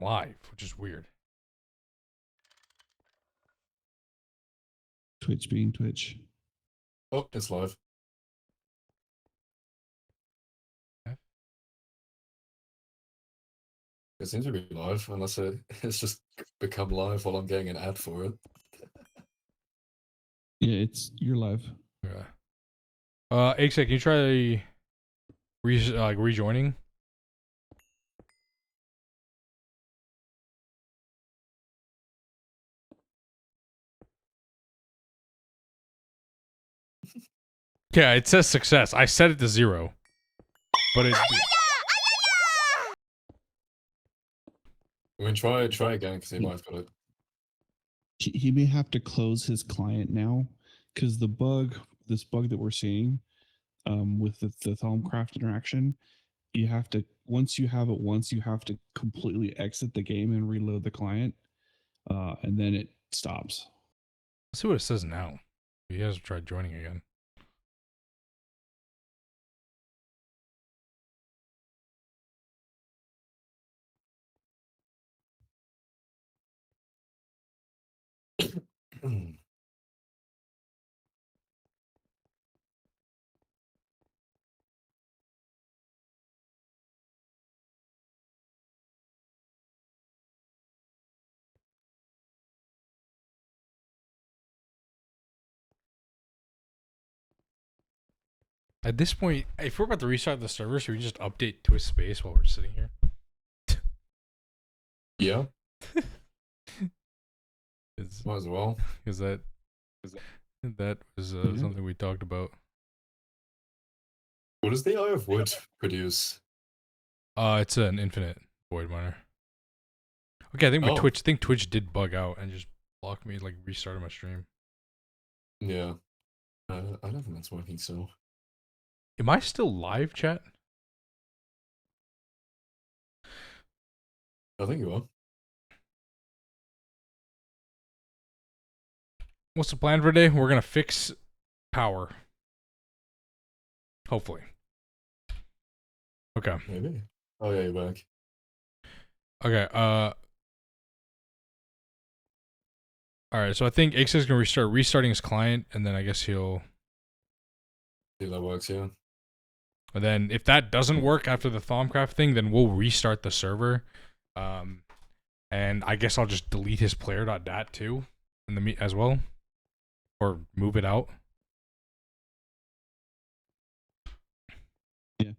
live, which is weird. Twitch being Twitch. Oh, it's live. It seems to be live, unless it's just become live while I'm getting an ad for it. Yeah, you're live. Yeah. Exec, can you try rejoining? Yeah, it says success. I set it to 0, but it. I mean, try again because he might have got it. He may have to close his client now because this bug that we're seeing, with the Thaumcraft interaction, you have to once you have to completely exit the game and reload the client, and then it stops. Let's see what it says now. He hasn't tried joining again. At this point, if we're about to restart the server, should we just update to a space while we're sitting here? Yeah. Might as well. Is that was something we talked about. What does the Eye of Wood produce? It's an infinite void miner. Okay, I think Twitch did bug out and just blocked me, like restarted my stream. Yeah. I don't think that's working so. Am I still live, chat? I think you are. What's the plan for today? We're gonna fix power. Hopefully. Okay. Maybe. Oh yeah, you're back. Okay, alright, so I think Ix is gonna restarting his client, and then I guess he'll See if that works, yeah. And then if that doesn't work after the Thaumcraft thing, then we'll restart the server. And I guess I'll just delete his player.dat too in the as well. Or move it out. Yeah.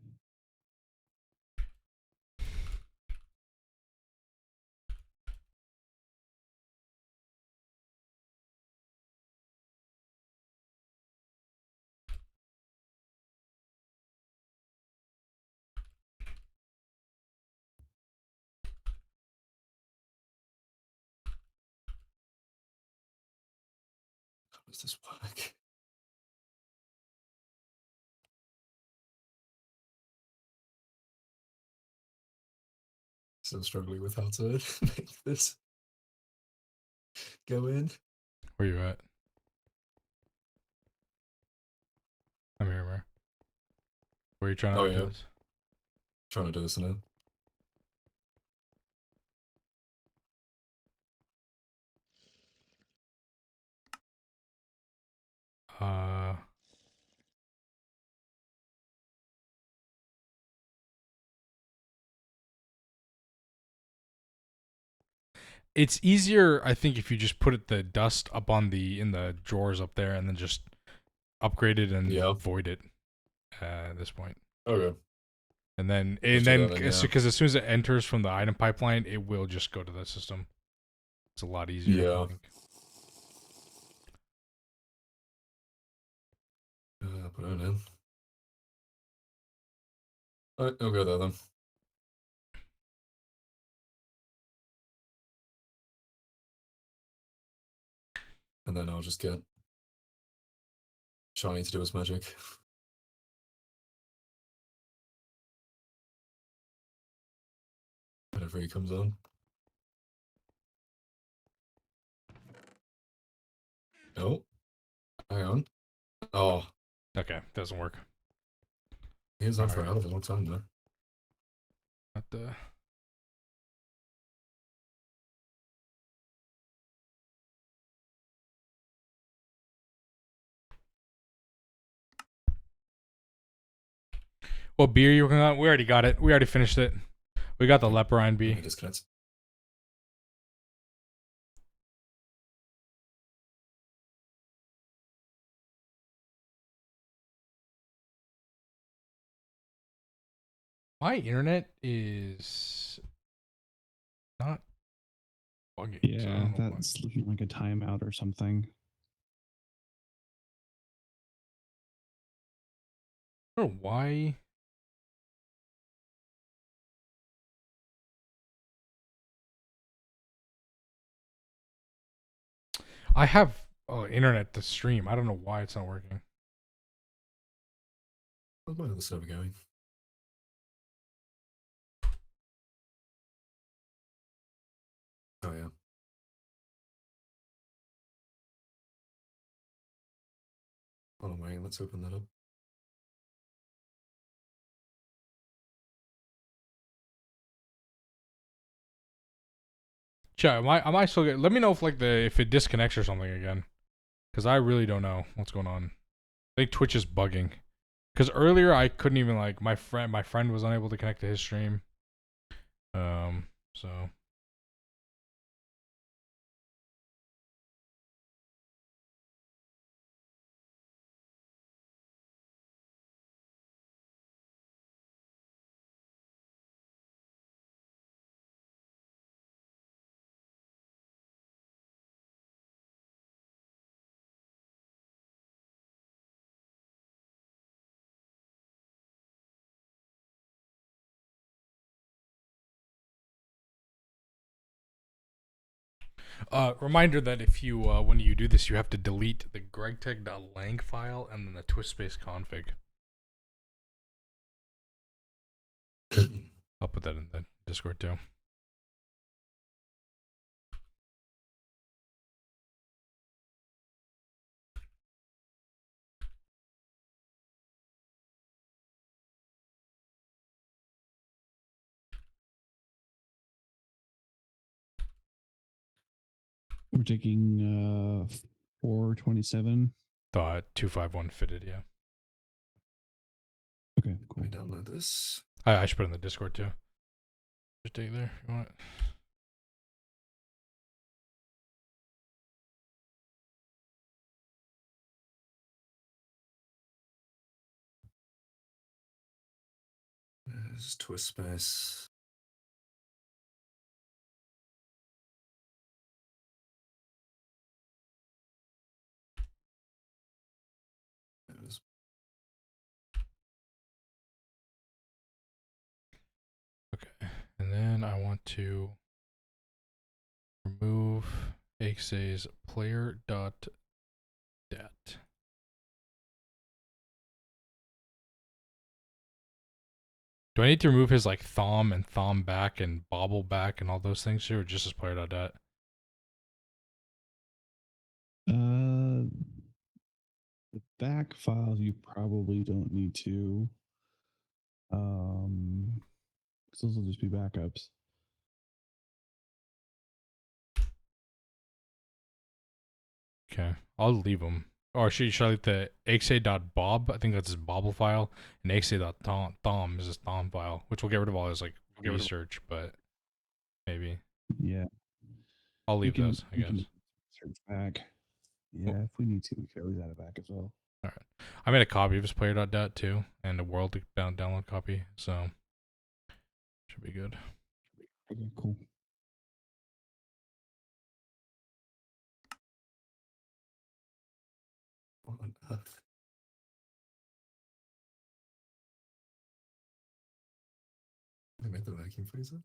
How does this work? Still struggling with how to make this go in. Where you at? I'm here, man. Where are you trying to do this? Trying to do this now. It's easier, I think, if you just put the dust up on in the drawers up there and then just upgrade it and void it at this point. Okay. And then because as soon as it enters from the item pipeline, it will just go to the system. It's a lot easier. Yeah. I think. Put it in. Alright, I'll go there then. And then I'll just get Shiny to do his magic. Whenever he comes on. Oh. Hang on. Oh. Okay, doesn't work. He was on for a hell of a long time though. Not the... What beer you working on? We already got it. We already finished it. We got the LEPORINE B. Disconnect. My internet is not bugging. So I Yeah, don't know why. that's looking like a timeout or something. I don't know why. I have internet to stream. I don't know why it's not working. How's my other server going? Oh yeah. Hold on, wait. Let's open that up. Chat, I might still get. Let me know if if it disconnects or something again, because I really don't know what's going on. I think Twitch is bugging. Because earlier I couldn't even my friend was unable to connect to his stream. So reminder that if you when you do this, you have to delete the gregtech.lang file and then the twist-space config. I'll put that in the Discord too. We're taking 427. The 251 fitted, yeah. Okay, cool. Let me download this. I should put it in the Discord too. Just take it there if you want. There's twist space. There's Okay, and then I want to remove Axe's player.dat. Do I need to remove his thumb and thumb back and bobble back and all those things too, or just his player.dat? The back files you probably don't need to. Because those will just be backups. Okay, I'll leave them. Or should I leave the exe.bob? I think that's his bobble file, and exe.thom is his thom file, which will get rid of all his research, but maybe Yeah. I'll leave those. I we guess. can search back. Yeah, if we need to, we could always add it back as well. All right, I made a copy of his player.dat too, and a world download copy, so should be good. Okay, cool. what on earth? I made the vacuum freezer.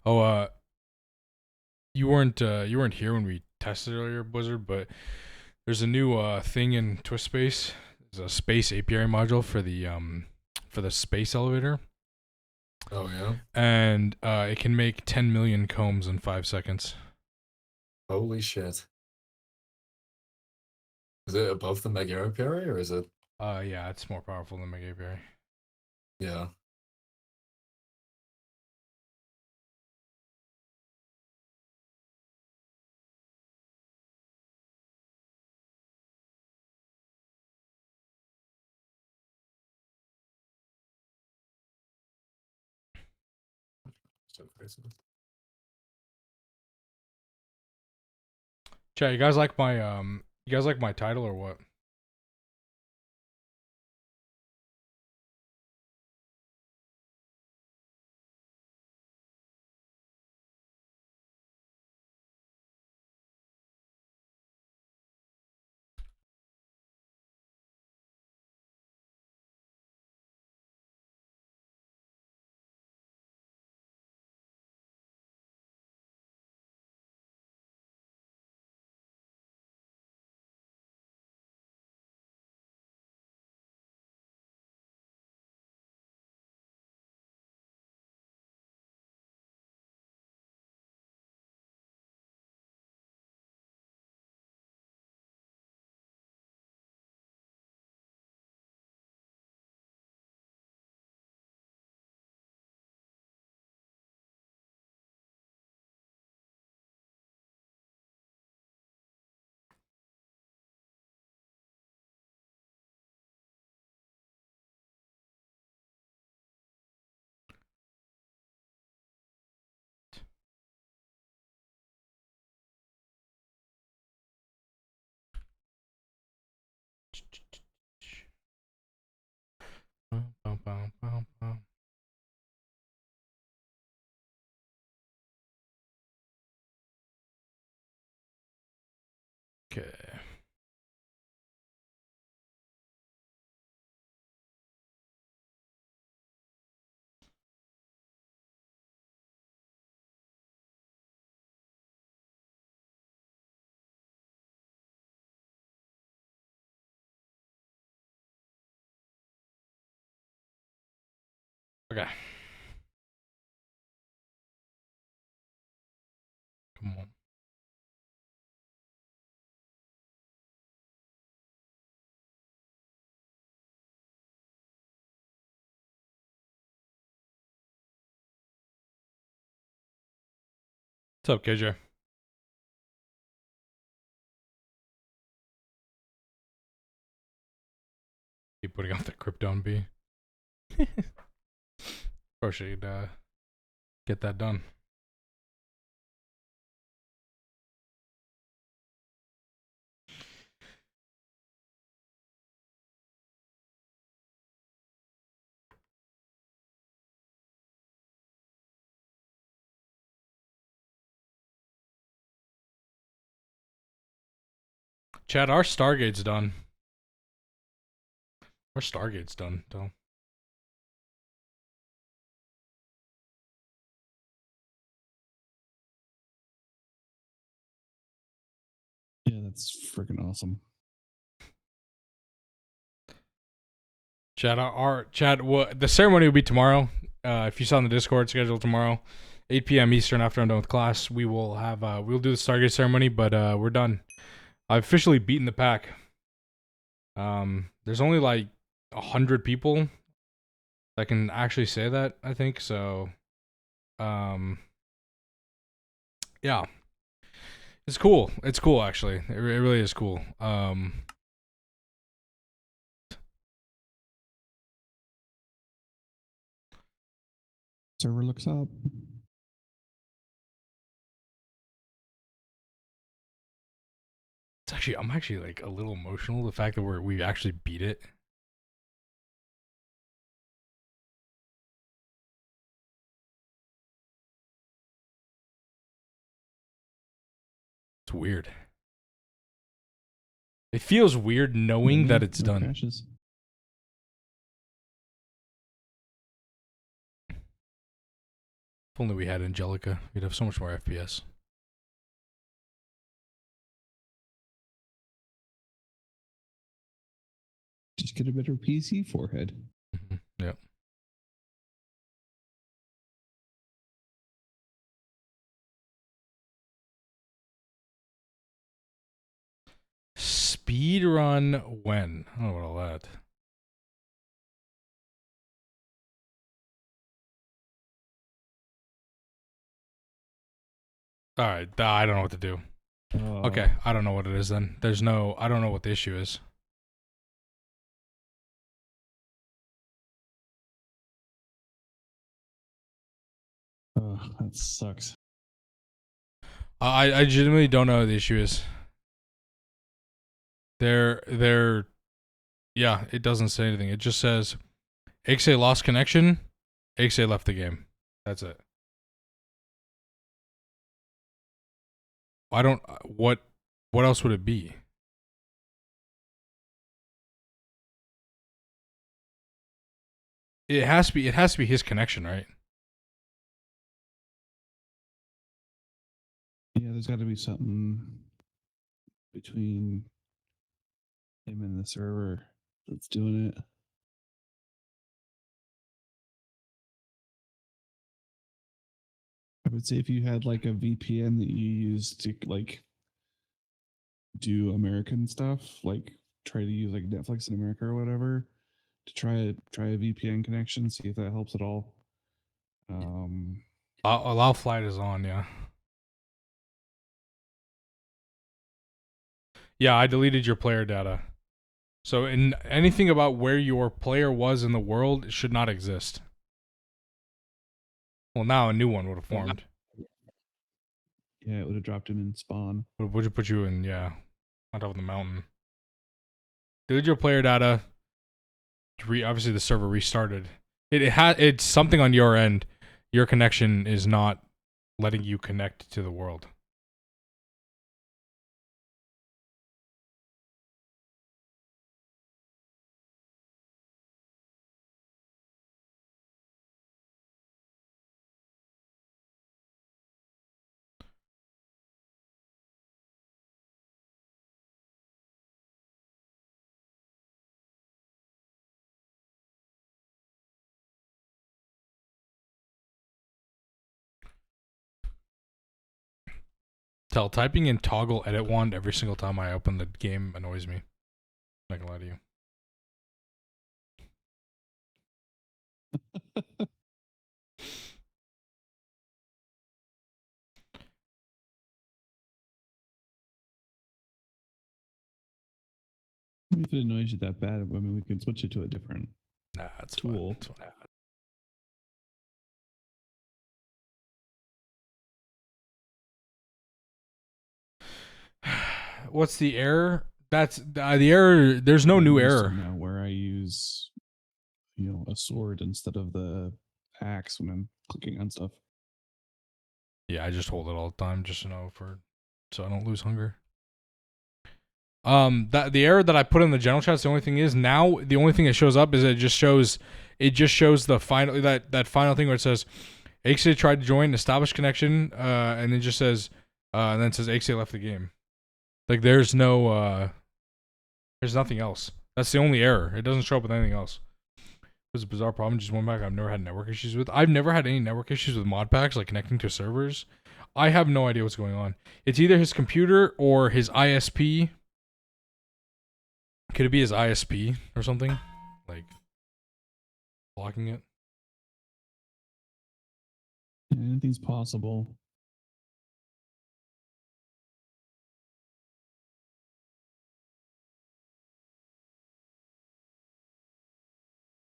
Oh, you weren't here when we tested earlier, Blizzard, but there's a new thing in Twist Space. There's a space API module for the space elevator. Oh yeah. And it can make 10 million combs in 5 seconds. Holy shit. Is it above the Mega API or is it Yeah, it's more powerful than Mega Apiary. Yeah. Chat, you guys like my title or what? Okay. Okay. Come on. What's up, KJ? Keep putting out the Krypton B. Or should get that done. Chad, our Stargate's done. Our Stargate's done, though. Yeah, that's freaking awesome. Chad, what the ceremony will be tomorrow. If you saw in the Discord schedule tomorrow, 8 p.m. Eastern after I'm done with class, we will have we'll do the Stargate ceremony, but we're done. I've officially beaten the pack. There's only like 100 people that can actually say that, I think, so yeah. It's cool. It's cool actually. It really is cool. Server looks up. I'm actually like a little emotional, the fact that we actually beat it. It's weird. It feels weird knowing that it's done. Crashes. If only we had Angelica, we'd have so much more FPS. Just get a better PC forehead. Yep. Speed run when? I don't know about all that. All right, I don't know what to do. Okay, I don't know what it is then. I don't know what the issue is. Oh, that sucks. I genuinely don't know what the issue is. Yeah, it doesn't say anything. It just says XA lost connection, XA left the game. That's it. I don't what else would it be? It has to be his connection, right? Yeah, there's got to be something between him and the server that's doing it. I would say if you had like a VPN that you use to like do American stuff, like try to use like Netflix in America or whatever, to try a VPN connection, see if that helps at all. Allow flight is on, yeah. Yeah, I deleted your player data. So anything about where your player was in the world should not exist. Well, now a new one would have formed. Yeah, it would have dropped him in spawn. Would you put you in, yeah, on top of the mountain. Delete your player data. Obviously, the server restarted. It's something on your end. Your connection is not letting you connect to the world. Tell typing in toggle edit wand every single time I open the game annoys me. Not gonna lie to you. If it annoys you that bad, I mean, we can switch it to a different Nah, it's tool. fine. What's the error? That's the error. There's no new error. Now where I use, a sword instead of the axe when I'm clicking on stuff. Yeah, I just hold it all the time just to know so I don't lose hunger. That the error that I put in the general chat. The only thing is now the only thing that shows up is it just shows the final that final thing where it says XA tried to join, establish connection, and it just says and then it says XA left the game. Like there's nothing else. That's the only error. It doesn't show up with anything else. It was a bizarre problem. Just went back. I've never had network issues with. I've never had any network issues with mod packs like connecting to servers. I have no idea what's going on. It's either his computer or his ISP. Could it be his ISP or something? Like blocking it? Anything's possible.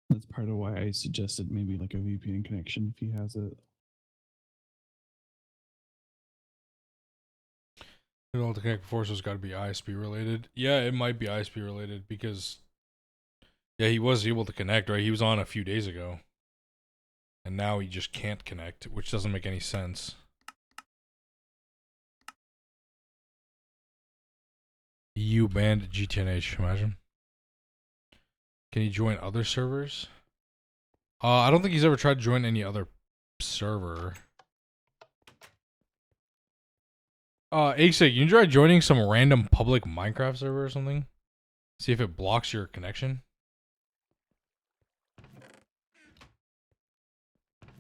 That's part of why I suggested maybe like a VPN connection if he has it. All the connect before, so it's got to be ISP related. Yeah, it might be ISP related because, yeah, he was able to connect, right? He was on a few days ago, and now he just can't connect, which doesn't make any sense. EU banned GTNH. Imagine. Can he join other servers? I don't think he's ever tried to join any other server. Axig, you try joining some random public Minecraft server or something? See if it blocks your connection.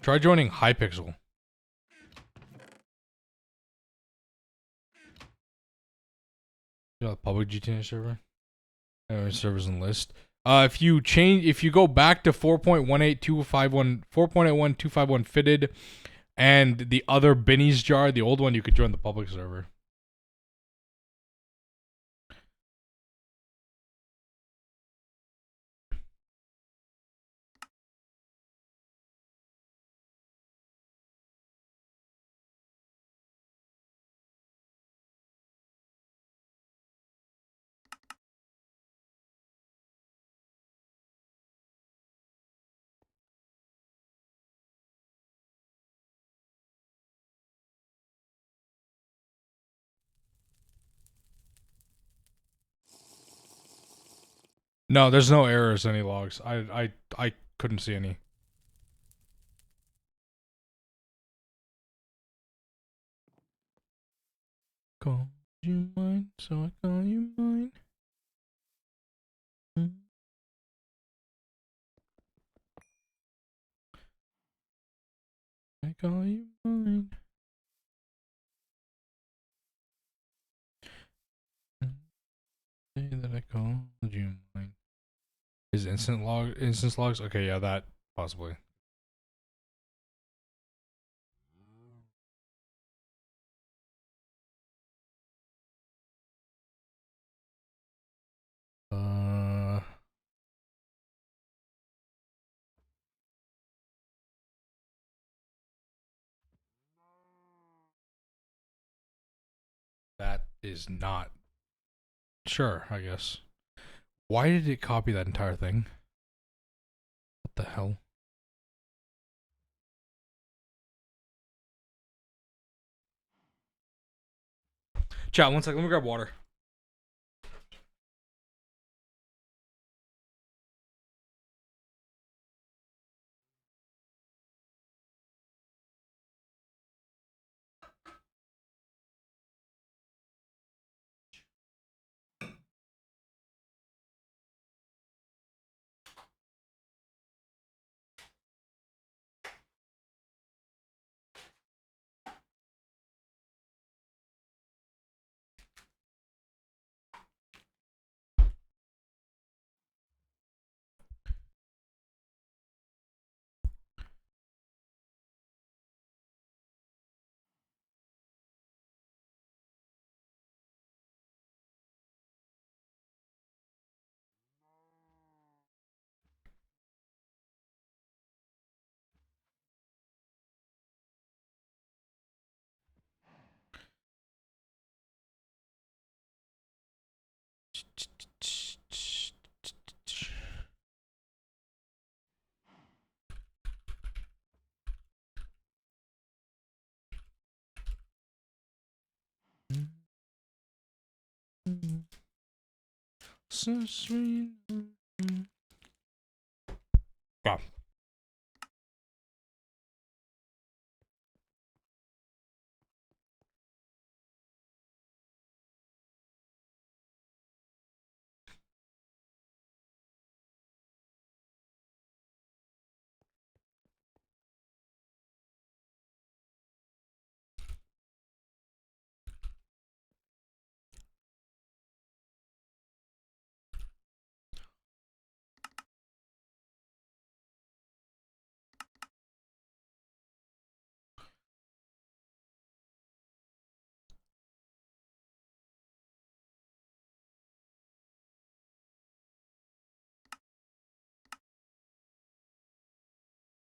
Try joining Hypixel. You know, the public GTN server? Servers and list. If you go back to 4.18251, 4.81.251 fitted, And the other Binny's jar, the old one, you could join the public server. No, there's no errors, any logs. I couldn't see any. Call you mine, so I call you mine. I call you mine. Say that I called you mine. Is instance logs? Okay, yeah, that possibly. That is not sure, I guess. Why did it copy that entire thing? What the hell? Chat, one second, let me grab water. So sweet. Wow.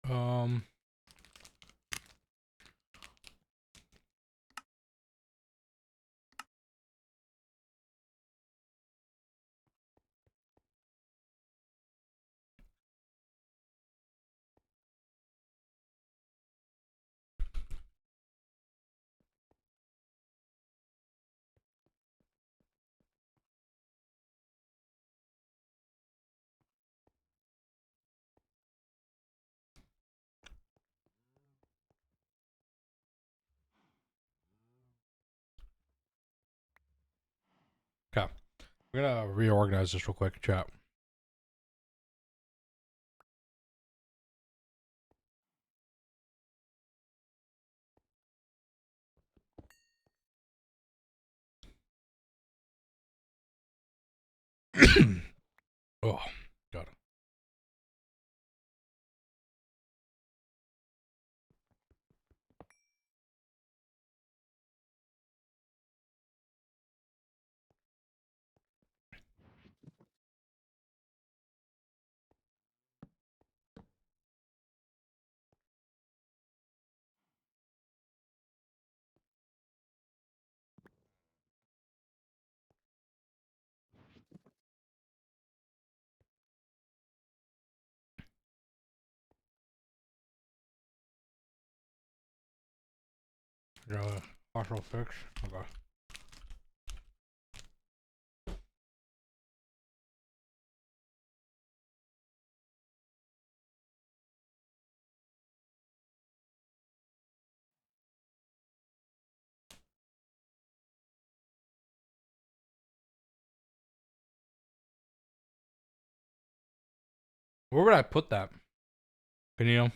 Um. Okay. We're gonna reorganize this real quick, chat. Oh, God. Partial fix. Okay. Where would I put that? Can you know?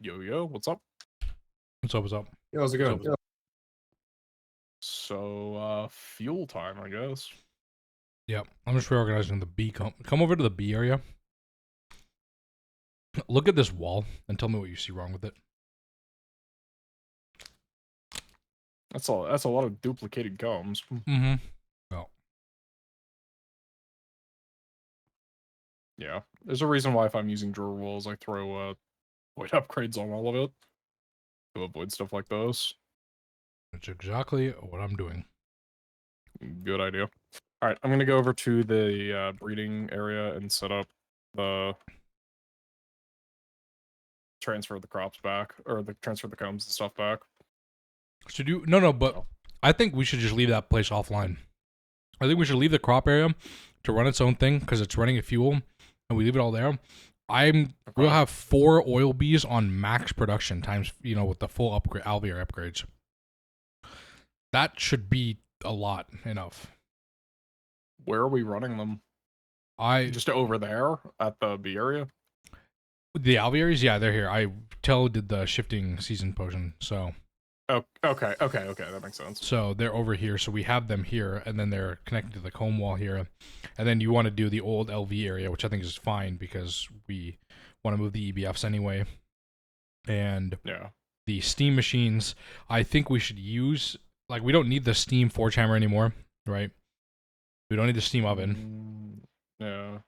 Yo, what's up? What's up? What's up? Yeah, how's it going? So- So, fuel time, I guess. Yep. I'm just reorganizing the B. Come over to the B area. Look at this wall and tell me what you see wrong with it. That's a lot of duplicated combs. Mm-hmm. Well, Yeah. There's a reason why if I'm using drawer walls, I throw void upgrades on all of it. To avoid stuff like this. that's exactly what I'm doing. Good idea. Alright, I'm gonna go over to the breeding area and set up the transfer the crops back, or the transfer the combs and stuff back. Should you? No, but Oh. I think we should just leave that place offline. I think we should leave the crop area to run its own thing because it's running a fuel, and we leave it all there. We'll have 4 oil bees on max production times, with the full upgrade alveolar upgrades. That should be a lot enough. Where are we running them? Just over there at the B area? The alveories, yeah, they're here. did the shifting season potion, so. Oh, okay, that makes sense. So they're over here, so we have them here, and then they're connected to the comb wall here. And then you want to do the old LV area, which I think is fine because we want to move the EBFs anyway. And yeah, the steam machines, I think we should use, we don't need the steam forge hammer anymore, right? We don't need the steam oven. Yeah.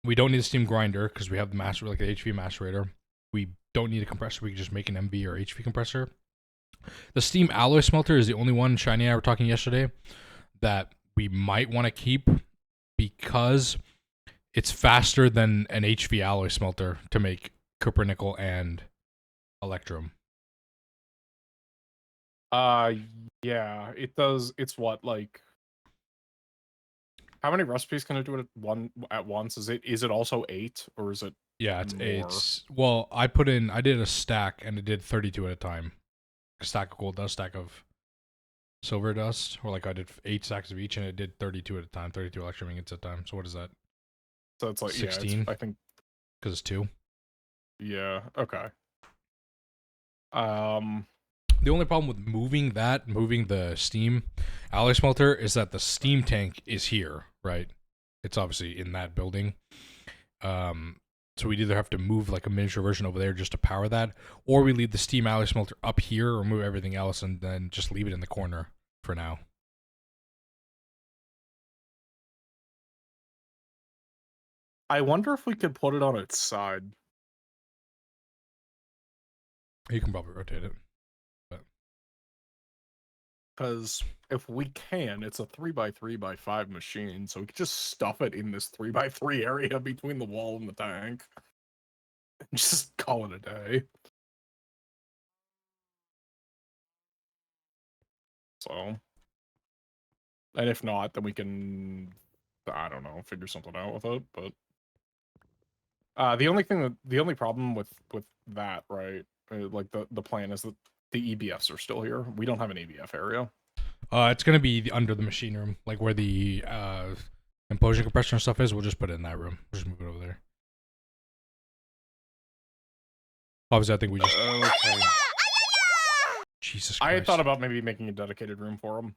We don't need the steam grinder because we have the master, the HV macerator. We don't need a compressor. We can just make an MV or HV compressor. The steam alloy smelter is the only one Shiny and I were talking yesterday that we might want to keep because it's faster than an HV alloy smelter to make copper, nickel, and electrum. Yeah, it does. It's what, how many recipes can it do at once? Is it also 8 or is it? Yeah, more? Well, I did a stack and it did 32 at a time. A stack of gold dust, stack of silver dust, or I did 8 stacks of each and it did 32 at a time, 32 electrum ingots at a time. So what is that? So it's 16? Yeah, I think because it's 2. Yeah. Okay. The only problem with moving the steam alloy smelter is that the steam tank is here, right? It's obviously in that building. So we'd either have to move a miniature version over there just to power that, or we leave the steam alloy smelter up here, or move everything else and then just leave it in the corner for now. I wonder if we could put it on its side. You can probably rotate it. Because if we can, it's a 3x3x5 machine, so we could just stuff it in this 3x3 area between the wall and the tank. And just call it a day. So. And if not, then we can, I don't know, figure something out with it, but. The only problem with that, right? The plan is that the EBFs are still here. We don't have an EBF area. It's gonna be under the machine room, where the implosion compressor and stuff is. We'll just put it in that room. We'll just move it over there. Obviously, I think we just. Okay. Jesus I Christ. had thought about maybe making a dedicated room for them,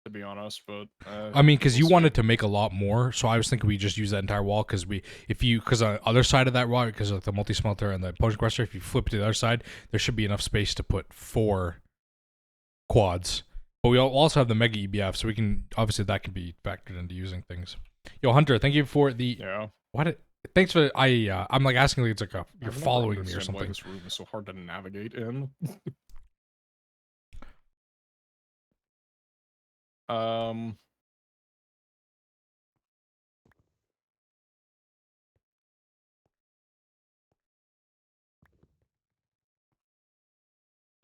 to be honest, but I mean, because you we'll see. wanted to make a lot more, so I was thinking we just use that entire wall. Because on the other side of that wall, because of the multi smelter and the potion compressor, if you flip to the other side, there should be enough space to put 4 quads. But we also have the mega EBF, so we can obviously that can be factored into using things. Yo, Hunter, thank you for the thanks for I'm like asking like it's like you're I've never following me or understood why something. this room is so hard to navigate in.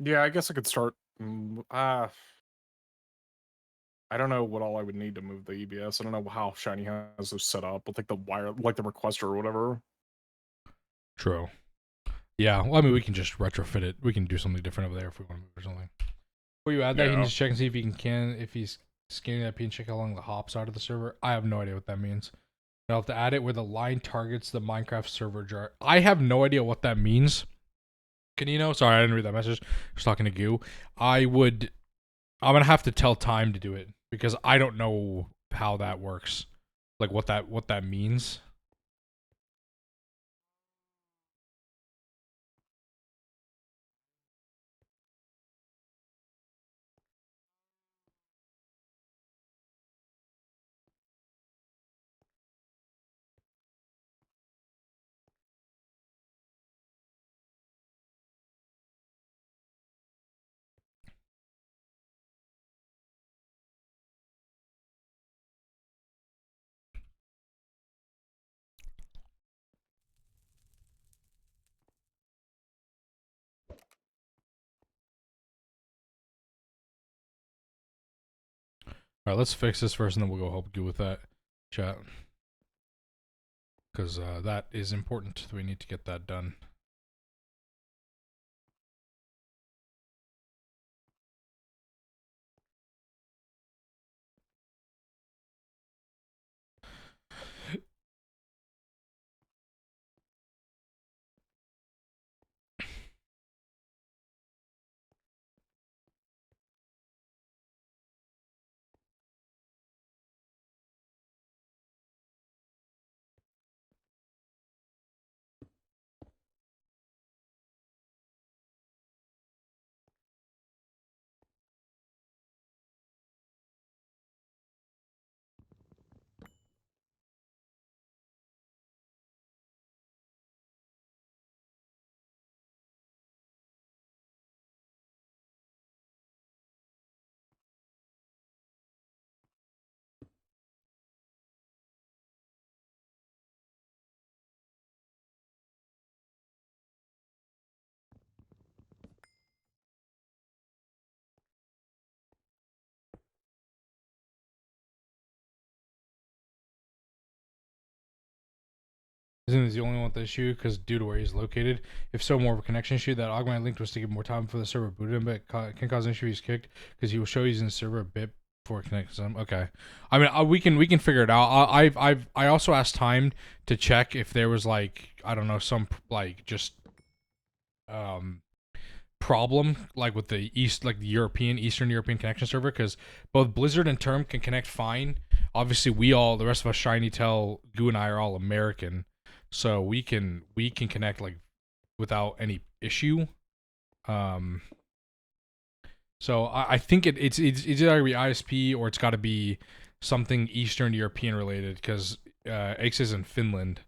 Yeah, I guess I could start. I don't know what all I would need to move the EBS. I don't know how Shiny has those set up with like the wire, like the requester or whatever. True. Yeah, well, I mean, we can just retrofit it. We can do something different over there if we want to move or something. Before you add that, he needs to check and see if he can if he's scanning that pin, check how long the hops are to the server. I have no idea what that means. I'll have to add it where the line targets the Minecraft server jar. I have no idea what that means. Canino, sorry, I didn't read that message. Just talking to Goo. I'm gonna have to tell time to do it because I don't know how that works. Like what that means. All right, let's fix this first, and then we'll go help Goo with that chat. Because that is important. We need to get that done. Isn't this the only one with the issue? Because due to where he's located, if so, more of a connection issue. That augmented link was to give more time for the server booted him, but can cause an issue. He's kicked because he will show he's in the server a bit before it connects him. Okay, I mean we can figure it out. I also asked time to check if there was like I don't know some like just problem like with the Eastern European connection server because both Blizzard and Term can connect fine. Obviously, the rest of us, Shiny, Tell, Goo, and I are all American. So we can connect like without any issue. So I think it's either gotta be ISP or it's got to be something Eastern European related because X is in Finland.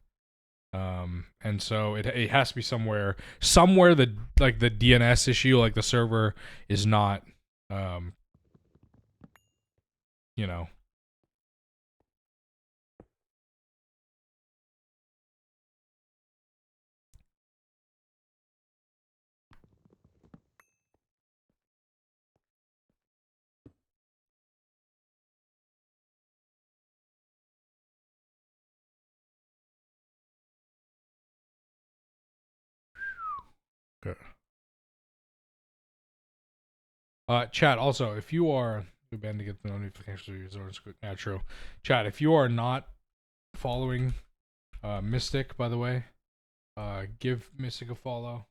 And so it has to be somewhere the like the DNS issue, like the server is not you know. Okay. Chat, also, if you are banned to get the notifications, yeah, true. Chat, if you are not following Mystic, by the way, give Mystic a follow.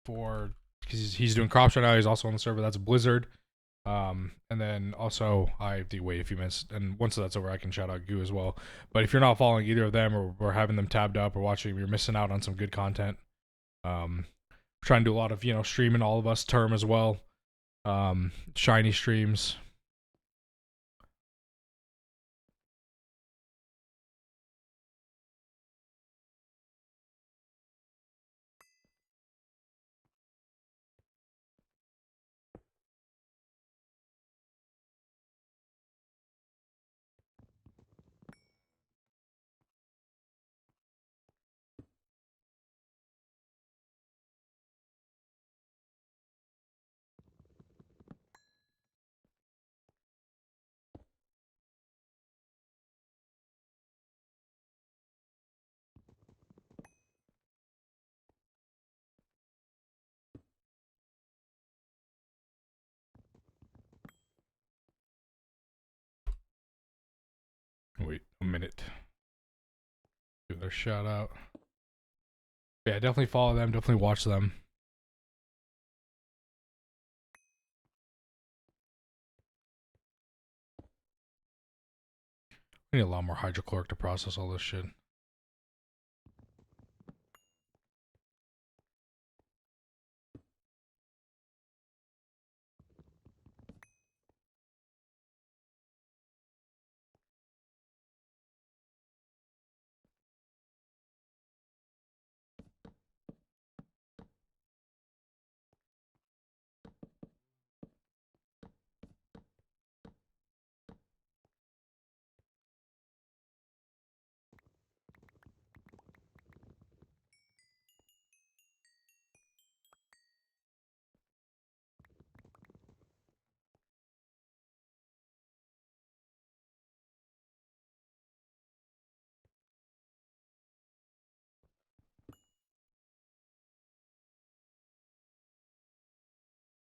For because he's doing crops right now. He's also on the server. That's Blizzard. And then also I have to wait a few minutes, and once that's over, I can shout out Goo as well. But if you're not following either of them or having them tabbed up or watching, you're missing out on some good content. We're trying to do a lot of streaming, all of us, Term as well. Shiny streams. Wait a minute. Give their shout out. Yeah, definitely follow them. Definitely watch them. We need a lot more hydrochloric to process all this shit.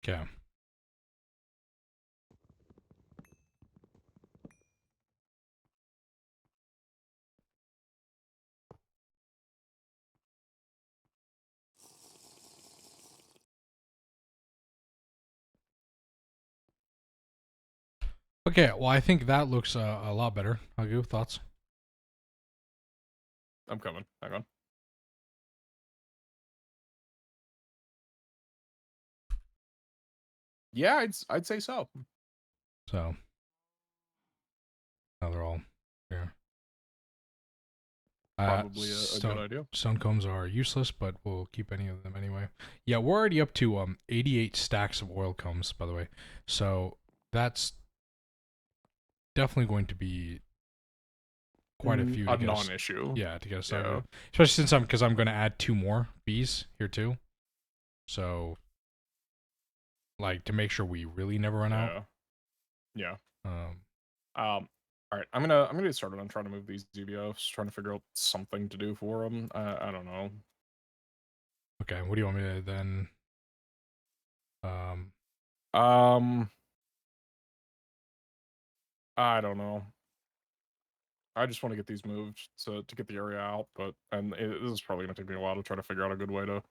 Okay. Okay, well, I think that looks a lot better. I'll give thoughts. I'm coming. Hang on. Yeah, I'd say so. So now they're all here. Probably a good idea. Stone combs are useless, but we'll keep any of them anyway. Yeah, we're already up to 88 stacks of oil combs, by the way. So that's definitely going to be quite a few. A non-issue. Yeah, to get us started. Yeah. Especially since I'm going to add 2 more bees here too. So, like, to make sure we really never run out. Yeah. All right, I'm gonna get started on trying to move these ZBOs, trying to figure out something to do for them. I don't know. Okay, what do you want me to then? I don't know. I just want to get these moved to get the area out, but this is probably gonna take me a while to try to figure out a good way to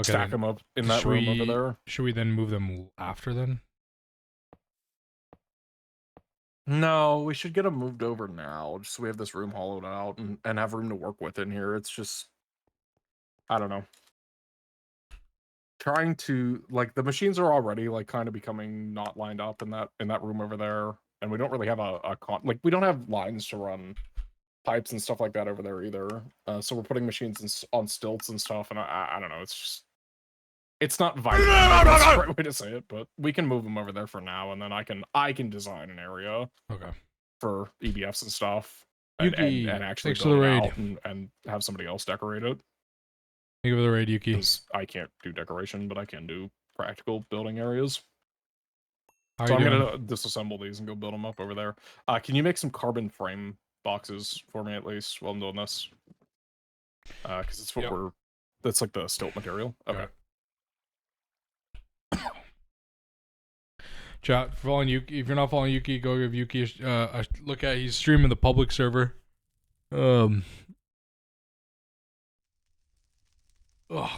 stack them up in that room over there. Should we then move them after then? No, we should get them moved over now, just so we have this room hollowed out and have room to work with in here. It's just, I don't know. Trying to, like, the machines are already, like, kind of becoming not lined up in that room over there, and we don't really have we don't have lines to run pipes and stuff like that over there either. So we're putting machines on stilts and stuff, and I don't know, it's just, it's not vital. That's the right way to say it, but we can move them over there for now, and then I can design an area for EBFs and stuff, and actually build it out and have somebody else decorate it. Think of the raid, Yuki. Because I can't do decoration, but I can do practical building areas. So I'm gonna disassemble these and go build them up over there. Can you make some carbon frame boxes for me at least while I'm doing this? Because it's what that's like the stilt material. Okay. Chat, following Yuki. If you're not following Yuki, go give Yuki a look at. He's streaming the public server. Oh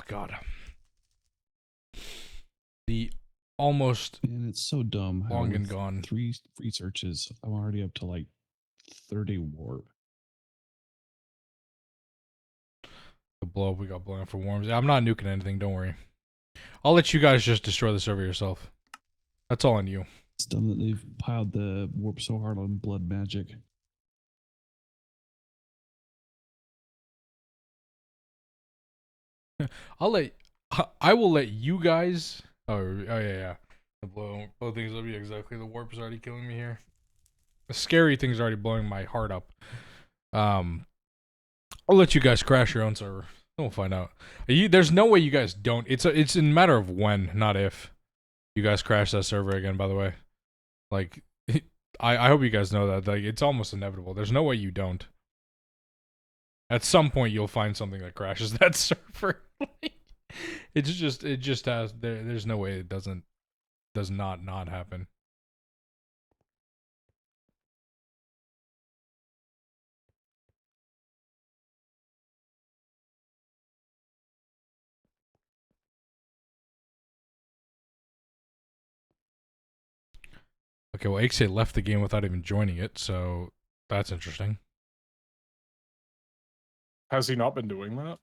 God. The almost And it's so dumb how long and with gone. 3 free searches, I'm already up to like 30 warp. The blow up we got blown up for worms. I'm not nuking anything, don't worry. I'll let you guys just destroy the server yourself. That's all on you. It's dumb that they've piled the warp so hard on blood magic. I will let you guys. Oh yeah. The blow things will be exactly. The warp is already killing me here. The scary thing's already blowing my heart up. I'll let you guys crash your own server. We'll find out. There's no way you guys don't. It's a matter of when, not if. You guys crash that server again. By the way, like, I hope you guys know that. Like, it's almost inevitable. There's no way you don't. At some point, you'll find something that crashes that server. it just has. There's no way it does not happen. Okay, well, Ixay left the game without even joining it, so that's interesting. Has he not been doing that?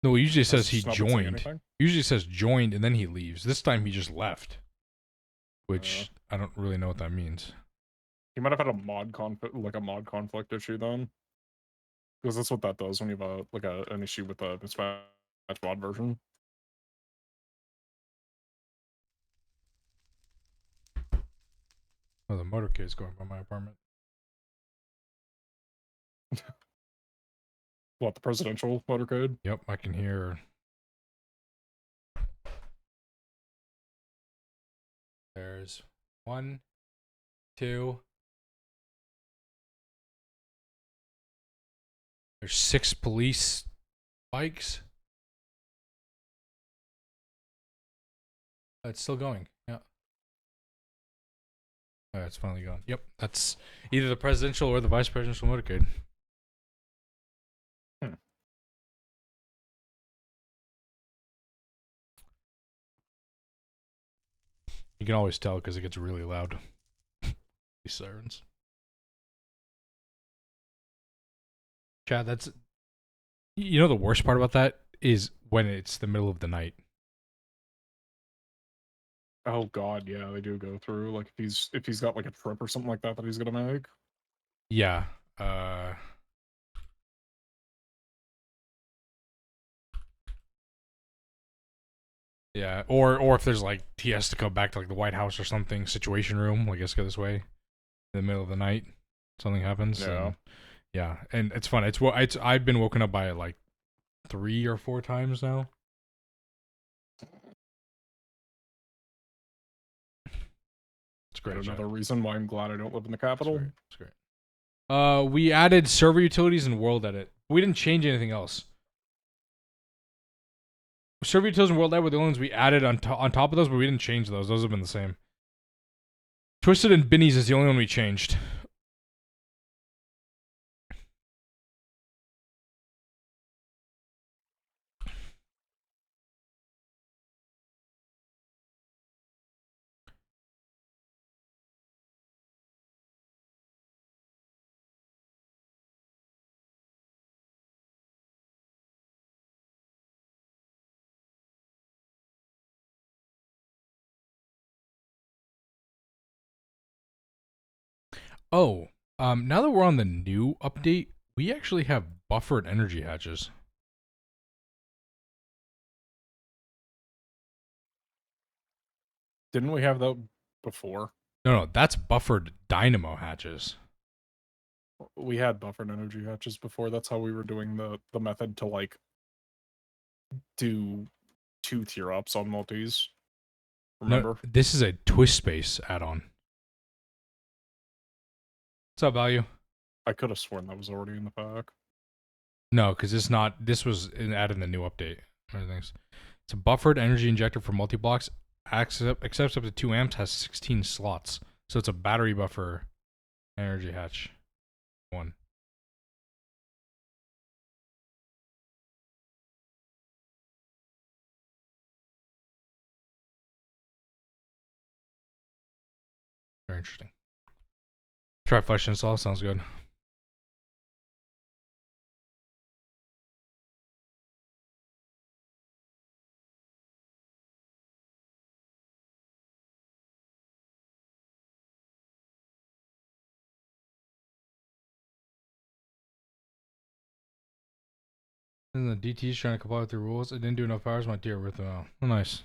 No, it usually says he Just not been saying joined. anything? Usually says joined and then he leaves. This time he just left, which I don't really know what that means. He might have had a mod conflict issue then, because that's what that does when you have an issue with the mismatch mod version. Oh, the motorcade is going by my apartment. What, the presidential motorcade? Yep, I can hear. There's 1, 2. There's 6 police bikes. It's still going. Yeah. Oh, it's finally gone. Yep, that's either the presidential or the vice presidential motorcade. You can always tell because it gets really loud. These sirens. Chad, that's... You know the worst part about that is when it's the middle of the night. Oh god, yeah, they do go through. Like if he's got like a trip or something like that he's gonna make. Yeah. Yeah, or if there's like he has to come back to like the White House or something, Situation Room, like let's go this way, in the middle of the night, something happens. Yeah. And, yeah, and it's fun. It's I've been woken up by it like 3 or 4 times now. It's great. Another reason why I'm glad I don't live in the capital. It's great. We added server utilities and world edit. We didn't change anything else. Server utilities and world edit were the only ones we added on top of those, but we didn't change those. Those have been the same. Twisted and Binnies is the only one we changed. Oh, now that we're on the new update, we actually have buffered energy hatches. Didn't we have that before? No, that's buffered dynamo hatches. We had buffered energy hatches before. That's how we were doing the method to like do 2 tier ups on multis. Remember? No, this is a twist space add-on. What's up, value? I could have sworn that was already in the pack. No, because it's not. This was added in the new update. It's a buffered energy injector for multi-blocks. Accepts up to 2 amps. Has 16 slots. So it's a battery buffer energy hatch. 1. interesting. Try flash install. Sounds good. And the DT's trying to comply with the rules. It didn't do enough hours. My dear with them out. Oh, nice.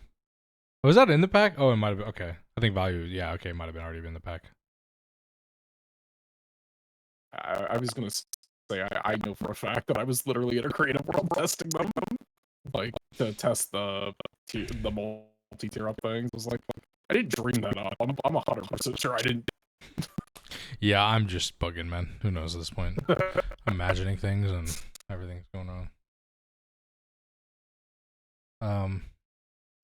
Was that in the pack? Oh, it might have been. Okay. I think value. Yeah, okay. It might have been already in the pack. I was gonna say I know for a fact that I was literally in a creative world testing them, like to test the multi-tier up things. I was like, I didn't dream that up. I'm 100% sure I didn't. Yeah, I'm just bugging, man. Who knows at this point? Imagining things and everything's going on.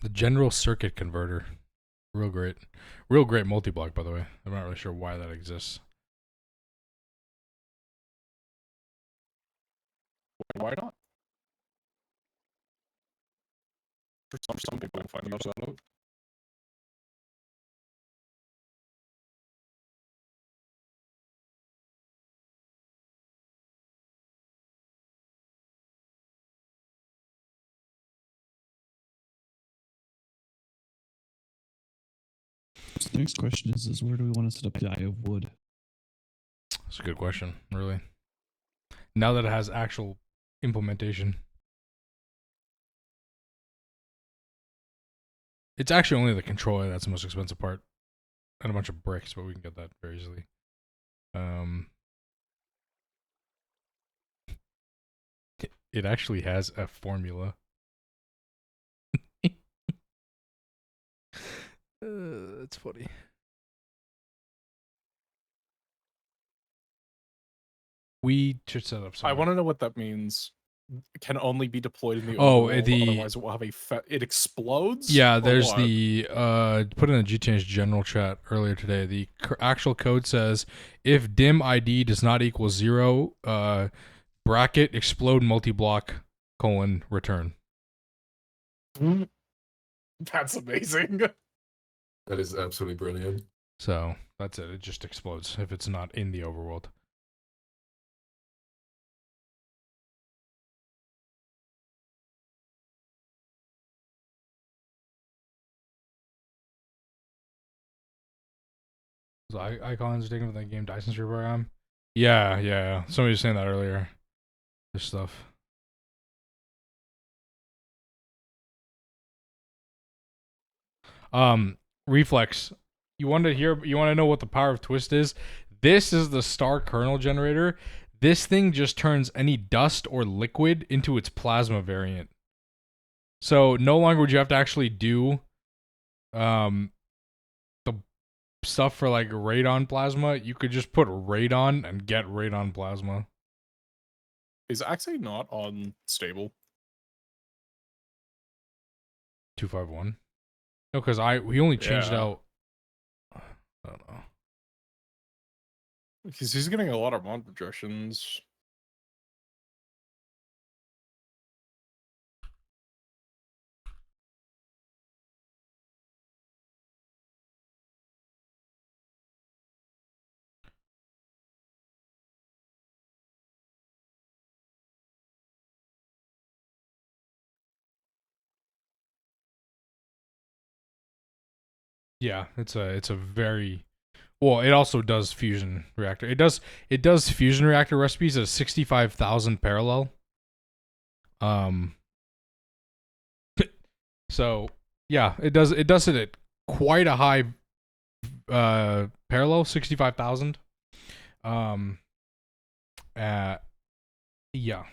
The general circuit converter. Real great multi-block, by the way. I'm not really sure why that exists. Why not? For some people find themselves out of it. So the next question is where do we want to set up the Eye of Wood? That's a good question, really. Now that it has actual implementation. It's actually only the controller that's the most expensive part. And a bunch of bricks, but we can get that very easily. It actually has a formula. That's funny. We should set up something. I want to know what that means. Can only be deployed in the Oh, overworld, otherwise it will have a it explodes. Yeah, or there's what? the put in the GTNH general chat earlier today. The actual code says if dim ID does not equal 0, bracket explode multi-block :return. That's amazing. That is absolutely brilliant. So that's it. It just explodes if it's not in the overworld. So icons taken from that game Dyson Street program. Yeah. Somebody was saying that earlier. This stuff. Reflex. You want to know what the power of twist is? This is the star kernel generator. This thing just turns any dust or liquid into its plasma variant. So no longer would you have to actually do the stuff for like radon plasma. You could just put radon and get radon plasma. Is Axie not on stable? 251. No, because we only changed out. I don't know. Because he's getting a lot of mod projections. Yeah, it's a very well. It also does fusion reactor. It does fusion reactor recipes at 65,000 parallel. So yeah, it does it at quite a high parallel, 65,000. Yeah.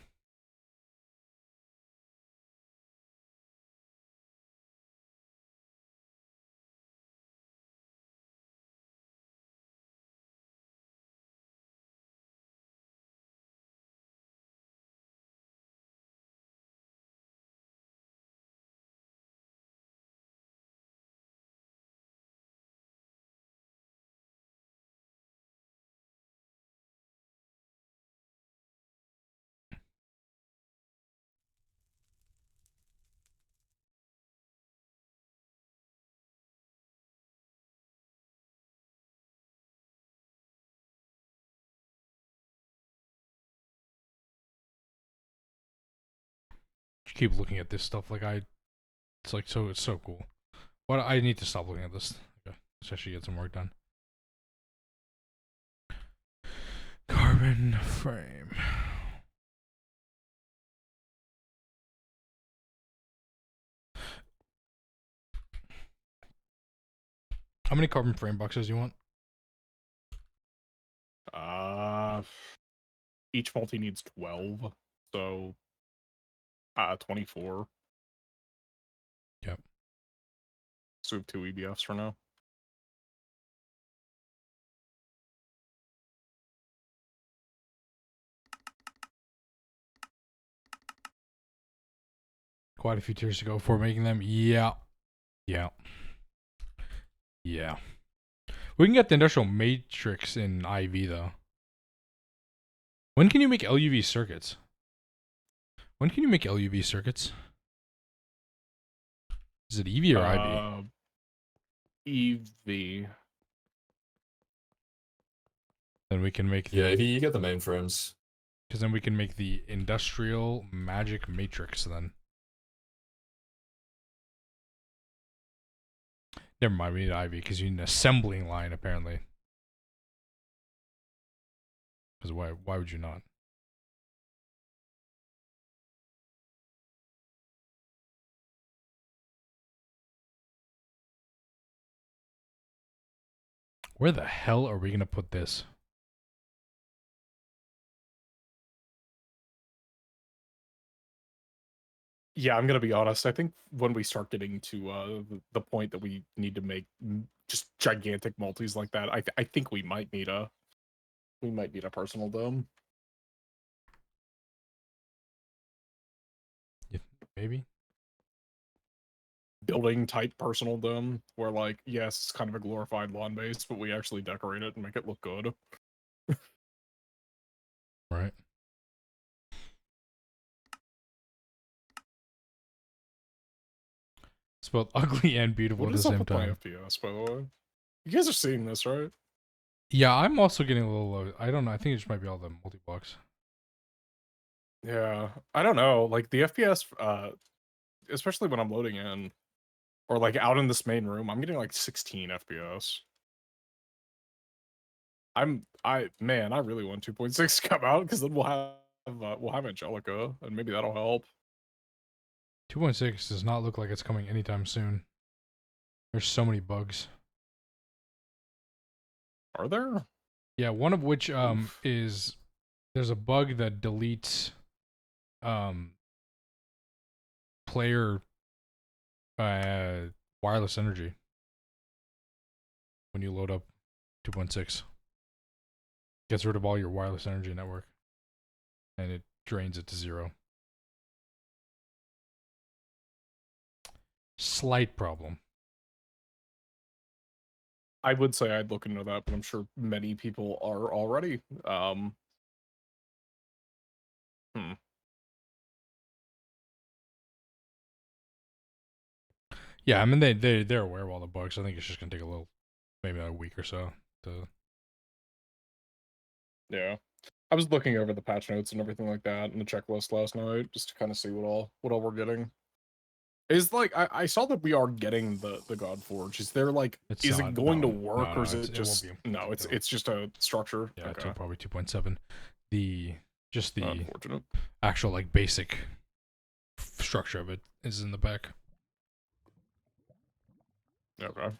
keep looking at this stuff. Like it's like it's so cool. What I need to stop looking at this. Okay, let's actually get some work done. Carbon frame. How many carbon frame boxes do you want? Each multi needs 12, so 24. Yep. So we have 2 EBFs for now. Quite a few tiers to go before making them. Yeah. We can get the industrial matrix in IV though. When can you make LUV circuits? When can you make LUV circuits? Is it EV or IV? EV. Then we can make the, Yeah, you get the mainframes. because then we can make the industrial magic matrix then. Never mind, we need IV because you need an assembling line apparently. Because why would you not? Where the hell are we gonna put this? Yeah, I'm gonna be honest. I think when we start getting to the point that we need to make just gigantic multis like that, I think we might need a personal dome. Maybe? Building type personal dome where, like, yes, it's kind of a glorified lawn base, but we actually decorate it and make it look good. Right. It's both ugly and beautiful What at the is up same with my time. FPS, by the way? You guys are seeing this, right? Yeah, I'm also getting a little low. I don't know. I think it just might be all the multi-blocks. Yeah, I don't know. Like the FPS, especially when I'm loading in, or like out in this main room, I'm getting like 16 FPS. Man, I really want 2.6 to come out because then we'll have Angelica and maybe that'll help. 2.6 does not look like it's coming anytime soon. There's so many bugs. Are there? Yeah, one of which Oof. is there's a bug that deletes player wireless energy when you load up 2.6. Gets rid of all your wireless energy network and it drains it to 0. Slight problem. I would say I'd look into that, but I'm sure many people are already. Yeah, I mean they're aware of all the bugs. I think it's just gonna take a little, maybe a week or so to. Yeah, I was looking over the patch notes and everything like that and the checklist last night just to kind of see what all we're getting. Is like I saw that we are getting the God Forge. Is there like It's is not, it going no, to work or is it it just won't be no? until- It's just a structure. yeah, Okay, until probably 2.7. The unfortunate. actual like basic structure of it is in the back. Okay.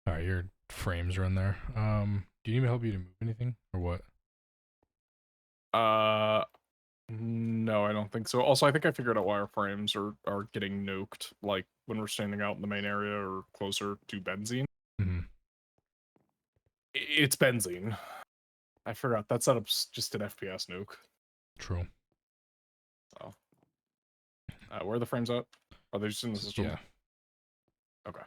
All right, your frames are in there. Do you need me to help you to move anything or what? No, I don't think so. Also, I think I figured out why our frames are getting nuked, like when we're standing out in the main area or closer to benzene. Mm-hmm. It's benzene. I forgot that setup's just an FPS nuke. True. Oh. Where are the frames at? Are they just in the system? Yeah. Okay.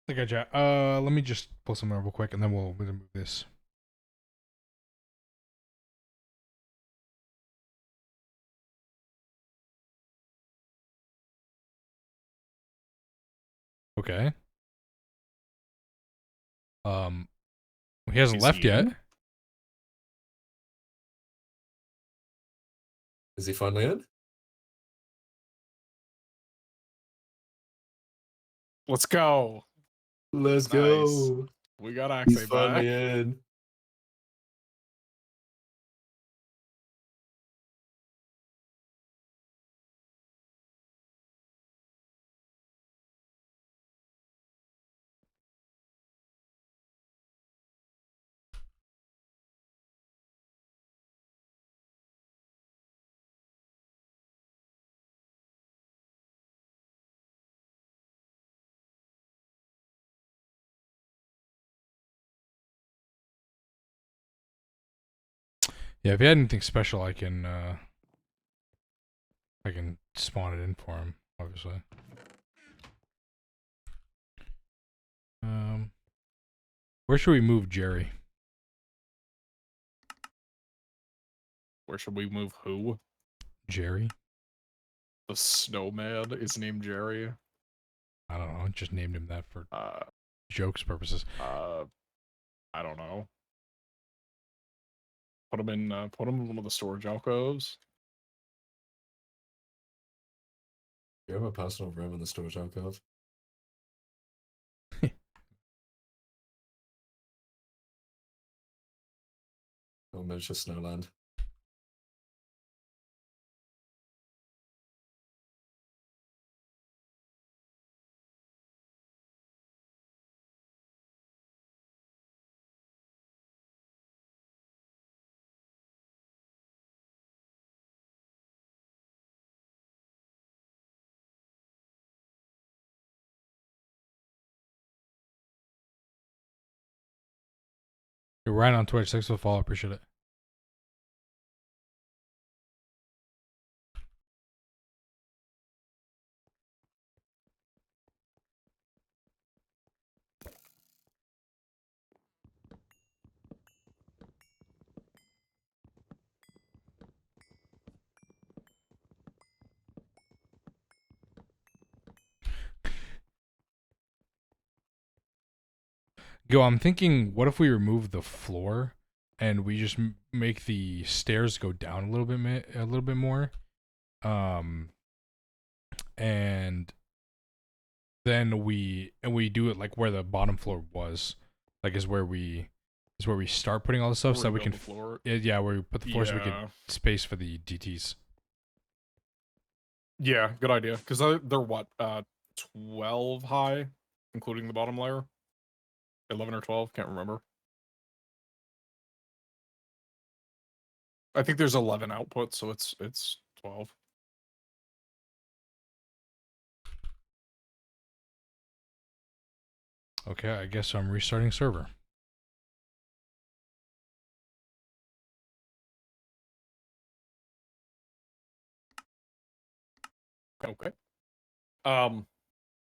I gotcha. Let me just pull something real quick and then we'll move this. Okay. He hasn't Is left he yet. in? Is he finally in? Let's go. Let's Nice. go. We got He's Axe finally back. in. Yeah, if he had anything special, I can spawn it in for him, obviously. Where should we move Jerry? Where should we move who? Jerry? The snowman is named Jerry. I don't know. Just named him that for Uh, jokes purposes. I don't know. Put him in one of the storage alcoves. You have a personal room in the storage alcove. Or miniature snowland. You're right on Twitch. Thanks for the follow. Appreciate it. Yo, I'm thinking, what if we remove the floor and we just make the stairs go down a little bit more, and then we do it like where the bottom floor was, like is where we start putting all the stuff, so that we Rebuild can the floor. yeah, where we put the floor so we Yeah. can space for the DTs. Yeah, good idea. Because they're what, 12 high, including the bottom layer? 11 or 12, can't remember. I think there's 11 outputs, so it's 12. Okay, I guess I'm restarting server. Okay.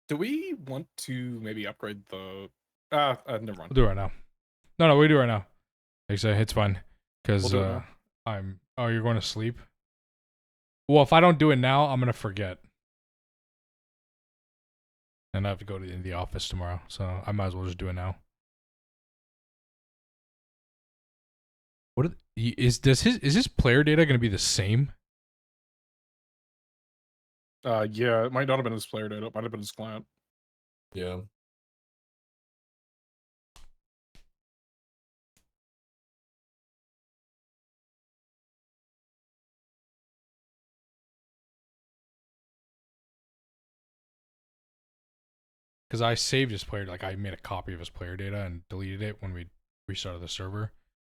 Do we want to maybe upgrade the never mind. We'll do it right now. No, we do it right now. Like I said, it's fine. Because We'll do it now. oh, you're going to sleep? Well, if I don't do it now, I'm going to forget. And I have to go to the office tomorrow, so I might as well just do it now. What is his player data going to be the same? Yeah, it might not have been his player data, it might have been his client. Yeah. Because I saved his player, like I made a copy of his player data and deleted it when we restarted the server.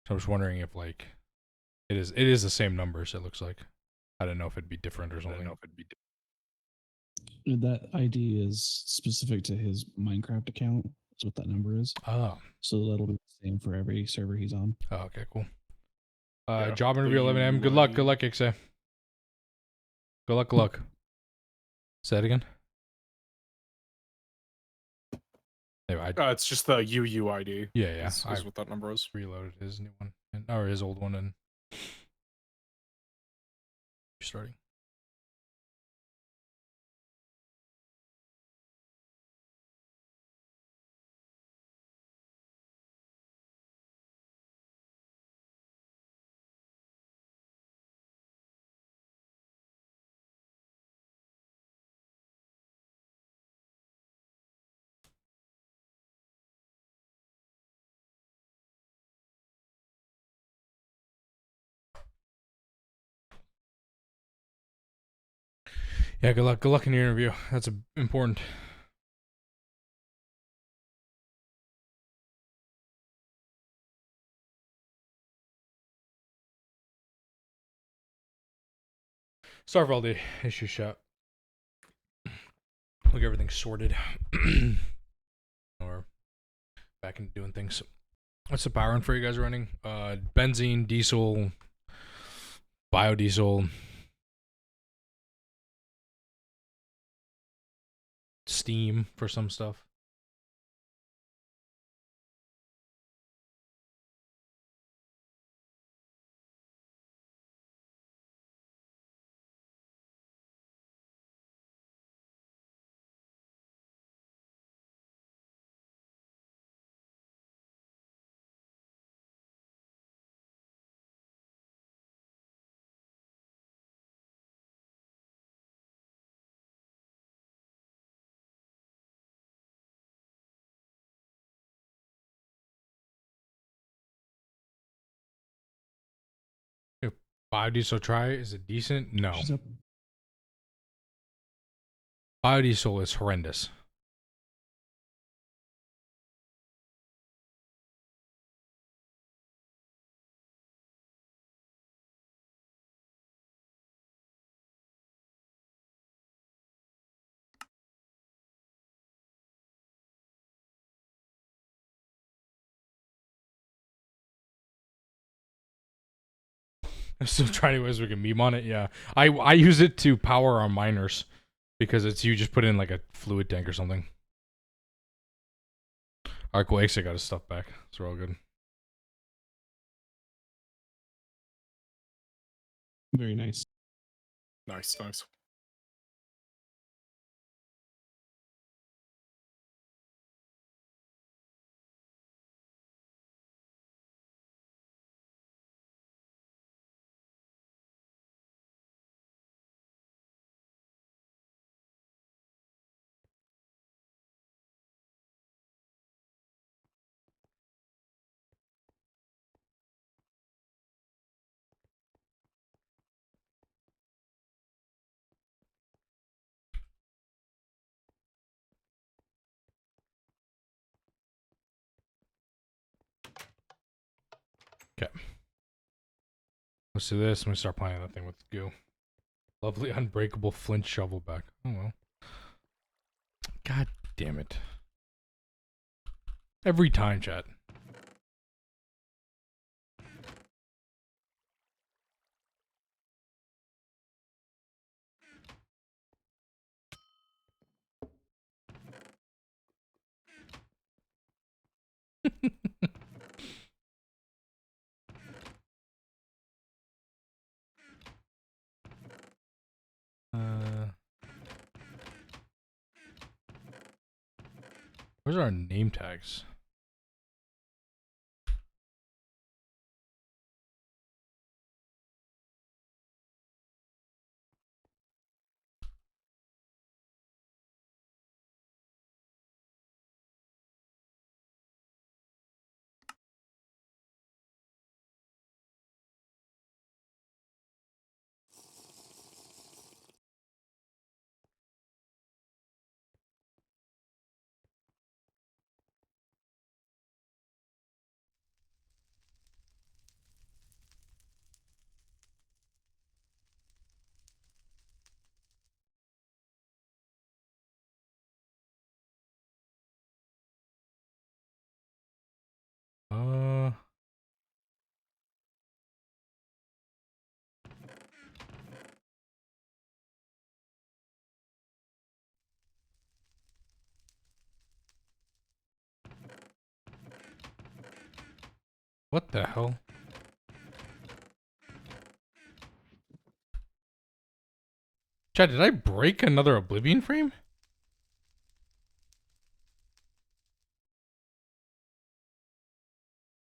So I was wondering if like it is the same numbers. It looks like. I didn't know if it'd be different or something. That ID is specific to his Minecraft account. That's what that number is. Oh. So that'll be the same for every server he's on. Oh, okay, cool. Yeah, Job the interview 11 a.m. Good luck, UUID. Ixay. Good luck. Say it again. Anyway, It's just the UUID. yeah. Is what that number is. Reloaded his new one or his old one and restarting. Yeah, good luck. Good luck in your interview. That's important. Sorry for all the issue shot. Look, everything's sorted. Or back into doing things. What's the power run for you guys running? Benzene, diesel, biodiesel, steam for some stuff. If biodiesel try, is it decent? No. She's up. Biodiesel is horrendous. I'm still trying to ways we can meme on it. Yeah, I use it to power our miners because it's you just put in like a fluid tank or something. Our cool. Actually got his stuff back, so we're all good. Very nice. Nice, nice. Okay. Let's do this. Let me start playing that thing with goo. Lovely unbreakable flint shovel back. Oh well. God damn it. Every time, chat. Where's our name tags? What the hell? Chad, did I break another Oblivion frame?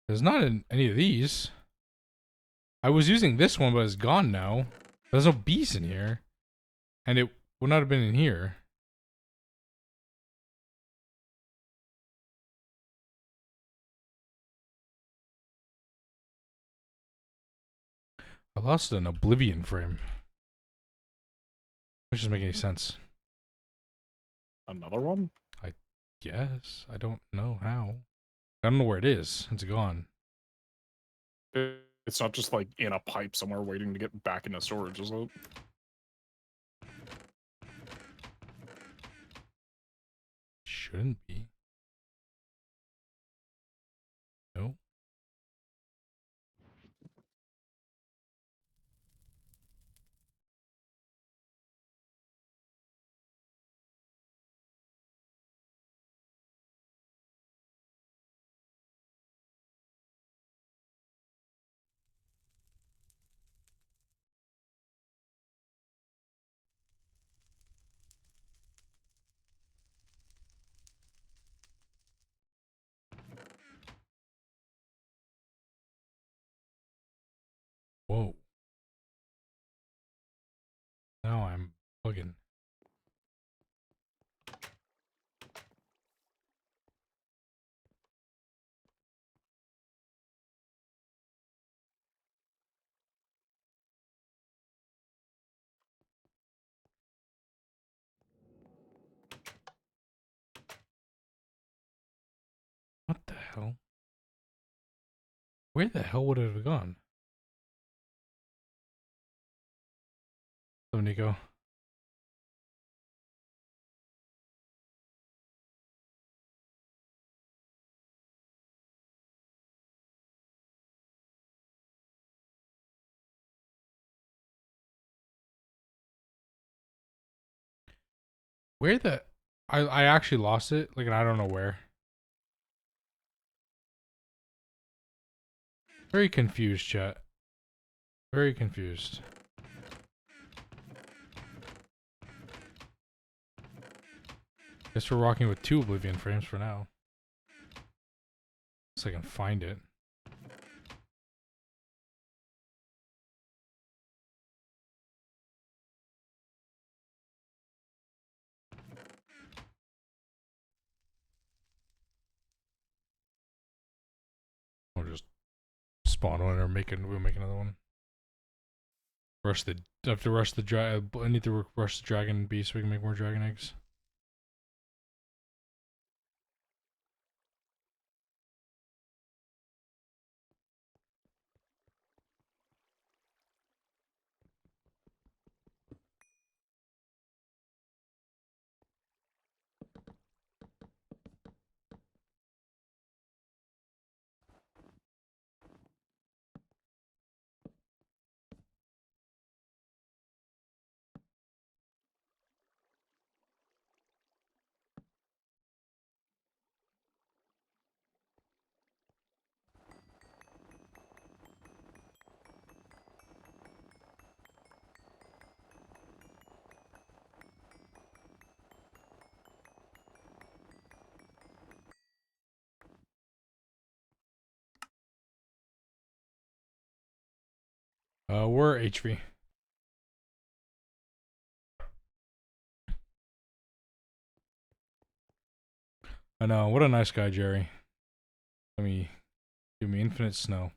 There's not in any of these. I was using this one, but it's gone now. There's no bees in here. And it would not have been in here. I lost an Oblivion frame. Which doesn't make any sense. Another one? Yes, I don't know how. I don't know where it is. It's gone. It's not just like in a pipe somewhere waiting to get back into storage, is it? Shouldn't be. No. Whoa. Now I'm bugging. What the hell? Where the hell would it have gone? So, Nico. Where the... I actually lost it. Like, and I don't know where. Very confused, chat. Very confused. Guess we're rocking with 2 Oblivion frames for now. So I can find it. Or just spawn one or we'll make another one. Rush the... I have to rush the I need to rush the dragon beast so we can make more dragon eggs. We're HV. I know, what a nice guy, Jerry. Let me give me infinite snow.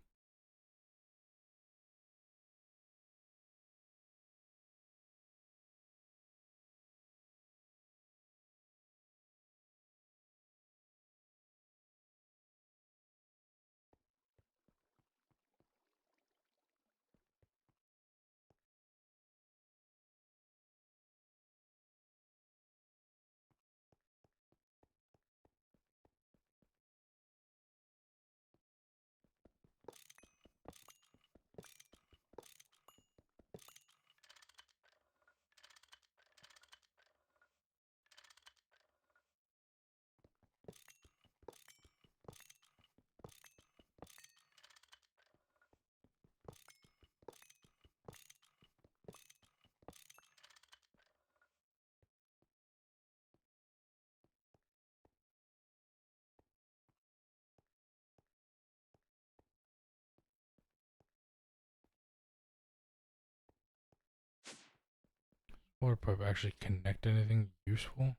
Water pipe actually connect anything useful?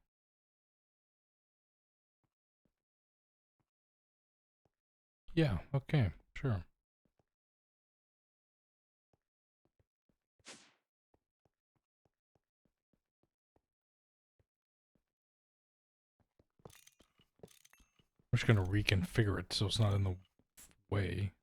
Yeah, okay, sure. I'm just gonna reconfigure it so it's not in the way.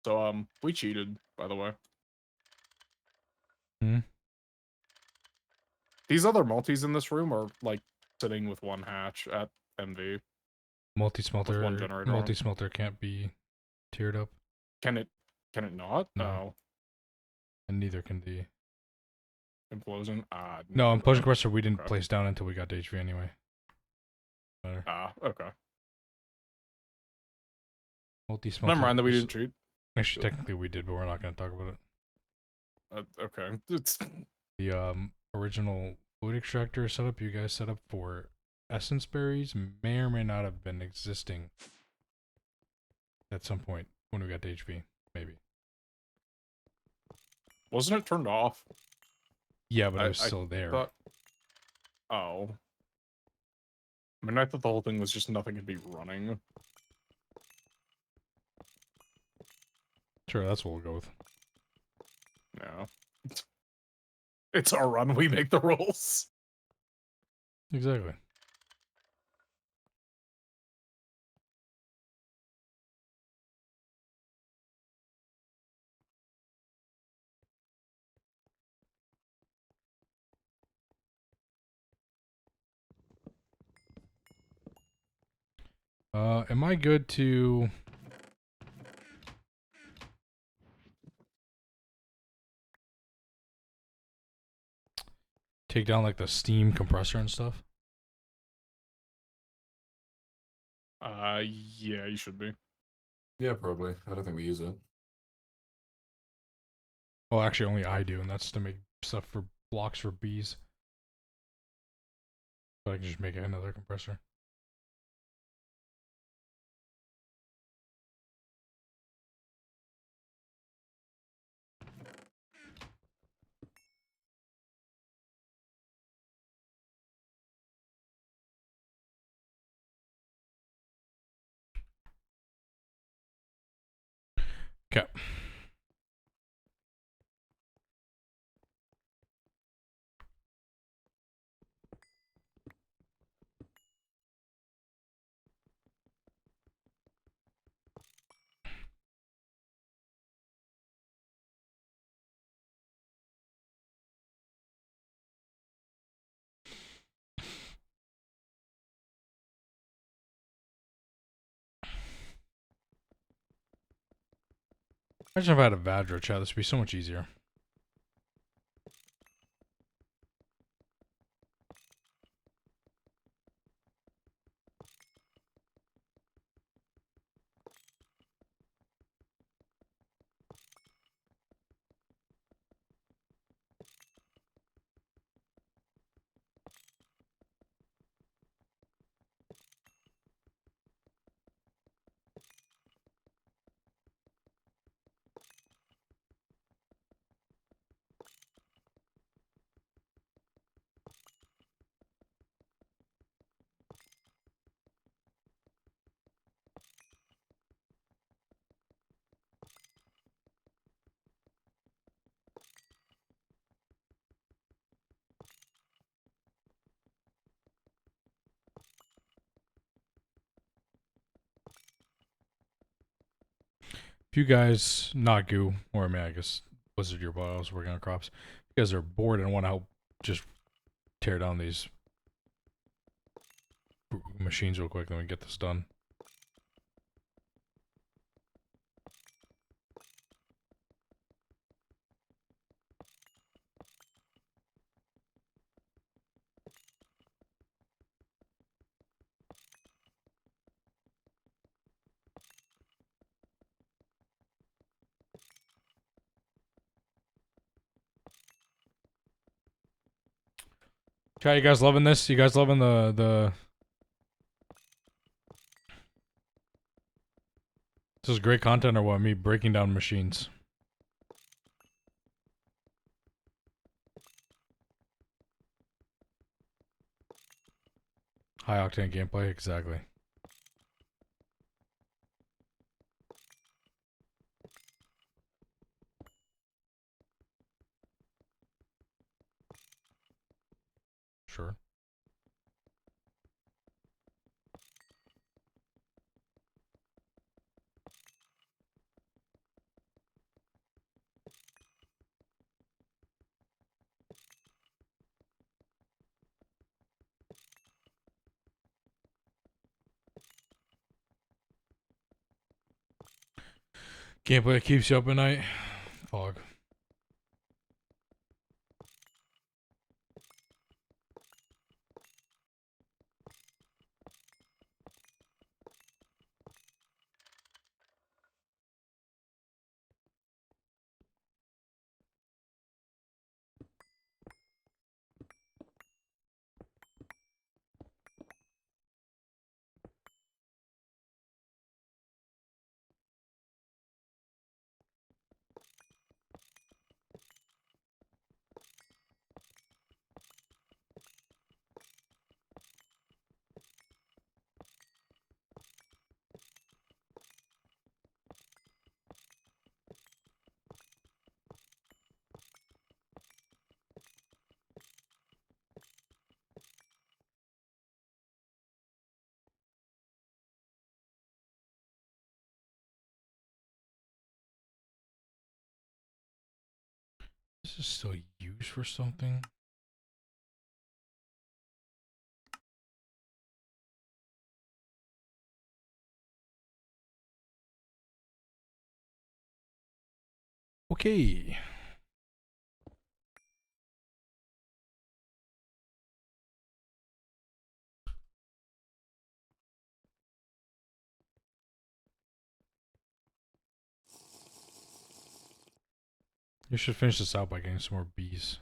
So we cheated, by the way. Hmm? These other multis in this room are like sitting with one hatch at MV. Multi-smelter. one generator on it. Multi-smelter can't be tiered up, Can it not? No. and neither can the. Implosion? No, implosion okay. compressor we didn't Okay. place down until we got to HV anyway. Better. Okay. Multi-smelter. Never mind that we is- didn't cheat. Actually, technically we did, but we're not going to talk about it. Okay. It's The original fluid extractor setup you guys set up for essence berries may or may not have been existing at some point when we got to HV, maybe. wasn't it turned off? Yeah, but I- it was I still there. thought- Oh. I mean, I thought the whole thing was just nothing could be running. Sure, that's what we'll go with. No. It's our run, we make the rules. Exactly. Am I good to take down like the steam compressor and stuff? Yeah, you should be. Yeah, probably. I don't think we use it. Well, actually, only I do, and that's to make stuff for blocks for bees. But I can just make another compressor. Okay. Imagine if I had a Vadro chat, this would be so much easier. If you guys, not Goo, or I mean, I guess Blizzard, your while I was working on crops. If you guys are bored and want to help just tear down these machines real quick, then we get this done. Chat, you guys loving this? You guys loving the This is great content or what? Me breaking down machines. High octane gameplay, exactly. Sure. Gameplay that keeps you up at night. Fog. This is still used for something? Okay. You should finish this out by getting some more bees.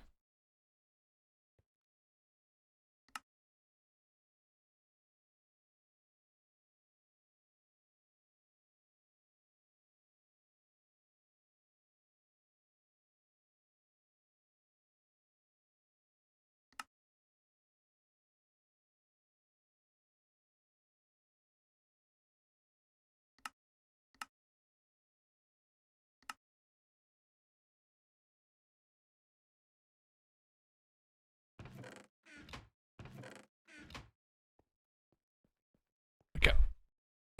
Okay.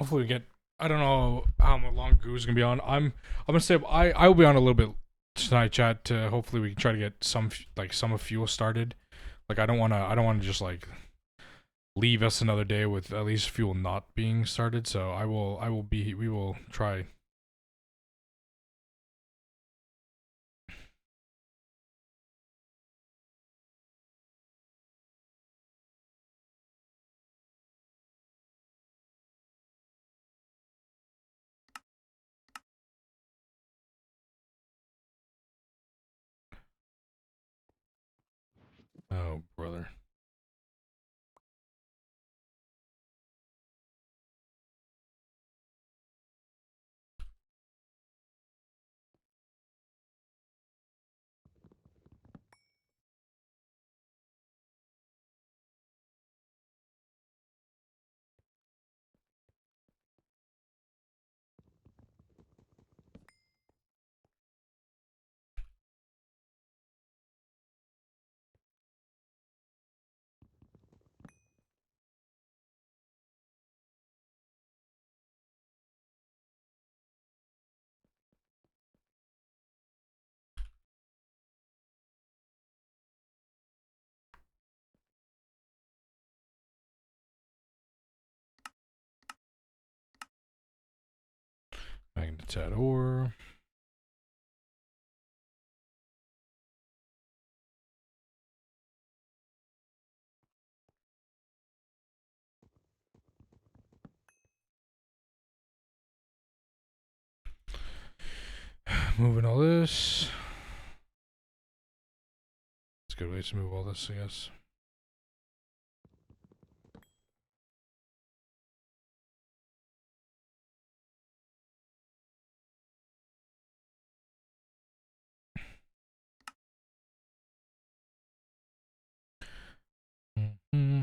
Hopefully we get. I don't know how long Goo's gonna be on. I'm gonna say I will be on a little bit tonight, chat. To hopefully we can try to get some fuel started. Like I don't wanna just like leave us another day with at least fuel not being started. So we will try. Oh brother. That ore. Moving all this. It's a good way to move all this, I guess. Mm-hmm.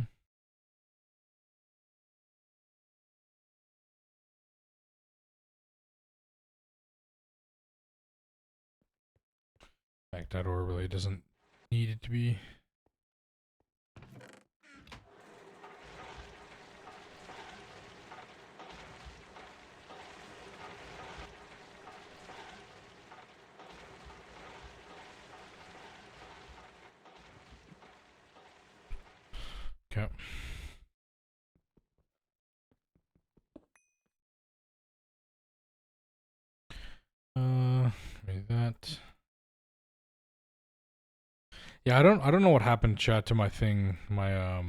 Like that ore really doesn't need it to be. Okay. Maybe that. Yeah, I don't know what happened, chat, to my thing, my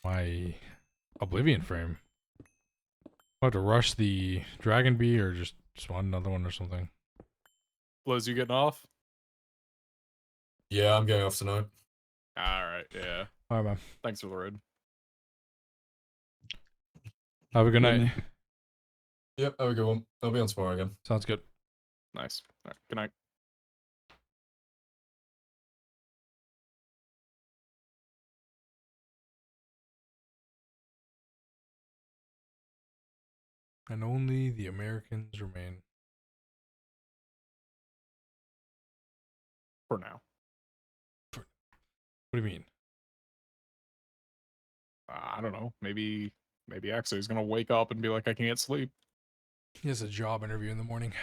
my Oblivion frame. I'll have to rush the Dragon Bee or just spawn another one or something. Liz, you getting off? Yeah, I'm going off tonight. Alright, yeah. Alright, man. Thanks for the raid. Have a good night. Yep, have a good one. I'll be on tomorrow again. Sounds good. Nice. Alright, good night. And only the Americans remain. For now. What do you mean? I don't know. Maybe actually he's gonna wake up and be like, I can't sleep. He has a job interview in the morning.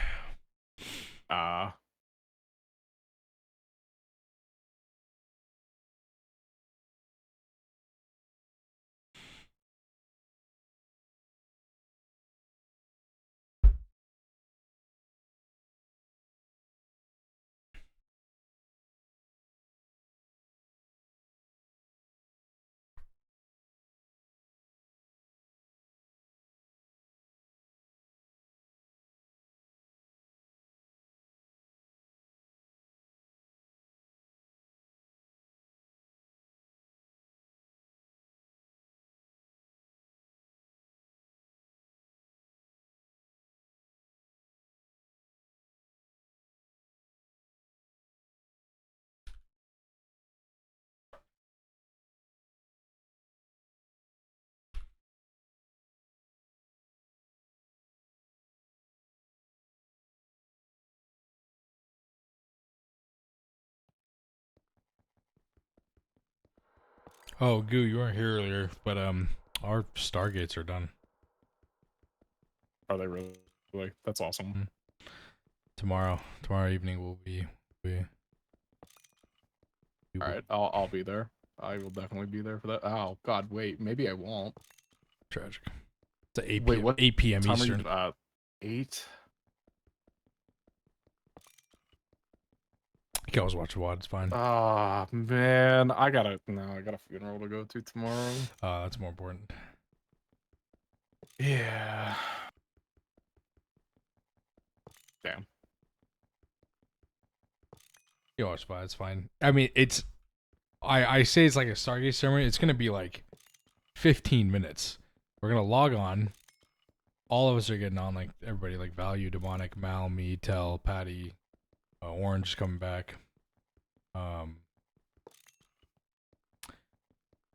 Oh, Goo, you weren't here earlier, but our Stargates are done. Are they really? That's awesome. Tomorrow evening will be. Alright, I'll be there. I will definitely be there for that. Oh god, wait, maybe I won't. Tragic. It's at 8 Wait, p.m. what 8 p.m. time Eastern. are you, 8? You can always watch WOD, it's fine. Ah, man, I got a funeral to go to tomorrow. That's more important. Yeah. Damn. You watch WOD, it's fine. I mean, it's I say it's like a Stargate ceremony. It's gonna be like 15 minutes. We're gonna log on. All of us are getting on, like everybody, like Value, Demonic, Mal, me, Tell, Patty, Orange is coming back. I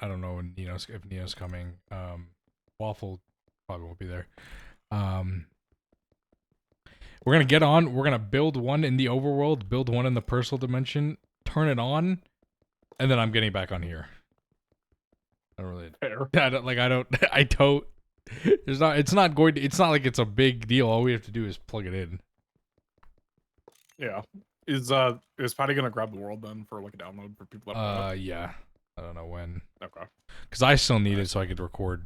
don't know when if Nino's coming. Waffle probably won't be there. We're gonna get on. We're gonna build one in the overworld, build one in the personal dimension, turn it on, and then I'm getting back on here. I don't really. Fair. I don't. It's not like it's a big deal. All we have to do is plug it in. Yeah. Is Patty gonna grab the world then for like a download for people that want it? Yeah. I don't know when. Okay. Because I still need it so I could record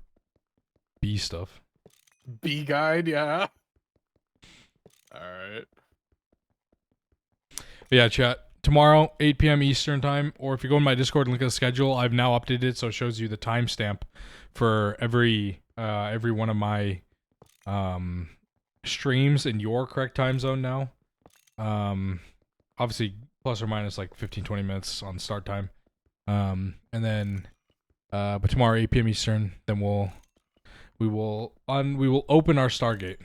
B stuff. B guide, yeah. All right. Yeah, chat. Tomorrow, 8 p.m. Eastern time, or if you go in my Discord and look at the schedule, I've now updated it so it shows you the timestamp for every one of my streams in your correct time zone now. Obviously plus or minus like 15-20 minutes on start time. And then but tomorrow 8 p.m. Eastern, then we will open our Stargate.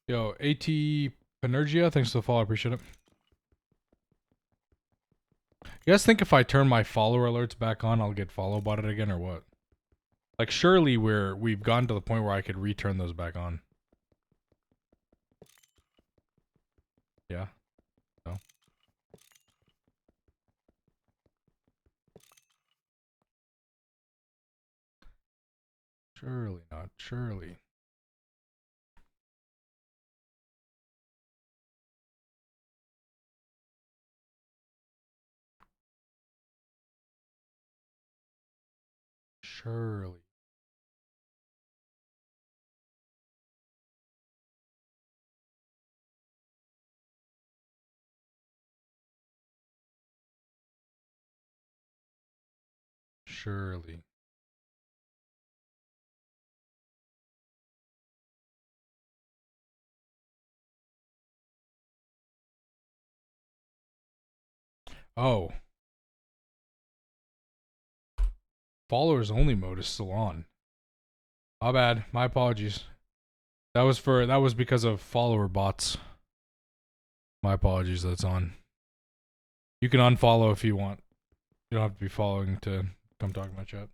Yo, AT Panergia, thanks for the follow, I appreciate it. You guys think if I turn my follower alerts back on, I'll get follow botted again or what? Like surely we've gotten to the point where I could return those back on. Yeah. No. Surely not. Surely. Surely. Surely. Oh. Followers only mode is still on. My bad. My apologies. That was because of follower bots. My apologies, that's on. You can unfollow if you want. You don't have to be following to come talk to my chat.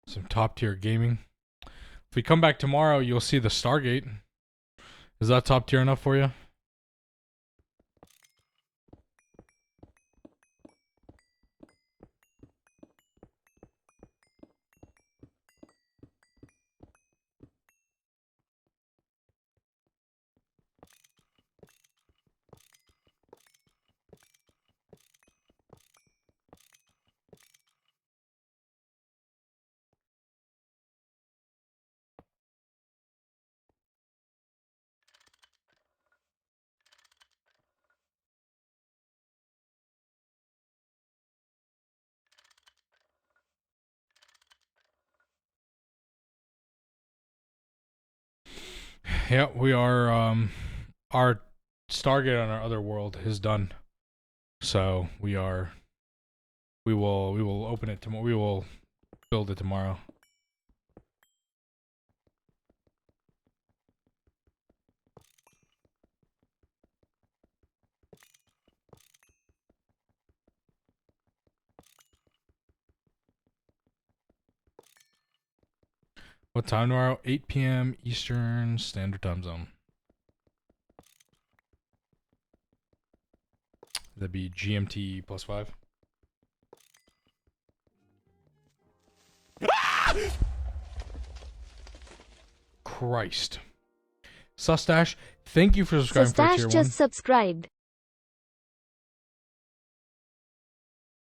Some top tier gaming. If we come back tomorrow, you'll see the Stargate. Is that top tier enough for you? Yeah, we are our Stargate on our other world is done. So we will open it tomorrow. We will build it tomorrow. What time tomorrow? 8 p.m. Eastern Standard Time Zone. That'd be GMT +5. Christ. Sustash, thank you for subscribing for tier 1. just subscribed.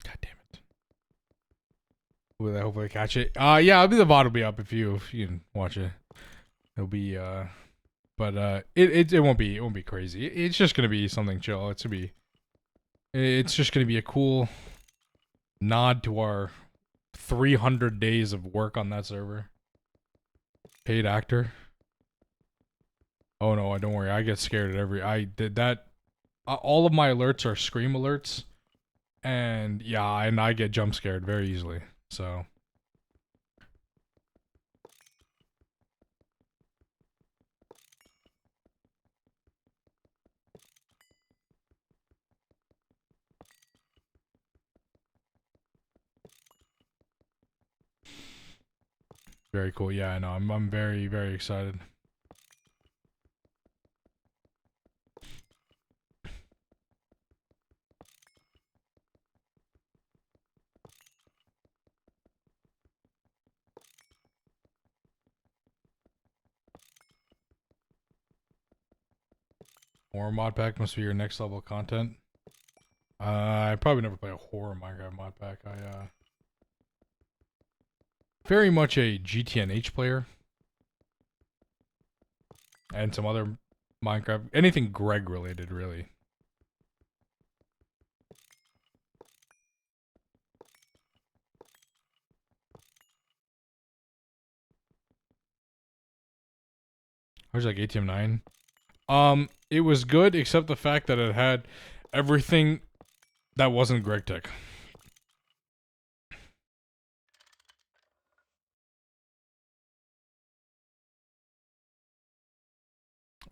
God damn it. Will I hopefully catch it? Yeah, the VOD will be up if you can watch it. It'll be but it won't be crazy. It's just gonna be something chill. It's It's just going to be a cool nod to our 300 days of work on that server. Paid actor. Oh no, don't worry. I get scared at I did that. All of my alerts are scream alerts. And yeah, and I get jump scared very easily. So. Very cool. Yeah, I know. I'm very, very excited. Horror mod pack must be your next level of content. I probably never play a horror Minecraft mod pack. I very much a GTNH player. And some other Minecraft, anything Greg related, really. I was like ATM 9. It was good except the fact that it had everything that wasn't Greg Tech.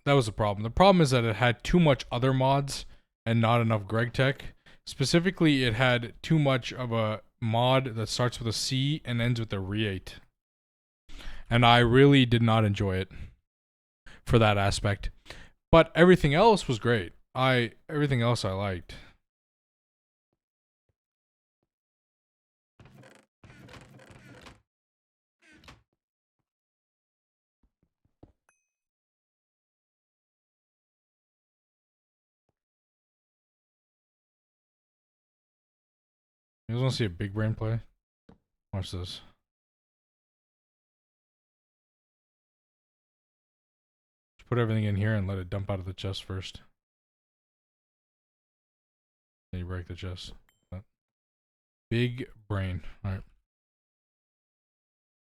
That was the problem. The problem is that it had too much other mods and not enough Greg Tech. Specifically, it had too much of a mod that starts with a C and ends with a Re8. And I really did not enjoy it for that aspect. But everything else was great. Everything else I liked. You guys want to see a big brain play? Watch this. Just put everything in here and let it dump out of the chest first. Then you break the chest. Big brain. Alright.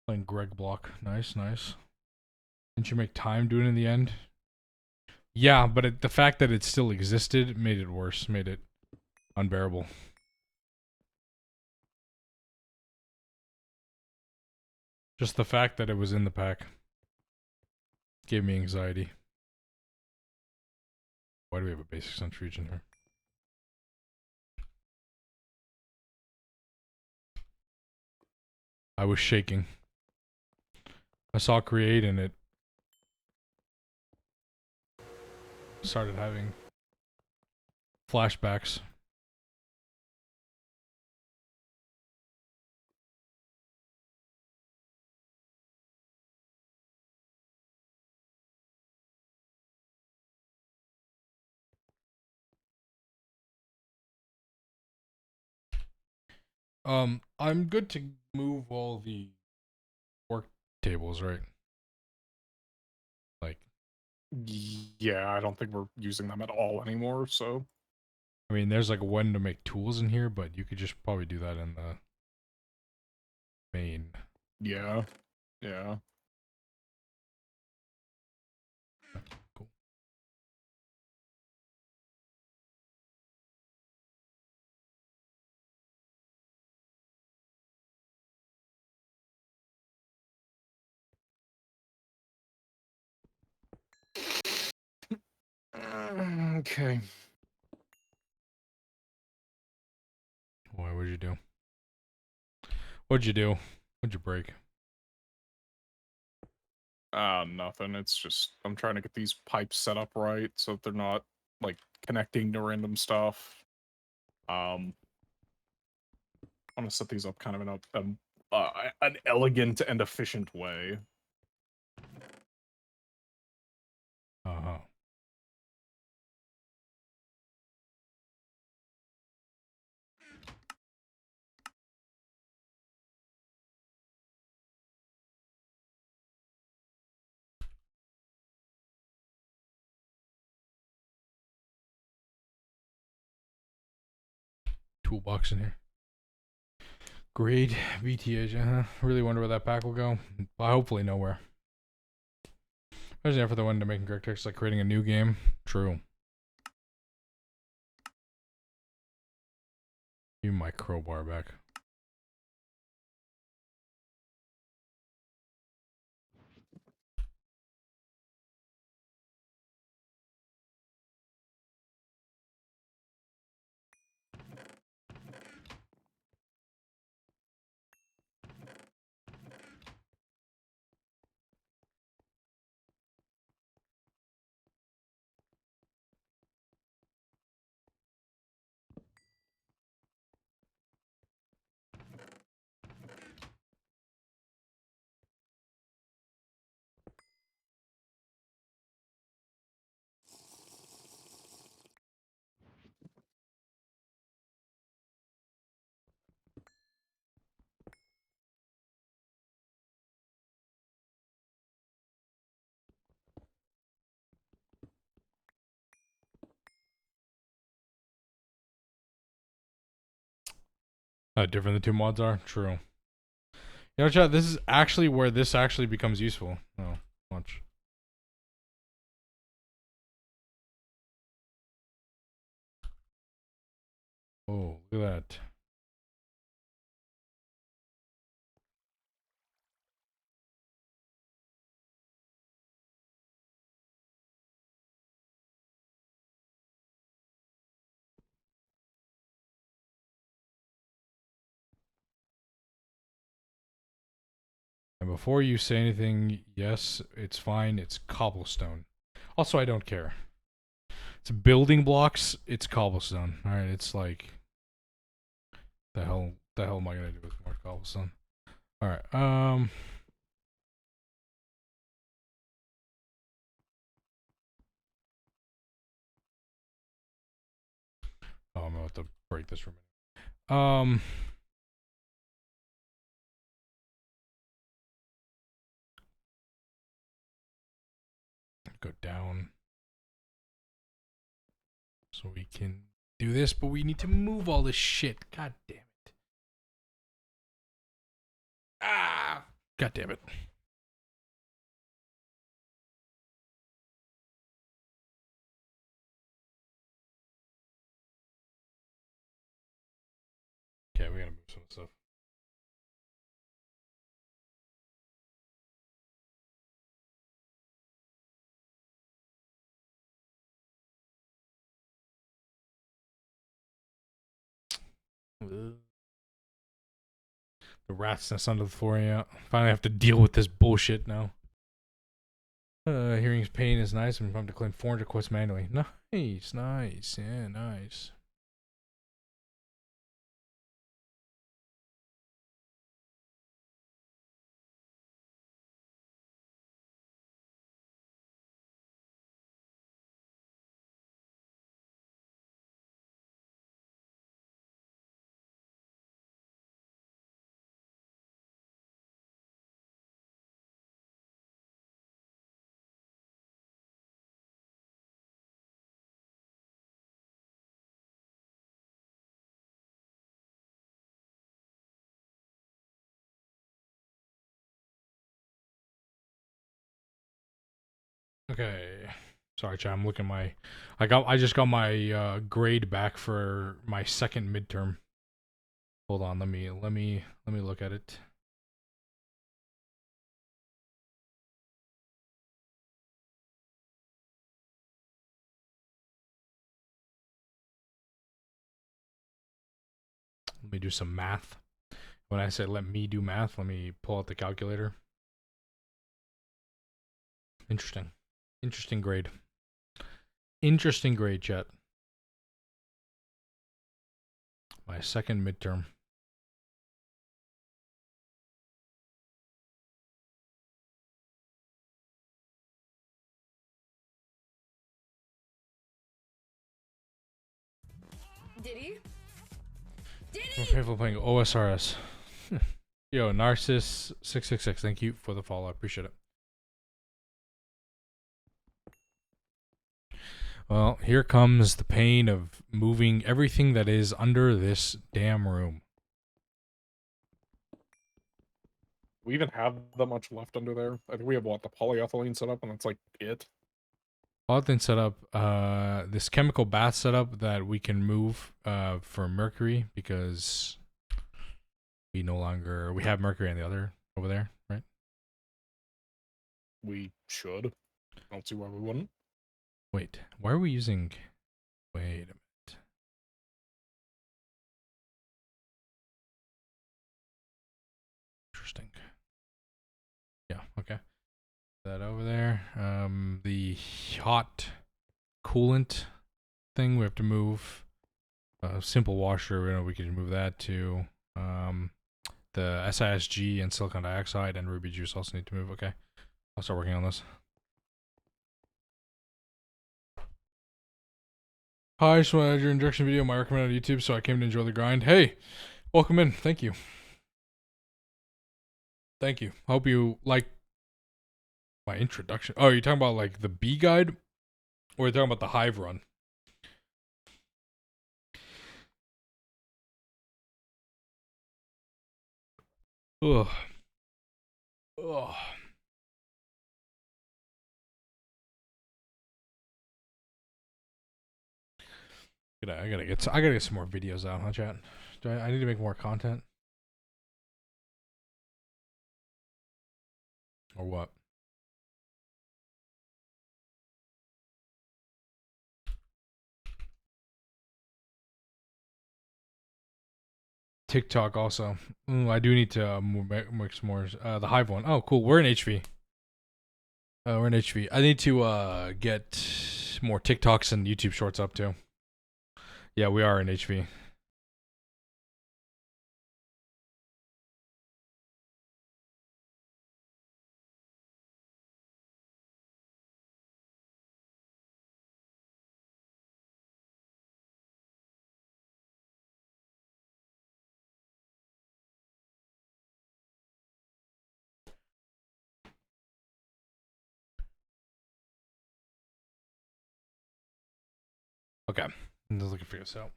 Playing Greg block. Nice, nice. Didn't you make time doing it in the end? Yeah, but the fact that it still existed made it worse. Made it unbearable. Just the fact that it was in the pack gave me anxiety. Why do we have a basic centrifuge in here? I was shaking. I saw create and it started having flashbacks. I'm good to move all the work tables, right? Like, Yeah, I don't think we're using them at all anymore, so. I mean, there's like one to make tools in here, but you could just probably do that in the main. Yeah. Yeah. Cool. Okay. Why would you do? What'd you do? What'd you break? Nothing. It's just I'm trying to get these pipes set up right so that they're not like connecting to random stuff. I want to set these up kind of in an elegant and efficient way. Uh-huh. toolbox in here. Grade VTH. Really wonder where that pack will go. Hopefully nowhere. There's an effort that went into making correct text like creating a new game. True. Give me my crowbar back. Different the two mods are? True. You know, chat, this is actually where this actually becomes useful. Oh, watch. Oh, look at that. And before you say anything, yes, it's fine. It's cobblestone. Also, I don't care. It's building blocks. It's cobblestone. All right, it's like the hell am I gonna do with more cobblestone? All right. Oh, I'm about to break this for a minute. Go down so we can do this, but we need to move all this shit. God damn it. Ah! God damn it. Okay, we gotta move some stuff. The rat's nest under the floor, yeah. Finally have to deal with this bullshit now. Hearing's pain is nice. I'm going to claim 400 quests manually. Nice, nice, yeah, nice. Okay. Sorry, chat. I'm looking my I just got my grade back for my second midterm. Hold on, let me look at it. Let me do some math. When I say let me do math, let me pull out the calculator. Interesting. Interesting grade. Interesting grade, chat. My second midterm. Did he? I'm grateful playing OSRS. Yo, Narcissus666, thank you for the follow. I appreciate it. Well, here comes the pain of moving everything that is under this damn room. We even have that much left under there. I think we have what, the polyethylene set up, and that's like it. Polyethylene setup, this chemical bath setup that we can move for mercury because we have mercury on the other over there, right? We should. I don't see why we wouldn't. Wait, why are we using? Wait a minute. Interesting. Yeah, okay. That over there. The hot coolant thing we have to move. Simple washer, you know, we can move that too. The SISG and silicon dioxide and ruby juice also need to move. Okay, I'll start working on this. Hi, just want to add your introduction video, my recommended on YouTube, so I came to enjoy the grind. Hey, welcome in. Thank you. Thank you. Hope you like my introduction. Oh, you're talking about like the B guide? Or you're talking about the Hive run? Ugh. Ugh. I gotta get some more videos out, huh, chat? I need to make more content? Or what? TikTok also. Ooh, I do need to make some more. The Hive one. Oh, cool. We're in HV. We're in HV. I need to get more TikToks and YouTube shorts up too. Yeah, we are in HV. Okay. I'm just looking to figure this out.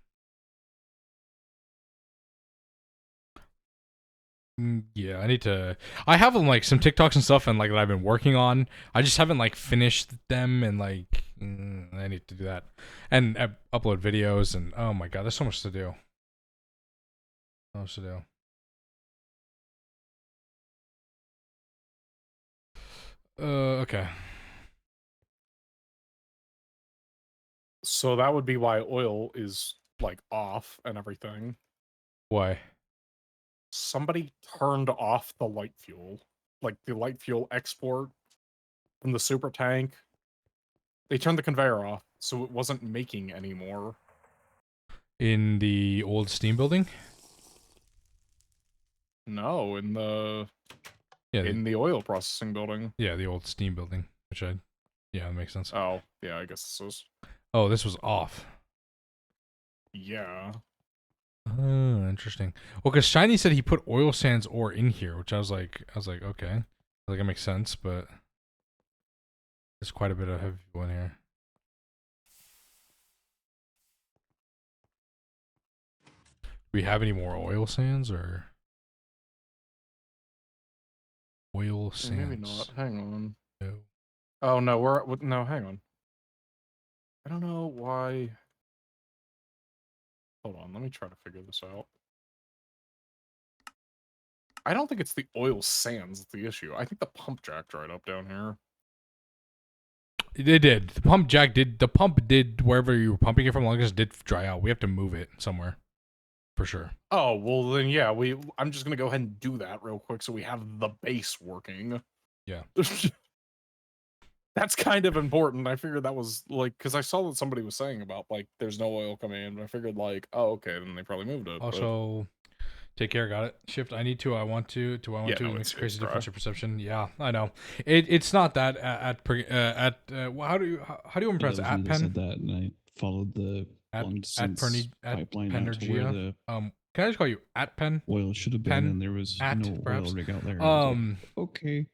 Yeah, I need to. I have like some TikToks and stuff, and like that I've been working on. I just haven't like finished them, and like I need to do that, and upload videos, and oh my god, there's so much to do. So much to do. Okay. So that would be why oil is like off and everything. Why? Somebody turned off the light fuel, like the light fuel export from the super tank. They turned the conveyor off, so it wasn't making anymore. In the old steam building? No, in the Yeah, the oil processing building. yeah, the old steam building, yeah, that makes sense. Oh, yeah, I guess this was. Oh, this was off. Yeah. Oh, interesting. Well, because Shiny said he put oil sands ore in here, which I was like, okay, like it makes sense, but there's quite a bit of heavy fuel in here. Do we have any more oil sands or oil sands? Maybe not. Hang on. No. Oh no, no. Hang on. I don't know why. Hold on, let me try to figure this out. I don't think it's the oil sands that's the issue. I think the pump jack dried up down here. It did. The pump jack did. The pump did wherever you were pumping it from. Longest did dry out. We have to move it somewhere, for sure. Oh well, then yeah. I'm just gonna go ahead and do that real quick so we have the base working. Yeah. That's kind of important. I figured that was like because I saw that somebody was saying about like there's no oil coming in, but I figured like oh okay, then they probably moved it. Also, take care. Got it. Shift. I need to. I want to. Do I want to? No, It makes a crazy dry. difference in perception. Yeah, I know. It's not that how do you pronounce it? At They pen. said that, and I followed the long distance pipeline out to where the Can I just call you at pen? oil should have been, Pen? and there was At, no perhaps? oil rig out there. And I was like, okay.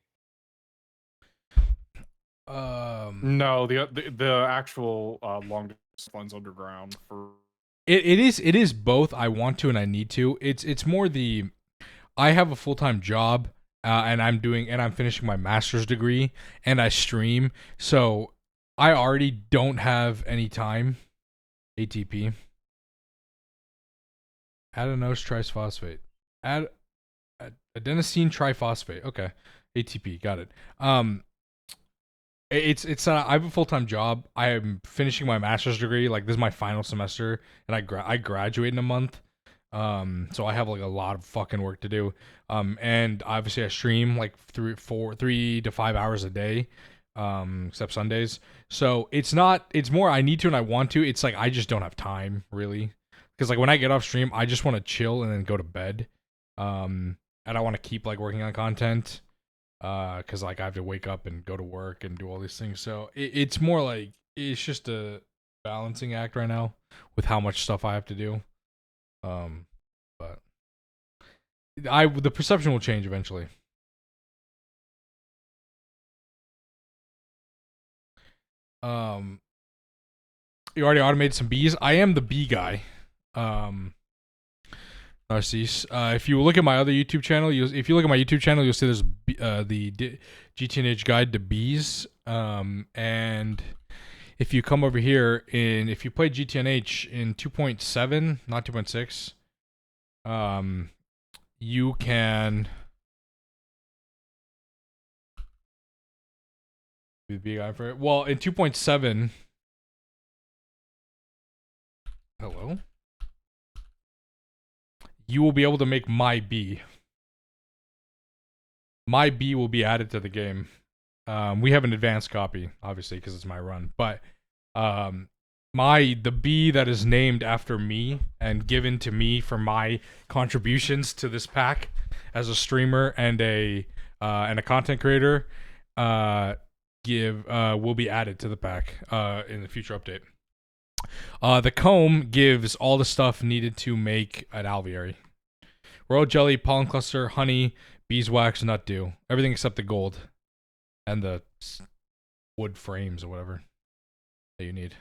No, the actual long distance one's underground for. It is both. I want to and I need to. It's more the I have a full-time job and I'm finishing my master's degree and I stream. So I already don't have any time. ATP. Adenose triphosphate. Adenosine triphosphate. Okay. ATP. Got it. It's I have a full-time job. I am finishing my master's degree. Like this is my final semester and I graduate in a month. So I have like a lot of fucking work to do. And obviously I stream like 3 to 5 hours a day. Except Sundays. So it's more I need to and I want to. It's like I just don't have time really. Because like when I get off stream, I just want to chill and then go to bed. And I want to keep like working on content. Because like I have to wake up and go to work and do all these things. So it's more like it's just a balancing act right now with how much stuff I have to do. But the perception will change eventually. You already automated some bees. I am the bee guy. Narcisse. If you look at my other YouTube channel, you'll see there's the GTNH guide to bees. And if you come over here if you play GTNH in 2.7, not 2.6, you can be the bee guy for it. Well, in 2.7, hello. You will be able to make my bee. My bee will be added to the game. We have an advanced copy, obviously, because it's my run. But the bee that is named after me and given to me for my contributions to this pack as a streamer and a content creator will be added to the pack in the future update. The comb gives all the stuff needed to make an alveary. Royal jelly, pollen cluster, honey, beeswax, nut dew. Everything except the gold. And the wood frames or whatever that you need.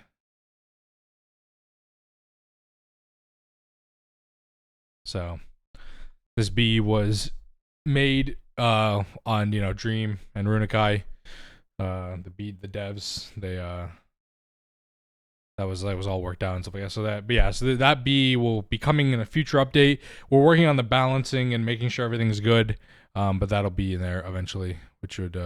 So, this bee was made on, Dream and Runikai. The devs, they that was all worked out and stuff like that. So that bee will be coming in a future update. We're working on the balancing and making sure everything's good. But that'll be in there eventually, which would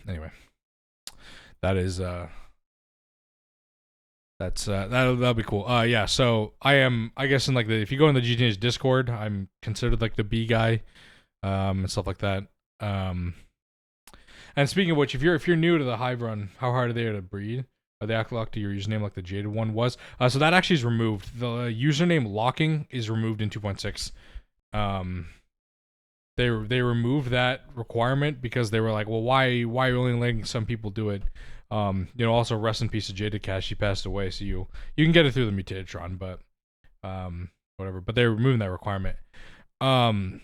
anyway. That is that'll be cool. Yeah, so I guess in like if you go in the GTNH Discord, I'm considered like the bee guy, and stuff like that. And speaking of which, if you're new to the Hive run, how hard are they to breed? Are they act locked to your username like the Jaded one was? So that actually is removed. The username locking is removed in 2.6. They removed that requirement because they were like, well, why are you only letting some people do it? Also rest in peace to Jaded Cash. She passed away, so you can get it through the Mutatedtron, but whatever. But they're removing that requirement. My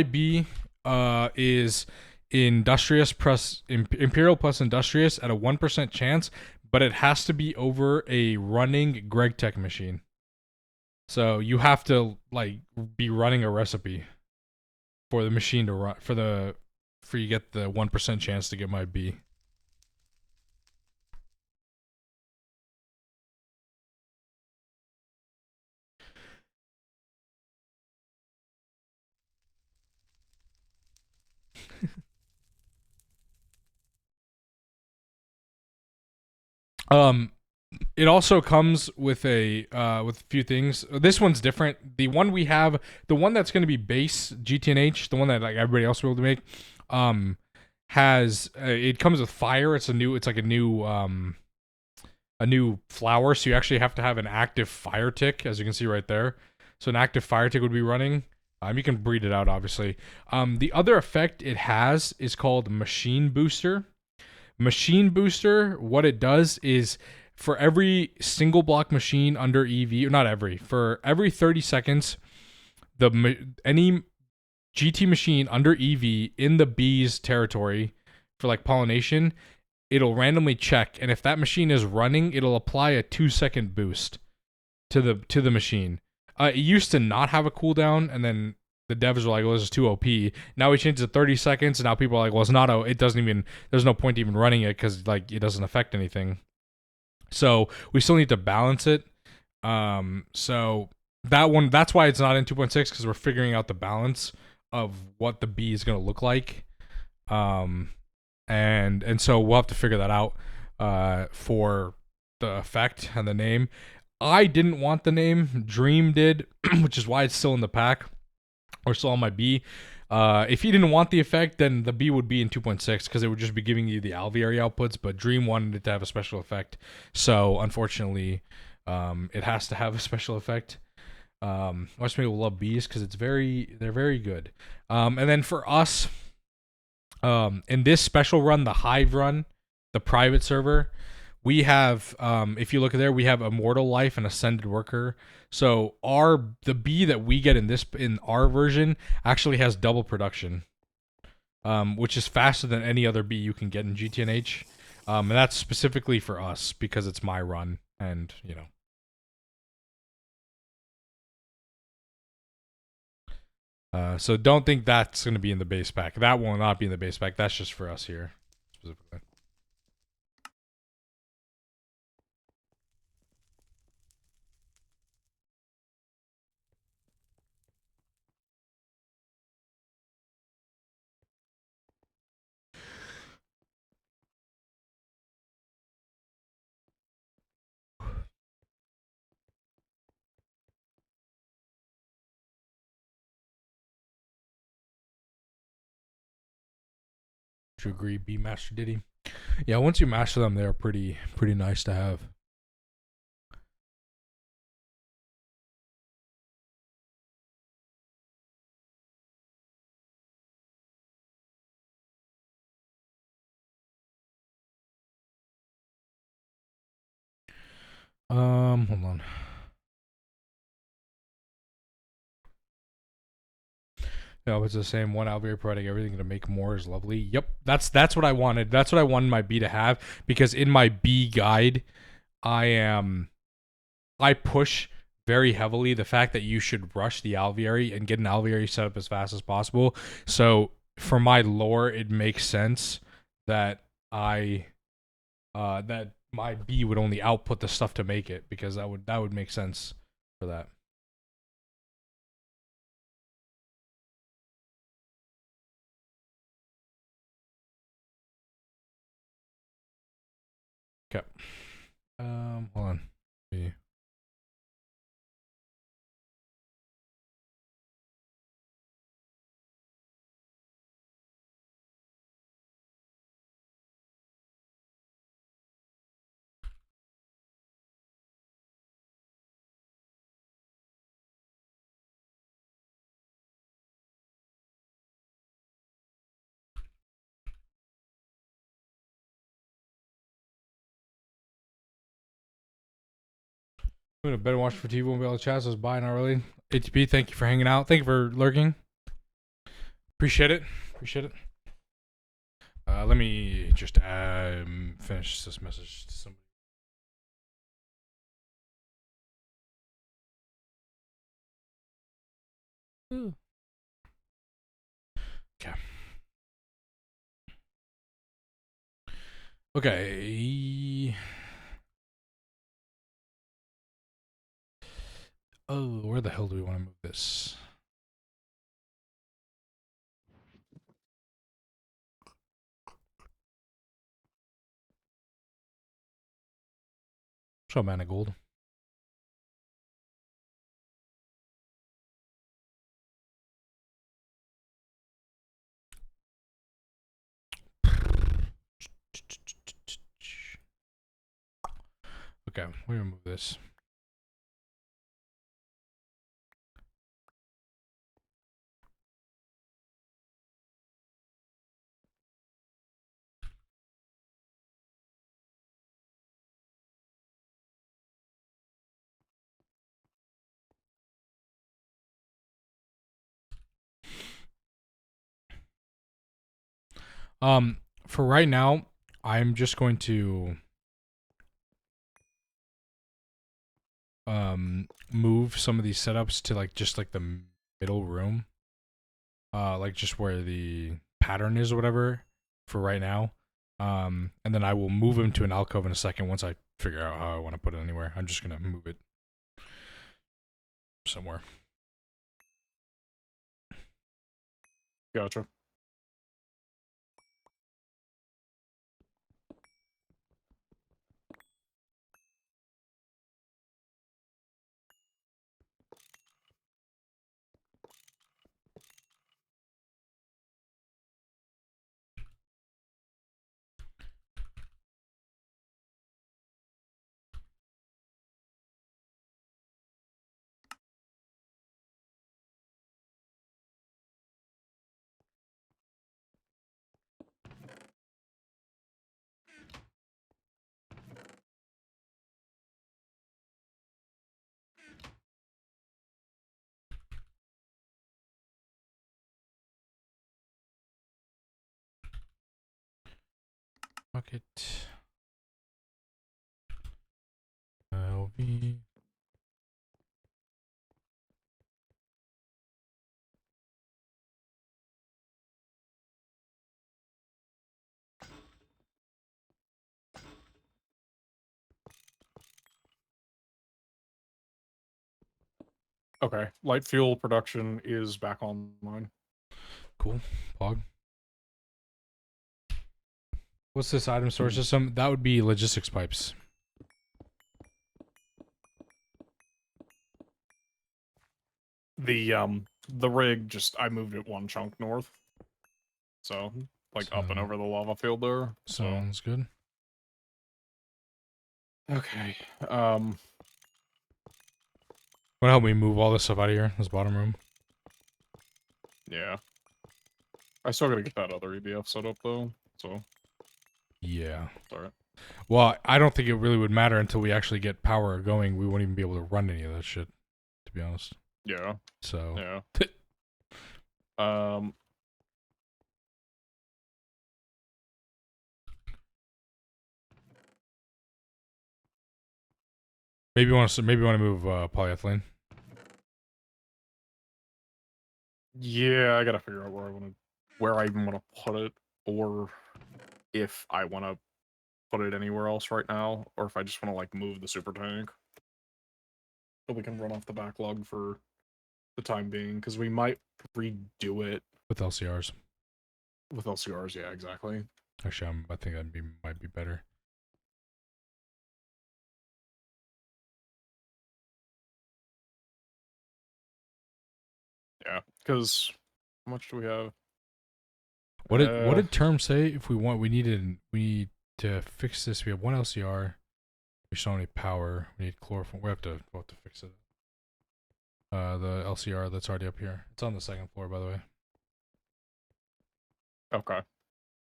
B is industrious plus imperial plus industrious at a 1% chance, but it has to be over a running Greg Tech machine. So you have to like be running a recipe for the machine to run for you get the 1% chance to get my B. It also comes with a few things. This one's different. The one we have, the one that's going to be base GTNH, the one that like everybody else will be able to make, has it comes with fire. It's like a new flower. So you actually have to have an active fire tick, as you can see right there. So an active fire tick would be running. You can breed it out, obviously. The other effect it has is called Machine Booster. Machine Booster, what it does is for every single block machine under EV, or not every, for every 30 seconds, any GT machine under EV in the bees territory for like pollination, it'll randomly check, and if that machine is running, it'll apply a 2-second boost to the machine. It used to not have a cooldown, and then the devs were like, "Well, this is too OP." Now we changed it to 30 seconds, and now people are like, "Well, it's not. It doesn't even. There's no point even running it because like it doesn't affect anything." So we still need to balance it. So that one, that's why it's not in 2.6 because we're figuring out the balance of what the bee is going to look like. And so we'll have to figure that out for the effect and the name. I didn't want the name, Dream did, which is why it's still in the pack or still on my bee. If you didn't want the effect, then the bee would be in 2.6 because it would just be giving you the alveary outputs, but Dream wanted it to have a special effect. So unfortunately, it has to have a special effect. Most people love bees because they're very good. And then for us, in this special run, the Hive run, the private server, we have, if you look at there, we have Immortal Life and Ascended Worker. So the bee that we get in our version actually has double production, which is faster than any other bee you can get in GTNH. And that's specifically for us because it's my run, and you know. So don't think that's going to be in the base pack. That will not be in the base pack. That's just for us here, specifically. To agree, B Master Diddy. Yeah, once you master them, they're pretty nice to have. Hold on. No, it's the same. One alveary providing everything to make more is lovely. Yep, that's what I wanted. That's what I wanted my B to have, because in my B guide, I push very heavily the fact that you should rush the alveary and get an alveary set up as fast as possible. So for my lore, it makes sense that that my B would only output the stuff to make it, because that would make sense for that. Okay. Hold on. B. Doing a better watch for TV, won't be able to chat, so it's bye now, really. HTP, thank you for hanging out. Thank you for lurking. Appreciate it. Appreciate it. Let me just finish this message to somebody. Okay. Okay. Oh, where the hell do we want to move this? Show mana gold. Okay, we're gonna move this. For right now, I'm just going to move some of these setups to like just like the middle room. Like just where the pattern is or whatever for right now. And then I will move him to an alcove in a second once I figure out how I want to put it anywhere. I'm just gonna move it somewhere. Gotcha. Bucket. LV. Okay. Light fuel production is back online. Cool. Pog. What's this item storage system? That would be logistics pipes. The rig just I moved it one chunk north. So like up and over the lava field there. So Sounds good. okay. Want to help me move all this stuff out of here? This bottom room. Yeah. I still gotta get that other EBF set up though. So Yeah. alright. Well, I don't think it really would matter until we actually get power going. We won't even be able to run any of that shit, to be honest. Yeah. So. Yeah. Maybe you want to move polyethylene. Yeah, I gotta figure out where I even want to put it, or if I want to put it anywhere else right now, or if I just want to like move the super tank, so we can run off the backlog for the time being, because we might redo it With LCRs. with LCRs. Yeah, exactly. Actually, I think that might be better. Yeah, because how much do we have? What did term say? If we need to fix this. We have one LCR. We still don't need power. We need chloroform. We'll have to fix it. The LCR that's already up here. It's on the second floor, by the way. Okay.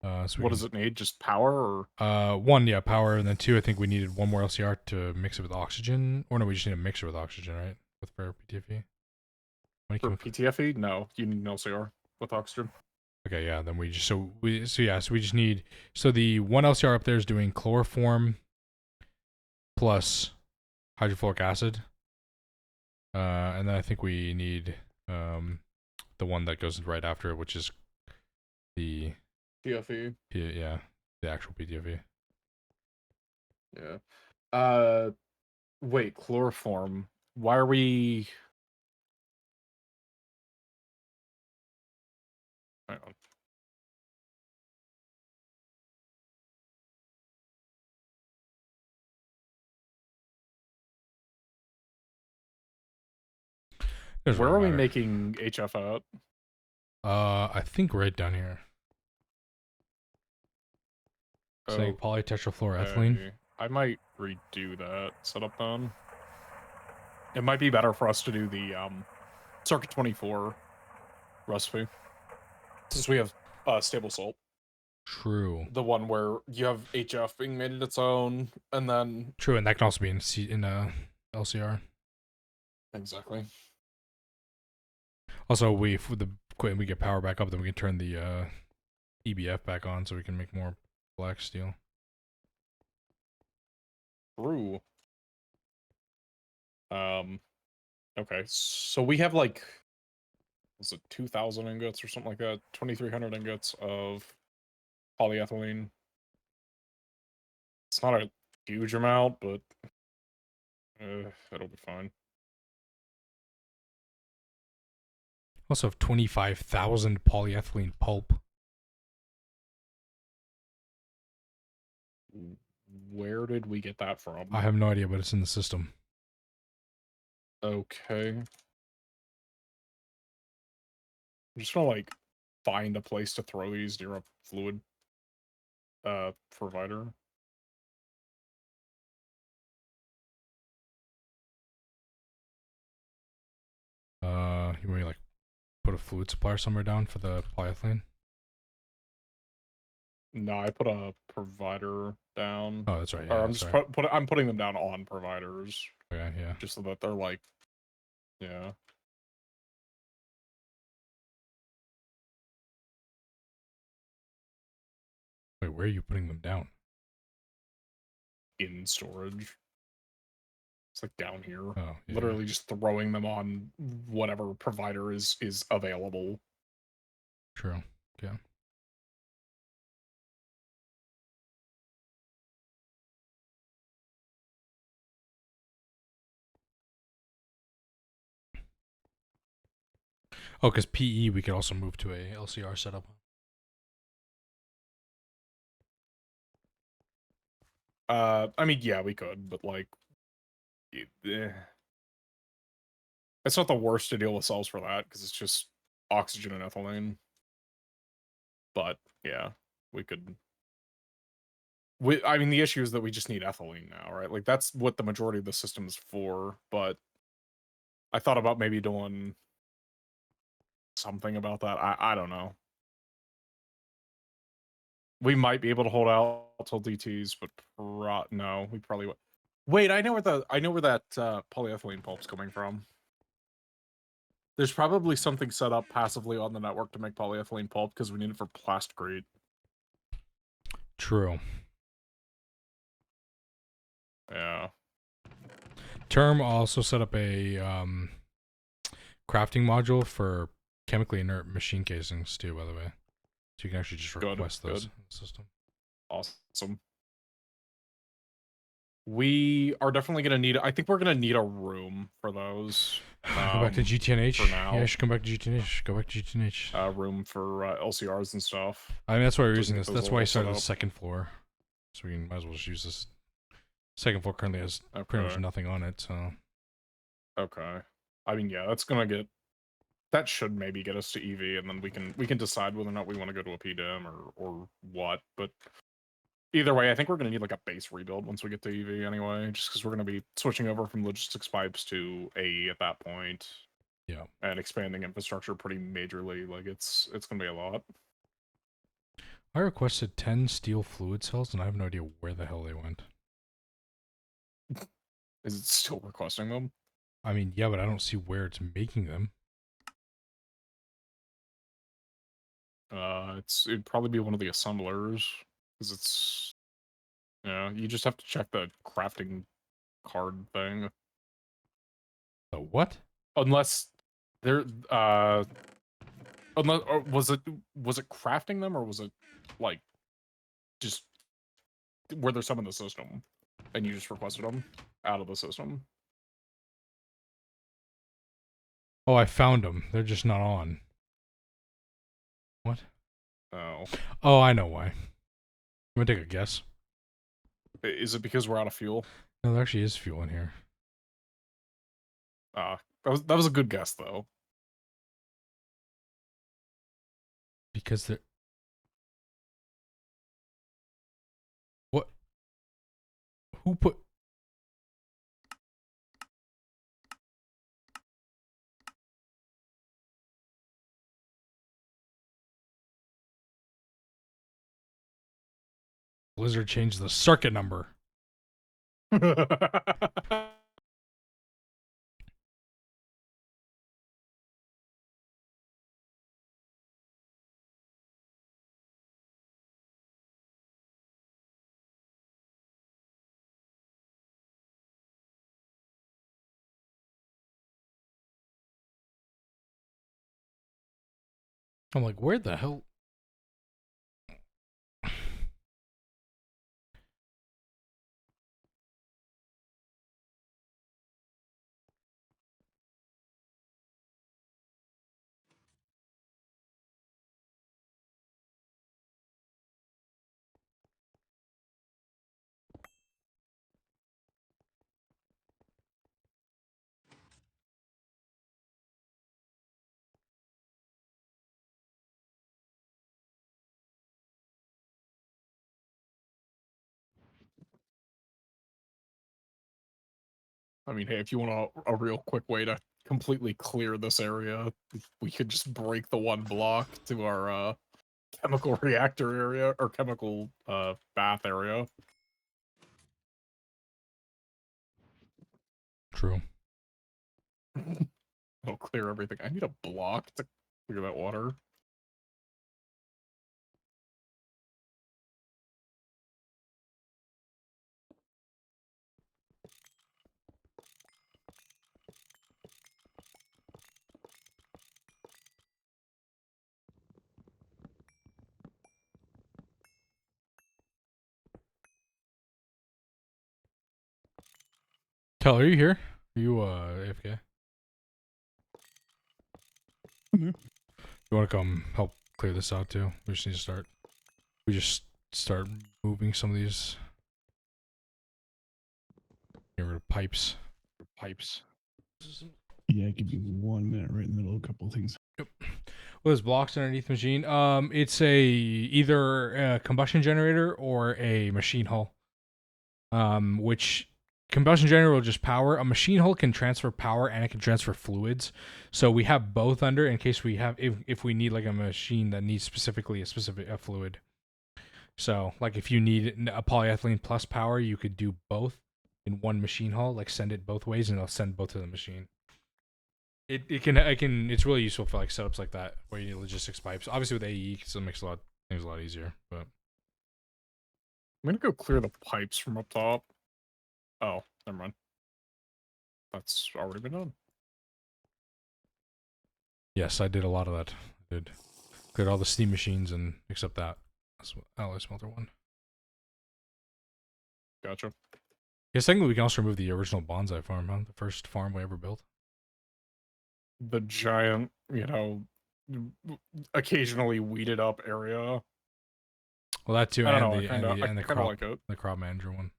So what does it need? Just power, or one, yeah, power, and then two, I think we needed one more LCR to mix it with oxygen. Or no, we just need a mixer with oxygen, right? For PTFE. for PTFE? No, you need an LCR with oxygen. Okay, yeah. Then we just we just need the one LCR up there is doing chloroform plus hydrofluoric acid. And then I think we need the one that goes right after it, which is the PTFE. Yeah, the actual PTFE. Yeah. Wait, chloroform. Why are we? Hang on. Where are we making HF at? I think right down here. Saying polytetrafluoroethylene. Okay. I might redo that setup then. It might be better for us to do the Circuit 24 recipe, since we have stable salt. True. The one where you have HF being made in its own, and then True, and that can also be in LCR. Exactly. Also, if we get power back up, then we can turn the EBF back on so we can make more black steel. True. Okay, so we have like, was it 2,000 ingots or something like that? 2,300 ingots of polyethylene. It's not a huge amount, but it'll be fine. Also have 25,000 polyethylene pulp. Where did we get that from? I have no idea, but it's in the system. Okay. I'm just gonna like find a place to throw these near a fluid provider. You want me to like put a fluid supplier somewhere down for the polyethylene? No, I put a provider down. Oh, that's right. Or Yeah, I'm just sorry. I'm putting them down on providers. Okay, yeah. Just so that they're like, yeah. Wait, where are you putting them down? In storage. It's like down here. Oh, yeah. Literally just throwing them on whatever provider is available. True. Yeah. Oh, because PE we could also move to a LCR setup. I mean, yeah, we could, but like, it's not the worst to deal with cells for that because it's just oxygen and ethylene. But yeah, we could. I mean, the issue is that we just need ethylene now, right? Like that's what the majority of the system is for. But I thought about maybe doing something about that. I don't know. We might be able to hold out till DTs, but no, we probably would. Wait, I know where that polyethylene pulp's coming from. There's probably something set up passively on the network to make polyethylene pulp because we need it for plasticrete. True. Yeah. Term also set up a crafting module for chemically inert machine casings too, by the way. So you can actually just request those in the system. Awesome. We are definitely going to need, I think we're going to need a room for those. Go back to GTNH. For now. Yeah, I should come back to GTNH. Go back to GTNH. Room for LCRs and stuff. I mean, that's why we're So using get this. those That's why I all started set the up. second floor. So we might as well just use this. Second floor currently has pretty much nothing on it, so. Okay. I mean, yeah, that's going to get, that should maybe get us to EV, and then we can decide whether or not we want to go to a PDM or what, but either way, I think we're going to need like a base rebuild once we get to EV anyway, just because we're going to be switching over from logistics pipes to AE at that point. Yeah. And expanding infrastructure pretty majorly. Like it's going to be a lot. I requested 10 steel fluid cells, and I have no idea where the hell they went. Is it still requesting them? I mean, yeah, but I don't see where it's making them. It'd probably be one of the assemblers, because it's, yeah, you just have to check the crafting card thing. The what? Unless there, unless, or was it crafting them, or was it like just were there some in the system and you just requested them out of the system? Oh, I found them. They're just not on. What? Oh. Oh, I know why. You want to take a guess? Is it because we're out of fuel? No, there actually is fuel in here. That was a good guess though. Because they're... What? Who put... Blizzard changed the circuit number. I'm like, where the hell? I mean, hey, if you want a real quick way to completely clear this area, we could just break the one block to our chemical reactor area or chemical bath area. True. It'll clear everything. I need a block to clear that water. Tell, are you here? Are you AFK? I'm here. You want to come help clear this out too? We just need to start. We just start moving some of these. Get rid of pipes. Pipes. Yeah, give you 1 minute right in the middle of a couple of things. Yep. Well, there's blocks underneath the machine. It's either a combustion generator or a machine hull. Which combustion generator will just power. A machine hull can transfer power and it can transfer fluids. So we have both under in case we have if we need like a machine that needs specifically a fluid. So like if you need a polyethylene plus power, you could do both in one machine hull. Like send it both ways and it'll send both to the machine. It can it's really useful for like setups like that where you need logistics pipes. Obviously with AE, so it makes things a lot easier. But I'm gonna go clear the pipes from up top. Oh, never mind. That's already been done. yes, I did a lot of that. I did cleared all the steam machines and except that. That's what alloy smelter one. Gotcha. Yes, technically we can also remove the original bonsai farm, huh? The first farm we ever built. The giant, occasionally weeded up area. Well, that too, I don't and know. the I kinda crop, like it. the crop manager one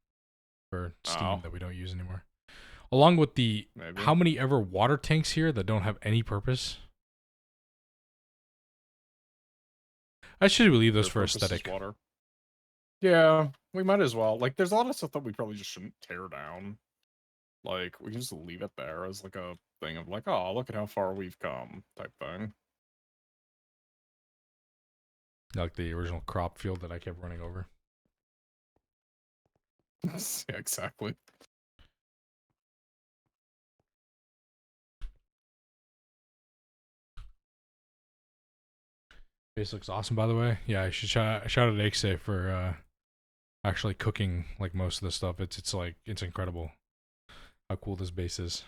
for steam Oh. that we don't use anymore. Along with the Maybe. how many ever water tanks here that don't have any purpose? I should leave those Their for purpose is aesthetic. water. Yeah, we might as well. Like, there's a lot of stuff that we probably just shouldn't tear down. Like, we can just leave it there as like a thing of like, oh, look at how far we've come, type thing. Like the original crop field that I kept running over. Yeah, exactly. Base looks awesome, by the way. Yeah, I should shout out Ixay for actually cooking like most of the stuff. It's like it's incredible how cool this base is.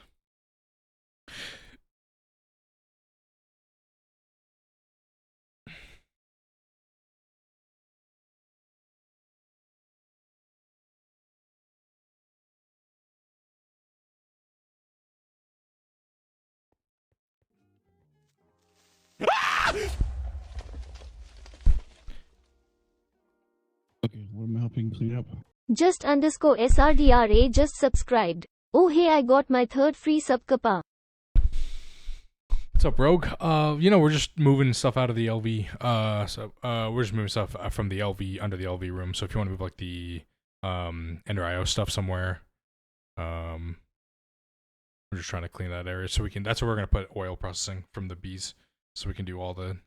Okay, what am I helping clean up? Just underscore SRDRA just subscribed. Oh hey, I got my third free sub kappa. What's up, Rogue? We're just moving stuff out of the LV. We're just moving stuff from the LV under the LV room. So if you want to move like the Ender IO stuff somewhere, we're just trying to clean that area so we can. That's where we're gonna put oil processing from the bees, so we can do all the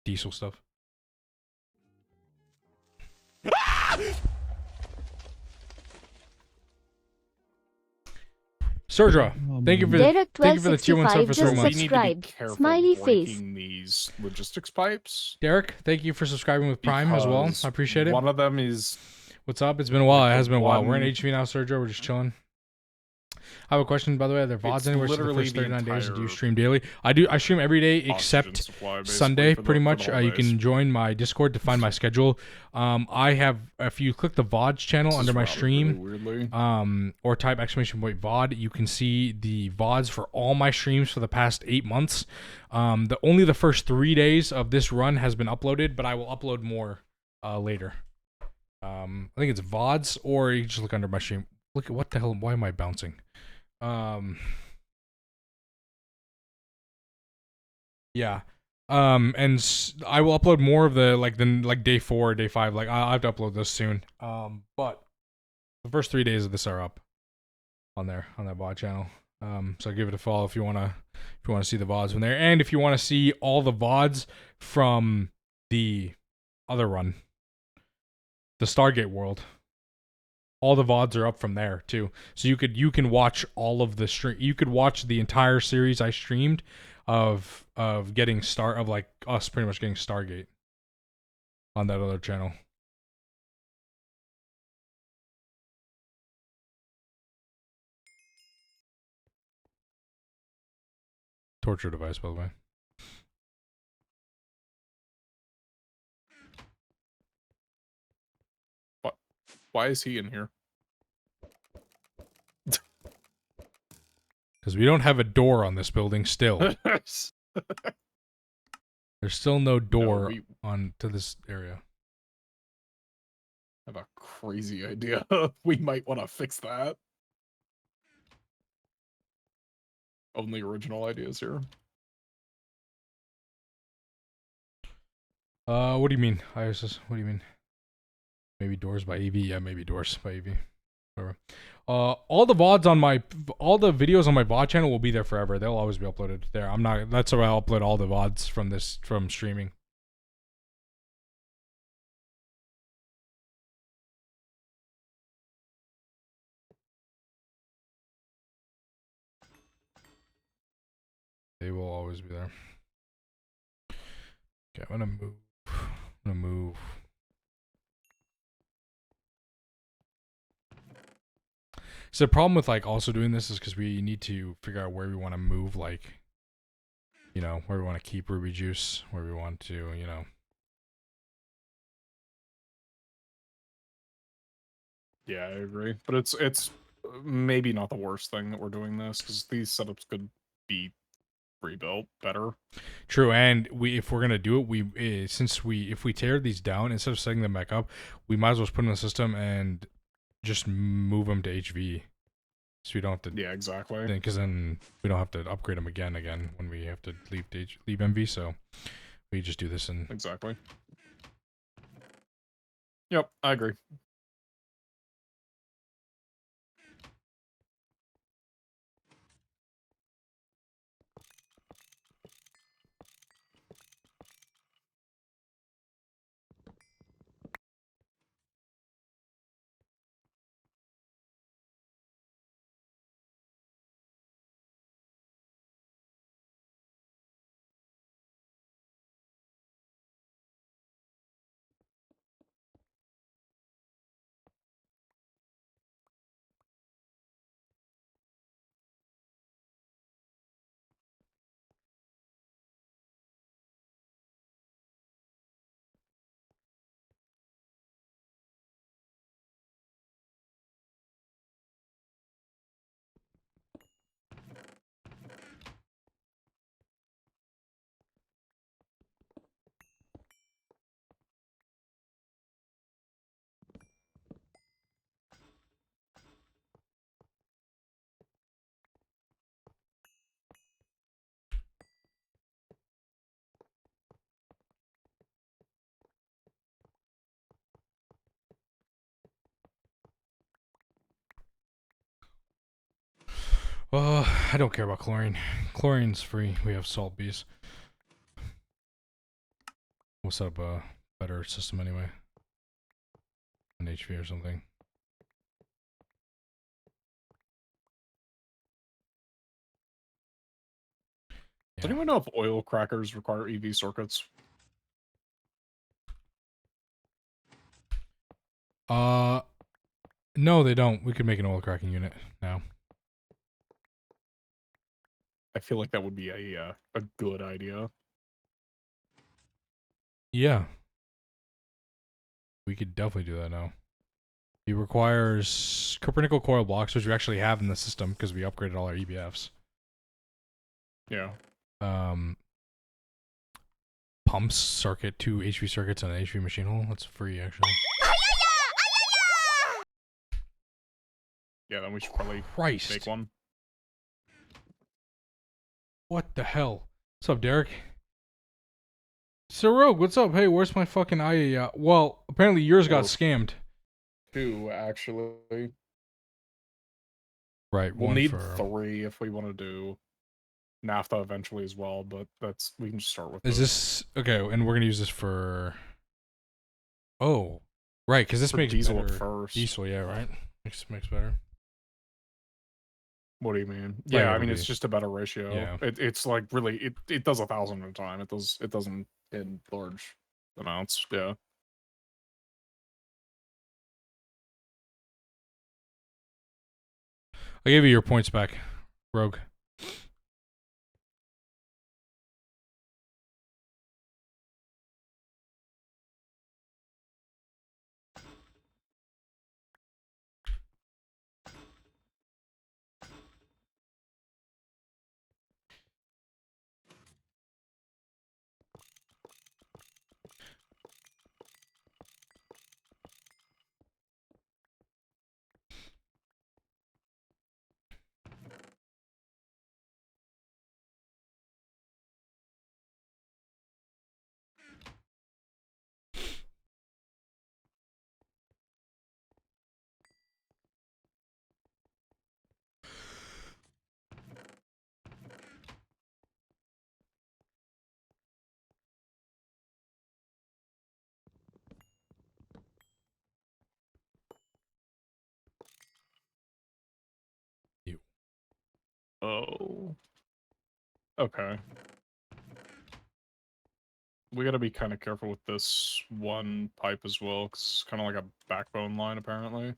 diesel stuff. Surdra, thank you for Derek the tier 1 sub for 3 1265 just months. We need to be subscribed. careful Smiley face. breaking these logistics pipes. Derek, thank you for subscribing with Prime as well. because I appreciate it. One of them is What's up? It's been a while. It has been a while. We're in one- HV now, Sergio. We're just chilling. I have a question, by the way. Are there VODs It's anywhere for the literally first the 39 days? Or do you entire stream daily? I do. I stream every day oxygen except supply, basically, Sunday, for the- pretty for the much. You holidays. can join my Discord to find my schedule. I have, if you click the VODs channel This under is my routed stream, really weirdly. or type !VOD, you can see the VODs for all my streams for the past 8 months. Only the first 3 days of this run has been uploaded, but I will upload more later. I think it's VODs, or you just look under my stream. Look at what the hell? Why am I bouncing? Yeah. I will upload more of the like day 4, day 5. Like I have to upload this soon. But the first 3 days of this are up on that VOD channel. So give it a follow if you wanna see the VODs from there, and if you wanna see all the VODs from the other run, the Stargate world. All the VODs are up from there too, so you can watch all of the stream. You could watch the entire series I streamed of getting like us pretty much getting Stargate on that other channel. Torture device, by the way. Why is he in here? Because we don't have a door on this building still. There's still no door we on to this area. have a crazy idea. We might want to fix that. Only original ideas here. What do you mean? What do you mean? Maybe doors by AV? Yeah, maybe doors by AV. Whatever. All the VODs on all the videos on my VOD channel will be there forever. They'll always be uploaded there. That's where I'll upload all the VODs from streaming. They will always be there. Okay, I'm gonna move. So the problem with like also doing this is because we need to figure out where we want to move, like, you know, where we want to keep Ruby Juice, where we want to, you know. Yeah, I agree. But it's maybe not the worst thing that we're doing this, because these setups could be rebuilt better. True, and if we're gonna do it, if we tear these down instead of setting them back up, we might as well just put them in the system and just move them to HV, so we don't have to. Yeah, exactly. Because then we don't have to upgrade them again when we have to leave MV. So we just do this and exactly. Yep, I agree. I don't care about chlorine. Chlorine's free. We have salt bees. We'll set up a better system anyway. An HV or something. Does anyone know if oil crackers require EV circuits? No, they don't. We could make an oil cracking unit now. I feel like that would be a good idea. Yeah. We could definitely do that now. He requires cupronickel coil blocks, which we actually have in the system because we upgraded all our EBFs. Yeah. Pumps circuit, 2 HV circuits, and an HV machine hole. That's free, actually. Yeah, then we should probably Christ. make one. What the hell? What's up, Derek? Sir Rogue, what's up? Hey, where's my fucking IE? Well, apparently yours got Or- scammed. 2, actually. Right, We'll one need for... 3 if we want to do naphtha eventually as well, but we can just start with Is this... Okay, and we're gonna use this for... Oh. Right, because this for makes diesel better... at first. Diesel, yeah, right? Makes better. What do you mean? Like Yeah, I it'll mean it's be- just a better ratio. Yeah. It's like really it does 1,000 at a time. It doesn't in large amounts. Yeah. I gave you your points back, Rogue. Oh. Okay. We gotta be kind of careful with this one pipe as well, because it's kind of like a backbone line, apparently.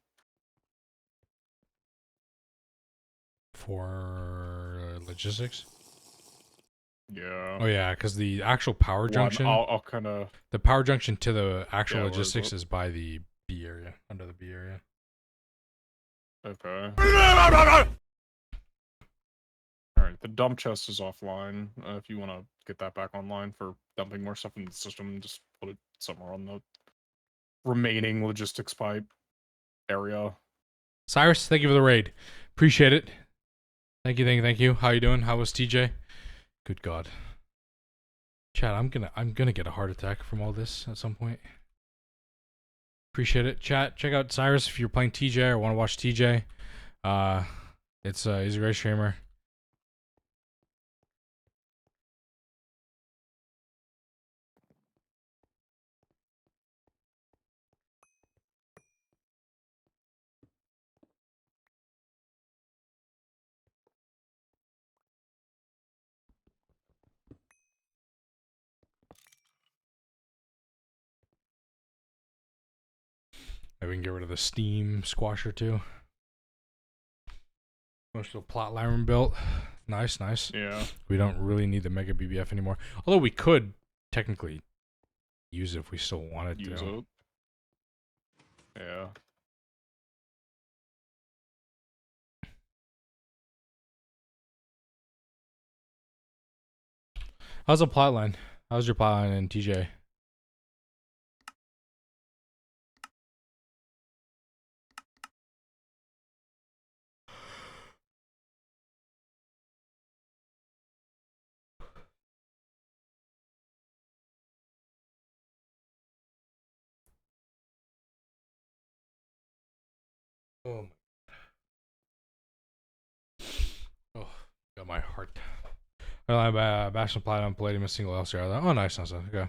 For logistics? Yeah. Oh yeah, because the actual power junction... I'll kind of... The power junction to the actual Yeah, where is logistics it? is by the B area, under the B area. Okay. Alright, the dump chest is offline. If you want to get that back online for dumping more stuff in the system, just put it somewhere on the remaining logistics pipe area. Cyrus, thank you for the raid. Appreciate it. Thank you. How you doing? How was TJ? Good God. Chat, I'm gonna get a heart attack from all this at some point. Appreciate it. Chat, check out Cyrus if you're playing TJ or want to watch TJ. He's a great streamer. Maybe we can get rid of the steam squasher too. Most of the plot line built. Nice. Yeah. We don't really need the Mega BBF anymore. Although we could technically use it if we still wanted Use to. it. Yeah. How's the plot line? How's your plot line in TJ? Oh, got my heart. I have Bastion Platinum, Palladium, a single LCR. Oh, nice. Okay.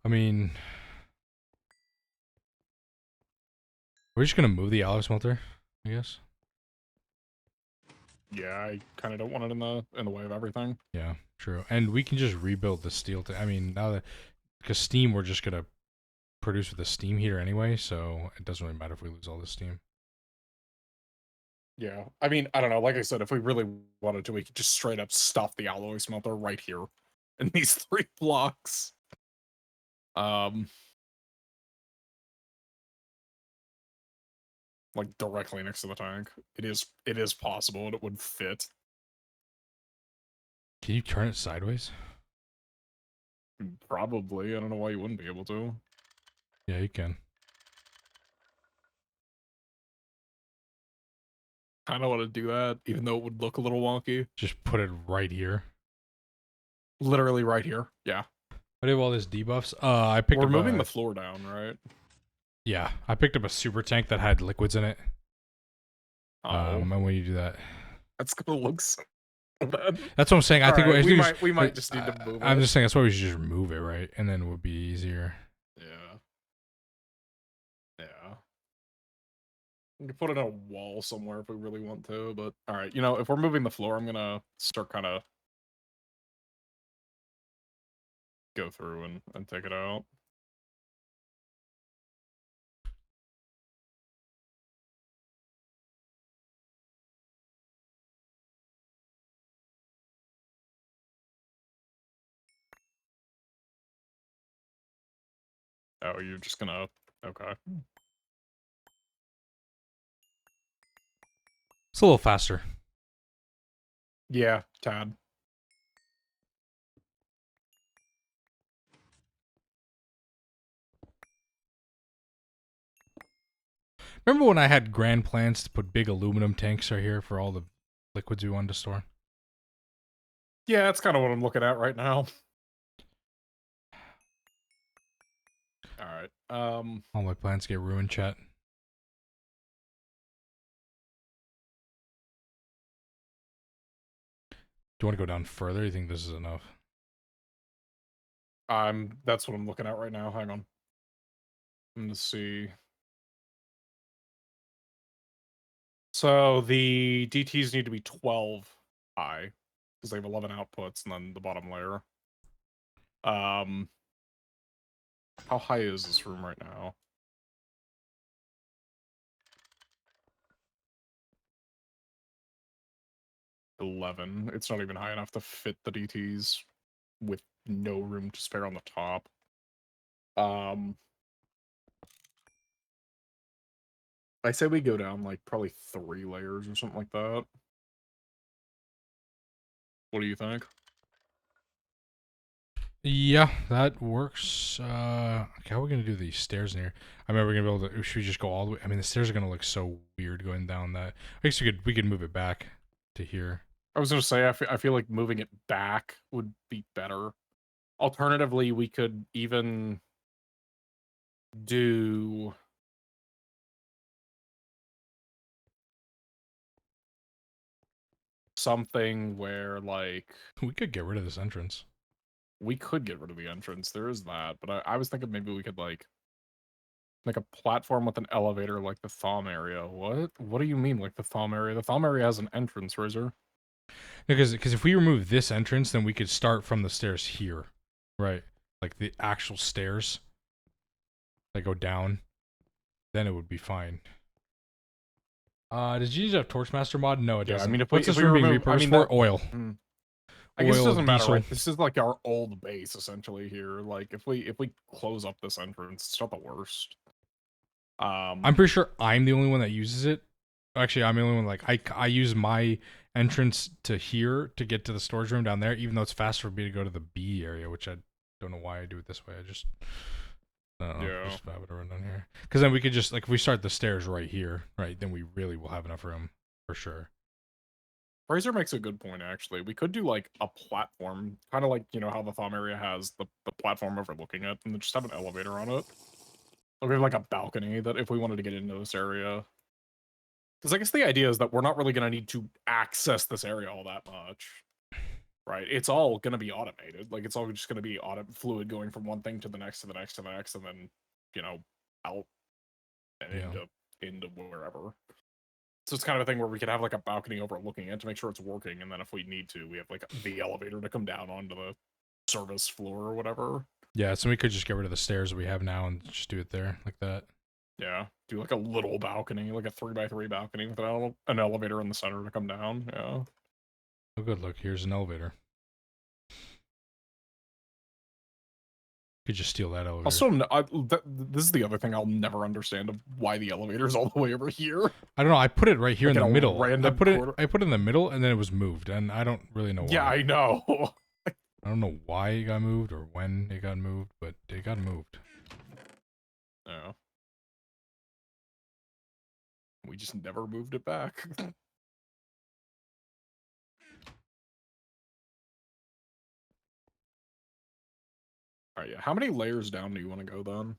I mean, we're just gonna move the alloy smelter. I guess. Yeah, I kind of don't want it in the way of everything. Yeah, true. And we can just rebuild the steel. I mean, now that because steam, we're just gonna produce with a steam heater anyway, so it doesn't really matter if we lose all the steam. Yeah, I mean, I don't know. Like I said, if we really wanted to, we could just straight up stuff the alloy smelter right here in these 3 blocks. Like directly next to the tank. It is possible and it would fit. Can you turn it sideways? Probably. I don't know why you wouldn't be able to. Yeah, you can. I don't want to do that, even though it would look a little wonky. Just put it right here. Literally right here. Yeah. I have all this debuffs. I picked We're up moving a, the floor down, right? Yeah, I picked up a super tank that had liquids in it. Oh, And when you do that, that's gonna look so bad. that's what I'm saying. I think Alright, I think we might just need to move I'm it. just saying that's why we should just remove it, right? And then it would be easier. Yeah. Yeah. We can put it on a wall somewhere if we really want to, but alright, you know, if we're moving the floor, I'm gonna start kind of go through and take it out. Oh, you're just gonna... Okay. It's a little faster. Yeah, tad. Remember when I had grand plans to put big aluminum tanks right here for all the liquids we wanted to store? Yeah, that's kind of what I'm looking at right now. Alright, All my plans get ruined, chat. Do you want to go down further? Or you think this is enough? that's what I'm looking at right now. Hang on. I'm gonna see. So the DTs need to be 12 high because they have 11 outputs, and then the bottom layer. How high is this room right now? $11. It's not even high enough to fit the DTs with no room to spare on the top. I say we go down like probably 3 layers or something like that. What do you think? Yeah, that works. Okay, how are we gonna do these stairs in here? I mean, we're gonna be able to. Should we just go all the way? I mean, the stairs are gonna look so weird going down that. I guess we could move it back to here. I was gonna say I feel like moving it back would be better. Alternatively, we could even do something where like We could get rid of this entrance. we could get rid of the entrance. There is that, but I was thinking maybe we could like make a platform with an elevator like the Thom area. What do you mean like the Thom area? The Thom area has an entrance, Razor. Because if we remove this entrance, then we could start from the stairs here, right? Like the actual stairs that go down. Then it would be fine. Does you have Torchmaster mod? No, it Yeah, doesn't. I mean if What's we this room being remove, I repurposed mean for? that, Oil. I guess it Oil, doesn't matter, diesel. right? This is like our old base essentially here. Like if we close up this entrance, it's not the worst. I'm pretty sure I'm the only one that uses it. Actually, I'm the only one. Like I use my entrance to here to get to the storage room down there, even though it's faster for me to go to the B area, which I don't know why I do it this way. I just don't know. Yeah. Just have it run down here. Because then we could just like if we start the stairs right here, right? Then we really will have enough room for sure. Razor makes a good point, actually. We could do, like, a platform, kind of like, you know, how the Thom area has the platform overlooking it, and then just have an elevator on it. Or we have, like, a balcony that if we wanted to get into this area. Because I guess the idea is that we're not really going to need to access this area all that much. Right? It's all going to be automated. Like, it's all just going to be fluid going from one thing to the next, to the next, to the next, and then, you know, out and into wherever. So it's kind of a thing where we could have like a balcony overlooking it to make sure it's working, and then if we need to, we have like the elevator to come down onto the service floor or whatever. Yeah, so we could just get rid of the stairs we have now and just do it there like that. Yeah, do like a little balcony, like a 3x3 balcony with an elevator in the center to come down. Yeah. Oh, good. Look, here's an elevator. Could just steal that elevator. Also, this is the other thing I'll never understand of why the elevator's all the way over here. I don't know. I put it right here Like in the in a middle. I random put it. corner. I put it in the middle, and then it was moved, and I don't really know why. Yeah, I know. I don't know why it got moved or when it got moved, but it got moved. Yeah. We just never moved it back. Alright, yeah. How many layers down do you want to go then?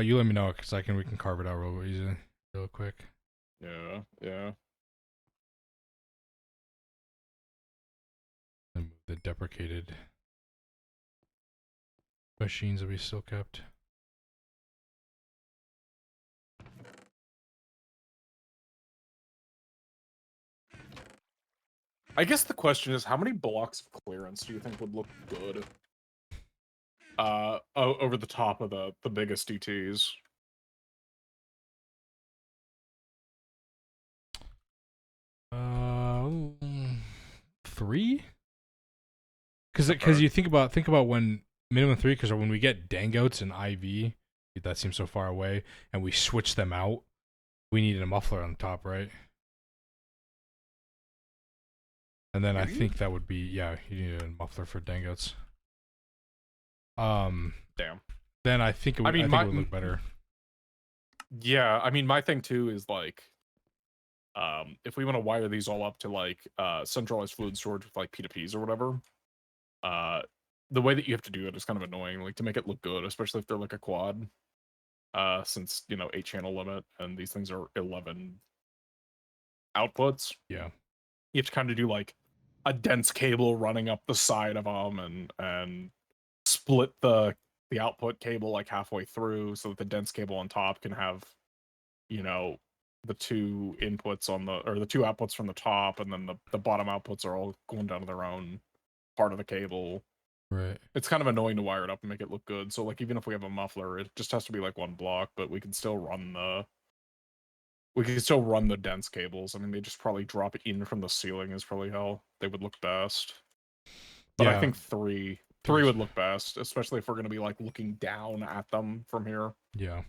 You let me know, because we can carve it out real easy, real quick. Yeah, yeah. And move the deprecated machines that we still kept. I guess the question is, how many blocks of clearance do you think would look good? Over the top of the biggest DTs. Three? Because you think about when minimum 3, because when we get Dangouts and IV, that seems so far away, and we switch them out, we needed a muffler on the top, right? And then I think that would be, yeah, you need a muffler for Dangouts. Damn. Then I think it would, it would look better. Yeah, I mean, my thing too is like, if we want to wire these all up to like centralized fluid storage with like P2Ps or whatever, the way that you have to do it is kind of annoying, like to make it look good, especially if they're like a quad, since, you know, 8-channel limit and these things are 11 outputs. Yeah. You have to kind of do like a dense cable running up the side of them and split the output cable like halfway through so that the dense cable on top can have, you know, the two inputs on the two outputs from the top, and then the bottom outputs are all going down to their own part of the cable. Right. It's kind of annoying to wire it up and make it look good. So like even if we have a muffler, it just has to be like one block, but we can still run the dense cables. I mean, they just probably drop in from the ceiling is probably how they would look best. But Yeah. I think three would look best, especially if we're gonna be like looking down at them from here. Yeah.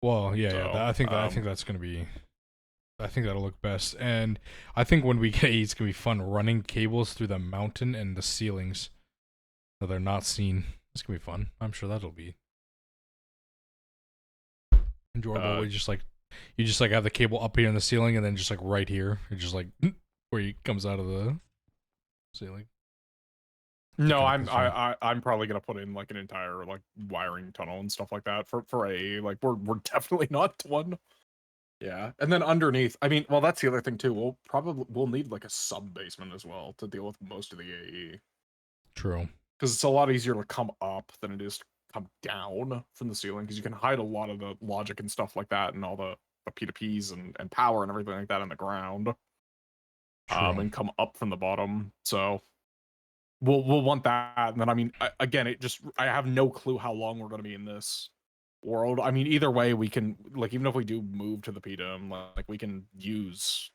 Well, yeah, So, I think that's gonna be. I think that'll look best, and I think when we get 8, it's gonna be fun running cables through the mountain and the ceilings, so they're not seen. It's gonna be fun. I'm sure that'll be enjoyable. You just like have the cable up here in the ceiling, and then just like right here, it's just like where he comes out of the ceiling. No, I'm probably gonna put in like an entire like wiring tunnel and stuff like that for a like we're definitely not one. Yeah, and then underneath, I mean, well, that's the other thing too. We'll need like a sub basement as well to deal with most of the AE. True. Because it's a lot easier to come up than it is to come down from the ceiling. Because you can hide a lot of the logic and stuff like that, and all the P2Ps and power and everything like that in the ground. And come up from the bottom. So we'll want that. And then I mean, again, I have no clue how long we're going to be in this world. I mean, either way, we can like even if we do move to the PDM, like we can use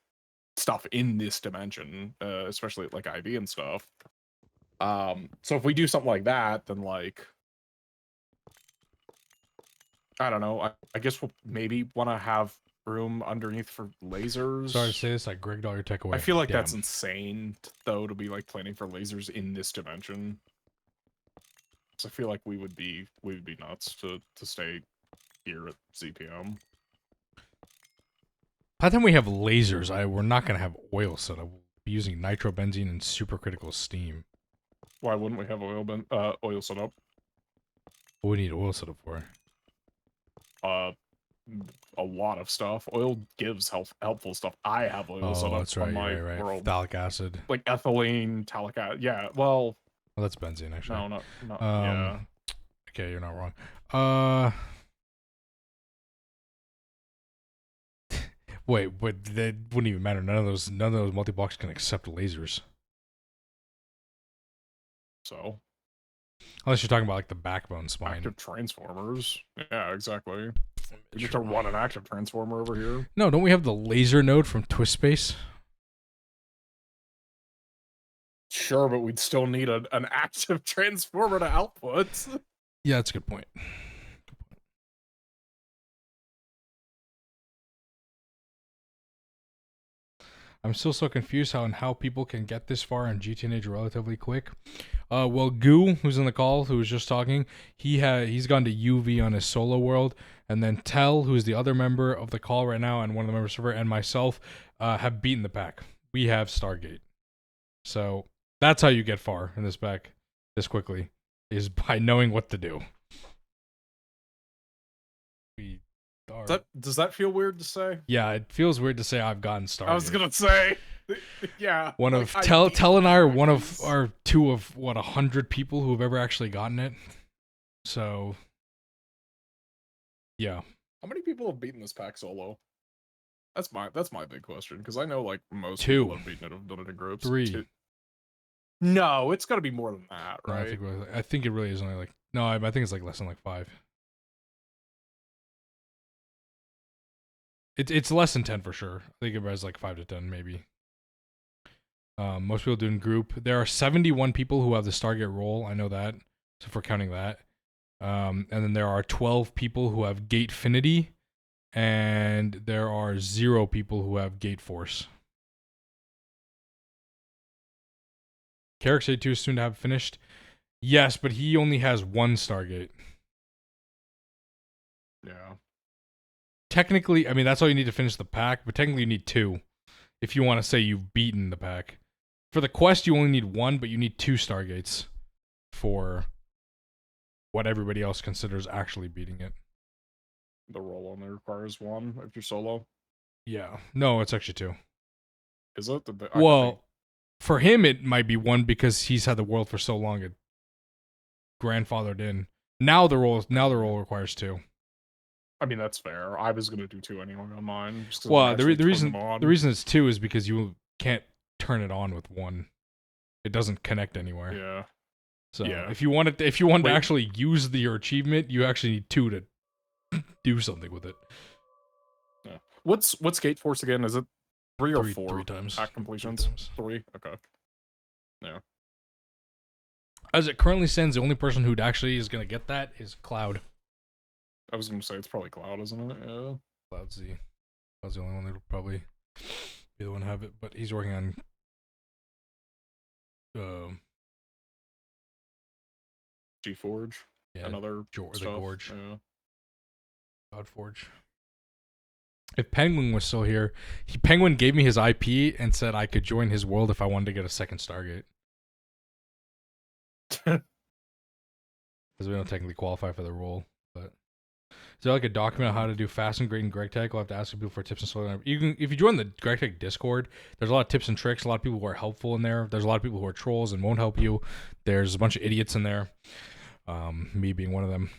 stuff in this dimension, especially like IV and stuff. So if we do something like that, then like I don't know. I guess we'll maybe want to have room underneath for lasers. Sorry to say this, I grigged all your tech away. I feel like that's insane, though, to be like planning for lasers in this dimension. So I feel like we would be nuts to stay here at ZPM. By the time we have lasers, we're not gonna have oil setup. We'll be using nitrobenzene and supercritical steam. Why wouldn't we have oil setup? What do we need oil setup for? A lot of stuff. Oil gives helpful stuff. I have oil set up that's right, on my right. world. Phthalic acid. Like ethylene, talic acid. Yeah, well... Well, that's benzene, actually. No, not yeah. Okay, you're not wrong. Wait, but that wouldn't even matter. None of those multi-blocks can accept lasers. So Unless you're talking about like the backbone spine. active transformers. Yeah, exactly. We just don't want an active transformer over here. No, don't we have the laser node from Twist Space? Sure, but we'd still need an active transformer to output. Yeah, that's a good point. I'm still so confused how people can get this far in GTNH relatively quick. Well, Goo, who's in the call, who was just talking, he's gone to UV on his solo world, and then Tell, who's the other member of the call right now, and one of the members of server, and myself, have beaten the pack. We have Stargate. So that's how you get far in this pack this quickly, is by knowing what to do. We are... Does that feel weird to say? Yeah, it feels weird to say I've gotten Stargate. I was gonna say, yeah. One of Tell and I are one of our two of what 100 people who have ever actually gotten it. So, yeah. How many people have beaten this pack solo? That's my big question, because I know like most Two. people have beaten it, have done it in groups. 3. Two. No, it's got to be more than that, No, right? I think it really is only like I think it's like less than like 5. It's less than 10 for sure. I think it was like 5 to 10 maybe. Most people do in group. There are 71 people who have the Stargate role. I know that. So if we're counting that. And then there are 12 people who have Gatefinity. And there are 0 people who have Gate Force. Carrick said too soon to have finished. Yes, but he only has 1 Stargate. Yeah. Technically, I mean, that's all you need to finish the pack, but technically you need 2 if you want to say you've beaten the pack. For the quest, you only need 1, but you need 2 Stargates for what everybody else considers actually beating it. The roll only requires 1 if you're solo. Yeah. No, it's actually 2. Is it? Well, for him, it might be 1 because he's had the world for so long it grandfathered in. Now the roll requires 2. I mean, that's fair. I was gonna do 2 anyway on mine. Just 'cause Well, I the actually turned reason them on. the reason it's 2 is because you can't turn it on with 1. It doesn't connect anywhere. Yeah. So Yeah. if you wanted to Wait. actually use your achievement, you actually need 2 to do something with it. Yeah. What's Gate Force again? Is it 3 or 4? 3 times. Pack completions. 3. Okay. Yeah. As it currently stands, the only person who actually is gonna get that is Cloud. I was gonna say it's probably Cloud, isn't it? Yeah. Cloud's the only one that'll probably be the one to have it, but he's working on G-Forge. yeah, Another the stuff. Gorge. Yeah. Cloud Forge. If Penguin was still here, Penguin gave me his IP and said I could join his world if I wanted to get a second Stargate. Because we don't technically qualify for the role, but is there like a document on how to do fast and great in Greg Tech? I'll have to ask people for tips and stuff. You can, if you join the Greg Tech Discord, there's a lot of tips and tricks. A lot of people who are helpful in there. There's a lot of people who are trolls and won't help you. There's a bunch of idiots in there. Me being one of them.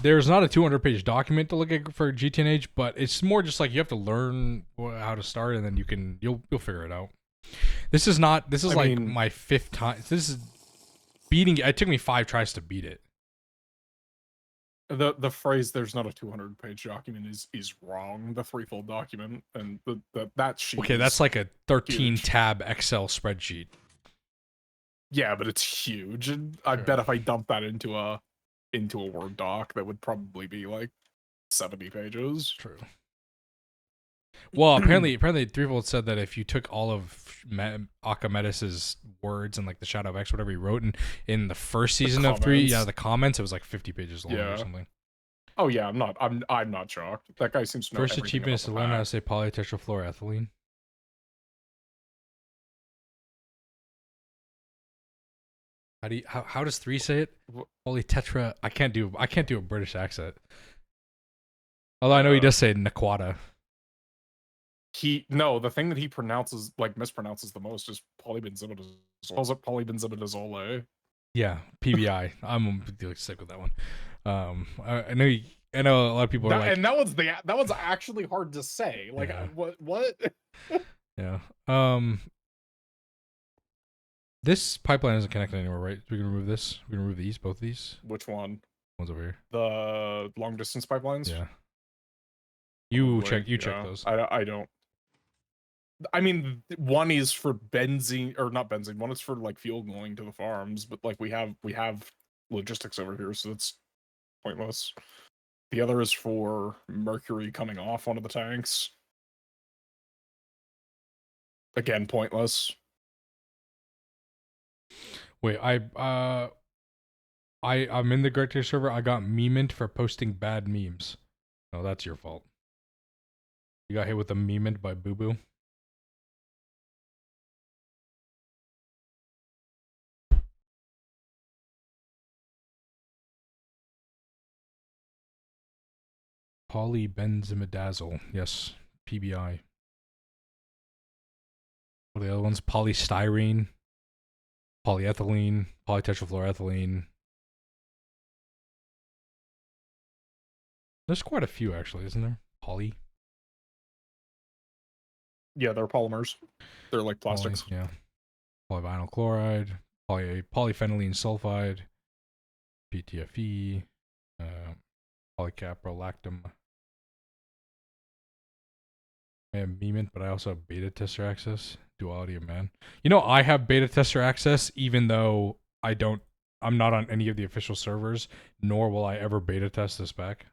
There's not a 200-page document to look at for GTNH, but it's more just like you have to learn how to start, and then you'll figure it out. This is like my 5th time. This is beating it. It took me 5 tries to beat it. The phrase "there's not a 200-page document" is wrong. The threefold document and that sheet. Okay, that's like a 13-tab Excel spreadsheet. Yeah, but it's huge. And I bet if I dump that into a Word doc, that would probably be like 70 pages. True. Well, apparently Threefold said that if you took all of Akametis's words and like the Shadow of X, whatever he wrote in the first season of 3, the comments, it was like 50 pages long or something. Oh yeah, I'm not shocked. That guy seems to know First everything achievement is to about learn the how to say polytetrafluoroethylene. How does 3 say it? Polytetra. I can't do a British accent. Although I know he does say Naquata. The thing that he mispronounces the most is polybenzimidazole. Calls it polybenzimidazole. Yeah, PBI. I'm gonna stick with that one. I know I know a lot of people are like, and that was actually hard to say. Like, Yeah. what? yeah. This pipeline isn't connected anywhere, right? We can remove this. We can remove these, both of these. Which one? One's over here. The long distance pipelines? Yeah. You Probably, check yeah. those. I don't. I mean, one is for benzene, or not benzene. One is for like fuel going to the farms, but like we have logistics over here, so that's pointless. The other is for mercury coming off one of the tanks. Again, pointless. Wait, I'm in the Grector server. I got memed for posting bad memes. No, that's your fault. You got hit with a memed by Boo Boo. Polybenzimidazole. Yes, PBI. What are the other ones? Polystyrene, polyethylene, polytetrafluoroethylene. There's quite a few actually, isn't there? Poly. Yeah, they're polymers. They're like Poly, plastics. yeah. Polyvinyl chloride, polyphenylene sulfide, PTFE, polycaprolactam. I have Memant, but I also have beta tester access. Duality of man. You know, I have beta tester access, even though I'm not on any of the official servers, nor will I ever beta test this back.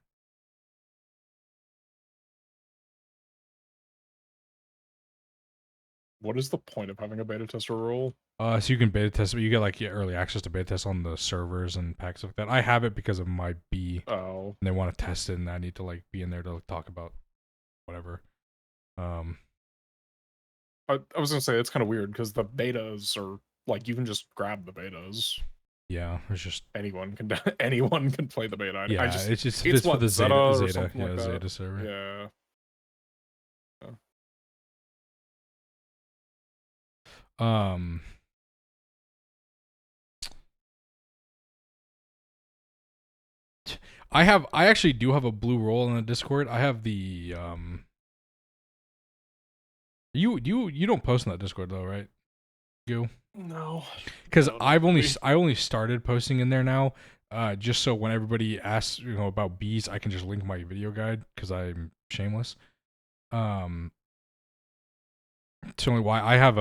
What is the point of having a beta tester role? So you can beta test, but you get like early access to beta test on the servers and packs like that. I have it because of my B. Oh. And they want to test it, and I need to like be in there to talk about whatever. I was gonna say it's kind of weird because the betas are like you can just grab the betas. Yeah, it's just Anyone can play the beta. yeah. I just, it's it's for what, the Zeta or Zeta, something yeah, like that? Zeta server. Yeah. I actually do have a blue role in the Discord. I have the You don't post in that Discord though, right? You? No. Because No, I not really. only started posting in there now, just so when everybody asks, about bees, I can just link my video guide because I'm shameless. It's only why I have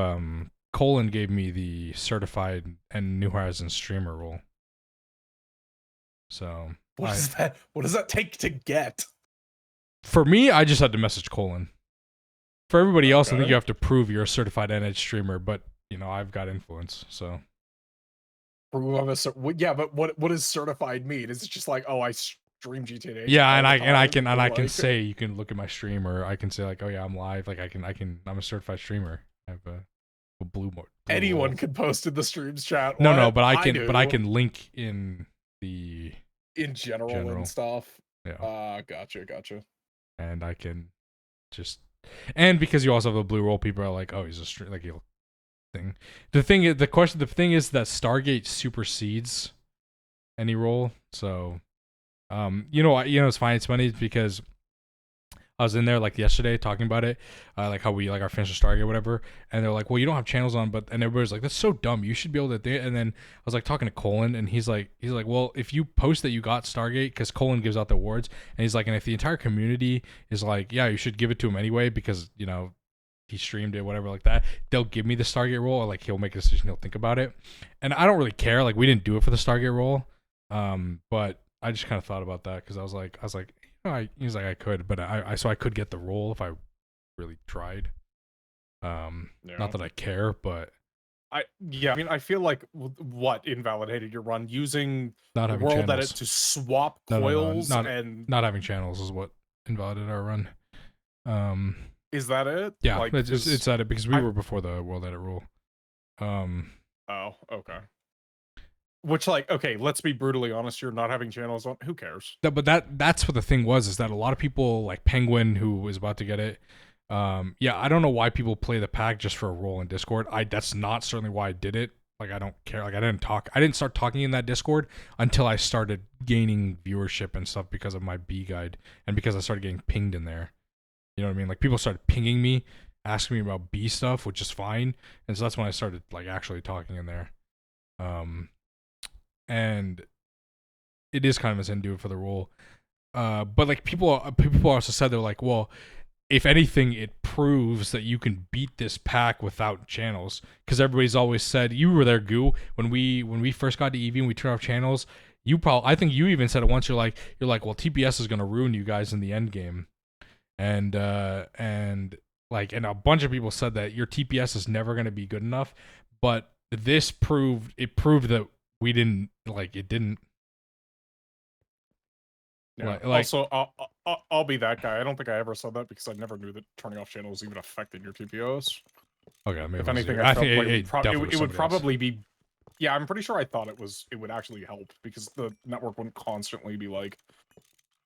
Colin gave me the certified and New Horizons streamer role. So What is that? What does that take to get? for me, I just had to message Colin. For everybody else, I think Okay. you have to prove you're a certified NH streamer, but I've got influence, so. Yeah, but what does certified mean? Is it just like, oh, I stream GTNH? Yeah, all and the I time? can Or like- say you can look at my stream, or I can say like, oh yeah, I'm live. Like I'm a certified streamer. I have a blue anyone role. can post in the streams chat. No, What? but I can do. link in the In general and stuff. yeah, Gotcha. and I can just and because you also have a blue role, people are like, oh, he's a stream like he'll thing. The thing is that Stargate supersedes any role, so it's fine. It's funny because I was in there like yesterday talking about it, like how we like our finished Stargate or whatever, and they're like, well, you don't have channels on, and everybody's like, that's so dumb. You should be able to do it. And then I was like talking to Colin, and he's like, well, if you post that you got Stargate, because Colin gives out the awards, and he's like, and if the entire community is like, yeah, you should give it to him anyway because he streamed it, whatever like that, they'll give me the Stargate role, or like he'll make a decision, he'll think about it, and I don't really care. Like we didn't do it for the Stargate role, but I just kind of thought about that because I was like. He's like I could, but I could get the role if I really tried. Not that I care, but I mean, I feel like what invalidated your run using not having World channels. Edit to swap No, coils not and not having channels is what invalidated our run. is that it? Yeah, Like, it's at it because we were before the World Edit rule. Oh, okay. Which, like, okay, let's be brutally honest here, not having channels on, who cares? But that's what the thing was, is that a lot of people, like Penguin, who was about to get it, I don't know why people play the pack just for a role in Discord. That's not certainly why I did it. Like I don't care. Like I didn't start talking in that Discord until I started gaining viewership and stuff because of my B guide and because I started getting pinged in there. You know what I mean? Like people started pinging me, asking me about B stuff, which is fine. And so that's when I started like actually talking in there. And it is kind of a do it for the role. But like people also said they're like, well, if anything, it proves that you can beat this pack without channels. Because everybody's always said, you were there, Goo, when we first got to EV and we turned off channels. I think you even said it once. You're like, well, TPS is gonna ruin you guys in the end game, and a bunch of people said that your TPS is never gonna be good enough. But this proved that we didn't like it didn't. Yeah. Like also, I'll be that guy. I don't think I ever said that because I never knew that turning off channels even affected your TPS. Okay, maybe If anything, I I felt think like it would else. probably be. Yeah, I'm pretty sure I thought it would actually help because the network wouldn't constantly be like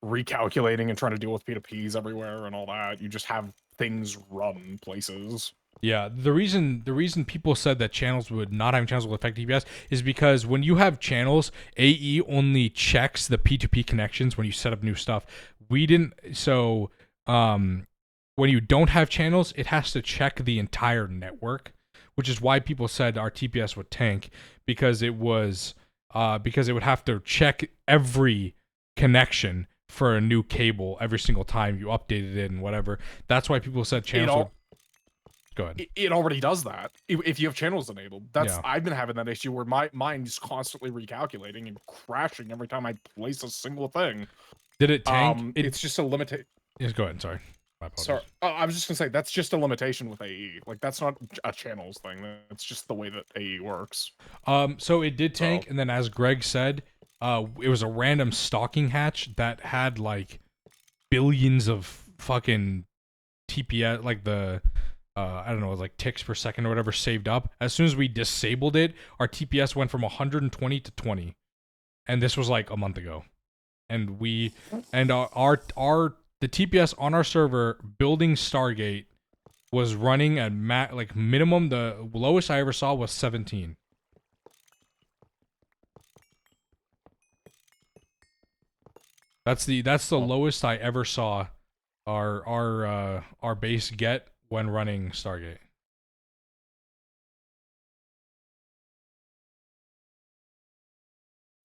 recalculating and trying to deal with P2Ps everywhere and all that. You just have things run places. Yeah, the reason people said that channels would not having channels will affect TPS is because when you have channels, AE only checks the P2P connections when you set up new stuff. We didn't, so when you don't have channels, it has to check the entire network, which is why people said our TPS would tank because it would have to check every connection for a new cable every single time you updated it and whatever. That's why people said channels. Go ahead. It already does that if you have channels enabled. I've been having that issue where my mine's constantly recalculating and crashing every time I place a single thing. Did it tank? It's just a limitation. Yes, go ahead. Sorry. My apologies. Sorry, I was just gonna say that's just a limitation with AE. Like that's not a channels thing. That's just the way that AE works. So it did tank, and then as Greg said, it was a random stalking hatch that had like billions of fucking TPS, like the I don't know, like ticks per second or whatever saved up. As soon as we disabled it, our TPS went from 120 to 20, and this was like a month ago. And the TPS on our server building Stargate was running at minimum. The lowest I ever saw was 17. That's the lowest I ever saw our base get when running Stargate.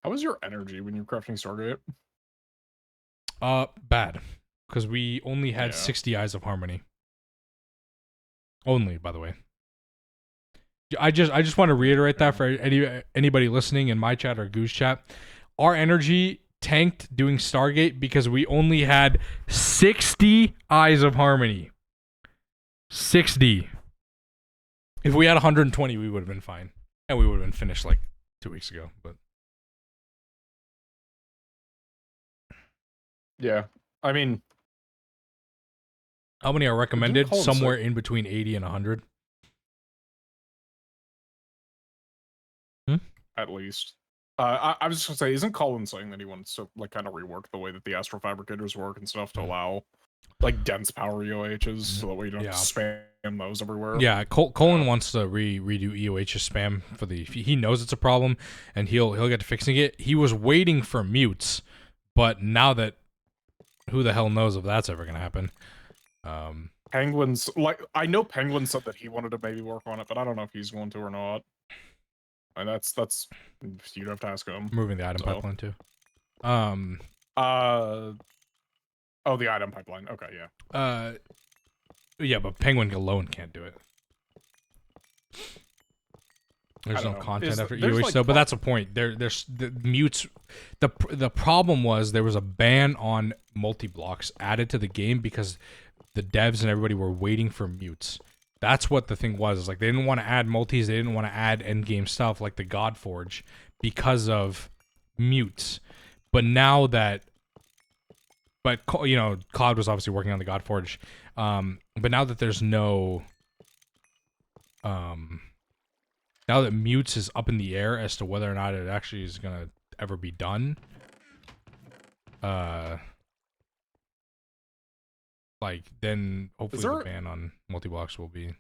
How was your energy when you were crafting Stargate? Bad, because we only had 60 Eyes of Harmony. Only, by the way. I just want to reiterate that for anybody listening in my chat or Goose chat. Our energy tanked doing Stargate because we only had 60 Eyes of Harmony. 60. If we had 120, we would have been fine. And we would have been finished like 2 weeks ago, but yeah. I mean, how many are recommended? Somewhere in between 80 and 100. At least. I was just gonna say, isn't Colin saying that he wants to like kind of rework the way that the astrofabricators work and stuff to allow like dense power EOHs so that way you don't spam those everywhere? Yeah, Colin wants to redo EOH spam for he knows it's a problem and he'll get to fixing it. He was waiting for mutes, but now that who the hell knows if that's ever gonna happen. Penguins, like I know Penguin said that he wanted to maybe work on it, but I don't know if he's going to or not. And that's you'd have to ask him. Moving the item pipeline too. Oh, the item pipeline. Okay, yeah. Yeah, but Penguin alone can't do it. There's no content after EOH, like, but that's a point. There's the mutes. The problem was there was a ban on multi-blocks added to the game because the devs and everybody were waiting for mutes. That's what the thing was. It's like they didn't want to add multis. They didn't want to add endgame stuff like the Godforge because of mutes. But now that, you know, Cloud was obviously working on the Godforge. But now that there's no, now that mutes is up in the air as to whether or not it actually is gonna ever be done. Like then hopefully the ban on multi-blocks will be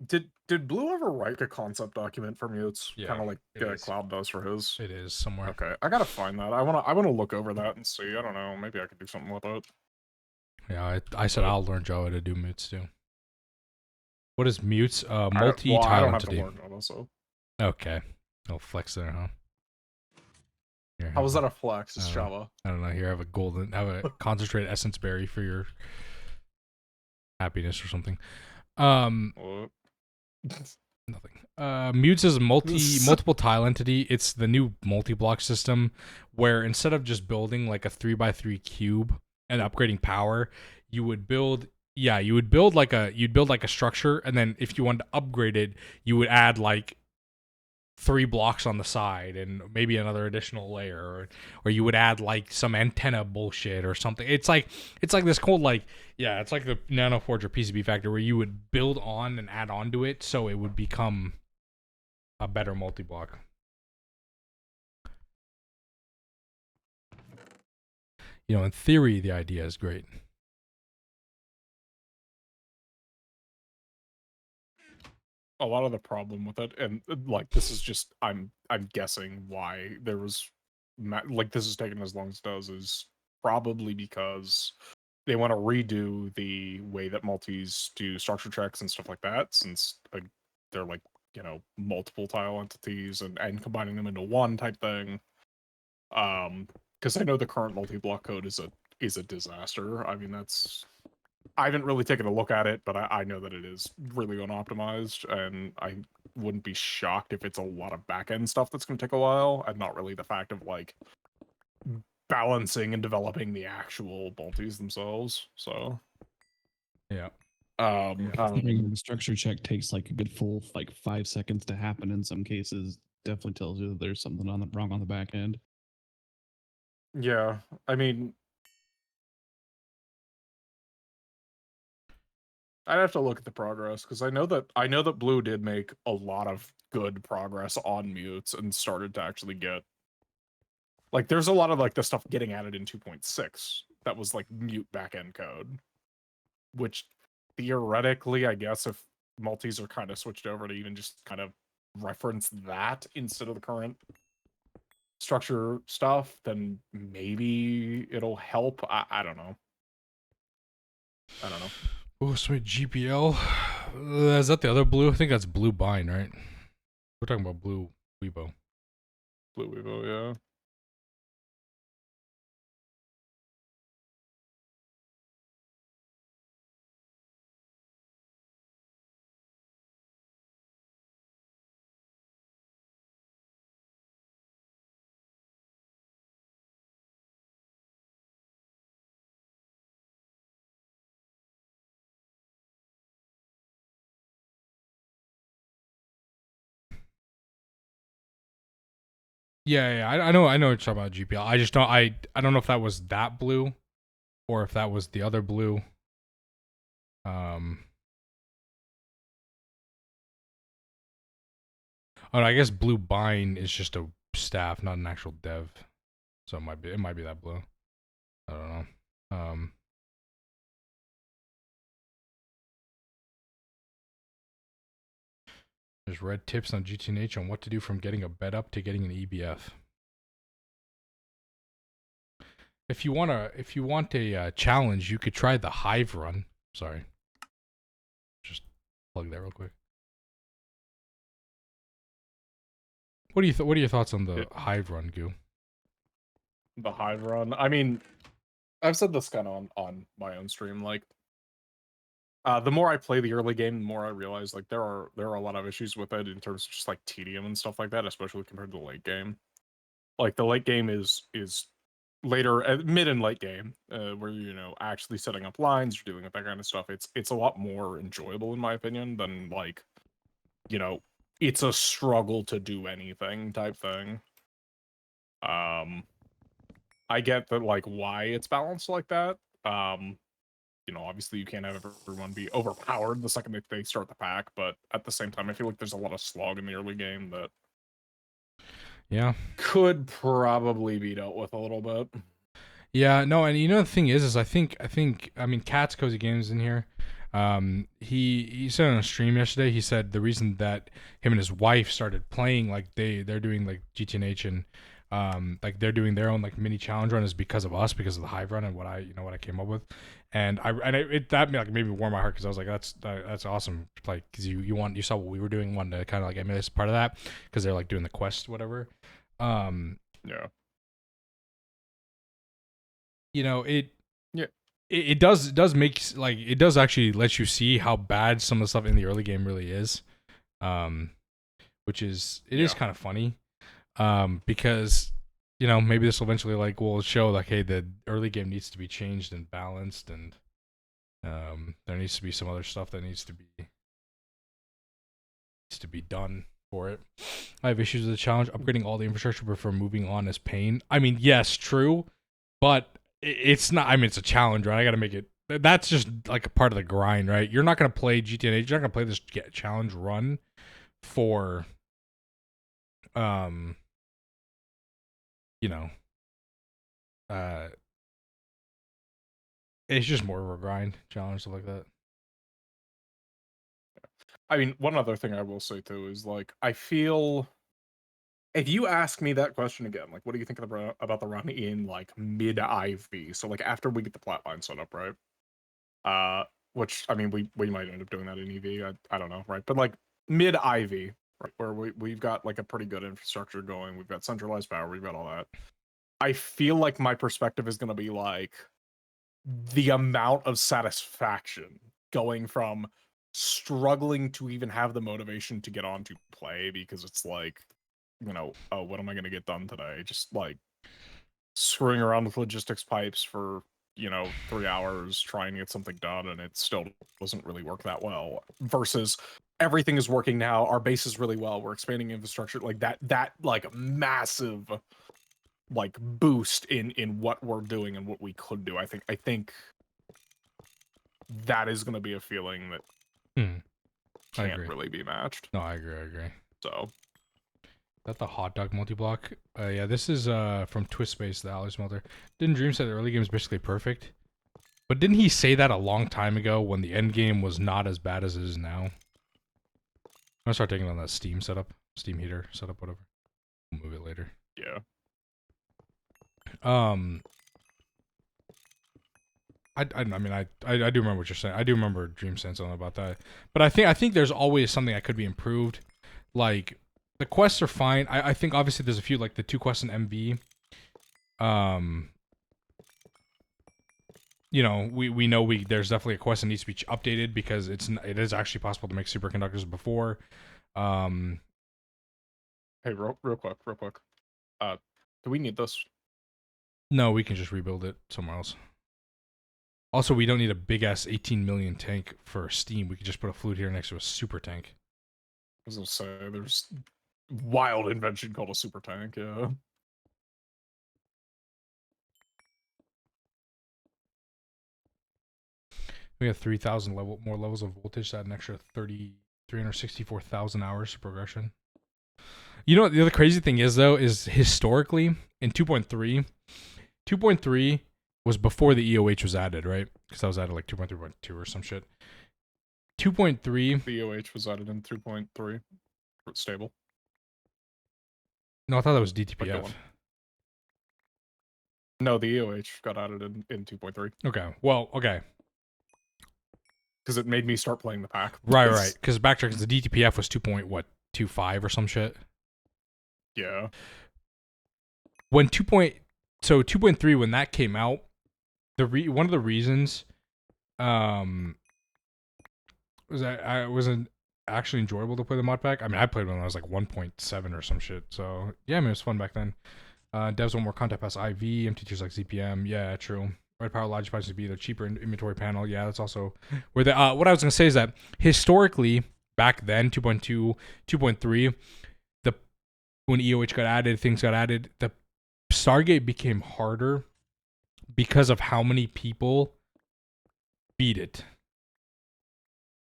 Did Blue ever write a concept document for mutes? Yeah, Kind of like it is. Cloud does for his. It is somewhere. Okay, I gotta find that. I wanna look over that and see. I don't know. Maybe I could do something with it. Yeah, I said I'll learn Java to do mutes too. What is mutes? Well, I Multi-tile don't have to entity. learn Java, so. Okay. I'll flex there, huh? Here, How have was that a flex? It's I Java. don't know. Here, have a concentrated essence berry for your happiness or something. What? Nothing. Mutes is multiple tile entity. It's the new multi-block system where instead of just building like a 3x3 cube and upgrading power, you would build like a structure, and then if you wanted to upgrade it, you would add like 3 blocks on the side and maybe another additional layer, or you would add like some antenna bullshit or something. It's like this cool it's like the Nanoforge or PCB Factor where you would build on and add on to it so it would become a better multi-block. You know, in theory, the idea is great. A lot of the problem with it, and like this is just I'm guessing why there was like this is taking as long as it does, is probably because they want to redo the way that multis do structure checks and stuff like that, since they're like, you know, multiple tile entities and combining them into one type thing. Because I know the current multi-block code is a disaster. I mean, I haven't really taken a look at it, but I know that it is really unoptimized, and I wouldn't be shocked if it's a lot of back-end stuff that's going to take a while, and not really the fact of, like, balancing and developing the actual multis themselves, so... Yeah. The structure check takes like a good full 5 seconds to happen in some cases. Definitely tells you that there's something wrong on the back end. Yeah, I mean... I'd have to look at the progress, because I know that Blue did make a lot of good progress on mutes and started to actually get, like, there's a lot of like the stuff getting added in 2.6 that was like mute backend code, which theoretically, I guess, if multis are kind of switched over to even just kind of reference that instead of the current structure stuff, then maybe it'll help. I don't know. I don't know. Oh, sweet GPL. Is that the other blue? I think that's blue bind, right? We're talking about blue Weibo. Blue Weibo, yeah. Yeah, I know what you're talking about GPL. I just don't I don't know if that was that blue or if that was the other blue. Oh, no, I guess blue bind is just a staff, not an actual dev. So it might be that blue. I don't know. There's red tips on GTNH on what to do from getting a bed up to getting an EBF. If you want a challenge, you could try the Hive run. Sorry, just plug that real quick. What are your thoughts on the Hive run, Goo? The Hive run. I mean, I've said this kind of on my own stream. Like, the more I play the early game, the more I realize like there are a lot of issues with it in terms of just like tedium and stuff like that, especially compared to the late game. Like the late game is later, mid and late game, where you're actually setting up lines, you're dealing with that kind of stuff. It's a lot more enjoyable in my opinion than like, it's a struggle to do anything type thing. I get that like why it's balanced like that. Obviously you can't have everyone be overpowered the second that they start the pack, but at the same time, I feel like there's a lot of slog in the early game that could probably be dealt with a little bit. Yeah, no, and the thing is I think I mean Cat's Cozy Games in here. He said on a stream yesterday, he said the reason that him and his wife started playing, like they're doing like GTNH and like they're doing their own like mini challenge run is because of us, because of the hive run and what I came up with. And that like made me warm my heart, because I was like, that's awesome, like, because you saw what we were doing, wanted to kind of like emulate as part of that, because they're like doing the quest, whatever. Yeah. You know, Yeah. it does make, like, it does actually let you see how bad some of the stuff in the early game really is, which is is kind of funny, because, you know, maybe this will eventually like will show like, hey, the early game needs to be changed and balanced, and there needs to be some other stuff that needs to be done for it. I have issues with the challenge. Upgrading all the infrastructure before moving on is pain. I mean, yes, true, but it's not. I mean, it's a challenge, right? I got to make it. That's just like a part of the grind, right? You're not gonna play GTNH. You're not gonna play this challenge run for, you know, it's just more of a grind challenge, stuff like that. I mean, one other thing I will say too is like, I feel if you ask me that question again, like, what do you think about the run in like mid IV? So like after we get the flatline set up, right? Which I mean, we might end up doing that in EV. I don't know, right? But like mid IV, right, where we've got like a pretty good infrastructure going. We've got centralized power. We've got all that. I feel like my perspective is going to be like the amount of satisfaction going from struggling to even have the motivation to get on to play, because it's like, you know, oh, what am I going to get done today? Just like screwing around with logistics pipes for, you know, 3 hours trying to get something done, and it still doesn't really work that well, versus everything is working now, our base is really well, we're expanding infrastructure, like that like massive like boost in what we're doing and what we could do. I think that is going to be a feeling that can't really be matched. No, I agree. So that the hot dog multi-block? Yeah, this is from Twist Space, the Alley Smelter. Didn't Dream say the early game is basically perfect? But didn't he say that a long time ago when the end game was not as bad as it is now? I'm gonna start taking on that Steam setup, Steam heater setup, whatever. We'll move it later. Yeah. I mean, I do remember what you're saying. I do remember Dream saying something about that. But I think there's always something that could be improved. Like, the quests are fine. I think obviously there's a few, like the 2 quests in MV. You know, we know there's definitely a quest that needs to be updated, because it is actually possible to make superconductors before. Hey, real quick. Do we need this? No, we can just rebuild it somewhere else. Also, we don't need a big ass 18 million tank for Steam. We could just put a fluid here next to a super tank. I was gonna say, there's wild invention called a super tank. Yeah. We have 3,000 more levels of voltage. That an extra 364,000 hours of progression. You know what the other crazy thing is, though, is historically in 2.3 was before the EOH was added, right? Because that was added like 2.3.2 or some shit. 2.3. The EOH was added in 3.3. It's stable. No, I thought that was DTPF. No, the EOH got added in 2.3. Okay. Well, okay. Because it made me start playing the pack. Right. Because backtracking, the DTPF was 2.25 or some shit. Yeah. When 2.3 when that came out, one of the reasons was that I wasn't actually enjoyable to play the mod pack. I mean, I played when I was like 1.7 or some shit. So yeah, I mean, it was fun back then. Devs want more content past IV, MT2s like ZPM. Yeah, true. Red Power Logic supposed to be the cheaper inventory panel. Yeah, that's also where the what I was gonna say is that historically back then 2.2, 2.3, when EOH got added, things got added, the Stargate became harder because of how many people beat it.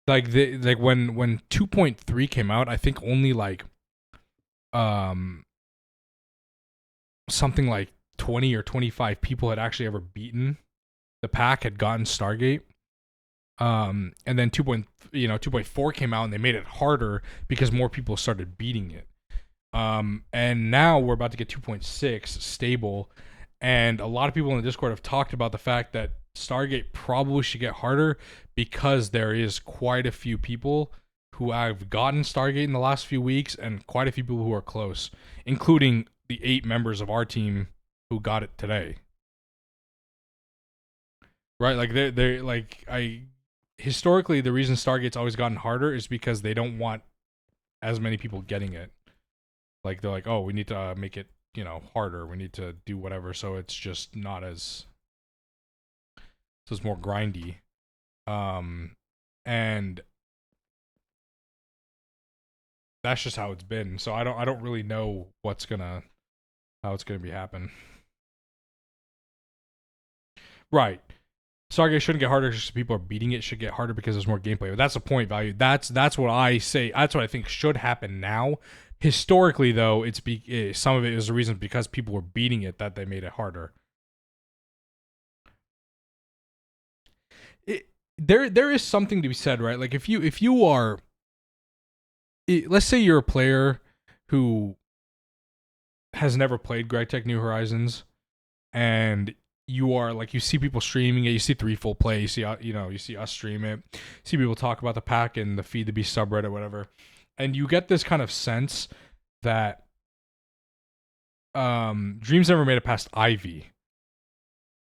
Like when 2.3 came out, I think only like something like 20 or 25 people had actually ever beaten the pack, had gotten Stargate. And then 2.4 came out and they made it harder because more people started beating it. And now we're about to get 2.6 stable, and a lot of people in the Discord have talked about the fact that Stargate probably should get harder because there is quite a few people who have gotten Stargate in the last few weeks, and quite a few people who are close, including the 8 members of our team who got it today. Right, like they're like historically the reason Stargate's always gotten harder is because they don't want as many people getting it. Like they're like, oh, we need to make it, harder. We need to do whatever, so it's just not as, so it's more grindy. And that's just how it's been. So I don't really know how it's gonna be happen. Right. Stargate shouldn't get harder because people are beating it. It should get harder because there's more gameplay. But that's the point value. That's what I say. That's what I think should happen now. Historically, though, some of it is the reason because people were beating it that they made it harder. There is something to be said, right? Like if you are, let's say you're a player who has never played GregTech New Horizons, and you are like, you see people streaming it, you see Threefold play, you see you see us stream it, you see people talk about the pack and the Feed the Beast subreddit, whatever, and you get this kind of sense that Dreams never made it past Ivy.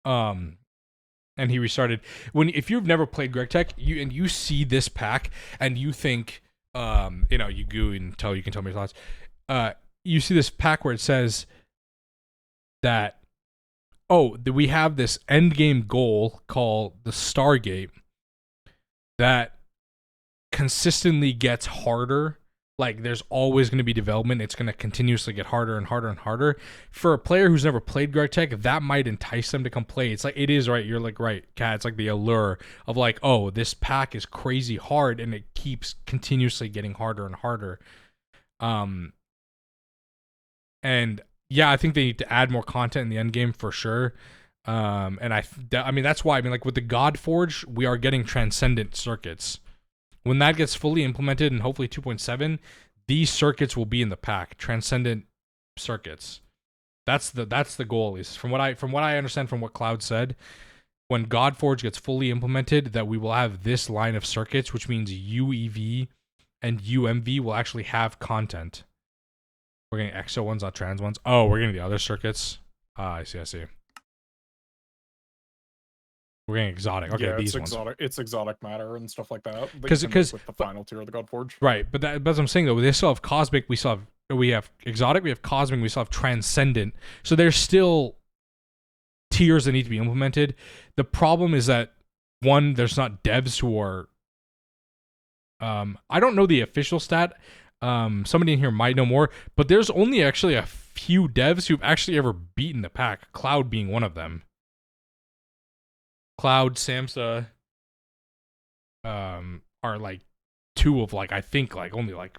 And he restarted. If you've never played GregTech, you see this pack and you think, you go and you can tell me your thoughts. You see this pack where it says that, we have this end game goal called the Stargate that consistently gets harder. Like there's always going to be development. It's going to continuously get harder and harder and harder. For a player who's never played GregTech, that might entice them to come play. It's like, it is right. You're like, right, Kat. It's like the allure of like, oh, this pack is crazy hard and it keeps continuously getting harder and harder. And yeah, I think they need to add more content in the end game for sure. And I mean, that's why, like with the Godforge, we are getting transcendent circuits. When that gets fully implemented and hopefully 2.7, these circuits will be in the pack. Transcendent circuits. That's the goal, at least from what I understand from what Cloud said. When Godforge gets fully implemented, that we will have this line of circuits, which means UEV and UMV will actually have content. We're getting exo ones, not trans ones. Oh, we're getting the other circuits. I see. We're getting exotic. Okay, yeah, these ones. It's exotic matter and stuff like that. Because with the final tier of the Godforge. Right, but that's what I'm saying though. They still have cosmic. We have exotic. We have cosmic. We still have transcendent. So there's still tiers that need to be implemented. The problem is that one, there's not devs who are. I don't know the official stat. Somebody in here might know more, but there's only actually a few devs who've actually ever beaten the pack. Cloud being one of them. Cloud, Samsa, are like 2 of like, I think like only like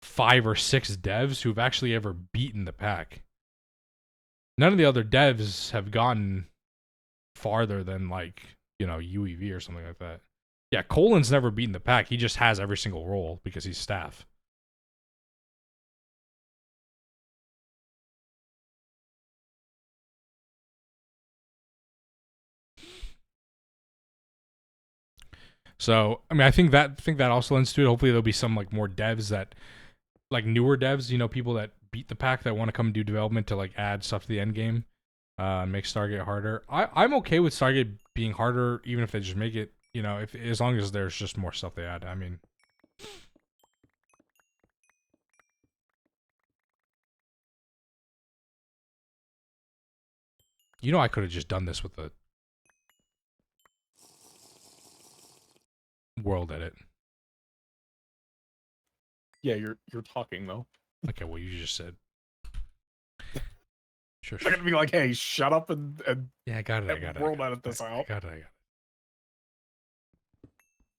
5 or 6 devs who've actually ever beaten the pack. None of the other devs have gotten farther than like, UEV or something like that. Yeah, Colin's never beaten the pack. He just has every single role because he's staff. So, I mean, I think that also lends to it. Hopefully there'll be some like more devs that, like newer devs, people that beat the pack that want to come do development to like add stuff to the end game, make Stargate harder. I'm okay with Stargate being harder, even if they just make it, as long as there's just more stuff they add. I mean, I could have just done this with the world edit. Yeah, you're talking though. Okay, well, you just said. Sure. They're gonna be like, "Hey, shut up and yeah, I got it. World edit this out." I got it.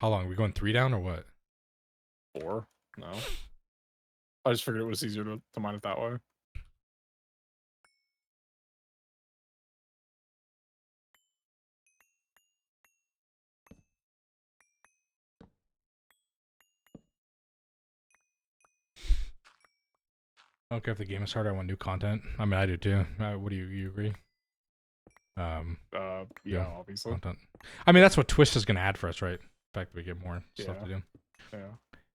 How long? Are we going 3 down or what? 4? No. I just figured it was easier to mine it that way. I don't care if the game is hard. I want new content. I mean, I do too. What do you agree? Yeah, obviously. Content. I mean, that's what Twist is gonna add for us, right? In fact, we get more stuff to do. Yeah.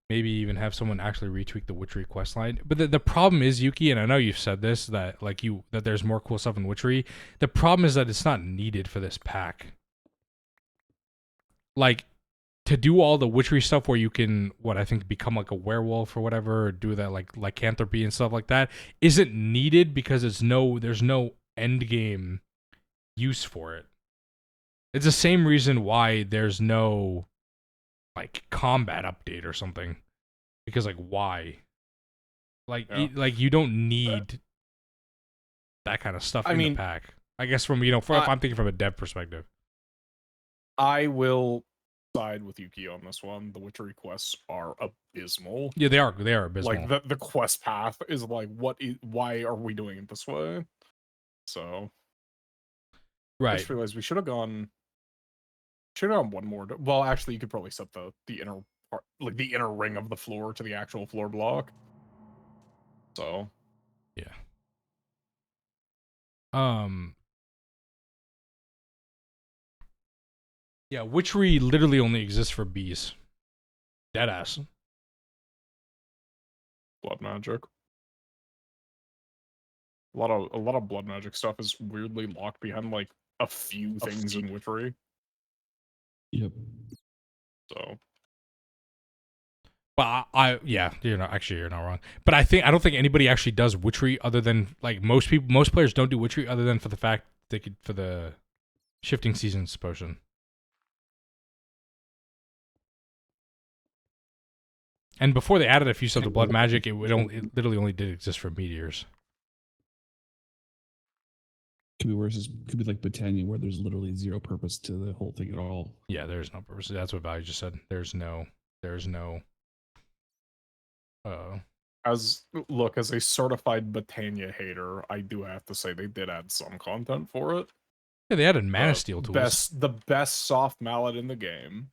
Maybe even have someone actually retweak the Witchery quest line. But the problem is, Yuki, and I know you've said this, that that there's more cool stuff in Witchery. The problem is that it's not needed for this pack. Like, to do all the Witchery stuff where you can, what I think, become like a werewolf or whatever, or do that like lycanthropy and stuff like that, isn't needed because there's no end game use for it. It's the same reason why there's no like combat update or something, because like why? Like like you don't need that kind of stuff in the pack. I guess from if I'm thinking from a dev perspective. I will side with Yuki on this one. The Witchery quests are abysmal. Yeah, they are abysmal. Like the quest path is like, why are we doing it this way? So I just realized we should have gone one more. Well, actually, you could probably set the inner part, like the inner ring of the floor to the actual floor block. So yeah. Yeah, Witchery literally only exists for bees. Deadass. blood magic. A lot of blood magic stuff is weirdly locked behind like a few things in Witchery. Yep. So, but you're not wrong. But I don't think anybody actually does Witchery other than like most players don't do Witchery other than for the fact they could for the shifting seasons potion. And before they added a few stuff to blood magic, it literally only did exist for meteors. Could be worse. Could be like Botania, where there's literally zero purpose to the whole thing at all. Yeah, there's no purpose. That's what Valley just said. There's no. as a certified Botania hater, I do have to say they did add some content for it. Yeah, they added Mana Steel tools. The best soft mallet in the game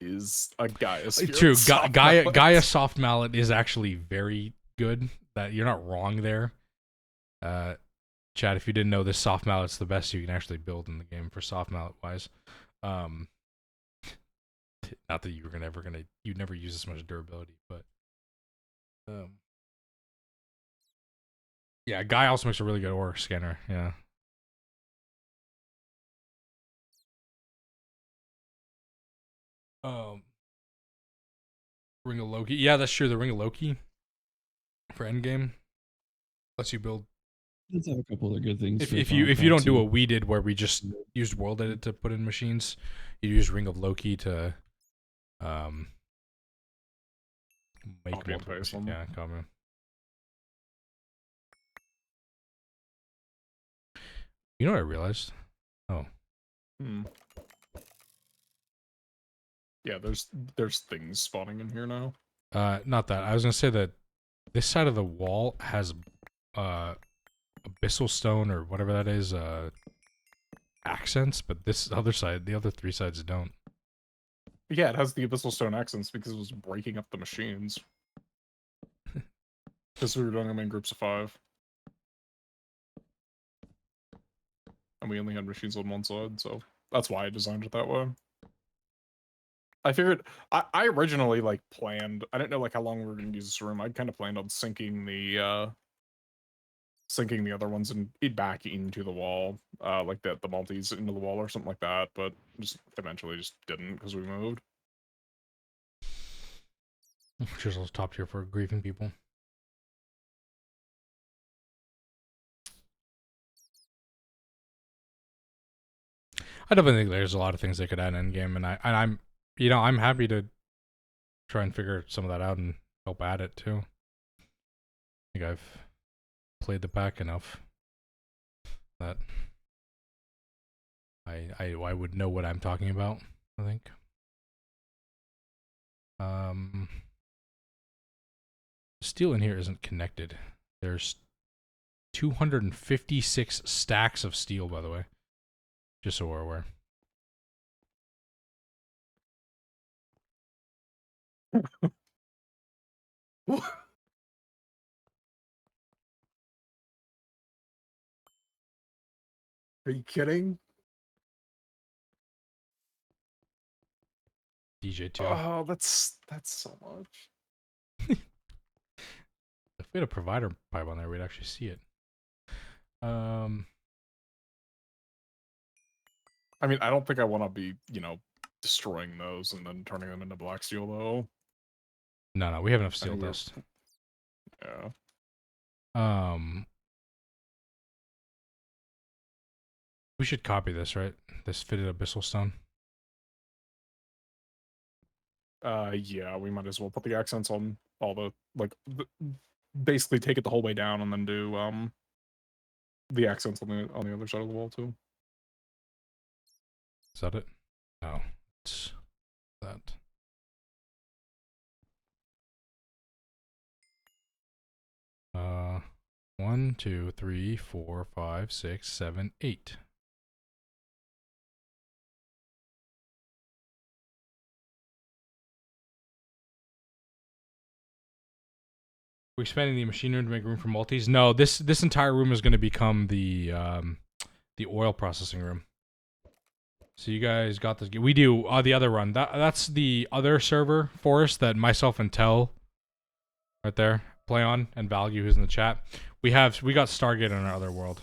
is a Gaia Spirit. True, Gaia soft mallet is actually very good. That you're not wrong there. Chad, if you didn't know, this soft mallet's the best you can actually build in the game for soft mallet wise. Not that you'd never use this much durability, but yeah, Guy also makes a really good aura scanner. Yeah. Ring of Loki. Yeah, that's true. The Ring of Loki for endgame lets you build. Let's have a couple other good things. If you don't do what we did, where we just used World Edit to put in machines, you use Ring of Loki to make multiple machines. Yeah, comment. You know what I realized? Oh. Yeah, there's things spawning in here now. Not that. I was gonna say that this side of the wall has abyssal stone or whatever that is, accents, but this other side, the other three sides don't. Yeah, it has the abyssal stone accents because it was breaking up the machines. Because we were doing them in groups of 5. And we only had machines on one side, so that's why I designed it that way. I figured I originally planned, I didn't know how long we were gonna use this room. I'd kind of planned on sinking the other ones and back into the wall, like the multis into the wall or something like that, but just eventually just didn't because we moved. Which is top tier for grieving people. I definitely think there's a lot of things they could add in game, and I'm happy to try and figure some of that out and help add it too. I think I've played the pack enough that I would know what I'm talking about, I think. Steel in here isn't connected. There's 256 stacks of steel, by the way. Just so we're aware. Are you kidding? DJ2. Oh, that's so much. If we had a provider pipe on there, we'd actually see it. I mean, I don't think I want to be, destroying those and then turning them into black steel, though. No, we have enough I steel think we're- dust. Yeah. We should copy this, right? This fitted abyssal stone. Yeah, we might as well put the accents on all the, basically take it the whole way down and then do, the accents on the other side of the wall, too. Is that it? No, it's that. Uh, 1, 2, 3, 4, 5, 6, 7, 8. We're expanding the machine room to make room for multis. No, this entire room is going to become the oil processing room. So you guys got this. We do the other run. That's the other server Forest that myself and Tell right there play on, and Value who's in the chat. We got Stargate on our other world.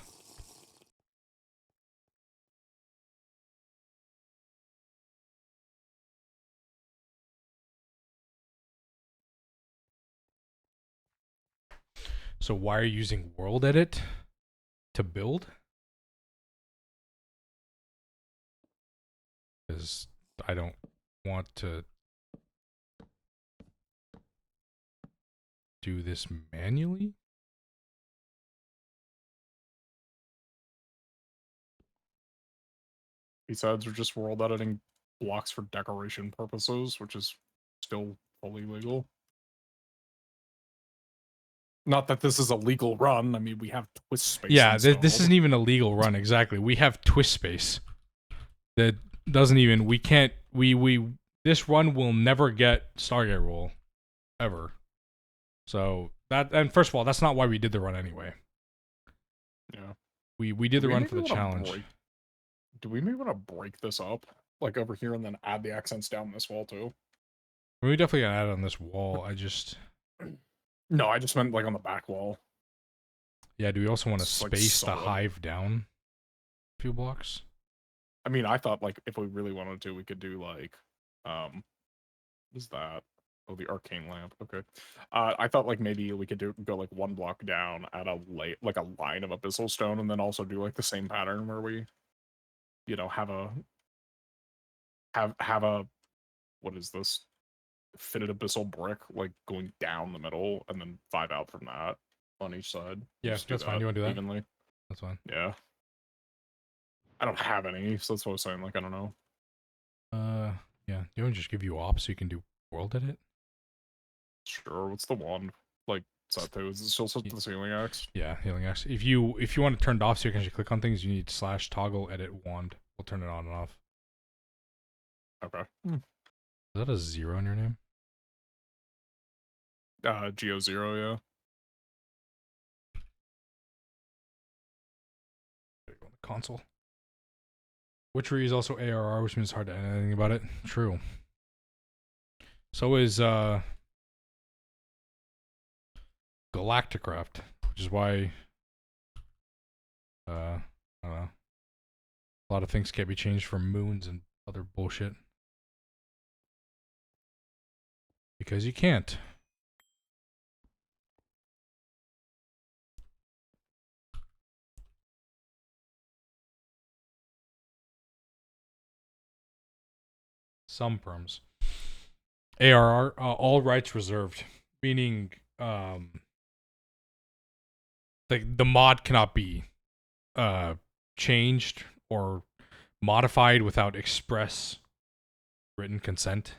So why are you using World Edit to build? Because I don't want to do this manually. Besides, we're just world editing blocks for decoration purposes, which is still fully legal. Not that this is a legal run. I mean, we have twist space. Yeah, this installed. isn't even a legal run. Exactly. We have twist space. That doesn't even. We can't. We this run will never get Stargate roll, ever. So that, and first of all, that's not why we did the run anyway. Yeah. We did the run for the challenge. Do we maybe want to break this up, like over here, and then add the accents down this wall too? We definitely gotta add it on this wall. I just. No, I just meant like on the back wall. Yeah. Do we also want to Just, like, space the sew 'em. hive down a few blocks? I mean, I thought like if we really wanted to, we could do like, what is that? Oh, the arcane lamp. Okay. I thought like maybe we could go like one block down, add a like a line of abyssal stone, and then also do like the same pattern where we, have a what is this? Fitted abyssal brick like going down the middle, and then 5 out from that on each side. Yeah, Just do that's fine. You want to do that? evenly? That's fine. Yeah. I don't have any, so that's what I was saying. Like, I don't know. Yeah. You want to just give you ops so you can do World Edit? Sure. What's the wand? Like, is that too? Is it still set to the ceiling axe? Yeah, healing axe. If you want to turn it off so you can actually click on things, you need / toggle edit wand. We'll turn it on and off. Okay. Is that a 0 in your name? Geo0, yeah. There you go on the console. Witchery is also ARR, which means it's hard to add anything about it. True. So is Galacticraft, which is why I don't know. A lot of things can't be changed from moons and other bullshit. Because you can't. Some perms. ARR, all rights reserved. Meaning, the mod cannot be changed or modified without express written consent.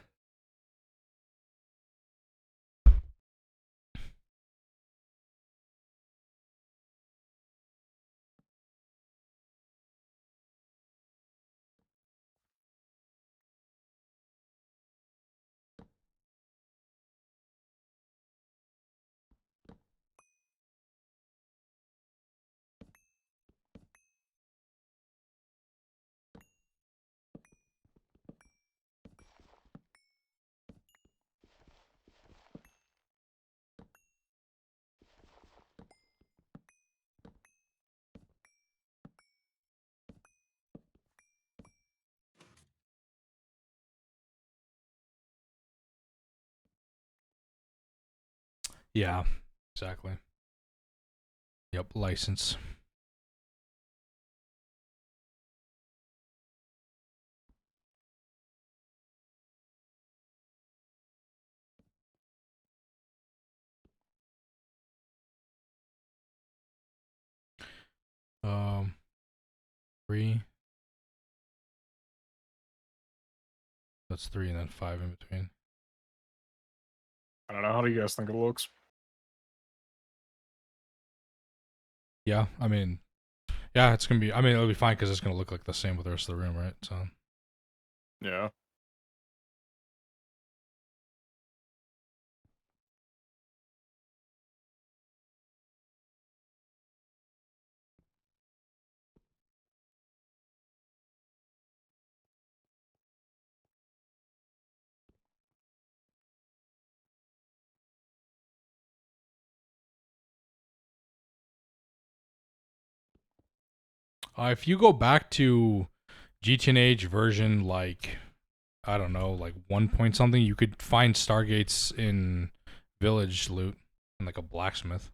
Yeah, exactly. Yep, license. Um, 3. That's 3 and then 5 in between. I don't know. How do you guys think it looks? Yeah, I mean, yeah, it's gonna be. I mean, it'll be fine because it's gonna look like the same with the rest of the room, right? So. Yeah. If you go back to GTNH version like I don't know, like 1 point something, you could find Stargates in village loot and like a blacksmith.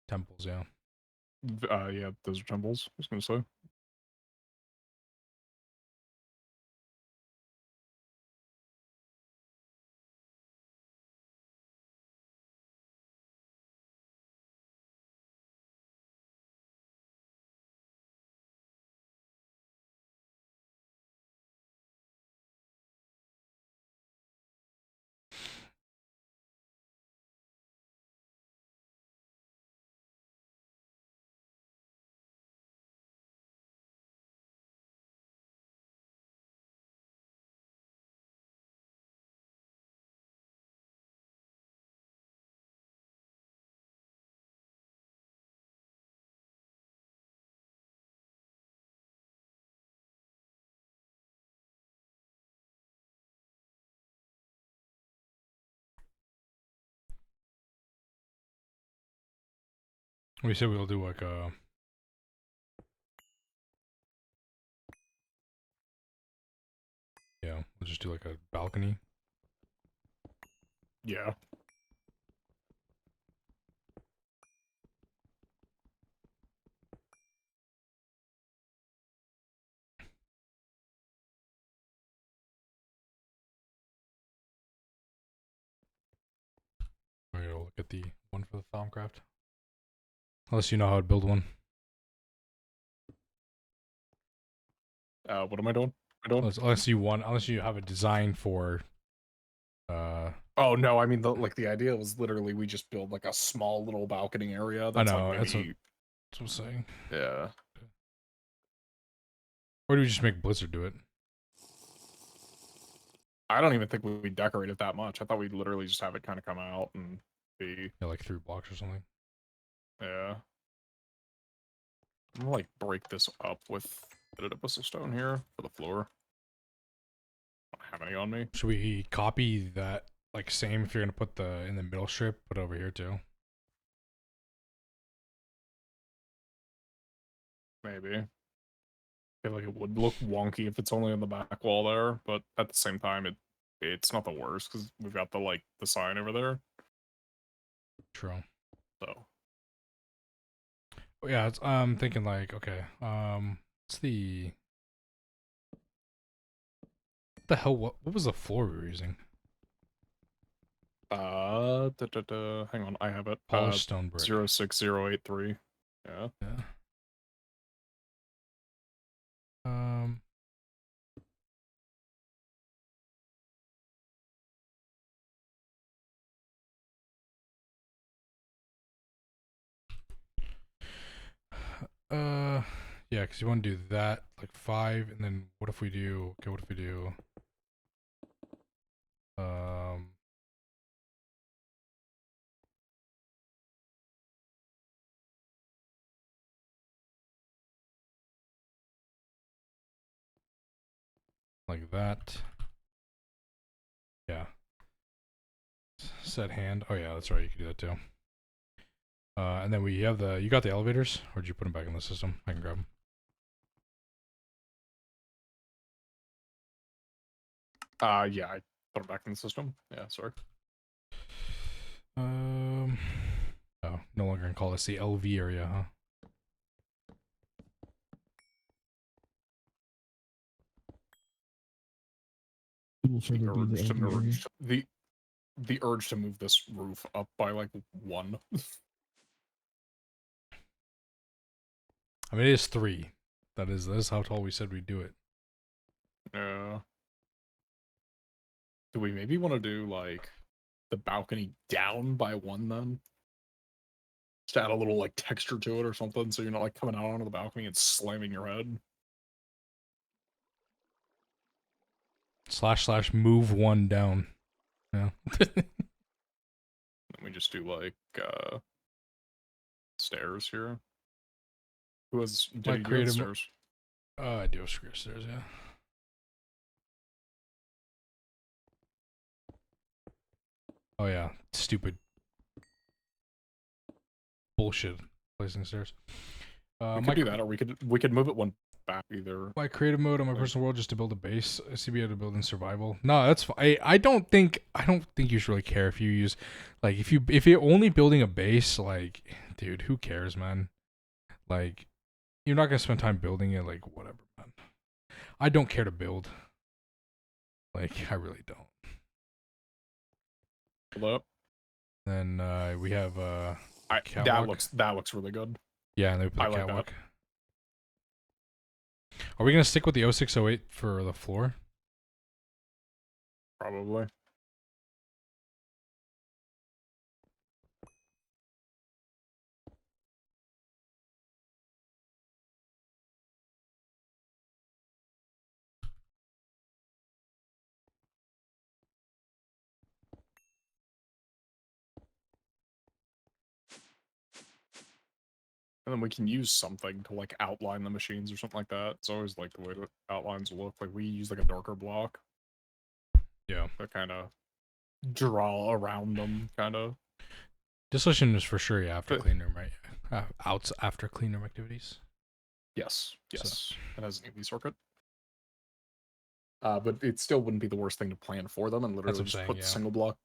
Temples, yeah. Yeah, those are temples, I was gonna say. We said we'll do like a. Yeah, we'll just do like a balcony. Yeah. We're gonna look at the one for the Thaumcraft. Unless you know how to build one. What am I doing? Unless you have a design for. Oh no, I mean the idea was literally we just build like a small little balcony area. That's I know, like that's maybe, what I'm saying. yeah. Or do we just make Blizzard do it? I don't even think we decorate it that much. I thought we'd literally just have it kind of come out and be, Yeah, like 3 blocks or something. yeah. I'm gonna like break this up with a bit of whistle stone here for the floor. I don't have any on me. Should we copy that like same if you're gonna put the in the middle strip, put it over here too? Maybe. I feel like it would look wonky if it's only on the back wall there, but at the same time, it's not the worst because we've got the sign over there. True. So Yeah, it's, I'm thinking like, okay, what's the what the hell? What was the floor we were using? hang on, I have it. Polished stone brick. 06083. Yeah. Yeah. Yeah, because you want to do that like 5, and then what if we do? Okay, what if we do? Like that. Yeah. Set hand. Oh yeah, that's right. You can do that too. And then we have you got the elevators, or did you put them back in the system? I can grab them. Yeah, I put it back in the system. Yeah, sorry. Oh, no longer gonna call this the LV area, huh? It will further be the urge to LV area. merge the urge to move this roof up by like 1. I mean, it is 3. That is how tall we said we'd do it. Yeah. Do we maybe want to do like the balcony down by 1 then? Just add a little like texture to it or something, so you're not like coming out onto the balcony and slamming your head. / move 1 down. Yeah. Then we just do like stairs here. Who has did Like he do the creative stairs? I do have square stairs, yeah. Oh yeah, stupid bullshit placing stairs. We could do that, or we could move it 1 back either. My creative mode on my Like- personal world just to build a base. I see be able to build in survival. No, that's fine. I don't think you should really care if you use like if you're only building a base, like dude, who cares, man? Like you're not gonna spend time building it, like whatever, man. I don't care to build. Like I really don't. Hold up. Then we have That catwalk. looks really good. Yeah, and then we put I the like that. catwalk. Are we gonna stick with the 0608 for the floor? Probably. And then we can use something to like outline the machines or something like that. It's always like the way the outlines look. Like we use like a darker block Yeah. to kind of draw around them, kind of. Dissolution is for sure after But- clean room, right? Outs after clean room activities. Yes, yes. It has an EV circuit. But it still wouldn't be the worst thing to plan for them and what literally I'm just saying, put yeah. single block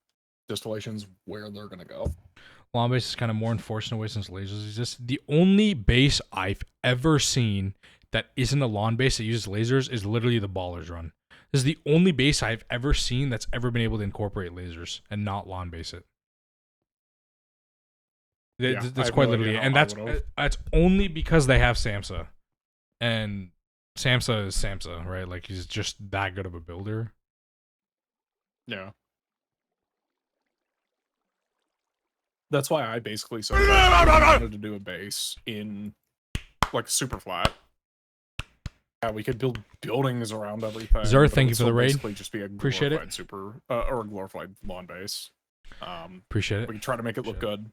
distillations where they're gonna go. Lawn base is kind of more enforced in a way since lasers exist. The only base I've ever seen that isn't a lawn base that uses lasers is literally the Ballers Run. This is the only base I've ever seen that's ever been able to incorporate lasers and not lawn base it. Yeah, I That's have quite no idea literally, how and I that's would've. that's only because they have Samsa, and Samsa is Samsa, right? Like he's just that good of a builder. Yeah. That's why I basically said that I wanted to do a base in like super flat. Yeah, we could build buildings around everything. Zara, but it thank would you for still the raid. Basically, just be a Appreciate it. glorified super or a glorified lawn base. Appreciate it. We could try to make it look good,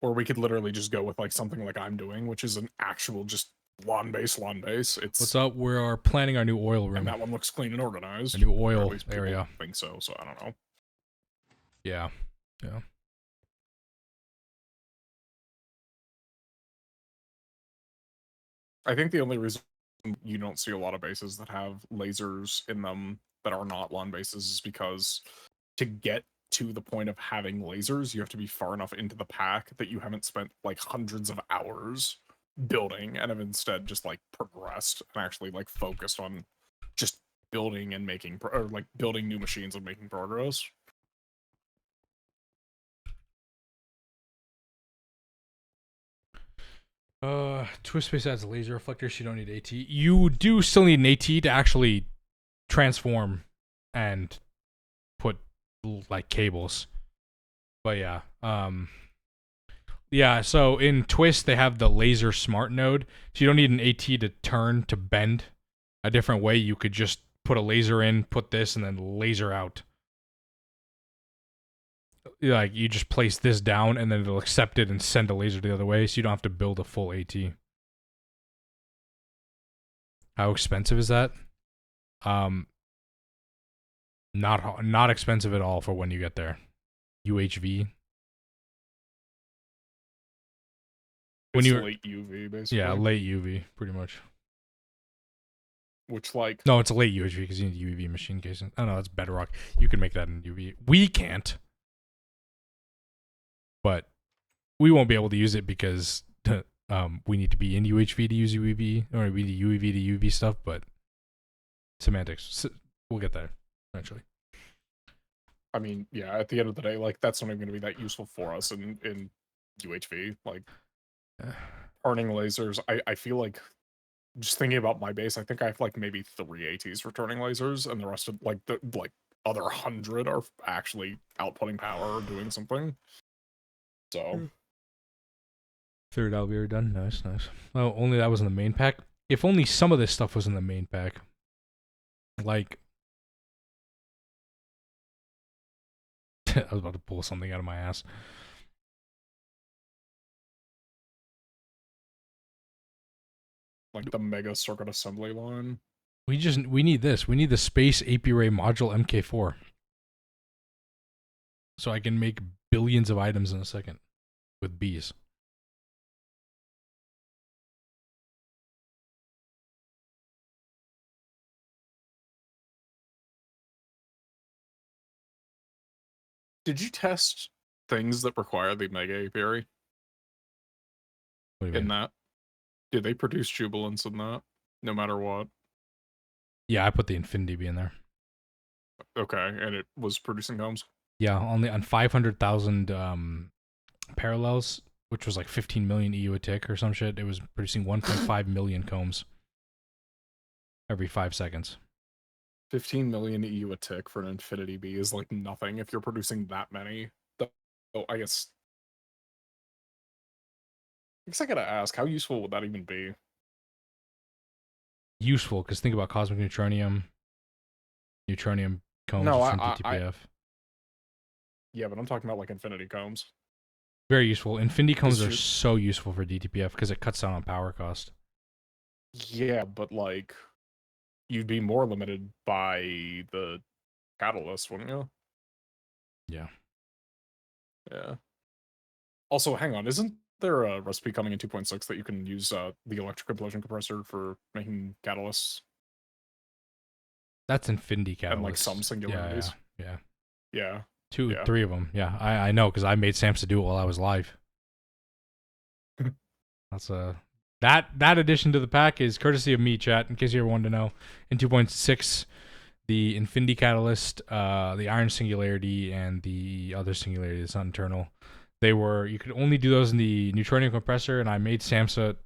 or we could literally just go with like something like I'm doing, which is an actual just lawn base. It's What's up? We are planning our new oil room. and that one looks clean and organized. A new Or at oil least people area. think so. So I don't know. Yeah. Yeah. I think the only reason you don't see a lot of bases that have lasers in them that are not lawn bases is because to get to the point of having lasers, you have to be far enough into the pack that you haven't spent like hundreds of hours building and have instead just like progressed and actually like focused on just building and making or like building new machines and making progress. Twist space adds laser reflectors. You don't need AT. You do still need an AT to actually transform and put like cables. But yeah, yeah. So in Twist they have the laser smart node, so you don't need an AT to turn to bend a different way. You could just put a laser in, put this, and then laser out. Like you just place this down and then it'll accept it and send a laser the other way, so you don't have to build a full AT. How expensive is that? Not expensive at all for when you get there. UHV. When It's you late UV basically. yeah, late UV pretty much. which like No, it's a late UHV because you need UEV machine casing. Oh no, that's Bedrock. You can make that in UV. We can't, but we won't be able to use it because we need to be in UHV to use UEV, or we need UEV to UV stuff. But semantics, we'll get there eventually. I mean, yeah, at the end of the day, like that's not even going to be that useful for us in UHV. Like turning lasers, I feel like just thinking about my base, I think I have like maybe 3 ATs for turning lasers, and the rest of like the other 100 are actually outputting power or doing something. So Figured out we were done. Nice, nice. Well, only that was in the main pack. If only some of this stuff was in the main pack. Like, I was about to pull something out of my ass. like the mega circuit assembly line. We need this. We need the Space AP Ray Module MK4. So I can make billions of items in a second with bees. Did you test things that require the mega apiary What do you in mean? that? Did they produce jubilance in that? No matter what. Yeah, I put the Infinity Bee in there. Okay, and it was producing combs. Yeah, only on 500,000 parallels, which was like 15 million EU a tick or some shit. It was producing 1.5 million combs every 5 seconds. 15 million EU a tick for an Infinity Bee is like nothing if you're producing that many. Oh, I guess I gotta ask, how useful would that even be? Useful, because think about cosmic neutronium combs No, from DTPF. Yeah, but I'm talking about like Infinity combs. Very useful. Infinity combs are ju- so useful for DTPF because it cuts down on power cost. Yeah, but like you'd be more limited by the catalyst, wouldn't you? Yeah. Yeah. Also, hang on, isn't there a recipe coming in 2.6 that you can use the electric implosion compressor for making catalysts That's Infinity catalyst. and like some singularities? Yeah. Yeah. 3 of them. Yeah, I know because I made Samsa do it while I was live. That's that addition to the pack is courtesy of me, chat. In case you ever wanted to know, in 2.6, the Infinity catalyst, the Iron Singularity, and the other singularity that's not internal, you could only do those in the neutronium compressor, and I made Samsa.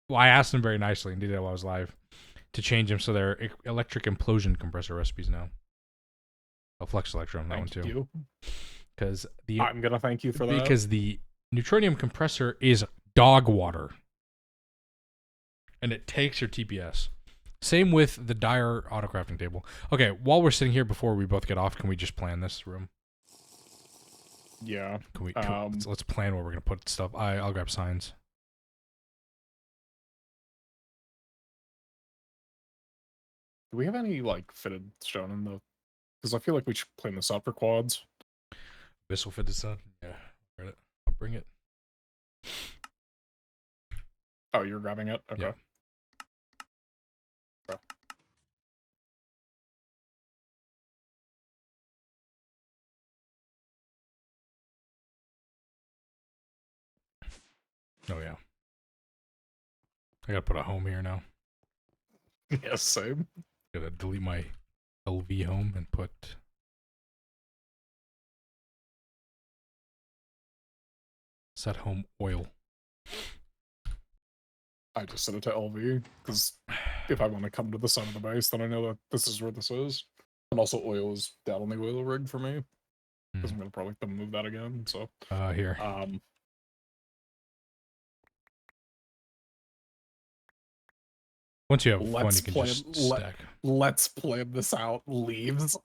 Well, I asked him very nicely and did it while I was live to change them so they're electric implosion compressor recipes now. I'll flex electron on that one too. Thank you. Because I'm gonna thank you for that. Because the neutronium compressor is dog water. And it takes your TPS. Same with the Dire autocrafting table. Okay, while we're sitting here before we both get off, can we just plan this room? Yeah. Let's plan where we're gonna put stuff. I'll grab signs. Do we have any like fitted stone in the? Because I feel like we should plan this out for quads. This will fit this up. Yeah, I'll bring it. Oh, you're grabbing it? Okay. Yeah. Okay. Oh yeah. I gotta put a home here now. Yeah, same. Gotta delete my LV home and put set home oil. I just set it to LV because if I want to come to the side of the base, then I know that this is where this is. And also, oil is down on the oil rig for me because I'm gonna probably have to move that again. So here. Once you have one, you can just stack. Let's plan this out. Leaves.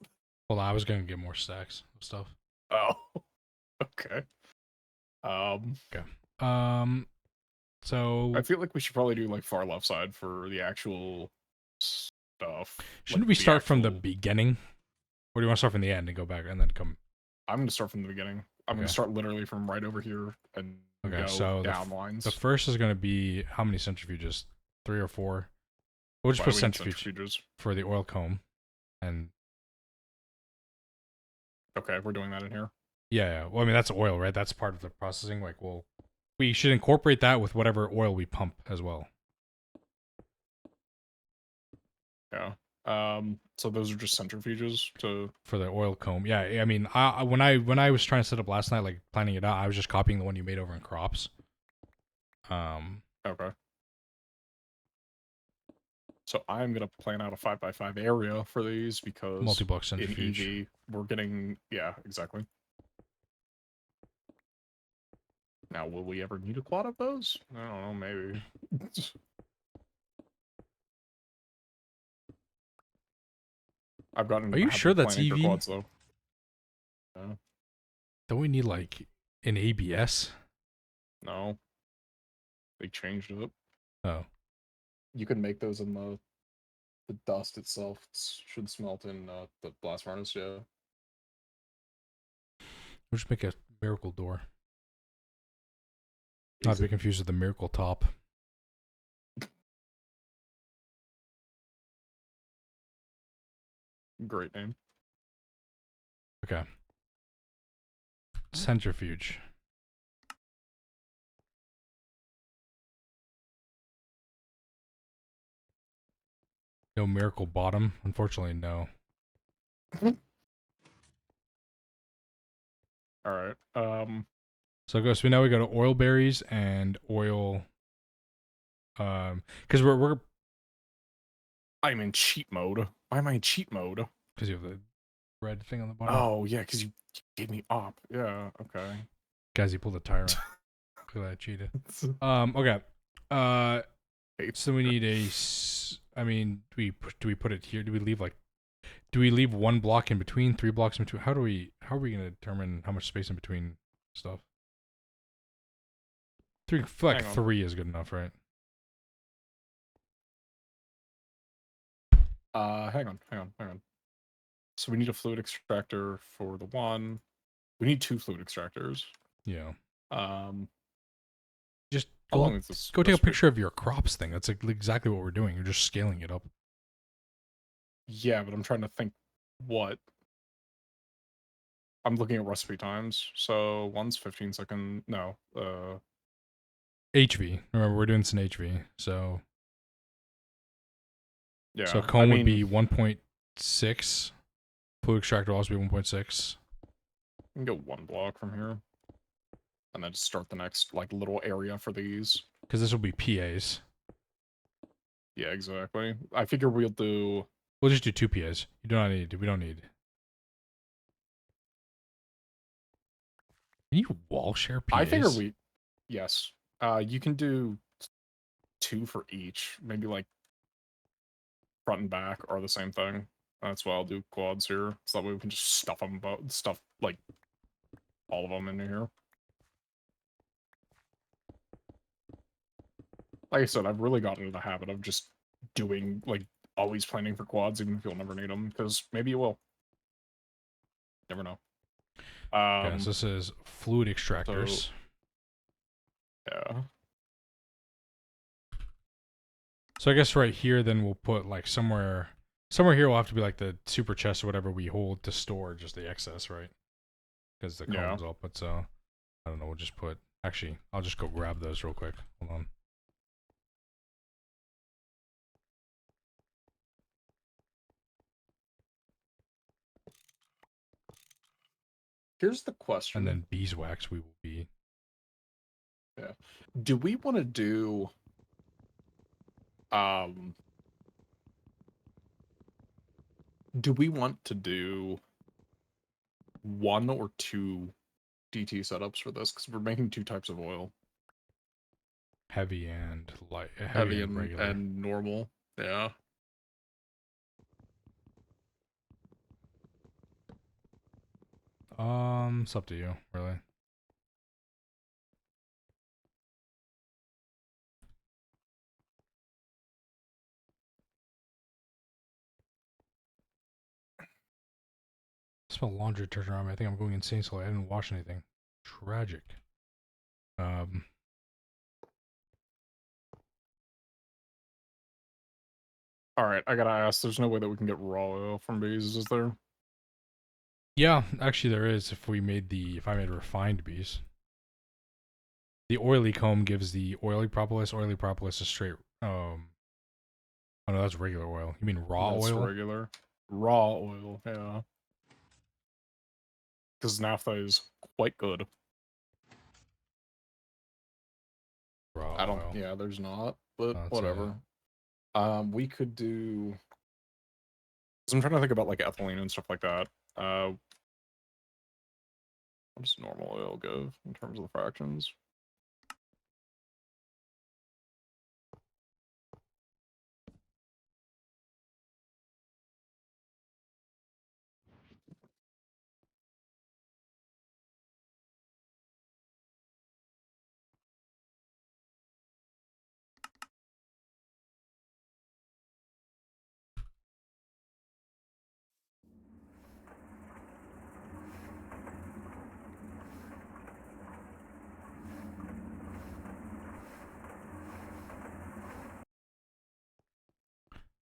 Well, I was gonna get more stacks of stuff. Oh, okay. Okay. So I feel like we should probably do like far left side for the actual stuff. Shouldn't we start from the beginning? Or do you want to start from the end and go back and then come? I'm gonna start from the beginning. I'm gonna start literally from right over here and go so down lines. The first is gonna be how many centrifuges? 3 or 4? We'll just Why put do we need centrifuge centrifuges? for the oil comb, and Okay, we're doing that in here. yeah. Well, I mean that's oil, right? That's part of the processing. Like, we should incorporate that with whatever oil we pump as well. Yeah. So those are just centrifuges to. For the oil comb. Yeah, I mean, when I was trying to set up last night, like planning it out, I was just copying the one you made over in crops. Okay. So I'm gonna plan out a 5x5 area for these because multi-block in centrifuge. EV we're getting exactly. Now, will we ever need a quad of those? I don't know, maybe. I've gotten. Are you sure that's planning for EV? quads though. No, Don't we need like an ABS? no, they changed it. Oh, You can make those in the dust itself. Should smelt in the blast furnace. Yeah. we'll just make a miracle door. Not to be Easy. confused with the miracle top. Great name. Okay. Centrifuge. No miracle bottom? Unfortunately, no. All right. So we now we go to oil berries and oil. Because we're I'm in cheat mode. Why am I in cheat mode? because you have the red thing on the bottom. Oh yeah, because you gave me op. Yeah. Okay. Guys, you pulled a tire. Look at that, cheated. Okay. So we need I mean, do we put it here? Do we leave one block in between, 3 blocks in between? How are we gonna determine how much space in between stuff? I feel like 3 is good enough, right? Hang on. So we need a fluid extractor for the one. We need 2 fluid extractors. Yeah. Just How long is this? Go take a picture of your crops thing. That's exactly what we're doing. You're just scaling it up. Yeah, but I'm trying to think what. I'm looking at recipe times. So one's 15 second. No. HV. Remember, we're doing this in HV. So. Yeah. So comb would be 1.6. Fluid extractor will also be 1.6. We can go 1 block from here. And then just start the next little area for these. Because this will be PAs. Yeah, exactly. I figure we'll do. We'll just do 2 PAs. We don't need. Can you wall share PAs? I figure yes. You can do 2 for each. Maybe front and back are the same thing. That's why I'll do quads here. So that way we can just stuff all of them into here. Like I said, I've really gotten into the habit of just doing, always planning for quads, even if you'll never need them, because maybe you will. Never know. Okay, so this is fluid extractors. Yeah. So I guess right here, then we'll put somewhere here will have to be the super chest or whatever we hold to store just the excess, right? Because the comb's up. But so I don't know. We'll just put. Actually, I'll just go grab those real quick. Hold on. Here's the question. And then beeswax we will be. Yeah. Do we want to do do we want to do 1 or 2 DT setups for this? Because we're making 2 types of oil. Heavy and light. Heavy and regular. and normal. Yeah. It's up to you, really. I smell laundry detergent on me. I think I'm going insane, so I didn't wash anything. Tragic. All right, I gotta ask. There's no way that we can get raw oil from bees, is there? Yeah, actually there is. If I made refined bees, the oily comb gives the oily propolis. Oily propolis is straight. Oh no, that's regular oil. You mean raw That's oil? regular. Raw oil, yeah. Because naphtha is quite good. Raw I don't. oil. Yeah, there's not, but That's whatever. We could do. 'Cause I'm trying to think about like ethylene and stuff like that. What does normal oil give in terms of the fractions?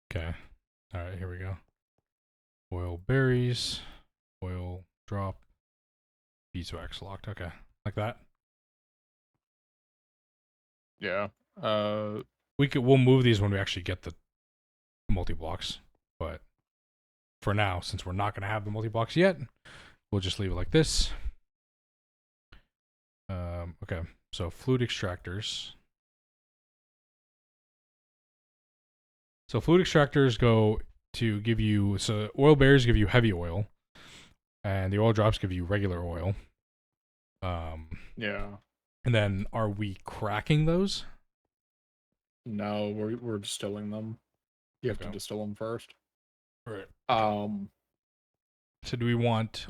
Okay. All right, here we go. Oil berries, oil drop, beeswax locked. Okay, like that. Yeah. We'll move these when we actually get the multi-blocks, but for now, since we're not gonna have the multi-blocks yet, we'll just leave it like this. Okay, so fluid extractors. So fluid extractors go to give you, so oil bears give you heavy oil, and the oil drops give you regular oil. Yeah. And then are we cracking those? No, we're distilling them. You have to Okay. distill them first. Right. So do we want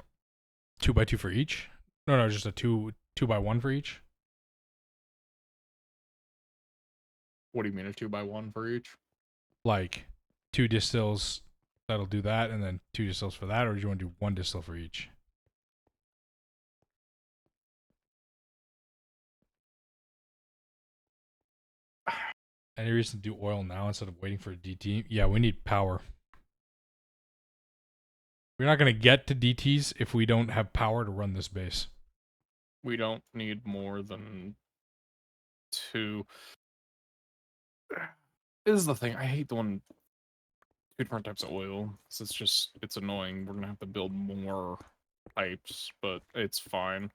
2x2 for each? No, just a 2x1 for each. What do you mean a 2x1 for each? Like 2 distills that'll do that, and then 2 distills for that, or do you want to do 1 distill for each? Any reason to do oil now instead of waiting for a DT? Yeah, we need power. We're not going to get to DTs if we don't have power to run this base. We don't need more than 2. This is the thing. I hate doing 2 different types of oil. It's annoying. We're gonna have to build more pipes, but it's fine.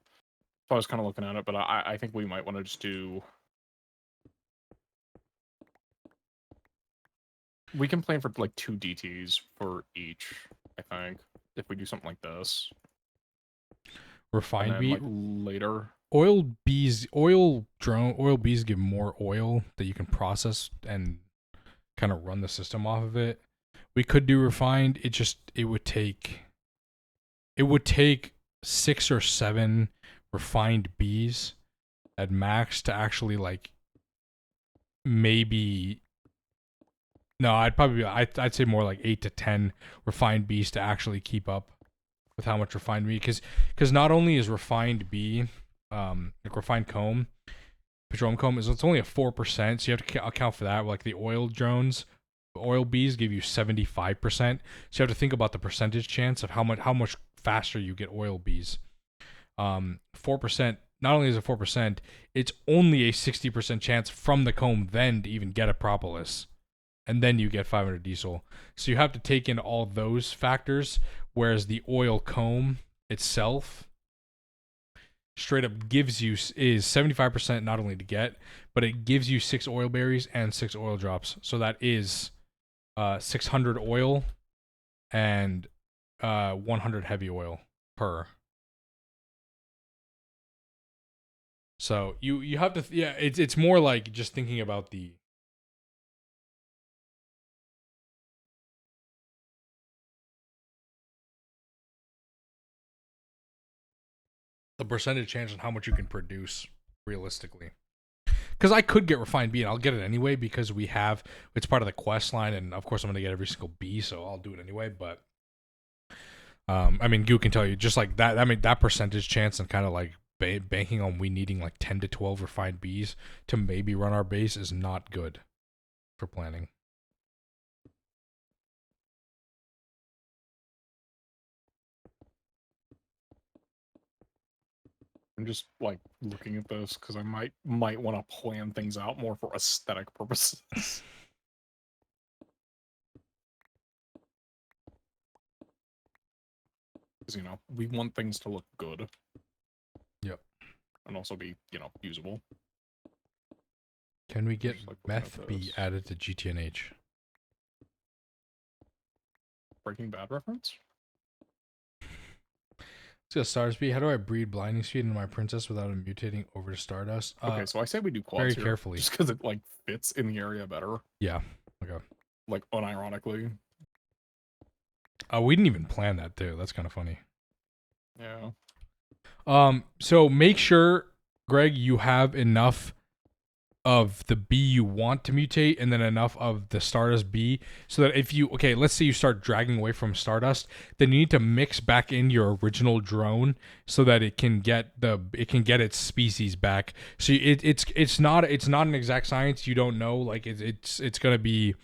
So I was kind of looking at it, but I think we might want to just do. We can plan for like 2 DTs for each. I think if we do something like this. Refined and then, beet. like later. Oil bees give more oil that you can process and kind of run the system off of it. We could do refined. It would take 6 or 7 refined bees at max to actually like maybe no, I'd say more like 8 to 10 refined bees to actually keep up with how much refined bee, because not only is refined bee like refined comb, petroleum comb, it's only a 4%, so you have to account for that. Like the oil drones, oil bees give you 75%, so you have to think about the percentage chance of how much faster you get oil bees. 4%, not only is it 4%, it's only a 60% chance from the comb then to even get a propolis, and then you get 500 diesel. So you have to take in all those factors, whereas the oil comb itself straight up gives you is 75% not only to get, but it gives you 6 oil berries and 6 oil drops. So that is 600 oil and 100 heavy oil per. So you have to it's more like just thinking about the percentage chance on how much you can produce realistically. Because I could get refined bee, and I'll get it anyway because it's part of the quest line, and of course I'm going to get every single bee, so I'll do it anyway. But I mean, Goo can tell you just like that. I mean, that percentage chance and kind of like banking on we needing like 10 to 12 refined bees to maybe run our base is not good for planning. I'm just like looking at this because I might want to plan things out more for aesthetic purposes. Because you know we want things to look good. Yep. And also be usable. Can we get Just, like, looking at meth be this. added to GTNH? Breaking Bad reference? Let's go Stardust B. How do I breed blinding speed into my princess without it mutating over to Stardust? Okay, so I say we do quads very here, carefully. just because it like fits in the area better. Yeah. Okay. Like unironically. We didn't even plan that too. That's kind of funny. Yeah. So make sure, Greg, you have enough of the B you want to mutate and then enough of the Stardust B so that if you, okay, let's say you start dragging away from Stardust, then you need to mix back in your original drone so that it can get its species back. So it's not an exact science. You don't know, like it's going to be,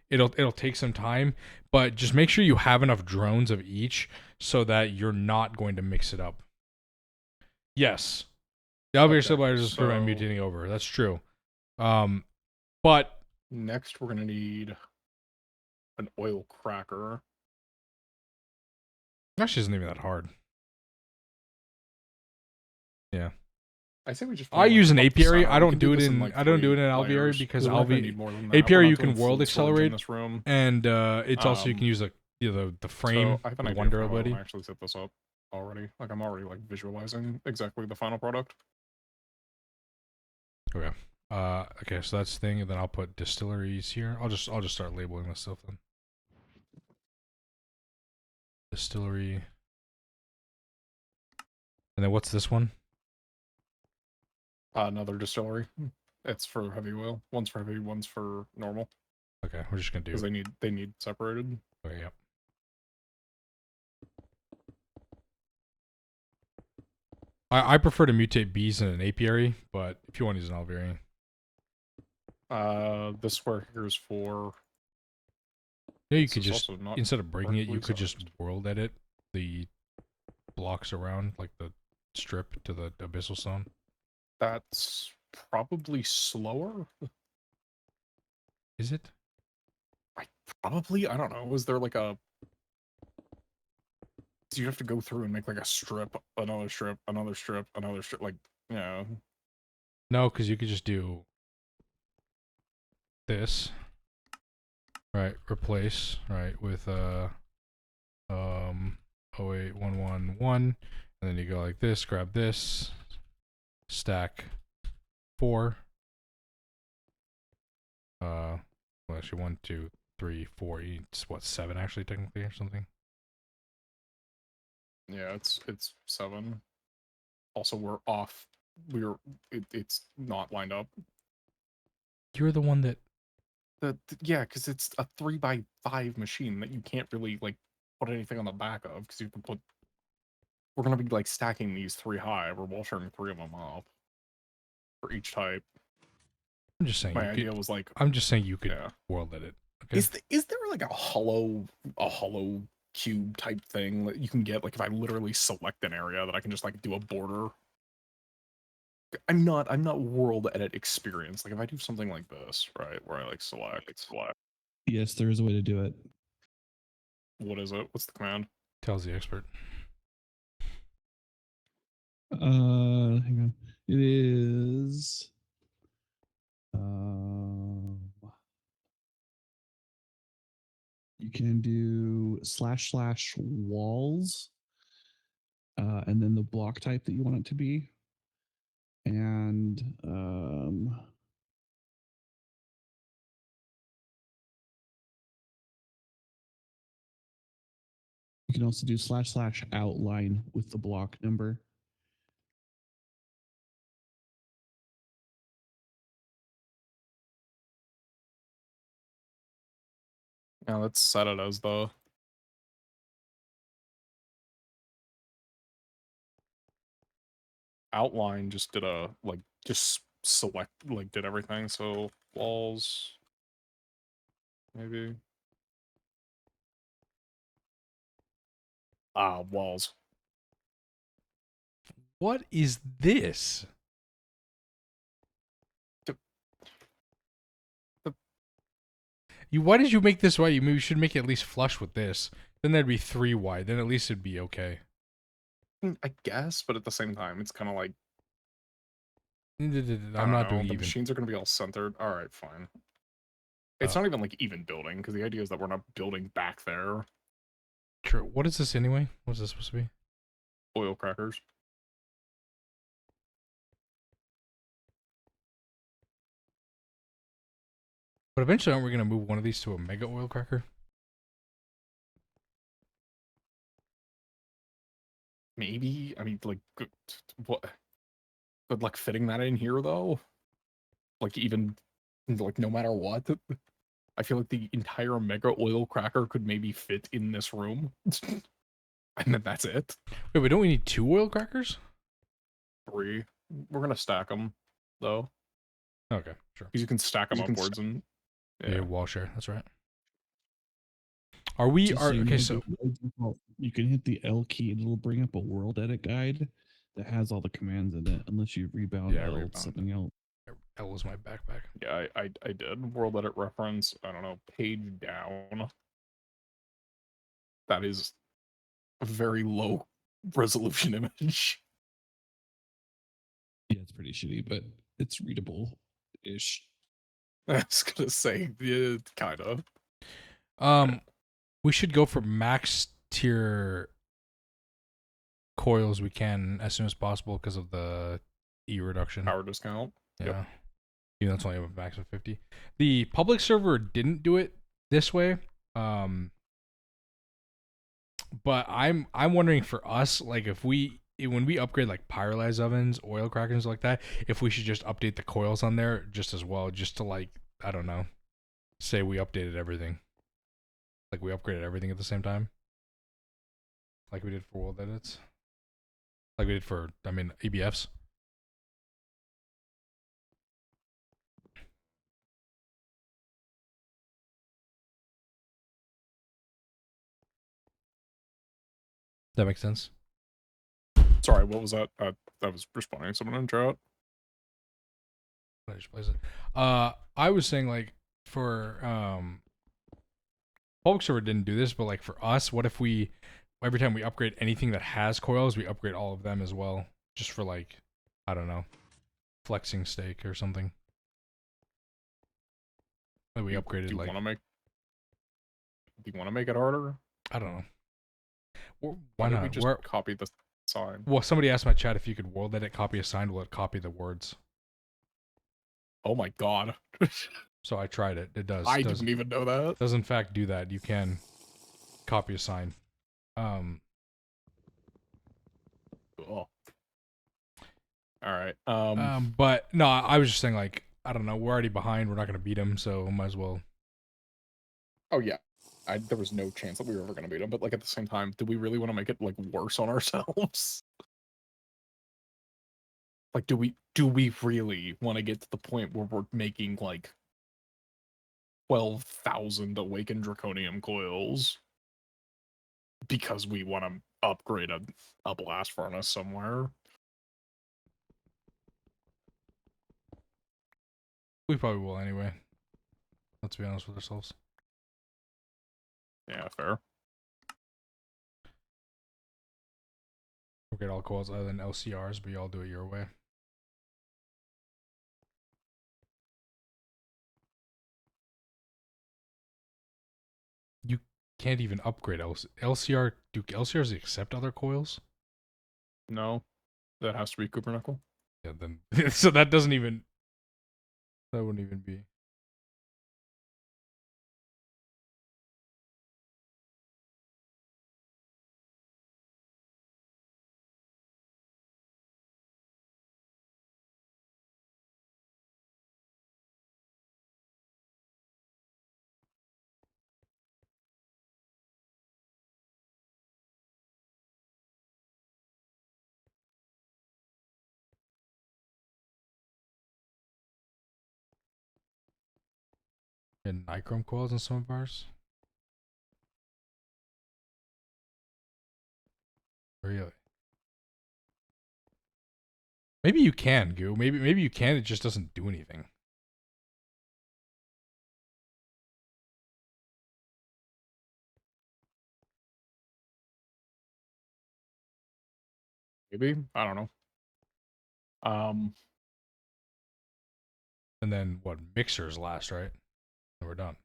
it'll take some time, but just make sure you have enough drones of each so that you're not going to mix it up. Yes. The elevator stabilizers is prevent mutating over. That's true. But next we're gonna need an oil cracker. Actually isn't even that hard. Yeah. I say we just. I use an apiary. I don't do it in alveary because alveary apiary you can world accelerate, this room. and it's also you can use the frame. So I have an idea wonder for how ability. I actually set this up already. Like I'm already like visualizing exactly the final product. Okay. Okay, so that's the thing, and then I'll put distilleries here. I'll just start labeling this stuff then. Distillery. And then what's this one? Another distillery. It's for heavy oil. One's for heavy, one's for normal. Okay, we're just gonna do. Because they need separated. Okay, yep. I prefer to mutate bees in an apiary, but if you want to use an alveary. This square here is for. Yeah, you could just instead of breaking it, you could sized. just world edit the blocks around, like the strip to the abyssal stone. That's probably slower. Is it? I don't know. Was there like a? Do you have to go through and make like a strip, another strip, another strip, another strip? Like, yeah. No, because you could just do this. Right, replace, right, with 08111, and then you go like this, grab this, stack 4. Well, actually 1, 2, 3, 4. It's what, 7 actually technically or something. Yeah, it's 7. Also, we're off. It's not lined up. You're the one that. Yeah, because it's a 3x5 machine that you can't really like put anything on the back of because you can put. We're gonna be like stacking these 3 high. We're washing 3 of them up for each type. I'm just saying. My idea was like. I'm just saying you could world edit. Okay. Is there like a hollow cube type thing that you can get? Like if I literally select an area that I can just like do a border. I'm not world edit experienced. Like if I do something like this, right, where I like select. Yes, there is a way to do it. What is it? What's the command? Tells the expert. Hang on. It is. You can do //walls, and then the block type that you want it to be, and you can also do //outline with the block number. Yeah, let's set it as the outline. Just did a like just select like did everything. So walls, maybe. Walls. What is this? Why did you make this wide? You maybe should make it at least flush with this. Then there'd be 3 wide. Then at least it'd be okay. I guess, but at the same time, it's kind of like I'm not doing the even. machines are going to be all centered. All right, fine. It's not even like even building because the idea is that we're not building back there. True. What is this anyway? What's this supposed to be? Oil crackers. But eventually, aren't we going to move one of these to a mega oil cracker? Maybe. I mean, like, what? Good luck fitting that in here, though. Like, even like no matter what, I feel like the entire mega oil cracker could maybe fit in this room, and then that's it. Wait, but don't we need 2 oil crackers? 3. We're gonna stack them, though, Okay, sure. because you can stack them upwards and Yeah, wall share. That's right. Are we? Just Are you okay? know, So by default, you can hit the L key and it'll bring up a world edit guide that has all the commands in it, unless you rebound Yeah, L rebound. to something else. that was my backpack. yeah, I did world edit reference. I don't know, page down. That is a very low resolution image. Yeah, it's pretty shitty, but it's readable ish. I was gonna say, yeah, kind of. We should go for max tier coils we can as soon as possible because of the E reduction. Power discount. Yeah. Yep. Even though it's only a max of 50. The public server didn't do it this way. But I'm wondering for us, like when we upgrade like pyrolyze ovens, oil crackers like that, if we should just update the coils on there just as well, just to like, I don't know, say we updated everything. Like we upgraded everything at the same time. Like we did for world edits. Like we did for, I mean, EBFs. That makes sense. Sorry, what was that? I was responding to someone in chat. I just place it. I was saying like for public server didn't do this, but like for us, what if we every time we upgrade anything that has coils, we upgrade all of them as well, just for like, I don't know, flexing stake or something. Like we upgraded Do you like, want to make? Do you want to make it harder? I don't know. Why Why don't not? we just copy the sign? Well, somebody asked my chat if you could world edit copy a sign, will it copy the words? Oh my god! So I tried it. It does. I didn't even know that. Does in fact do that. You can copy a sign. Cool. All right. But no, I was just saying like, I don't know. We're already behind. We're not gonna beat them, so might as well. Oh yeah. There was no chance that we were ever gonna beat him, but like at the same time, do we really want to make it like worse on ourselves? Like, do we really want to get to the point where we're making like 12,000 awakened draconium coils because we want to upgrade a blast furnace somewhere? We probably will anyway. Let's be honest with ourselves. Yeah, fair. We'll get all coils other than LCRs, but y'all do it your way. You can't even upgrade LCR. Do LCRs accept other coils? No, that has to be Kubernetes. Yeah, then so that doesn't even. That wouldn't even be. And nichrome coils in some of ours. Really? Maybe you can, Goo. Maybe you can. It just doesn't do anything. Maybe, I don't know. And then what? Mixers last, right? And we're done.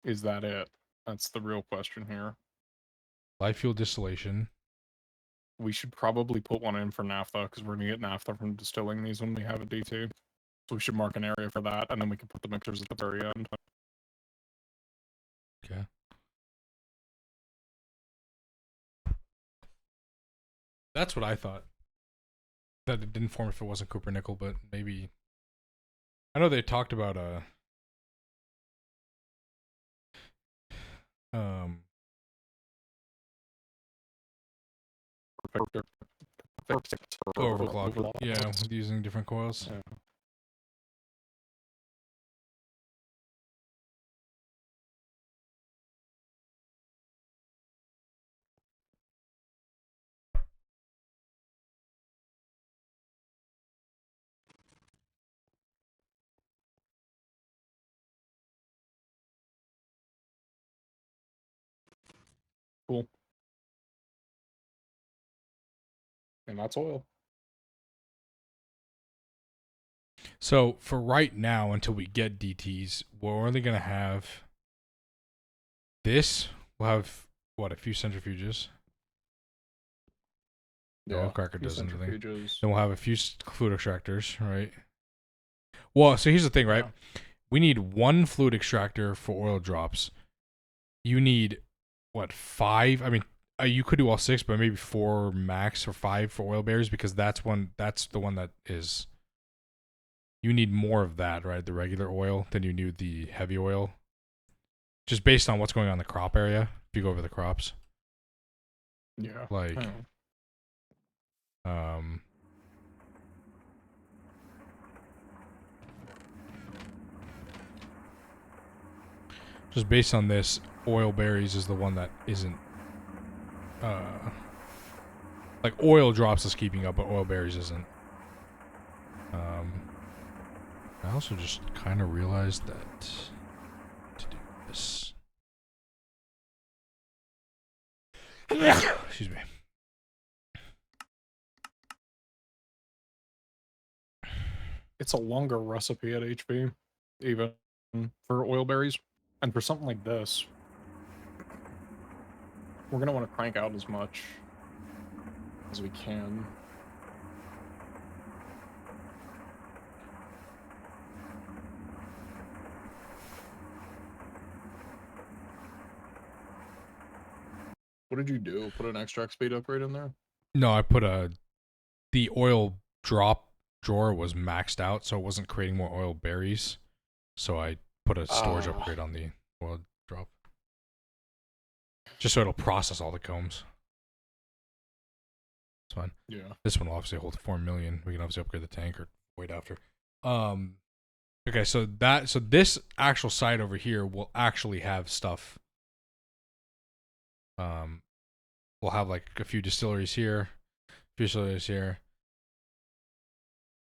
Is that it? That's the real question here. Live fuel distillation. We should probably put one in for naphtha because we're gonna get naphtha from distilling these when we have a D2. So we should mark an area for that, and then we can put the mixers at the very end. Okay. That's what I thought. That it didn't form if it wasn't Cooper nickel, but maybe. I know they talked about overclock. Yeah, with using different coils. Yeah. Cool. And that's oil. So for right now, until we get DTs, we're only gonna have this. We'll have what, a few centrifuges. The oil cracker few does anything. centrifuges. Then we'll have a few fluid extractors, right? Well, so here's the thing, right? Yeah. We need one fluid extractor for oil drops. You need what, 5? I mean, you could do all 6, but maybe 4 max or 5 for oil barriers, because that's the one that is. You need more of that, right? The regular oil than you need the heavy oil. Just based on what's going on in the crop area. If you go over the crops. Yeah. Like, just based on this, oil berries is the one that isn't, like oil drops is keeping up, but oil berries isn't. I also just kind of realized that to do this. Excuse me. It's a longer recipe at HP, even for oil berries. And for something like this, we're going to want to crank out as much as we can. What did you do? Put an extract speed upgrade in there? No, I put the oil drop drawer was maxed out, so it wasn't creating more oil berries. So I put a storage upgrade on the oil drop. Just so it'll process all the combs. It's fine. Yeah. This one will obviously hold 4 million. We can obviously upgrade the tank or wait after. Okay, so this actual site over here will actually have stuff. We'll have like a few distilleries here, a few distilleries here.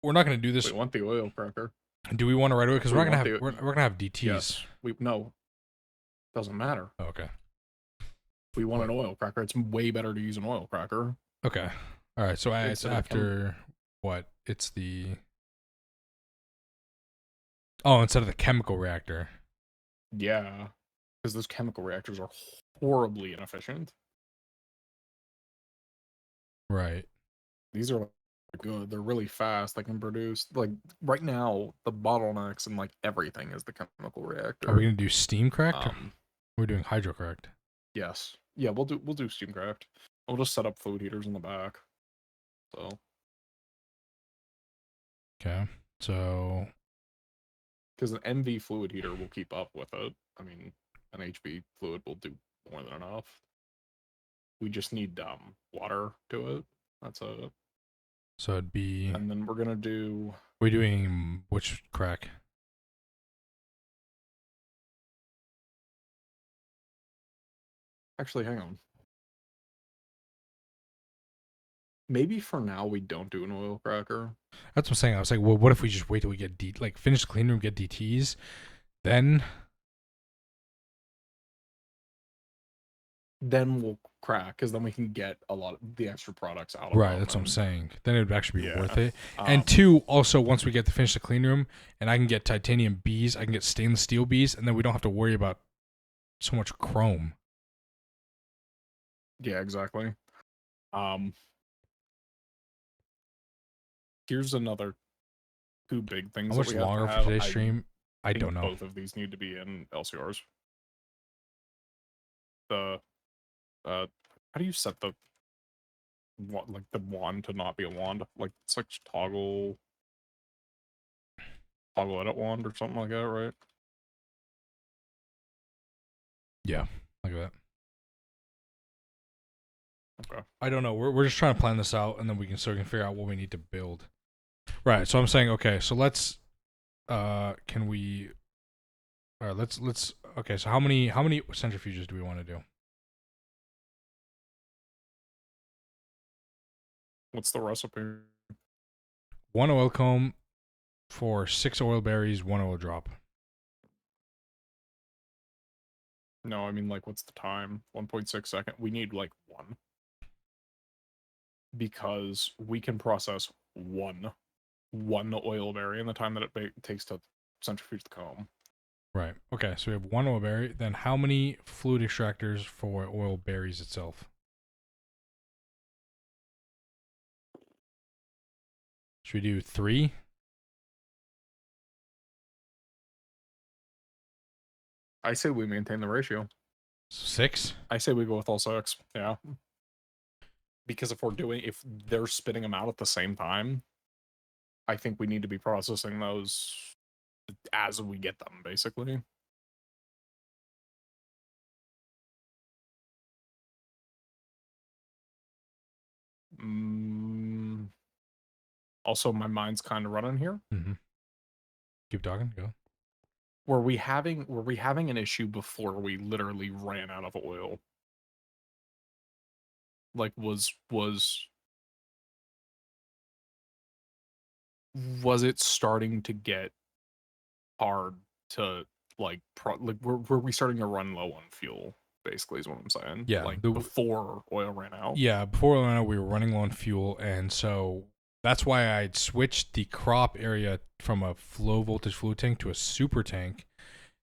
We're not going to do this. We want the oil cracker. Do we want to right away? Because we're gonna have we're gonna have DTs. Yes. No. Doesn't matter. Oh, okay. We want an oil cracker. It's way better to use an oil cracker. Okay. All right. So it's Instead of after what? It's the. Oh, instead of the chemical reactor. Yeah. Because those chemical reactors are horribly inefficient. Right. These are good. They're really fast. They can produce, like, right now, the bottlenecks and, like, everything is the chemical reactor. Are we gonna do steam cracked? We're doing hydro cracked. Yes. Yeah, we'll do steam cracked. We'll just set up fluid heaters in the back. So. Okay. So. Because an MV fluid heater will keep up with it. I mean, an HB fluid will do more than enough. We just need water to it. That's it. So it'd be. And then we're gonna do. We're doing which crack? Actually, hang on. maybe for now we don't do an oil cracker. That's what I'm saying. I was like, well, what if we just wait till we get finish the clean room, get DTs, then Then we'll crack, because then we can get a lot of the extra products out of right. them, That's what I'm and- saying. Then it would actually be Yeah. worth it. And two, also once we get to finish the clean room, and I can get titanium bees, I can get stainless steel bees, and then we don't have to worry about so much chrome. Yeah, exactly. Here's another two big things How that much we have longer to for have. today's stream? I think don't know. Both of these need to be in LCRs. The how do you set the like the wand to not be a wand? Like it's like toggle edit wand or something like that, right? Yeah, look at that. Okay. I don't know. We're just trying to plan this out, and then we can figure out what we need to build. Right. So I'm saying, okay. So let's can we? All right. Let's. Okay. So how many centrifuges do we want to do? What's the recipe? 1 oil comb for 6 oil berries, 1 oil drop. No, I mean like what's the time? 1.6 second. We need like 1. Because we can process one oil berry in the time that it takes to centrifuge the comb. Right. Okay. So we have 1 oil berry. Then how many fluid extractors for oil berries itself? Should we do 3? I say we maintain the ratio. 6? I say we go with all 6. Yeah. Because if they're spitting them out at the same time, I think we need to be processing those as we get them, basically. Also, my mind's kind of running here. Mm-hmm. Keep talking. Go. Were we having an issue before we literally ran out of oil? Like was it starting to get hard to were we starting to run low on fuel? Basically, is what I'm saying. Yeah, like before oil ran out. Yeah, before oil ran out, we were running low on fuel, and so that's why I'd switched the crop area from a low voltage fluid tank to a super tank,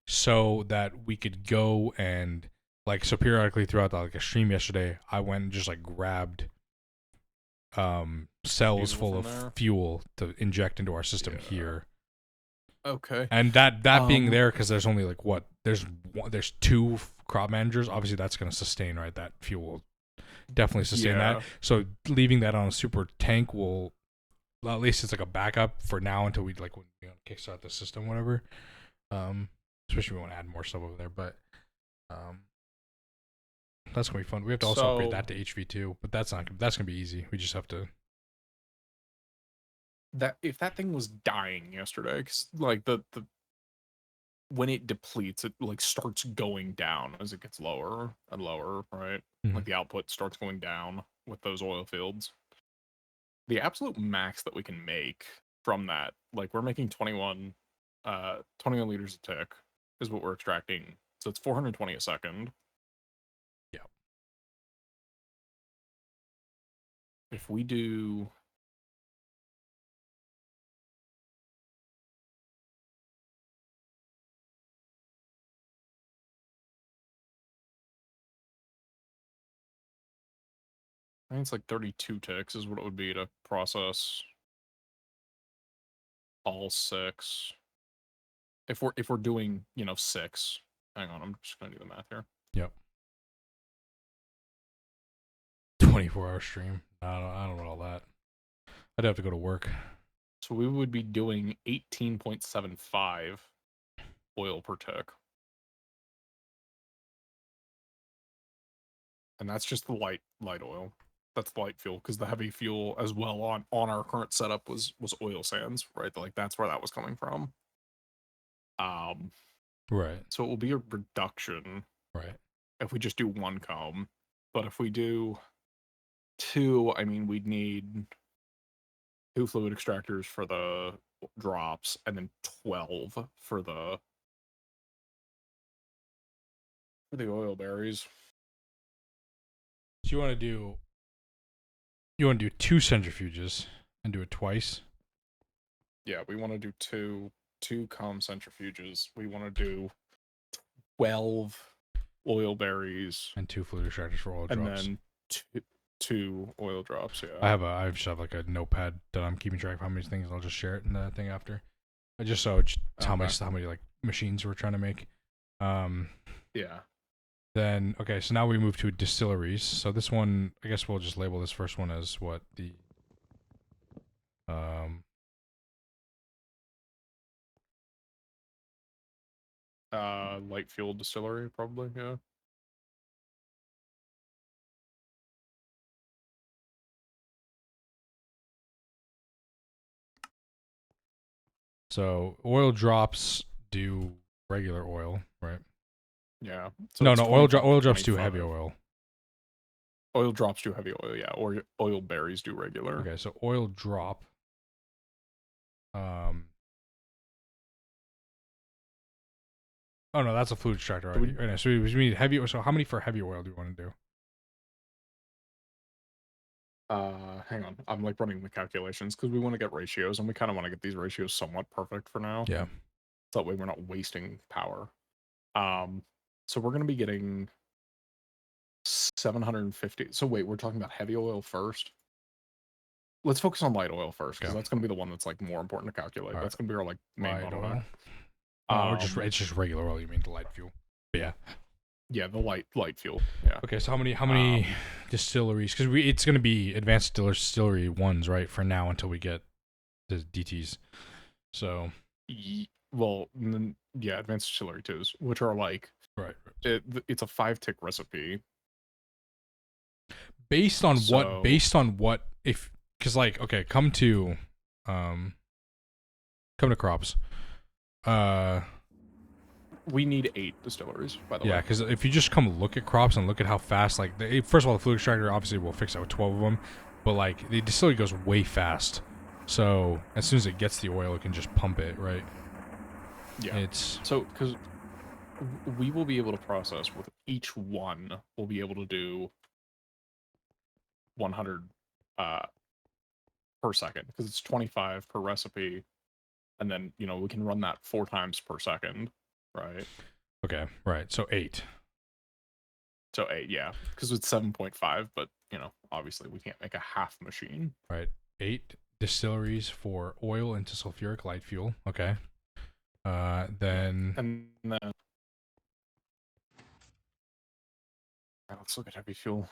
so that we could go and so periodically throughout a stream yesterday, I went and just grabbed cells full of fuel to inject into our system here. Okay. And that being there, because there's only there's 2 crop managers. Obviously, that's going to sustain, right? That fuel will definitely sustain that. So leaving that on a super tank will, well, at least it's like a backup for now until we when kickstart the system, whatever. Especially we want to add more stuff over there, but that's gonna be fun. We have to also upgrade that to HV2, but that's gonna be easy. We just have to. If that thing was dying yesterday, because the when it depletes, it starts going down as it gets lower and lower, right? Mm-hmm. Like the output starts going down with those oil fields. The absolute max that we can make from that, we're making 21 liters a tick is what we're extracting. So it's 420 a second. Yeah. If we do I think it's 32 ticks is what it would be to process all 6. If we're doing 6. Hang on, I'm just gonna do the math here. Yep. 24-hour stream. I don't know all that. I'd have to go to work. So we would be doing 18.75 oil per tick. And that's just the light oil. That's the light fuel, because the heavy fuel as well on our current setup was oil sands, right? That's where that was coming from. Right. So it will be a reduction, right, if we just do 1 comb. But if we do 2, I mean, we'd need 2 fluid extractors for the drops, and then 12 for the oil berries. So you want to do 2 centrifuges and do it twice. Yeah, we want to do two comb centrifuges. We want to do 12 oil berries And 2 fluid extractors for oil and drops. then two oil drops. Yeah, I just have like a notepad that I'm keeping track of how many things. I'll just share it in the thing after. Just how many like machines we're trying to make. Yeah. Then okay, so now we move to distilleries. So this one, I guess we'll just label this first one as what the light fuel distillery probably. Yeah. so oil drops do regular oil, right? Yeah. So No, it's oil 25, drops do 25. heavy oil. Oil drops do heavy oil, yeah. Or oil berries do regular. Okay, so oil drop. Oh no, that's a fluid extractor already. Okay, so we need heavy. So how many for heavy oil do you want to do? Hang on. I'm like running the calculations because we want to get ratios, and we kind of want to get these ratios somewhat perfect for now. Yeah. So that way we're not wasting power. So we're gonna be getting 750. So wait, we're talking about heavy oil first. Let's focus on light oil first, because that's gonna be the one that's like more important to calculate. All that's gonna be our like main light bottleneck. oil. Or it's just regular oil. You mean the light fuel? But yeah. Yeah, the light fuel. Yeah. Okay, so how many distilleries? Because it's going to be advanced distillery ones, right? For now until we get the DTs. So. Yeah, advanced distillery 2s, which are like Right. It's a 5-tick recipe. Based on what? If because like okay, come to crops. We need 8 distilleries, by the way. Yeah, because if you just come look at crops and look at how fast, like, first of all, the fluid extractor obviously will fix that with 12 of them, but like the distillery goes way fast. So as soon as it gets the oil, it can just pump it, right? Yeah. So because we will be able to process with each one, we'll be able to do 100 per second because it's 25 per recipe, and then we can run that 4 times per second. Right. Okay. Right. So 8. So 8, yeah, because it's 7.5, but obviously we can't make a half machine. Right. 8 distilleries for oil into sulfuric light fuel. Okay. Then. And then. Let's look at heavy fuel.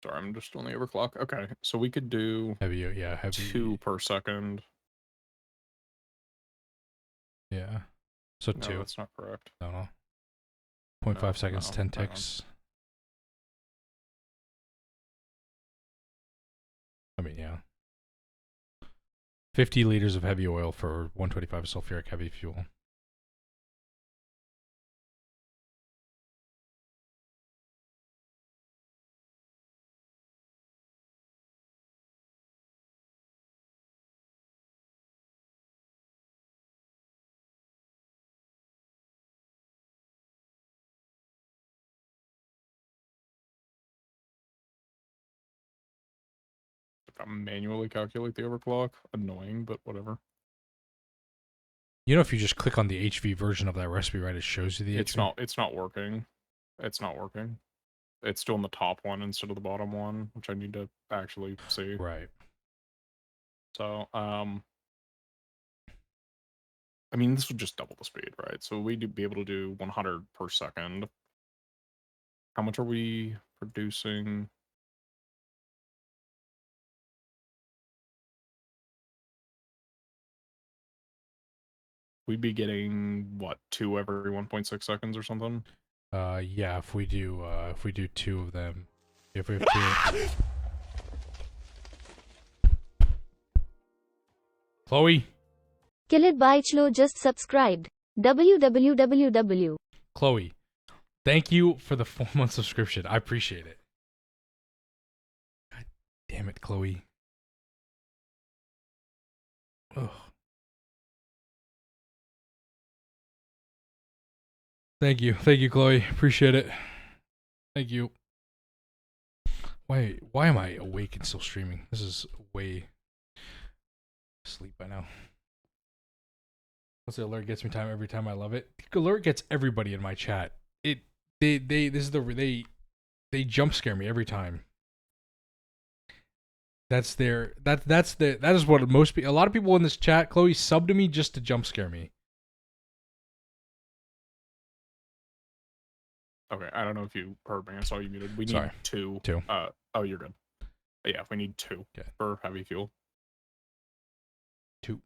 Sorry, I'm just on the overclock. Okay, so we could do heavy. 2 per second. Yeah. So 2. No, that's not correct. No. 0.5 seconds, 10 ticks. I mean, yeah. 50 liters of heavy oil for 125 sulfuric heavy fuel. Manually calculate the overclock. Annoying, but whatever. If you just click on the HV version of that recipe, right, it shows you the HV? It's not working. It's not working. It's still in the top one instead of the bottom one, which I need to actually see. Right. So, I mean, this would just double the speed, right? So we'd be able to do 100 per second. How much are we producing? we'd be getting what 2 every 1.6 seconds or something. Yeah, if we do 2 of them, if we have 2. Chloe. Kill it by Chlo just subscribed. www. Chloe, thank you for the 4-month subscription. I appreciate it. God damn it, Chloe. Ugh. Thank you, Chloe. Appreciate it. Thank you. Why am I awake and still streaming? This is way asleep by now. What's the alert gets me time every time? I love it. Alert gets everybody in my chat. They jump scare me every time. That is what a lot of people in this chat, Chloe, sub to me just to jump scare me. Okay, I don't know if you heard me. I saw you muted. We need Sorry. 2. 2. Oh, you're good. Yeah, we need 2 for heavy fuel. 2.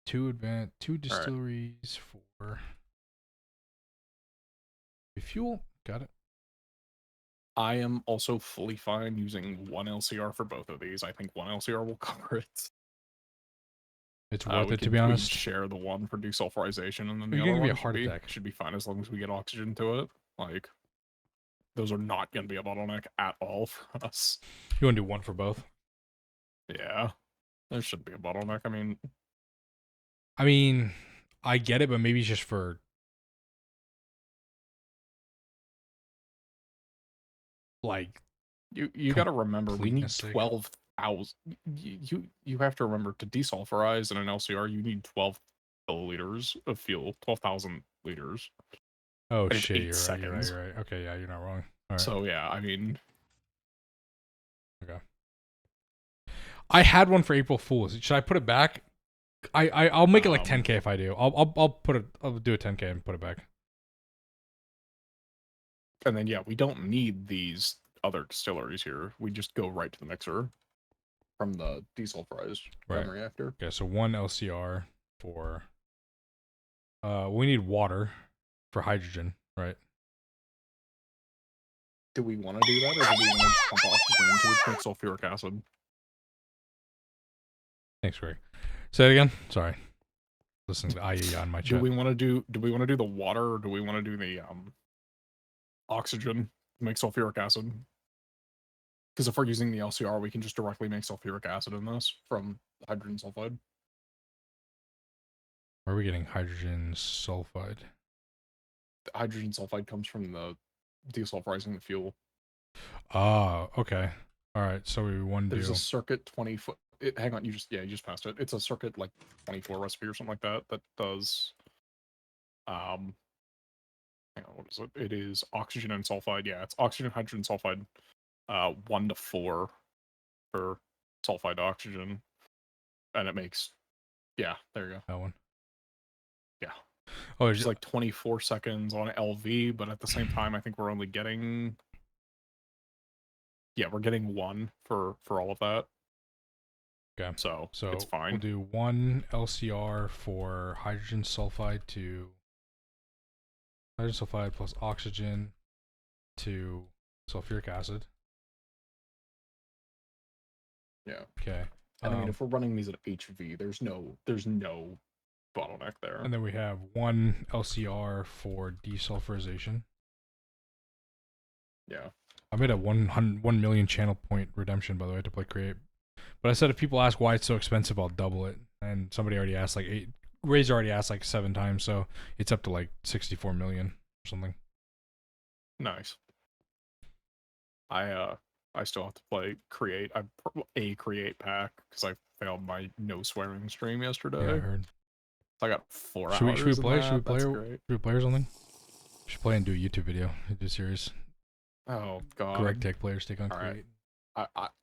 2 distilleries for fuel. Got it. I am also fully fine using 1 LCR for both of these. I think 1 LCR will cover it. It's worth it, to be honest. We share the one for desulfurization, and then the You're other gonna be one a heart attack. should be fine as long as we get oxygen to it. Like, those are not going to be a bottleneck at all for us. You want to do 1 for both? Yeah, there shouldn't be a bottleneck. I mean, I get it, but maybe it's just for like you got to remember we need completeness sake. 12,000. You have to remember to desulfurize in an LCR you need 12 milliliters of fuel, 12,000 liters. Oh And it's shit, 8 you're right, seconds. you're right. Okay, yeah, you're not wrong. All right. So yeah, I mean, Okay. I had one for April Fools. Should I put it back? I'll make it like 10K if I do. I'll do a 10K and put it back. and then yeah, we don't need these other distilleries here. We just go right to the mixer from the desulfurized Right. reactor. Okay, so 1 LCR for we need water for hydrogen, right? Do we want to do that, or do we want to just pump oxygen into it with sulfuric acid? Thanks, Greg. Say it again. Sorry. Listening to IE on my chat. Do we want to do the water, or do we want to do the oxygen to make sulfuric acid? Because if we're using the LCR, we can just directly make sulfuric acid in this from hydrogen sulfide. Where are we getting hydrogen sulfide? The hydrogen sulfide comes from the desulfurizing the fuel. Oh, okay. All right. So we want to There's do a circuit 20 foot. Hang on, you just passed it. It's a circuit like 24 recipe or something like that that does. Hang on, what is it? It is oxygen and sulfide. Yeah, it's oxygen, hydrogen, sulfide. 1 to 4 for sulfide to oxygen, and it makes. Yeah, there you go. that one. Yeah. Oh, It's like 24 seconds on LV, but at the same time, I think we're only getting. Yeah, we're getting 1 for all of that. okay. So So it's fine. we'll do 1 LCR for hydrogen sulfide to hydrogen sulfide plus oxygen to sulfuric acid. Yeah. Okay. And I mean, if we're running these at HV, there's no bottleneck there. And then we have 1 LCR for desulfurization. Yeah. I made a 1 million channel point redemption, by the way, to play create. But I said if people ask why it's so expensive, I'll double it. And somebody already asked like 8. Ray's already asked like 7 times, so it's up to like 64 million or something. Nice. I still have to play create. A create pack because I failed my no swearing stream yesterday. Yeah, I heard. I got 4 Should we hours. play? In Should we that. play? That's Should great. we play or something? We should play and do a YouTube video. Do a series. Oh god. Correct tech players take on All right. create.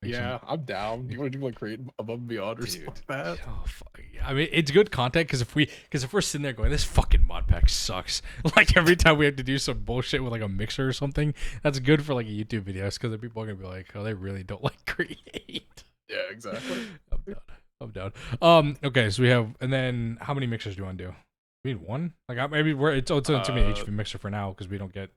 Yeah, Excellent. I'm down. You want to do like create above and beyond or Dude. something like that? Oh, fuck. I mean, it's good content because if we're sitting there going, this fucking mod pack sucks. Like every time we have to do some bullshit with like a mixer or something, that's good for like a YouTube videos because the people are gonna be like, oh, they really don't like create. Yeah, exactly. I'm done. I'm down. Okay, so we have, and then how many mixers do you want to do? We need one. Like maybe it's too many HV mixer for now because we don't get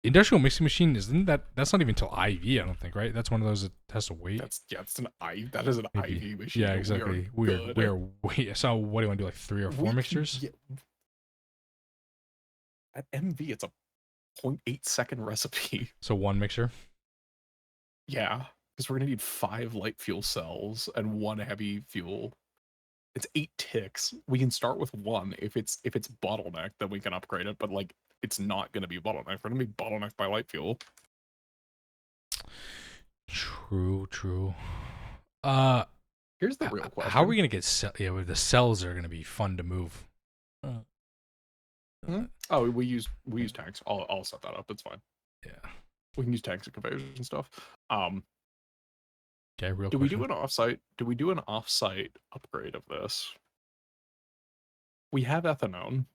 industrial mixing machine. Isn't that's not even till IV? I don't think, right? That's one of those that has to wait. It's an IV. That is an Maybe. IV machine. Yeah, exactly. We are so what do you want to do? Like 3 or 4 mixers? At MV, it's a 0.8 second recipe. So 1 mixer. Yeah, because we're gonna need 5 light fuel cells and 1 heavy fuel. It's 8 ticks. We can start with 1. If it's bottlenecked, then we can upgrade it. But like, it's not gonna be bottlenecked. We're gonna be bottlenecked by light fuel. True. Here's the real question: how are we gonna get the cells are gonna be fun to move? Oh, we use tanks. I'll set that up. It's fine. Yeah, we can use tanks and conveyors and stuff. Okay, real. Do we do an offsite? Do we do an offsite upgrade of this? We have ethanone.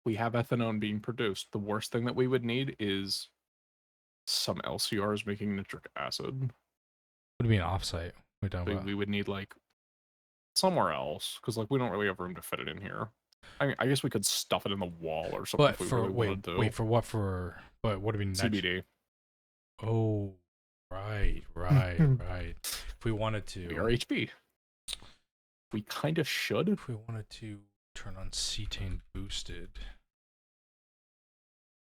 We have ethanone being produced. The worst thing that we would need is some LCRs making nitric acid. What do you mean offsite? We would need like somewhere else because like we don't really have room to fit it in here. I mean, I guess we could stuff it in the wall or something. But for what do we need? CBD. Oh, right. If we wanted to, BRHB. We kind of should. If we wanted to turn on cetane boosted,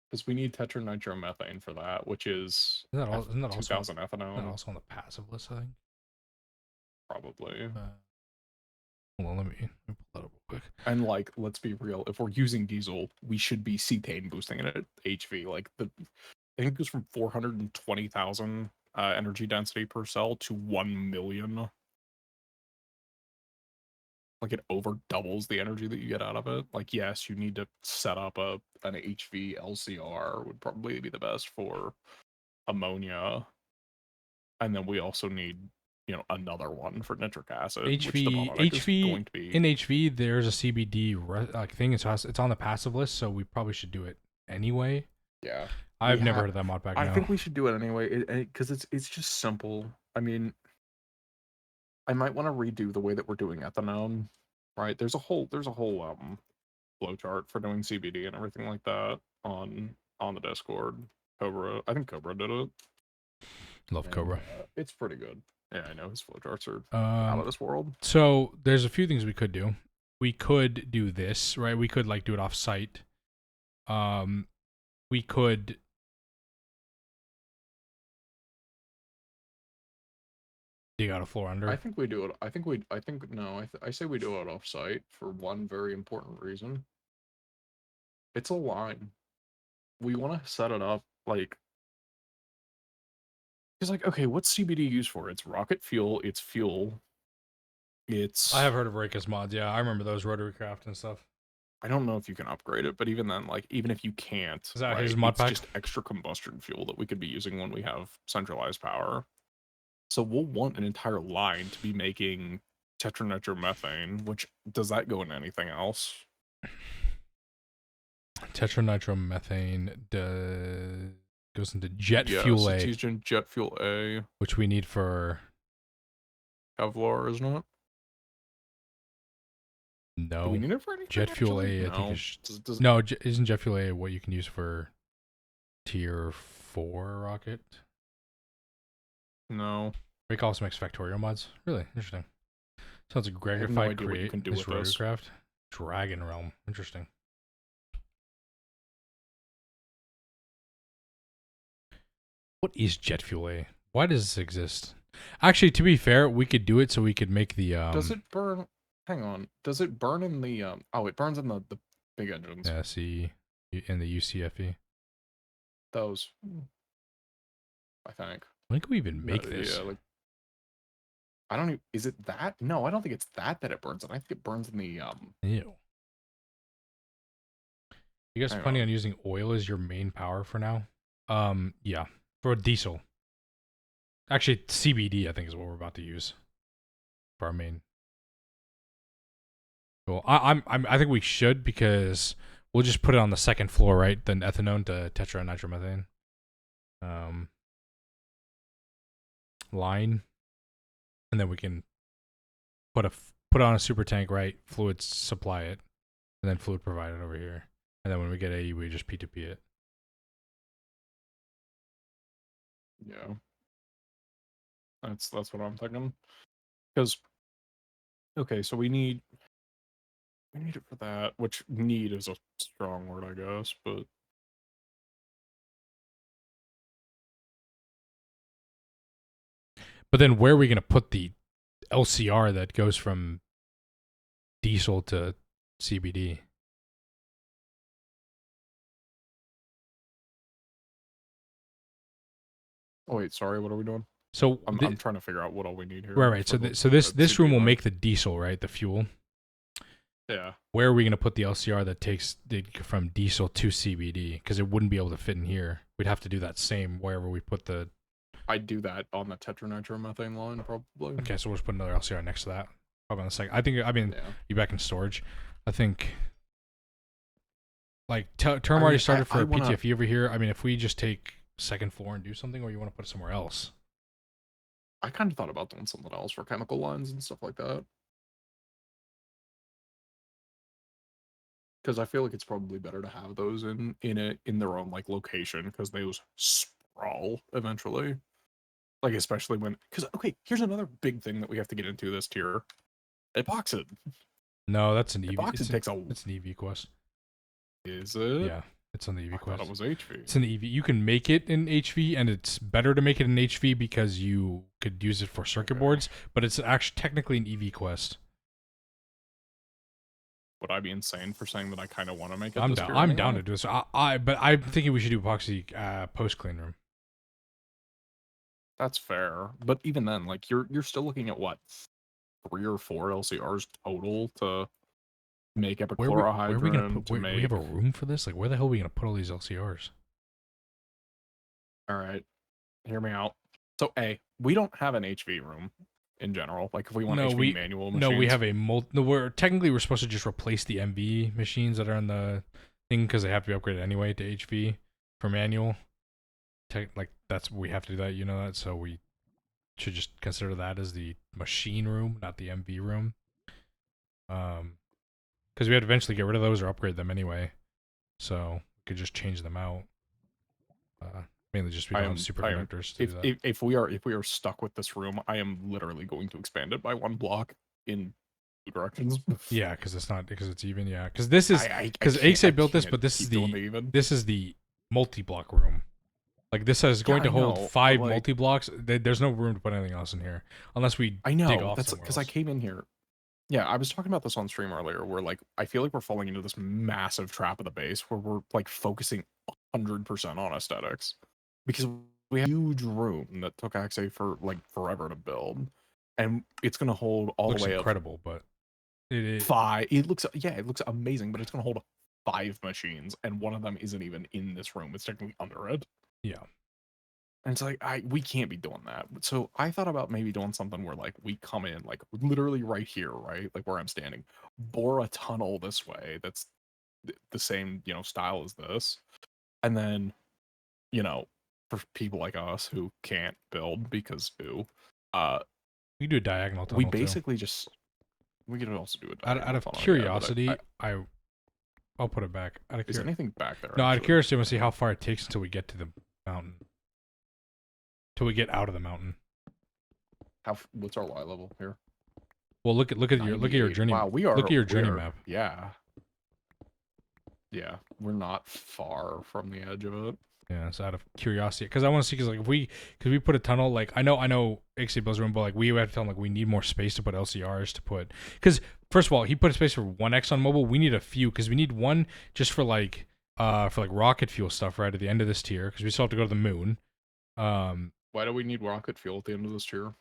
because we need tetranitromethane for that, which is isn't that 2000 ethanol. Isn't that also on the passive list, I think. Probably. Hold on, let me pull that up real quick. And like, let's be real. If we're using diesel, we should be cetane boosting it at HV. Like I think it goes from 420,000 energy density per cell to 1 million. Like it over doubles the energy that you get out of it. Like, yes, you need to set up an HV LCR would probably be the best for ammonia. And then we also need, another one for nitric acid. HV is going to be... in HV, there's a CBD thing. It's on the passive list, so we probably should do it anyway. Yeah, I've never heard of that mod pack. I think we should do it anyway because it's just simple. I mean, I might want to redo the way that we're doing ethanone. Right? There's a whole flow chart for doing CBD and everything like that on the Discord. Cobra, I think Cobra did it. Love Cobra. It's pretty good. Yeah, I know his flowcharts are out of this world. So there's a few things we could do. We could do this, right? We could do it off site. We could dig out a floor under. I think we do it. I say we do it off site for one very important reason. It's a line. We want to set it up like. It's like, okay, what's CBD used for? It's rocket fuel, it's fuel. I have heard of Rakus mods, yeah. I remember those rotary craft and stuff. I don't know if you can upgrade it, but even then, even if you can't, is that his mod pack? It's just extra combustion fuel that we could be using when we have centralized power. So we'll want an entire line to be making tetranitromethane, which does that go into anything else? Tetranitromethane goes into jet fuel A. It's in jet fuel A. Which we need for Kevlar, isn't it? No. Do we need it for anything? Jet fuel actually? A, I think is... No, isn't jet fuel A what you can use for tier 4 rocket? No. Rick also makes factorial mods. Really interesting. Sounds like Gregor no create this rotorcraft. Dragon Realm. Interesting. What is jet fuel A? Why does this exist? Actually, to be fair, we could do it so we could make the Does it burn? Hang on. Does it burn in the oh, it burns in the big engines. Yeah, see in the UCFE. Those. I think. When can we even make this? Yeah, I don't even, is it that? No, I don't think it's that it burns in. I think it burns in the Ew. You guys planning on using oil as your main power for now? Yeah. For diesel. Actually, CBD, I think, is what we're about to use for our main. Cool. I think we should because we'll just put it on the second floor, right? Then ethanone to tetranitromethane. Line, and then we can put on a super tank, right? Fluid supply it, and then fluid provide it over here. And then when we get AE, we just P2P it. Yeah. That's what I'm thinking. Because okay, so we need it for that, which need is a strong word, I guess, but But then where are we going to put the LCR that goes from diesel to CBD? oh wait, sorry, what are we doing? So I'm trying to figure out what all we need here. right. for So this CBD room will line. make the diesel, right? The fuel. Yeah. Where are we going to put the LCR that takes it from diesel to CBD? Because it wouldn't be able to fit in here. We'd have to do that same wherever we put the. I'd do that on the tetranitromethane line, probably. Okay, so we'll just put another LCR next to that. Probably in a second. I mean, Yeah. you back in storage. I think. Like term I already mean, started for I a wanna- PTFE over here. I mean, if we just take second floor and do something, or you want to put it somewhere else? I kind of thought about doing something else for chemical lines and stuff like that. Because I feel like it's probably better to have those in their own like location, because those sprawl eventually. Like especially when, because okay, here's another big thing that we have to get into this tier: epoxid. No, that's an EV. Epoxid takes It's an EV quest. Is it? Yeah, it's on the EV I quest. thought it was HV. It's in the EV. You can make it in HV, and it's better to make it in HV because you could use it for circuit Okay. boards. But it's actually technically an EV quest. Would I be insane for saying that I kind of want to make it? I'm this down. tier I'm anyway? down to do this. But I'm thinking we should do epoxy post clean room. That's fair, but even then, like you're still looking at what, 3 or 4 LCRs total to make Where are we gonna epichlorohydrin put? to Where, make. we have a room for this? Like, where the hell are we gonna put all these LCRs? All right, hear me out. So we don't have an HV room in general. Like if we want HV manual machines. No, we have a No, we're supposed to just replace the MV machines that are on the thing because they have to be upgraded anyway to HV for manual. We have to do that, you know that. So we should just consider that as the machine room, not the MV room. Because we had to eventually get rid of those or upgrade them anyway. So we could just change them out. Mainly just we don't have superconductors to do that. If we are stuck with this room, I am literally going to expand it by 1 block in 2 directions. Yeah, because it's even. Yeah, because this is because I Axe built this, can't but this is keep doing the even. this is the multi-block room. Like this is going to I hold know, 5 but, like- multi-blocks. There's no room to put anything else in here unless we I know dig off that's somewhere because I else. came in here. Yeah, I was talking about this on stream earlier, where like I feel like we're falling into this massive trap of the base where we're like focusing 100% on aesthetics because we have a huge room that took Axe for like forever to build, and it's gonna hold all Looks the way incredible, but it 5. It looks amazing, but it's gonna hold 5 machines, and one of them isn't even in this room. It's technically under it. yeah. And it's like we can't be doing that. So I thought about maybe doing something where like we come in like literally right here, right? Like where I'm standing, bore a tunnel this way that's the same, style as this. And then, for people like us who can't build because We can do a diagonal tunnel we too. basically just we could also do a diagonal Out of tunnel, yeah, but curiosity, I'll put it back. is anything back there? No, out of actually? curiosity, I want to see how far it takes until we get to the mountain. Till we get out of the mountain. What's our Y level here? Well, look at your 98. journey. Wow, we are. Look at your we journey are- map. Yeah. Yeah, we're not far from the edge of it. Yeah, it's out of curiosity because I want to see because we put a tunnel. Like I know Axe builds room, but like we have to tell him like we need more space to put LCRs to put because first of all he put a space for 1X on mobile. We need a few because we need one just for like rocket fuel stuff right at the end of this tier because we still have to go to the moon. Why do we need rocket fuel at the end of this tier?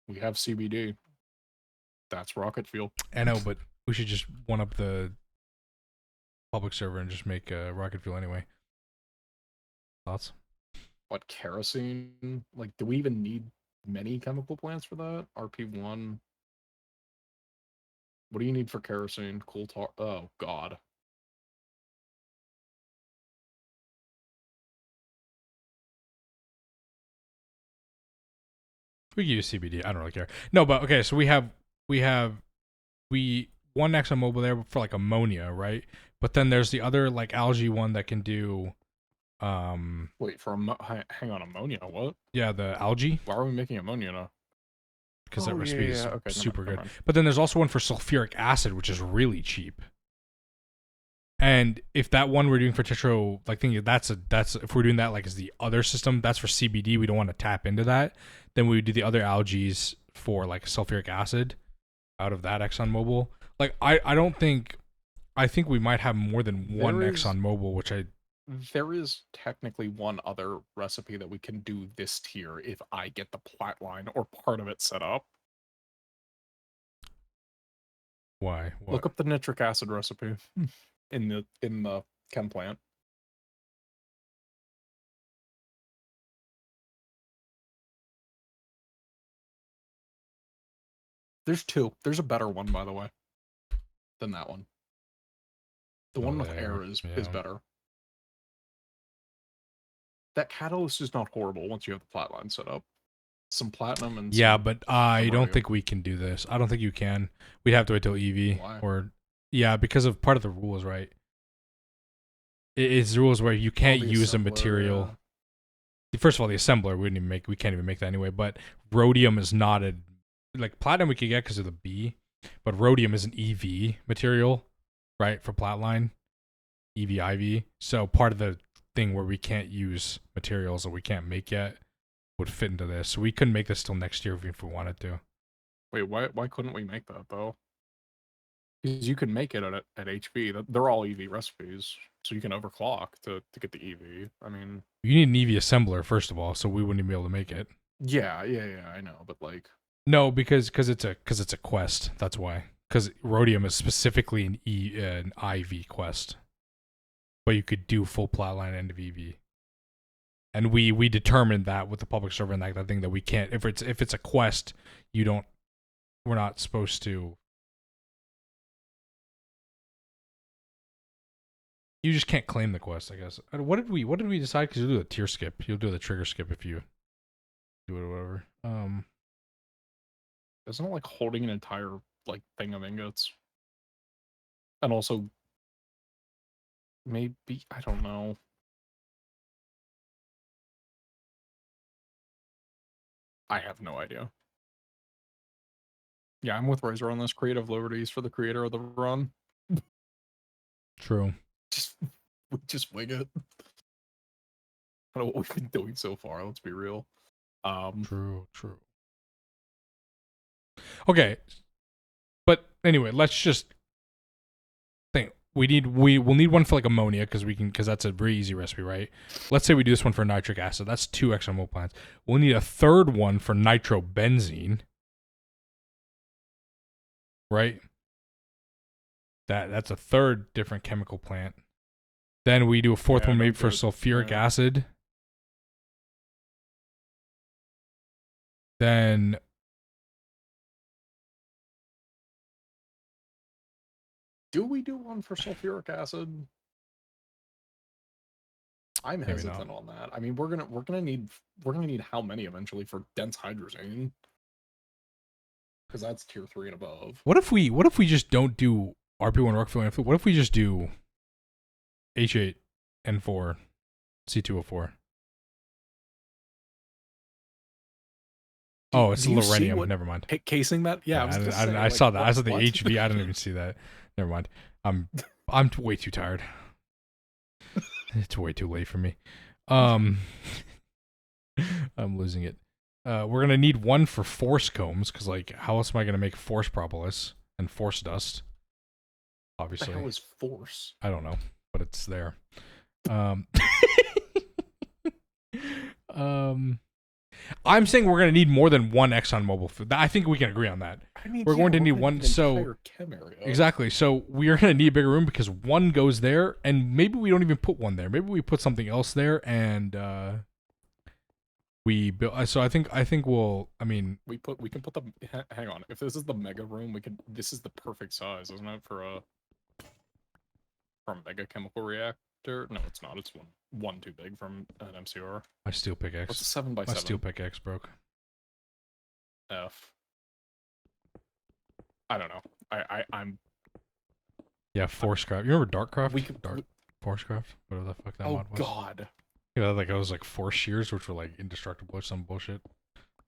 We have CBD. That's rocket fuel. I know, but we should just one up the public server and just make rocket fuel anyway. Thoughts? What, kerosene? Like, do we even need many chemical plants for that? RP1. What do you need for kerosene? Coal tar. Oh God. We can use CBD. I don't really care. No, but okay. So we have one ExxonMobil there for like ammonia, right? But then there's the other like algae one that can do, Wait, hang on, ammonia? What? yeah, the algae, Why are we making ammonia now? because that Oh, recipe is yeah, okay, never super mind, never good. mind. But then there's also one for sulfuric acid, which is really cheap. And if that one we're doing for tetro, like thinking that's if we're doing that like as the other system, that's for CBD. We don't want to tap into that. Then we would do the other algaes for like sulfuric acid out of that ExxonMobil. Like I think we might have more than one ExxonMobil, which There is technically one other recipe that we can do this tier if I get the plat line or part of it set up. why? What? Look up the nitric acid recipe in the chem plant. There's two. There's a better one, by the way, than that one. The one with air is better. That catalyst is not horrible once you have the plat line set up. Some platinum and Yeah, some but I don't rhodium. think we can do this. I don't think you can. We'd have to wait till EV. Why? Or yeah, because of part of the rules, right? It's rules where you can't the use a assembler, material. First of all, the assembler we can't even make that anyway. But rhodium is not a like platinum we could get because of the B, but rhodium is an EV material, right? For platline, EV IV. So part of the thing where we can't use materials that we can't make yet would fit into this. So we couldn't make this till next year if we wanted to. Wait, why couldn't we make that though? Because you can make it at HV. They're all EV recipes, so you can overclock to get the EV. I mean, You need an EV assembler first of all, so we wouldn't even be able to make it. yeah, I know, but like, No, because it's a quest. That's why. Because rhodium is specifically an IV quest, but you could do full plotline end of EV. And we determined that with the public server and that thing that we can't if it's a quest, we're not supposed to. You just can't claim the quest, I guess. What did we decide? Because you'll do a tier skip. You'll do the trigger skip if you do it or whatever. isn't it like holding an entire like thing of ingots? And also, maybe I don't know. I have no idea. Yeah, I'm with Razor on this. Creative liberties for the creator of the run. True. Just wing it. I don't know what we've been doing so far. Let's be real. True. Okay, but anyway, let's just think. We'll need one for like ammonia because that's a very easy recipe, right? Let's say we do this one for nitric acid. That's 2 ExxonMobil plants. We'll need a third one for nitrobenzene, right? That's a third different chemical plant. Then we do a fourth one maybe for sulfuric acid. Then do we do one for sulfuric acid? I'm hesitant on that. I mean, we're gonna need how many eventually for dense hydrazine? Because that's tier 3 and above. What if we just don't do RP1 Rockfill? What if we just do H8N4 C2O4? Oh, it's Lorenium. Never mind. Casing that? Yeah, I saw that. I saw the HV. I didn't even see that. Never mind. I'm way too tired. It's way too late for me. I'm losing it. We're gonna need one for force combs because like how else am I gonna make force propolis and force dust? Obviously. What the hell is force? I don't know, but it's there. I'm saying we're going to need more than one ExxonMobil food. I think we can agree on that. We're going to need one. So exactly. So we are going to need a bigger room because one goes there, and maybe we don't even put one there. Maybe we put something else there, and we build. So I think we'll. I mean, we can put the. Hang on. If this is the mega room, we can. This is the perfect size, isn't it, for a mega chemical reactor? No, it's not. It's one too big from an MCR. My steel pickaxe. What's a 7x7? My steel pickaxe broke. F. I don't know. I'm. Yeah, Forcecraft. You remember Darkcraft? We could. Dark Forcecraft? Whatever the fuck that Oh mod was. God. Yeah, like it was like force shears, which were like indestructible or some bullshit.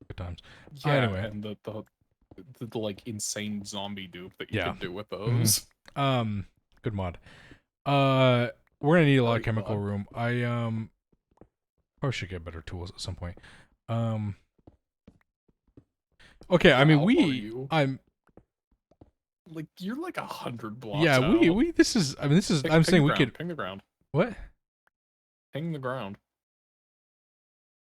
Good times. Yeah, Anyway. and the like insane zombie dupe that you Yeah. can do with those. Good mod. We're gonna need a lot of Great chemical mod. room. Probably should get better tools at some point. Okay, I mean How far are you? I'm Like you're like 100 blocks. yeah, out. this is Ping, I'm ping saying the we ground, could ping the ground. what? Ping the ground.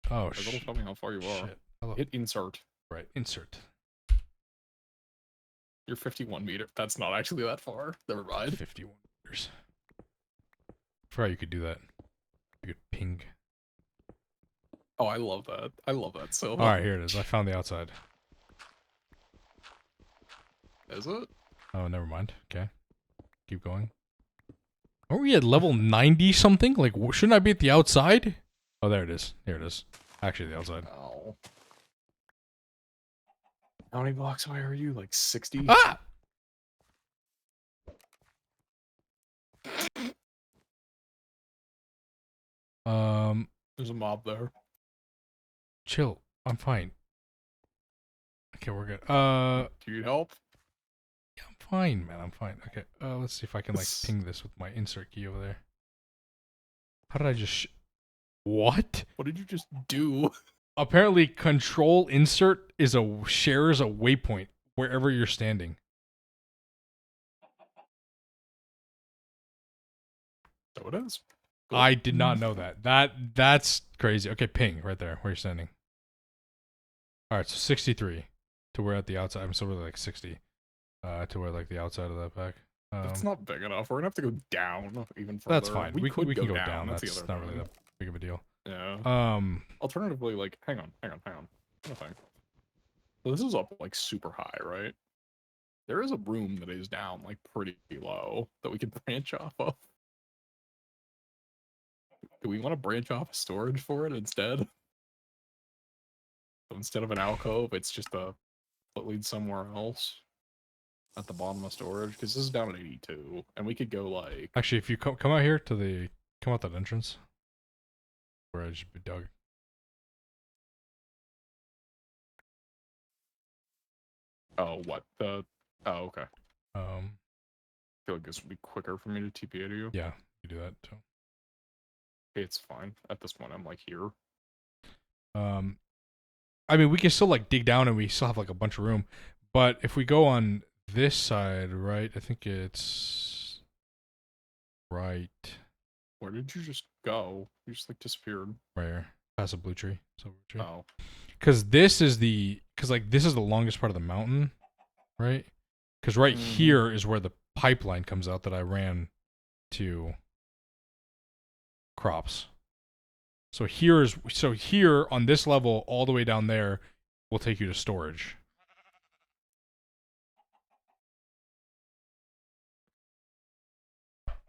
Oh Like, that'll tell me how far you are. shit. Hello. Hit insert. Right, insert. You're 51 meter. That's not actually that far. Never mind. 51 meters. Forgot you could do that. You could ping. Oh, I love that. I love that so much. Alright, here it is. I found the outside. Is it? Oh, never mind. Okay. Keep going. Aren't we at level 90 something? Like, shouldn't I be at the outside? Oh, there it is. Here it is. Actually, the outside. Oh. How many blocks away are you? Like 60? Ah! There's a mob there. Chill. I'm fine. Okay, we're good. Do you need help? Yeah, I'm fine, man. I'm fine. Okay, let's see if I can, like, ping this with my insert key over there. How did I just What? What did you just do? Apparently, control insert shares a waypoint wherever you're standing. So it is. Cool. I did not know that. That's crazy. Okay, ping right there where you're standing. All right, so 63 to where at the outside. I'm still really like 60 to where like the outside of that pack. It's not big enough. We're gonna have to go down even further. That's fine. We can go down. That's That's the other not really thing. that big of a deal. Yeah. Alternatively, like, hang on. Nothing. So this is up like super high, right? There is a room that is down like pretty low that we can branch off of. Do we want to branch off storage for it instead? So instead of an alcove, it's just a that leads somewhere else at the bottom of storage, because this is down at 82, and we could go like. Actually, if you come out here to come out that entrance where I just dug. Oh, what the? Oh, okay. I Um, feel like this would be quicker for me to TP to you. yeah, you do that too. It's fine. At this point, I'm like here. I mean, we can still like dig down and we still have like a bunch of room, but if we go on this side, right? I think it's right. Where did you just go? You just like disappeared. Right here, past the blue tree. So tree. Oh. Because this is the longest part of the mountain, right? Because right here is where the pipeline comes out that I ran to crops. So here on this level, all the way down there, will take you to storage.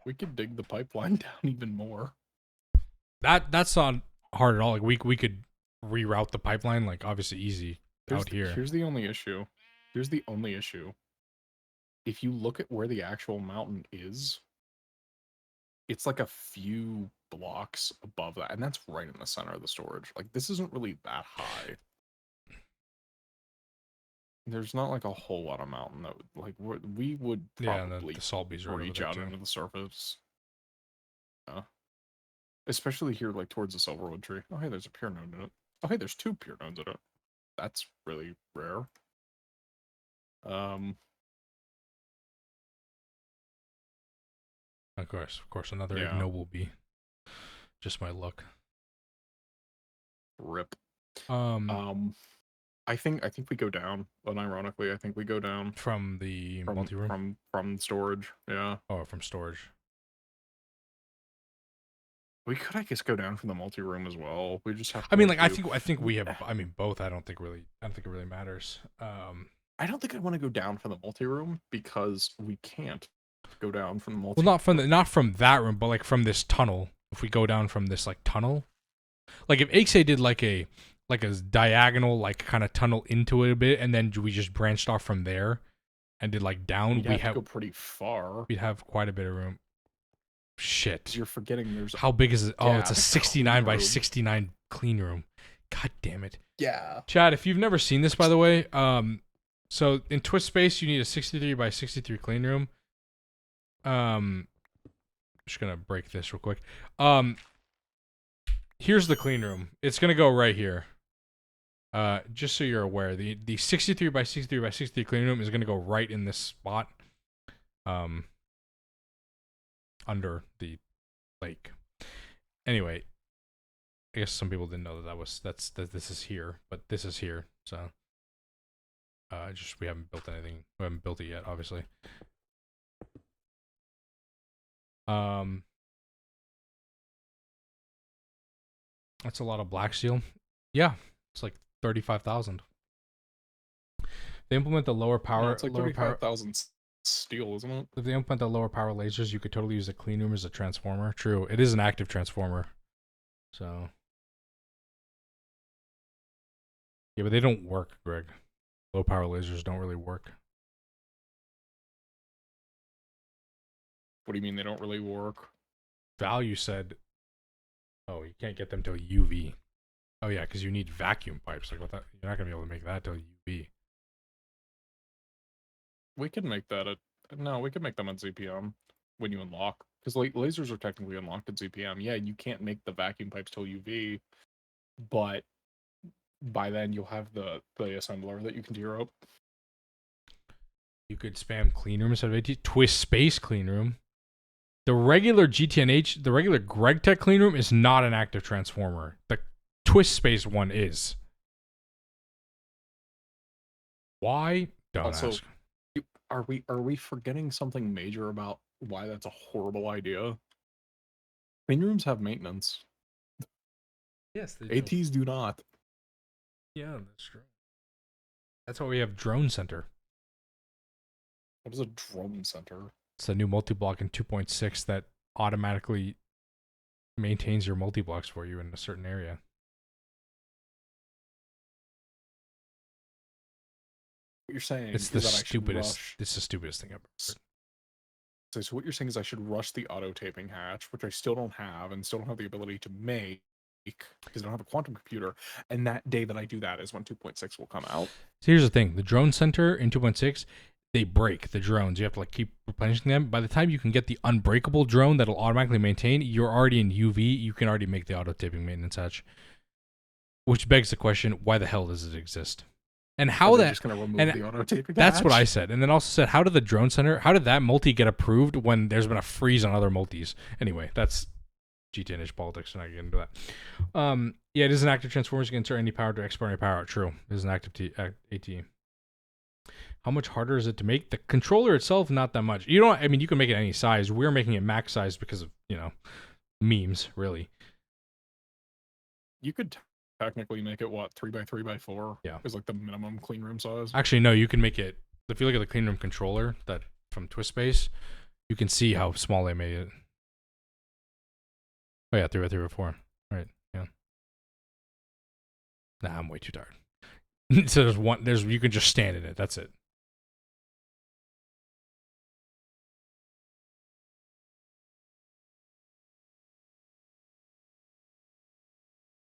We could dig the pipeline down even more. That's not hard at all. Like we could reroute the pipeline, like obviously easy out here. Here's the only issue. If you look at where the actual mountain is, it's like a few blocks above that, and that's right in the center of the storage. Like, this isn't really that high. There's not like a whole lot of mountain that would, like, we would probably the salt bees are reach over out there into the surface. Especially here, like, towards the silverwood tree. Oh, hey, there's a pure node in it. Oh, hey, there's 2 pure nodes in it. That's really rare. Of course, another ignoble bee. Just my luck. Rip. I think we go down. Unironically, I think we go down from the multi-room. From storage. Yeah. Oh, from storage. We could, I guess, go down from the multi-room as well. We just have. I mean, like, I think we have. I mean, both. I don't think it really matters. I don't think I want to go down from the multi-room because we can't go down from the multi. Well, not from that room, but like from this tunnel. If we go down from this like tunnel, like if Ixay did like like a diagonal, like kind of tunnel into it a bit, and then we just branched off from there and did like down. We'd have to go pretty far. We'd have quite a bit of room. Shit. You're forgetting there's How big is it? Oh, Yeah, it's a the 69 by clean room. 69 clean room. God damn it. yeah. Chad, if you've never seen this, by the way, so in Twist Space, you need a 63 by 63 clean room. Just gonna break this real quick. Here's the clean room. It's gonna go right here. Just so you're aware, the 63 by 63 by 63 clean room is gonna go right in this spot. Under the lake. Anyway, I guess some people didn't know that this is here, but this is here. So, just we haven't built anything. We haven't built it yet, obviously. That's a lot of black steel. Yeah, it's like 35,000. They implement the lower power. No, it's like 35,000 steel, isn't it? If they implement the lower power lasers, you could totally use the clean room as a transformer. True, it is an active transformer. So, yeah, but they don't work, Greg. Low power lasers don't really work. What do you mean they don't really work? Value said, oh, you can't get them till UV. Oh yeah, because you need vacuum pipes. Like what that? You're not gonna be able to make that till UV. We could make that no, we could make them at ZPM when you unlock. Because lasers are technically unlocked at ZPM. Yeah, you can't make the vacuum pipes till UV, but by then you'll have the assembler that you can tear up. You could spam clean room instead of AT. Twist Space clean room. The regular GTNH, the regular Greg Tech clean room is not an active transformer. The Twist Space one is. Why? Don't Also, ask. Are we forgetting something major about why that's a horrible idea? Clean rooms have maintenance. Yes, ATs do not. Yeah, that's true. That's why we have Drone Center. What is a drone center? It's a new multi-block in 2.6 that automatically maintains your multi-blocks for you in a certain area. What you're saying It's is the that I should stupidest. rush. It's the stupidest thing ever. So what you're saying is I should rush the auto taping hatch, which I still don't have and still don't have the ability to make because I don't have a quantum computer. And that day that I do that is when 2.6 will come out. So here's the thing: the drone center in 2.6, they break the drones. You have to like keep replenishing them. By the time you can get the unbreakable drone that'll automatically maintain, you're already in UV. You can already make the auto taping maintenance hatch. Which begs the question: why the hell does it exist? And how that? Just gonna remove and the auto taping That's hatch? what I said. And then also said, how did the drone center? How did that multi get approved when there's been a freeze on other multis? Anyway, that's GTNH politics. I'm not getting into that. Yeah, it is an active transformer. You can insert any power to export any power out. True, it is an active AT. How much harder is it to make? The controller itself, not that much. You don't. I mean, you can make it any size. We're making it max size because of memes, really. You could technically make it what 3x3x4. Yeah, is like the minimum clean room size. Actually, no. You can make it. If you look at the clean room controller that from Twist Space, you can see how small they made it. Oh yeah, 3x3x4. Right. Yeah. Nah, I'm way too tired. So there's one. You can just stand in it. That's it.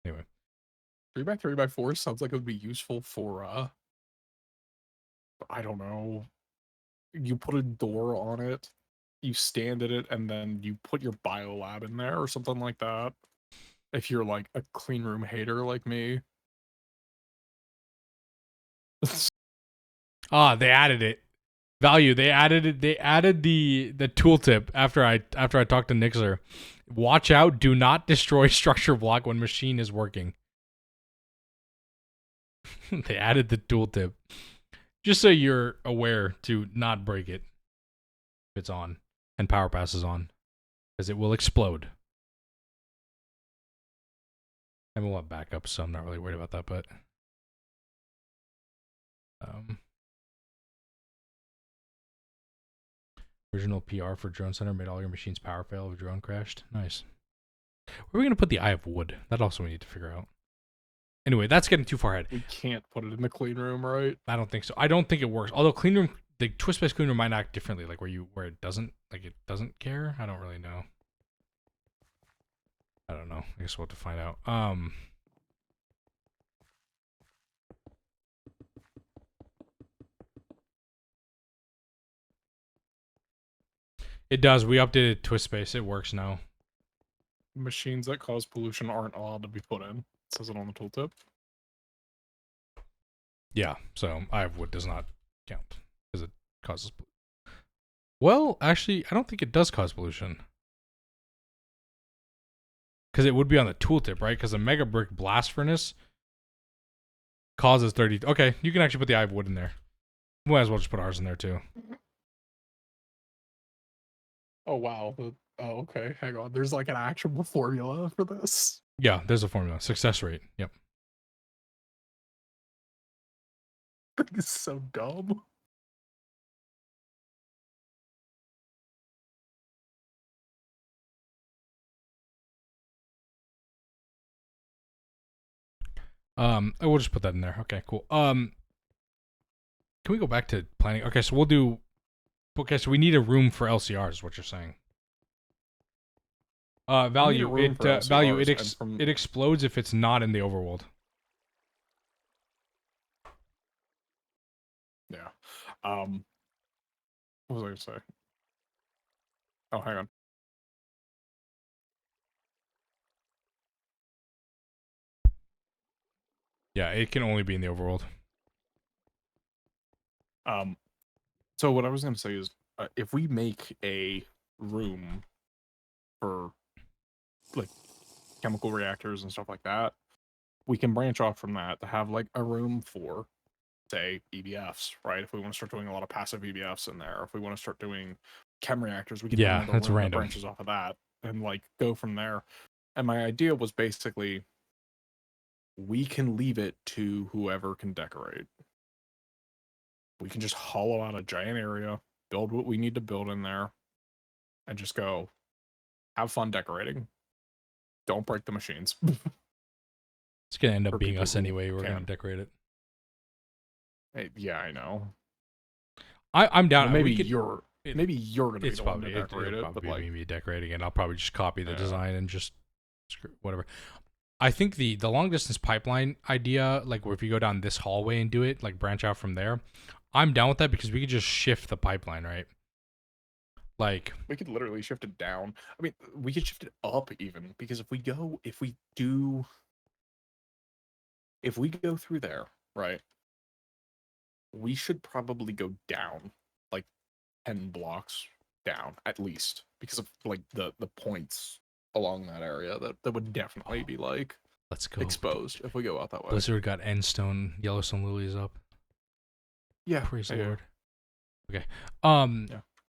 Anyway. 3x3x4 sounds like it would be useful for I don't know. You put a door on it, you stand in it, and then you put your biolab in there or something like that. If you're like a clean room hater like me. They added it. Value. They added it. They added the tooltip after I talked to Nixer. Watch out, do not destroy structure block when machine is working. They added the tooltip. Just so you're aware to not break it if it's on and power passes on. Because it will explode. And we'll have backup, so I'm not really worried about that, but original PR for Drone Center made all your machines power fail if a drone crashed. Nice. Where are we going to put the Eye of Wood? That also we need to figure out. Anyway, that's getting too far ahead. We can't put it in the clean room, right? I don't think so. I don't think it works. Although clean room, the twist based clean room might act differently, like where it doesn't care. I don't really know. I don't know. I guess we'll have to find out. It does. We updated twist space. It works now. Machines that cause pollution aren't allowed to be put in. It says it on the tooltip. Yeah. So wood does not count because it causes. Well, actually, I don't think it does cause pollution. Because it would be on the tooltip, right? Because a mega brick blast furnace causes 30. Okay, you can actually put the hive wood in there. Might as well just put ours in there too. Oh wow. Oh okay. Hang on. There's like an actual formula for this. Yeah, there's a formula. Success rate. Yep. This is so dumb. I will just put that in there. Okay, cool. Can we go back to planning? Okay, so we'll do. Okay, so we need a room for LCRs. Is what you're saying? Value. It explodes if it's not in the overworld. Yeah. What was I gonna say? Oh, hang on. Yeah, it can only be in the overworld. So what I was gonna say is, if we make a room for like chemical reactors and stuff like that, we can branch off from that to have like a room for, say, EBFs, right? If we want to start doing a lot of passive EBFs in there, if we want to start doing chem reactors, we can do another that's room that random. branches off of that and like go from there. And my idea was basically we can leave it to whoever can decorate. We can just hollow out a giant area, build what we need to build in there, and just go have fun decorating. Don't break the machines. It's gonna end up For being people us who anyway. We're gonna can. decorate it. Yeah, I know. I'm down. Well, maybe we could, you're maybe you're gonna be It's the one to probably decorate it'll it, but probably like me decorating it. I'll probably just copy the Yeah. design and just whatever. I think the long distance pipeline idea, like where if you go down this hallway and do it, like branch out from there, I'm down with that because we could just shift the pipeline, right? Like we could literally shift it down. I mean, we could shift it up even, because if we go through there, right? We should probably go down like 10 blocks down at least, because of like the points along that area that would definitely be like let's go exposed if we go out that way. Blizzard got Endstone, Yellowstone lilies up. Yeah, Praise the yeah. Lord. Okay.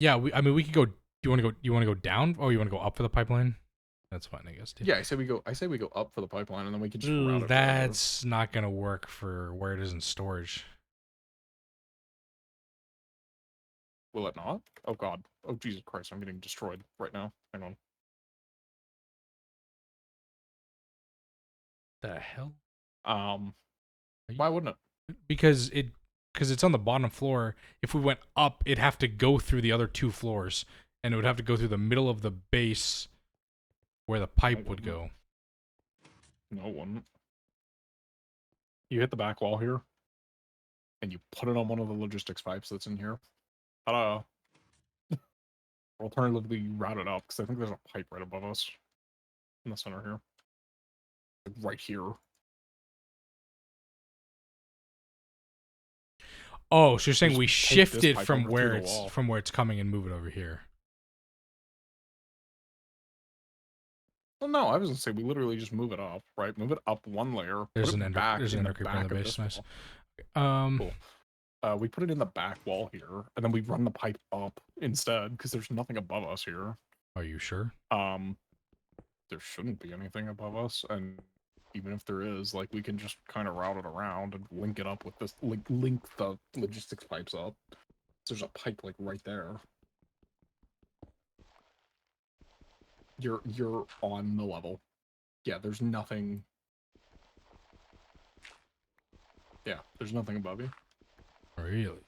Yeah. We could go. Do you want to go down, or you want to go up for the pipeline? That's fine, I guess. Too. Yeah, I say we go up for the pipeline, and then we can just route it. That's not gonna work for where it is in storage. Will it not? Oh god. Oh Jesus Christ, I'm getting destroyed right now. Hang on. The hell? Why wouldn't it? Because it's on the bottom floor. If we went up, it'd have to go through the other 2 floors, and it would have to go through the middle of the base where the pipe would go. No, it wouldn't. You hit the back wall here, and you put it on one of the logistics pipes that's in here. Ta-da! Alternatively, you route it up, because I think there's a pipe right above us in the center here. Right here. Oh, so you're saying Just we take shift this it pipe from over where through the it's wall. from where it's coming and move it over here. Well, no, I was gonna say we literally just move it up, right? Move it up one layer. There's put an it ender back there's an in ender the creeper in back the of base. this Nice. wall. Cool. We put it in the back wall here, and then we run the pipe up instead, because there's nothing above us here. Are you sure? There shouldn't be anything above us, and even if there is, like, we can just kind of route it around and link it up with this, like, link the logistics pipes up. There's a pipe, like, right there. You're on the level. Yeah, there's nothing. Yeah, there's nothing above you. Really?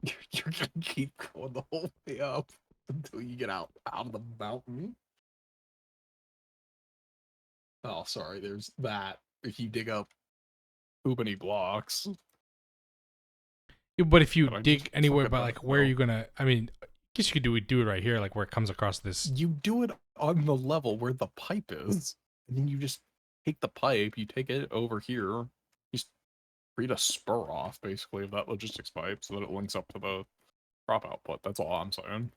You're gonna keep going the whole way up until you get out of the mountain. Oh, sorry. There's that. If you dig up too many blocks, Yeah, but if you but I dig just anywhere, took but it like, back, where are though. you gonna? I mean, I guess you could do it right here, like where it comes across this. You do it on the level where the pipe is, and then you just take the pipe. You take it over here. You just create a spur off, basically, of that logistics pipe, so that it links up to the prop output. That's all I'm saying.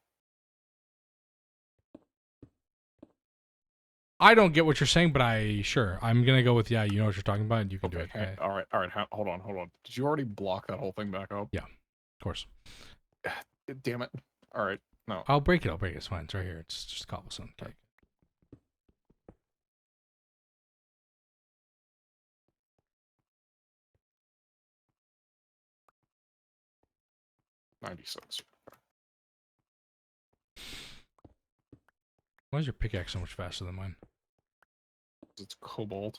I don't get what you're saying, but I'm gonna go with yeah. You know what you're talking about, and you can do Okay. it. All right. Hold on. Did you already block that whole thing back up? Yeah, of course. Damn it. All right. No. I'll break it. It's fine. It's right here. It's just cobblestone. Okay. 96. Why is your pickaxe so much faster than mine? It's cobalt.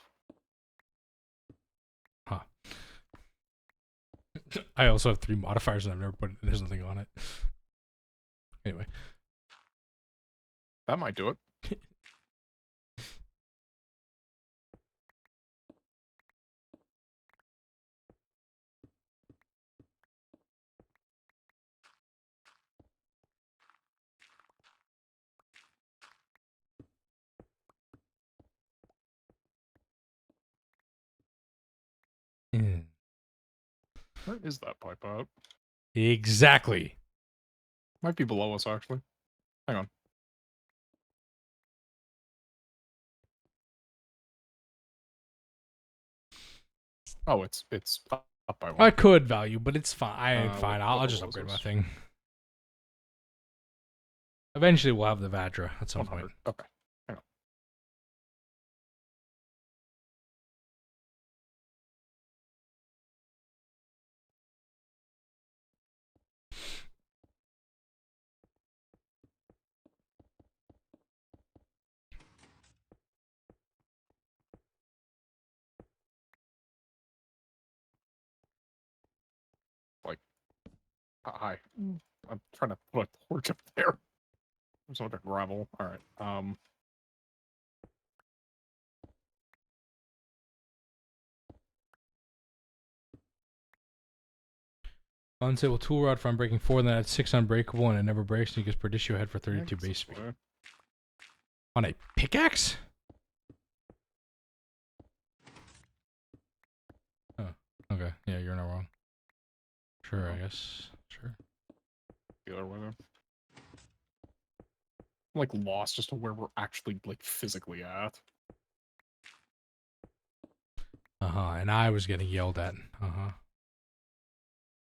Huh. I also have 3 modifiers and I've never put. There's nothing on it. Anyway. That might do it. Mm. Where is that pipe out? Exactly. Might be below us, actually. Hang on. Oh, it's up by one. I could value, but it's fine. Fine. What I'll just level is upgrade my this? thing. Eventually, we'll have the Vadra at some 100. point. Okay. Hang on. Like, hi. I'm trying to put a torch up there. There's a lot of gravel. All right. Unstable tool rod for unbreaking 4, then that's 6 unbreakable, and it never breaks, and you get per issue head for I 32 guess base this speed. way. On a pickaxe? Oh, okay. Yeah, you're not wrong. Sure, I guess. Sure. The other way there. I'm like lost as to where we're actually like physically at. Uh-huh, and I was getting yelled at. Uh-huh.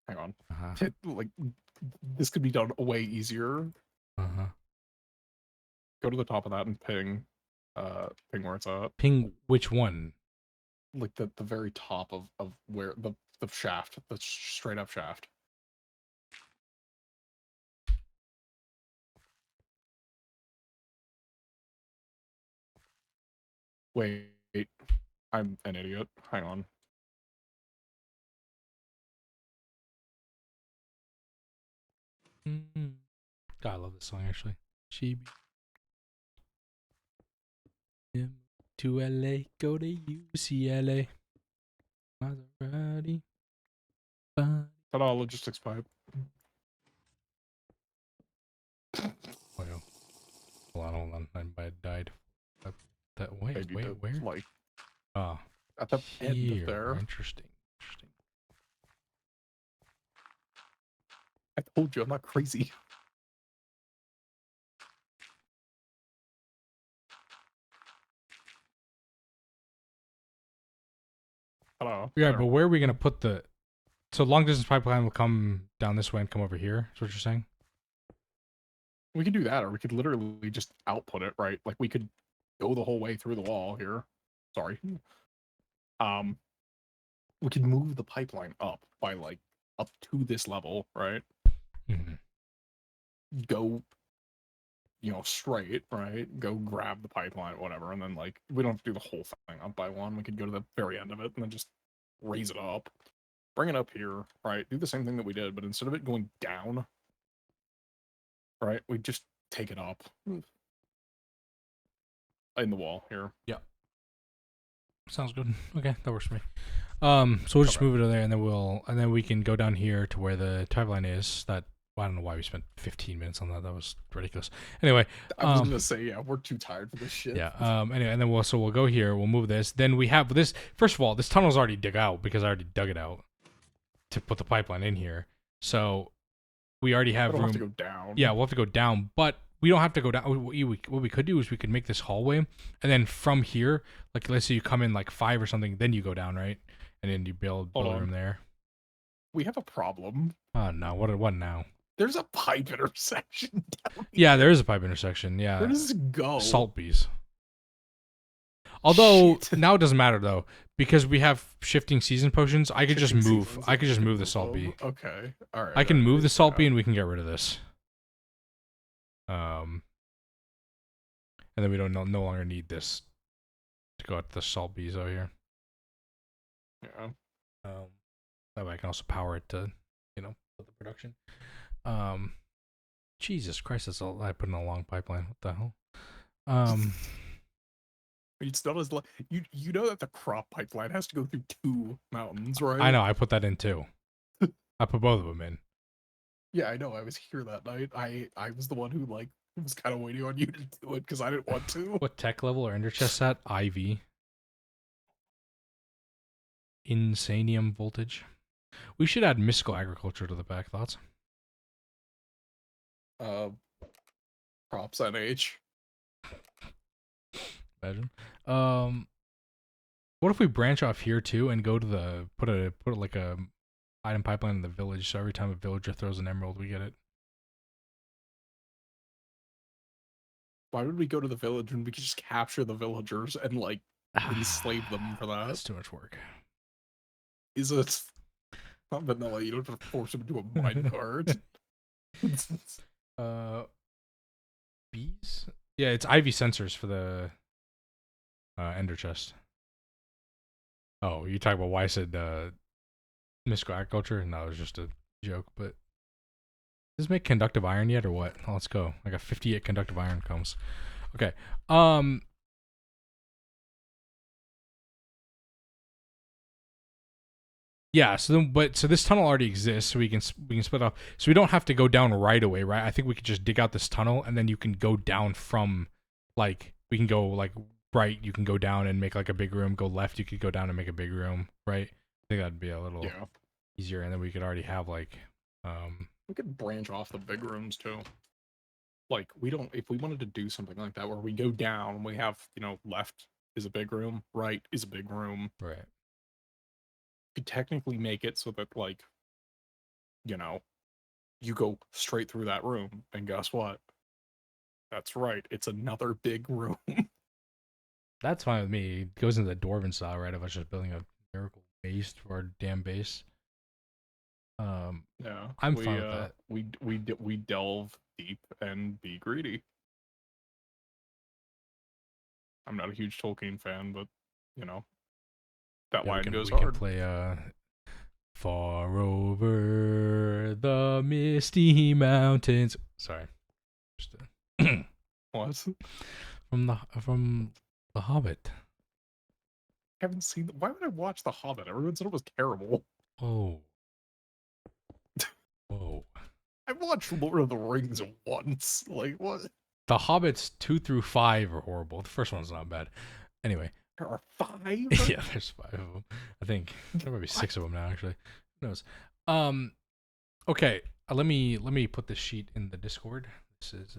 Hang on. Uh-huh. Like, this could be done way easier. Uh-huh. Go to the top of that and ping where it's at. Ping which one? Like the very top of where the shaft, the straight up shaft. Wait, I'm an idiot. Hang on. Mm-hmm. God, I love this song, actually. Chibi. To LA, go to UCLA. Maserati. Ta-da, logistics pipe. Oh, yeah. Hold on. I died. That way. Maybe Wait, where? like Oh, at the end here. there. Interesting. I told you I'm not crazy. Hello. Yeah, There. but where are we gonna put the? So long distance pipeline will come down this way and come over here. Is what you're saying? We could do that, or we could literally just output it, right? Like we could go the whole way through the wall here. Sorry. We could move the pipeline up by like up to this level, right? Mm-hmm. Go, straight, right? Go grab the pipeline, whatever, and then like we don't have to do the whole thing up by one. We could go to the very end of it and then just raise it up, bring it up here, right? Do the same thing that we did, but instead of it going down, right, we just take it up in the wall here. Sounds good. Okay, that works for me. So we'll just Okay. move it to there, and then we can go down here to where the drive line is. That I don't know why we spent 15 minutes on that. That was ridiculous. Anyway, I was gonna say, yeah, we're too tired for this shit. yeah. Anyway, and then we'll go here. We'll move this. Then we have this. First of all, this tunnel's already dug out because I already dug it out to put the pipeline in here. So we already have We don't room. have to go down. Yeah, we'll have to go down, but we don't have to go down. What we could do is we could make this hallway, and then from here, like let's say you come in like 5 or something, then you go down, right? And then you build Hold a on. room there. We have a problem. Oh no, what now? There's a pipe intersection down Yeah, there is a pipe intersection. Yeah, Where does it go? salt bees. Although Shit. now it doesn't matter though because we have shifting season potions. I could just Shifting move. seasons, I could just can move the salt bee. Okay. All right. I can move the salt bee yeah. and we can get rid of this. And then we don't no longer need this to go at the salt bees out here. Yeah. That way I can also power it to, put the production. Jesus Christ, that's all I put in a long pipeline. What the hell? It's not as you know that the crop pipeline has to go through 2 mountains, right? I know, I put that in too. I put both of them in. Yeah, I know. I was here that night. I was the one who was kind of waiting on you to do it because I didn't want to. What tech level or ender chest at? IV. Insanium voltage. We should add mystical agriculture to the back. Thoughts? Props NH. Imagine. What if we branch off here too and go to the put like a item pipeline in the village, so every time a villager throws an emerald, we get it. Why would we go to the village when we could just capture the villagers and enslave them for that? That's too much work. Is it not vanilla? You don't have to force them into a minecart. Bees? Yeah, it's IV sensors for the ender chest. Oh, you talk about why I said mystical agriculture? No, it was just a joke, but does this make conductive iron yet or what? Oh, let's go. I got 58 conductive iron comes. Okay. Yeah, so this tunnel already exists, so we can split off. So we don't have to go down right away, right? I think we could just dig out this tunnel and then you can go down from we can go right, you can go down and make a big room, go left, you could go down and make a big room, right? I think that'd be a little easier, and then we could already have we could branch off the big rooms too. If we wanted to do something like that where we go down and we have, left is a big room, right is a big room. right. Could technically make it so that you go straight through that room and guess what? That's right, it's another big room. That's fine with me. It goes into the Dwarven style, right? If I was just building a miracle base for our damn base. Yeah, I'm fine with that. We delve deep and be greedy. I'm not a huge Tolkien fan, but that Yeah, line we goes can hard. play Far Over the Misty Mountains. Sorry. Just What? from the Hobbit. I haven't seen. Why would I watch The Hobbit? Everyone said it was terrible. Oh. Whoa. I watched Lord of the Rings once. What? The Hobbits 2 through 5 are horrible. The first one's not bad. Anyway. There are 5? Yeah, there's 5 of them. I think there might be 6 of them now, actually. Who knows? Okay. Let me put this sheet in the Discord. This is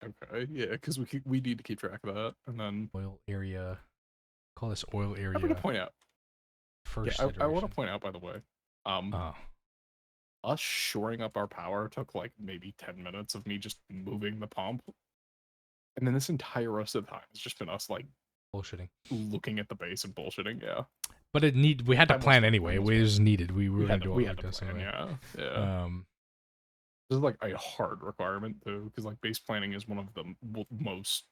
Okay, yeah, because we need to keep track of that, and then oil area. Call this oil area. I want to point out. First Yeah, I want iteration. to point out, by the way, Oh. us shoring up our power took maybe 10 minutes of me just moving the pump, and then this entire rest of the time it's just been us Bullshitting. looking at the base and bullshitting. Yeah, But we had to Almost- plan anyway. It almost was needed. We were gonna do all we the had to tests plan. anyway. Yeah. This is a hard requirement too, because base planning is one of the most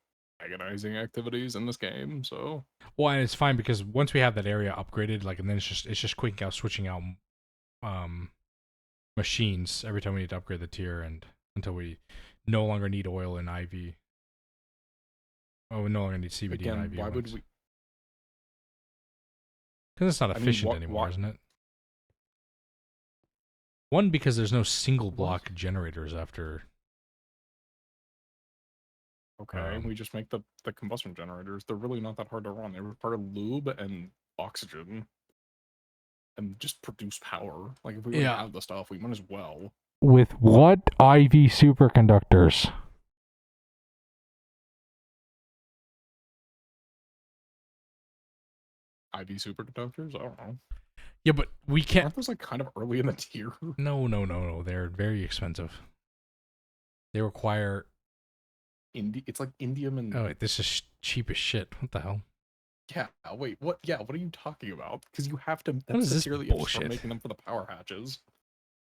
agonizing activities in this game. So Well, and it's fine because once we have that area upgraded, like, and then it's just quick out switching out machines every time we need to upgrade the tier, and until we no longer need oil in IV. Oh, we no longer need CBD again, and IV. why would we? Because it's not I mean, efficient what- anymore, why- isn't it? One, because there's no single What? block generators after. Okay, we just make the combustion generators. They're really not that hard to run. They require lube and oxygen, and just produce power. Like if we already Yeah. have the stuff, we might as well. With what IV superconductors? IV superconductors. I don't know. Yeah, but we can't. Aren't those like kind of early in the tier? No. They're very expensive. They require. It's like indium and Oh, wait, this is cheap as shit. What the hell? yeah. Wait, what? Yeah, what are you talking about? Because you have to. is That's this the tier that you have to bullshit? start making them for the power hatches.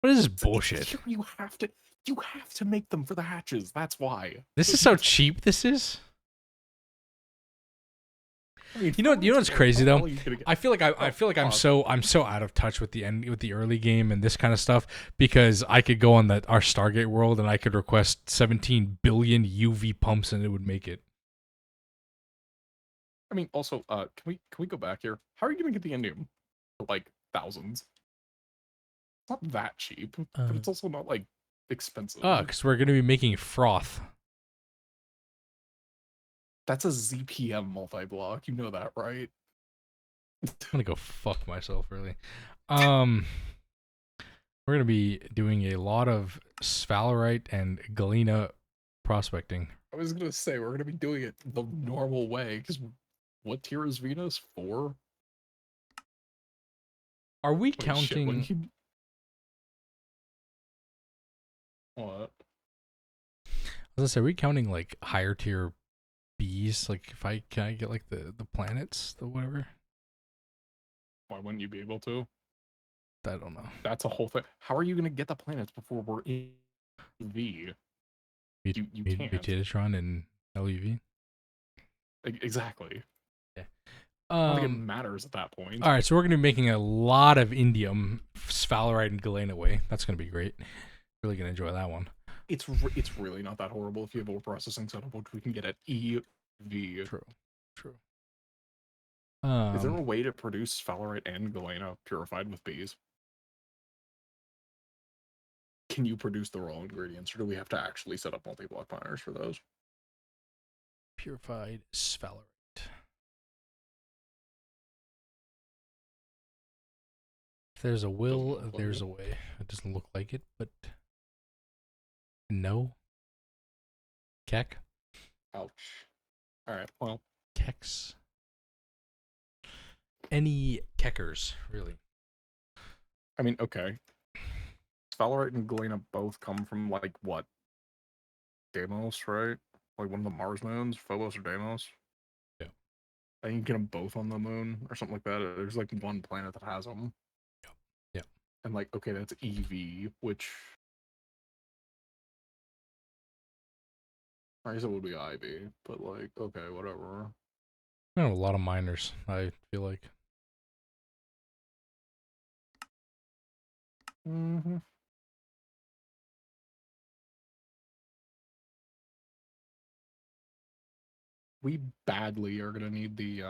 What is this It's the bullshit? tier You have to. You have to make them for the hatches. That's why. This is so cheap. This is. I mean, You know what's crazy though? I feel like I feel like I'm pause. so out of touch with the early game and this kind of stuff because I could go on our Stargate world and I could request 17 billion UV pumps and it would make it. I mean, also, can we go back here? How are you gonna get the indium? For, like thousands. It's not that cheap, but it's also not like expensive. Because we're gonna be making froth. That's a ZPM multi-block. You know that, right? I'm gonna go fuck myself, really. We're gonna be doing a lot of sphalerite and galena prospecting. I was gonna say we're gonna be doing it the normal way because what tier is Venus? 4? Are we Wait, shit, when counting? you- What? I was gonna say, are we counting like higher tier bees? Like, can I get like the planets, the whatever? Why wouldn't you be able to? I don't know. That's a whole thing. How are you gonna get the planets before we're in V? You can't. Mutatron and LEV. Exactly. I don't think it Um. matters at that point. All right, so we're gonna be making a lot of indium, sphalerite, and galena way. That's gonna be great. Really gonna enjoy that one. It's really not that horrible if you have a processing setup, which we can get at EV. True. True. Is there a way to produce sphalerite and galena purified with bees? Can you produce the raw ingredients, or do we have to actually set up multi-block miners for those? Purified sphalerite? If there's a will, Doesn't look like there's it. a way. It doesn't look like it, but no. Keck? Ouch. All right. Well, Keks? Any keckers, really? I mean, okay. Sphalerite and galena both come from like what? Deimos, right? Like one of the Mars moons, Phobos or Deimos. Yeah. I think you get them both on the moon or something like that. There's like one planet that has them. Yeah. And like, okay, that's EV, which I guess it would be IV, but like, okay, whatever. I have a lot of miners, I feel like. Mm-hmm. We badly are gonna need the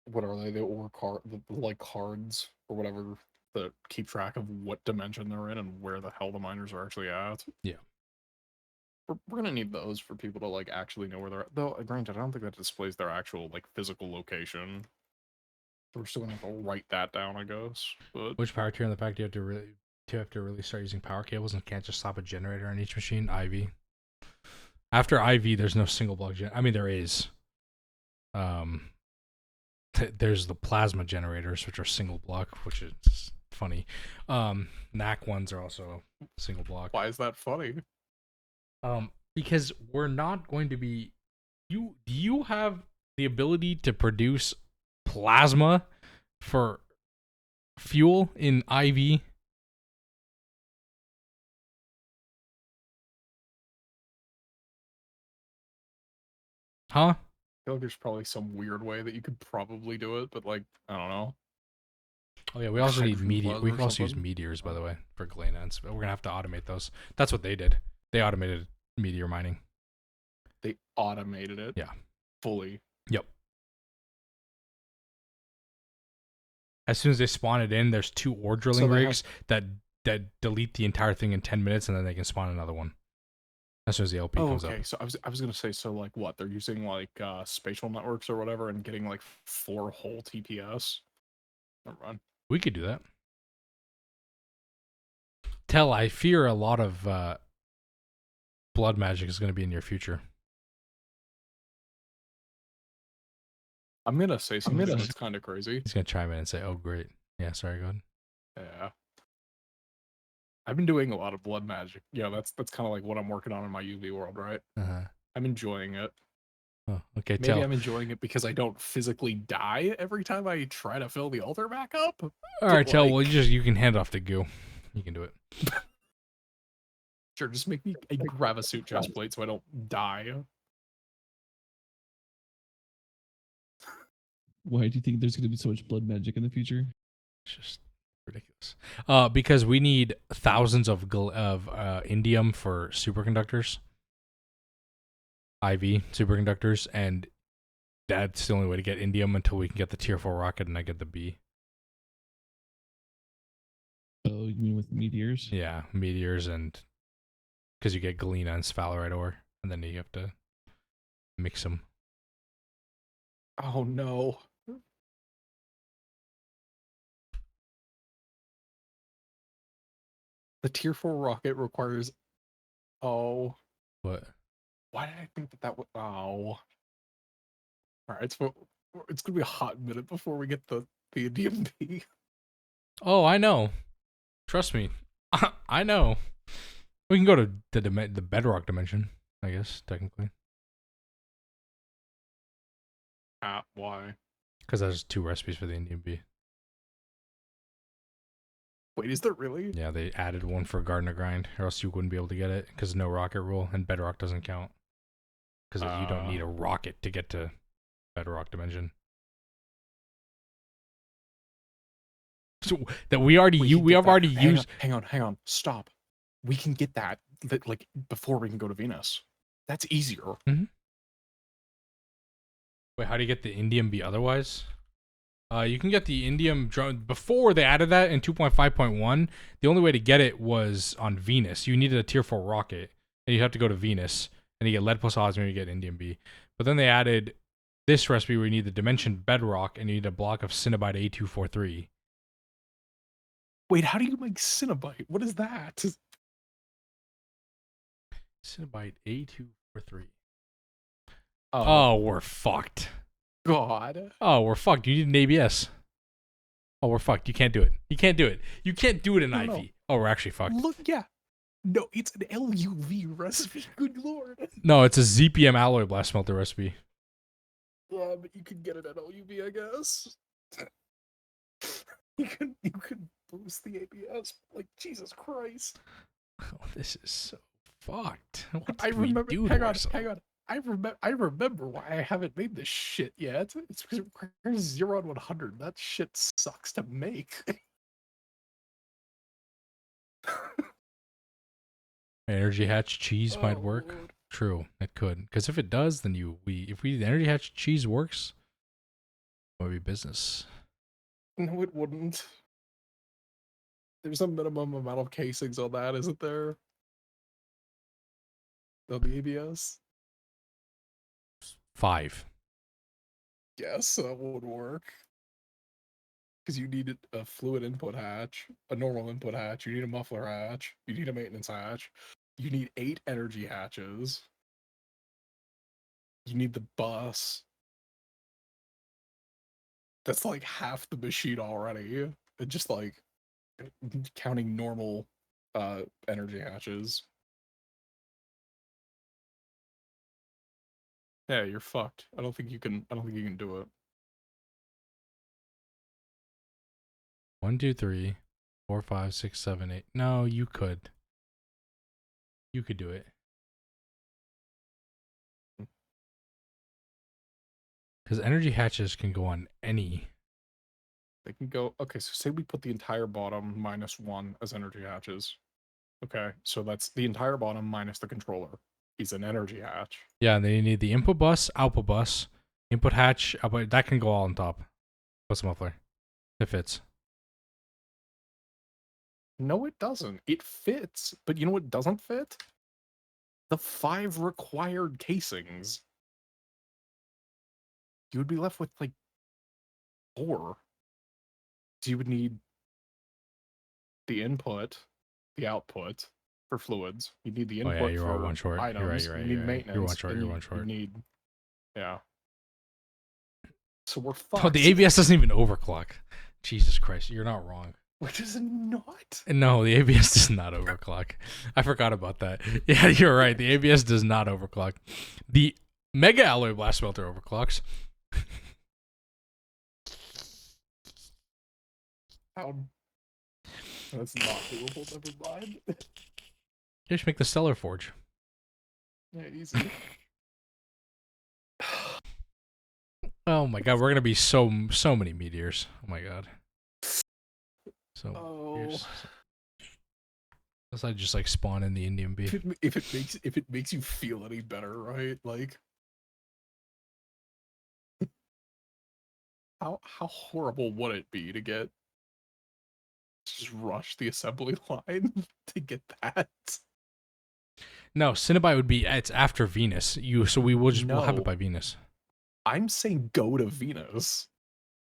what are they? The ore card, the like cards or whatever that keep track of what dimension they're in and where the hell the miners are actually at. Yeah. We're gonna need those for people to like actually know where they're at. Though, granted, I don't think that displays their actual like physical location. So we're still gonna have to write that down, I guess. But Which power tier in the pack do you have to really start using power cables and can't just slap a generator on each machine? IV. After IV, there's no single block I mean, there is. There's the plasma generators, which are single block, which is funny. NAC ones are also single block. why is that funny? Because we're not going to be. Do you have the ability to produce plasma for fuel in IV? Huh? I feel like there's probably some weird way that you could probably do it, but like I don't know. Oh yeah, we also need Hydrogen meteor. We plasma can or also use something? meteors, by the way, for Glanance. But we're gonna have to automate those. That's what they did. They automated meteor mining. They automated it. Yeah. Fully. Yep. As soon as they spawn it in, there's 2 ore drilling they have- rigs that delete the entire thing in 10 minutes, and then they can spawn another one. As soon as the LP Oh, comes okay. up. So I was gonna say, so like what? They're using like spatial networks or whatever and getting like 4 whole TPS. Never mind. We could do that. I fear a lot of blood magic is going to be in your future. I'm gonna say something that's kind of crazy. He's going to chime in and say, "Oh, great. Yeah, sorry, go ahead." Yeah. I've been doing a lot of blood magic. Yeah, that's kind of like what I'm working on in my UV world, right? Uh-huh. I'm enjoying it. Oh, okay, Maybe I'm enjoying it because I don't physically die every time I try to fill the altar back up. All right, Tell. like- Well, you can hand off the goo. You can do it. Sure, just make me a Gravasuit chest plate so I don't die. Why do you think there's going to be so much blood magic in the future? It's just ridiculous. Because we need thousands of indium for superconductors. IV superconductors, and that's the only way to get indium until we can get the tier 4 rocket and I get the B. Oh, you mean with meteors? Yeah, meteors, and because you get galena and sphalerite ore, and then you have to mix them. Oh no. The tier 4 rocket requires. Oh. What? Why did I think that would. Oh. Alright, so it's gonna be a hot minute before we get the DMP. Oh, I know. Trust me. I know. We can go to the bedrock dimension, I guess, technically. Why? Because there's 2 recipes for the Indian bee. Wait, is there really? Yeah, they added one for Gardener Grind, or else you wouldn't be able to get it, because no rocket rule, and bedrock doesn't count. Because you don't need a rocket to get to bedrock dimension. So that we already we have already used. Hang on. Stop. We can get that like before we can go to Venus. That's easier. Mm-hmm. Wait, how do you get the indium bee otherwise? You can get the indium drone before they added that in 2.5.1. The only way to get it was on Venus. You needed a tier 4 rocket, and you have to go to Venus, and you get lead plus osmium, you get indium bee. But then they added this recipe where you need the dimension bedrock, and you need a block of cinnabite A243. Wait, how do you make cinnabite? What is that? Cinnabite A243. Oh, we're fucked. God. Oh, we're fucked. You need an ABS. Oh, we're fucked. You can't do it. You can't do it. You can't do it in IV. No. Oh, we're actually fucked. Look, yeah. No, it's an LUV recipe. Good lord. No, it's a ZPM alloy blast smelter recipe. Yeah, but you could get it at LUV, I guess. You could boost the ABS. Like, Jesus Christ. Oh, this is so fucked. What did I remember. we do Hang to on. ourselves? I remember why I haven't made this shit yet. It's because it requires 0 on 100. That shit sucks to make. Energy hatch cheese might work. Lord. True, it could. Because if it does, then if the energy hatch cheese works, it would be business. No, it wouldn't. There's a minimum amount of casings on that, isn't there? On the ABS? 5. Yes, that would work. Because you need a fluid input hatch, a normal input hatch, you need a muffler hatch, you need a maintenance hatch, you need 8 energy hatches, you need the bus. That's like half the machine already. And just like counting normal energy hatches. Yeah, you're fucked. I don't think you can do it. 1, 2, 3, 4, 5, 6, 7, 8. No, you could. You could do it. Because energy hatches can go on any. They can go. Okay, so say we put the entire bottom -1 as energy hatches. Okay, so that's the entire bottom minus the controller is an energy hatch. Yeah, and then you need the input bus, output bus, input hatch, output, that can go all on top. What's the muffler? It fits. No, it doesn't. It fits, but you know what doesn't fit? The 5 required casings. You would be left with like 4. So you would need the input, the output for fluids. You need the Oh input yeah, you're for all one short. items. You're right. You're right. You need You're right. maintenance. You're one short. and You're you- one short. You need, yeah. So we're Oh, fucked. the ABS doesn't even overclock. Jesus Christ, you're not wrong. Which is not. No, the ABS does not overclock. I forgot about that. Yeah, you're right. The ABS does not overclock. The Mega Alloy Blast Melter overclocks. How? That's not doable. Never mind. Just make the Stellar Forge. Yeah, easy. Oh my god, we're gonna be so many meteors. Oh my god. So Oh. meteors. Unless I just like spawn in the Indian beef. If it makes you feel any better, right? Like how horrible would it be to just rush the assembly line to get that? No, Cinnabite would be it's after Venus. So we'll have No. it by Venus. I'm saying go to Venus.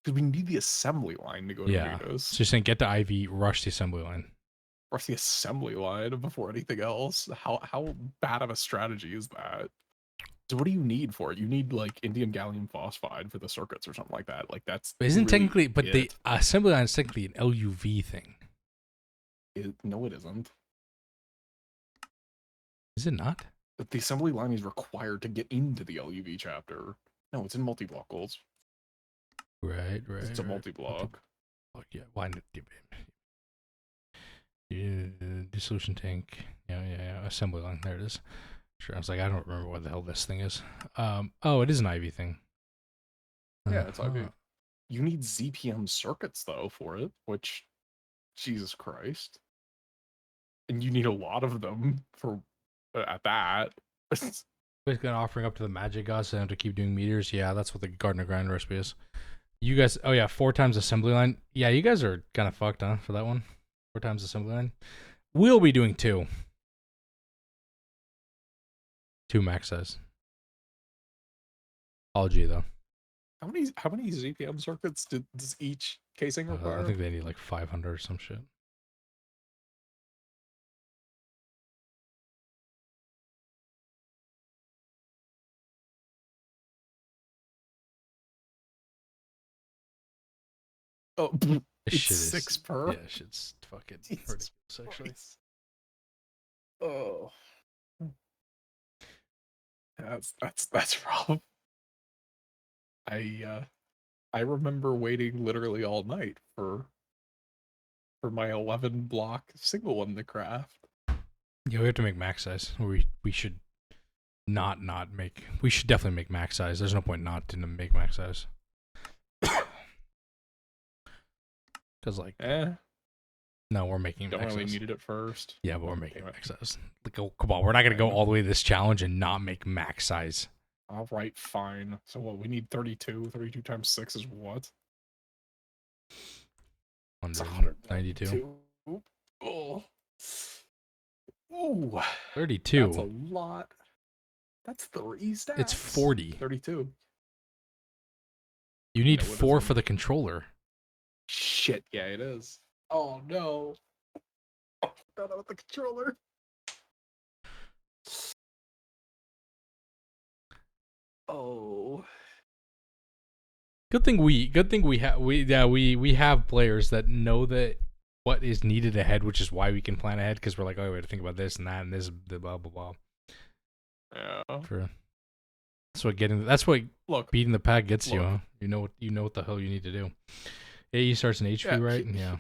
Because we need the assembly line to go Yeah. to Venus. So you're saying get to IV, rush the assembly line. Rush the assembly line before anything else. How bad of a strategy is that? So what do you need for it? You need like indium gallium phosphide for the circuits or something like that. Like that's Isn't really technically, but the it. assembly line is technically an LUV thing. No, it isn't. Is it not? But the assembly line is required to get into the LUV chapter. No, it's in multi-block goals. Right. It's a right. multi-block. Yeah, why not? Dissolution tank. Yeah. Assembly line. There it is. Sure. I was like, I don't remember what the hell this thing is. Oh, it is an IV thing. Yeah, it's IV. Uh-huh. You need ZPM circuits though for it, which Jesus Christ. And you need a lot of them for at that. Basically offering up to the magic gods so they have to keep doing meters. Yeah, that's what the Gardner Grind recipe is. You guys, oh yeah, 4 times assembly line. Yeah, you guys are kind of fucked, huh, for that one? 4 times assembly line. We'll be doing 2. 2 max size. All G though. How many ZPM circuits does each casing require? I think they need like 500 or some shit. Oh, This it's shit is 6 per. Yeah, shit's fucking Jesus ridiculous actually. Christ. Oh, that's rough. I remember waiting literally all night for my 11 block single one to craft. Yeah, we have to make max size. We should not make. We should definitely make max size. There's no point not to make max size. Because like, no, we're making Don't max really size. needed it first. Yeah, but we're making Damn it. max size. Like, oh, come on, we're not gonna go all the way to this challenge and not make max size. All right, fine. So what? We need 32. 32 times 6 is what? It's 192. Oh. Ooh. 32. That's a lot. That's 3 stats. It's 40. 32. You need No, it 4 isn't. for the controller. Shit, yeah, it is. Oh no. Oh, not with the controller. Oh. Good thing we have players that know that what is needed ahead, which is why we can plan ahead, because we're like, oh, we have to think about this and that and this, the blah blah blah. Yeah. That's what Look, beating the pack gets you, Look. huh? You know what the hell you need to do. AE starts in HP, right? Yeah.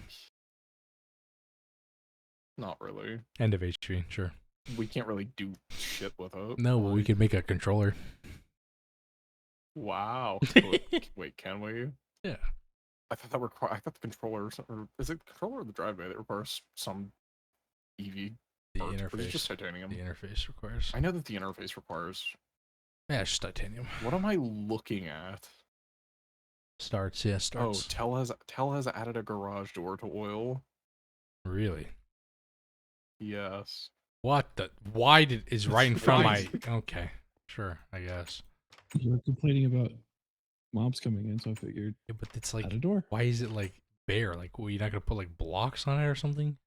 Not really. End of HP, sure. We can't really do shit with it. No, but we Like, could make a controller. Wow. Wait, can we? Yeah. I thought I thought the controller, or is it the controller or the drive bay that requires some EV The part, or is it interface. just titanium? The interface requires. I know that the interface requires. Yeah, it's just titanium. What am I looking at? Starts, yeah, starts. Oh, Tel has added a garage door to oil. Really? Yes. What the? Why did is right in front of my? Right. Okay, sure, I guess. You were complaining about mobs coming in, so I figured Yeah, but it's like, add a door. why is it like bare? Like, well, you're not gonna put like blocks on it or something?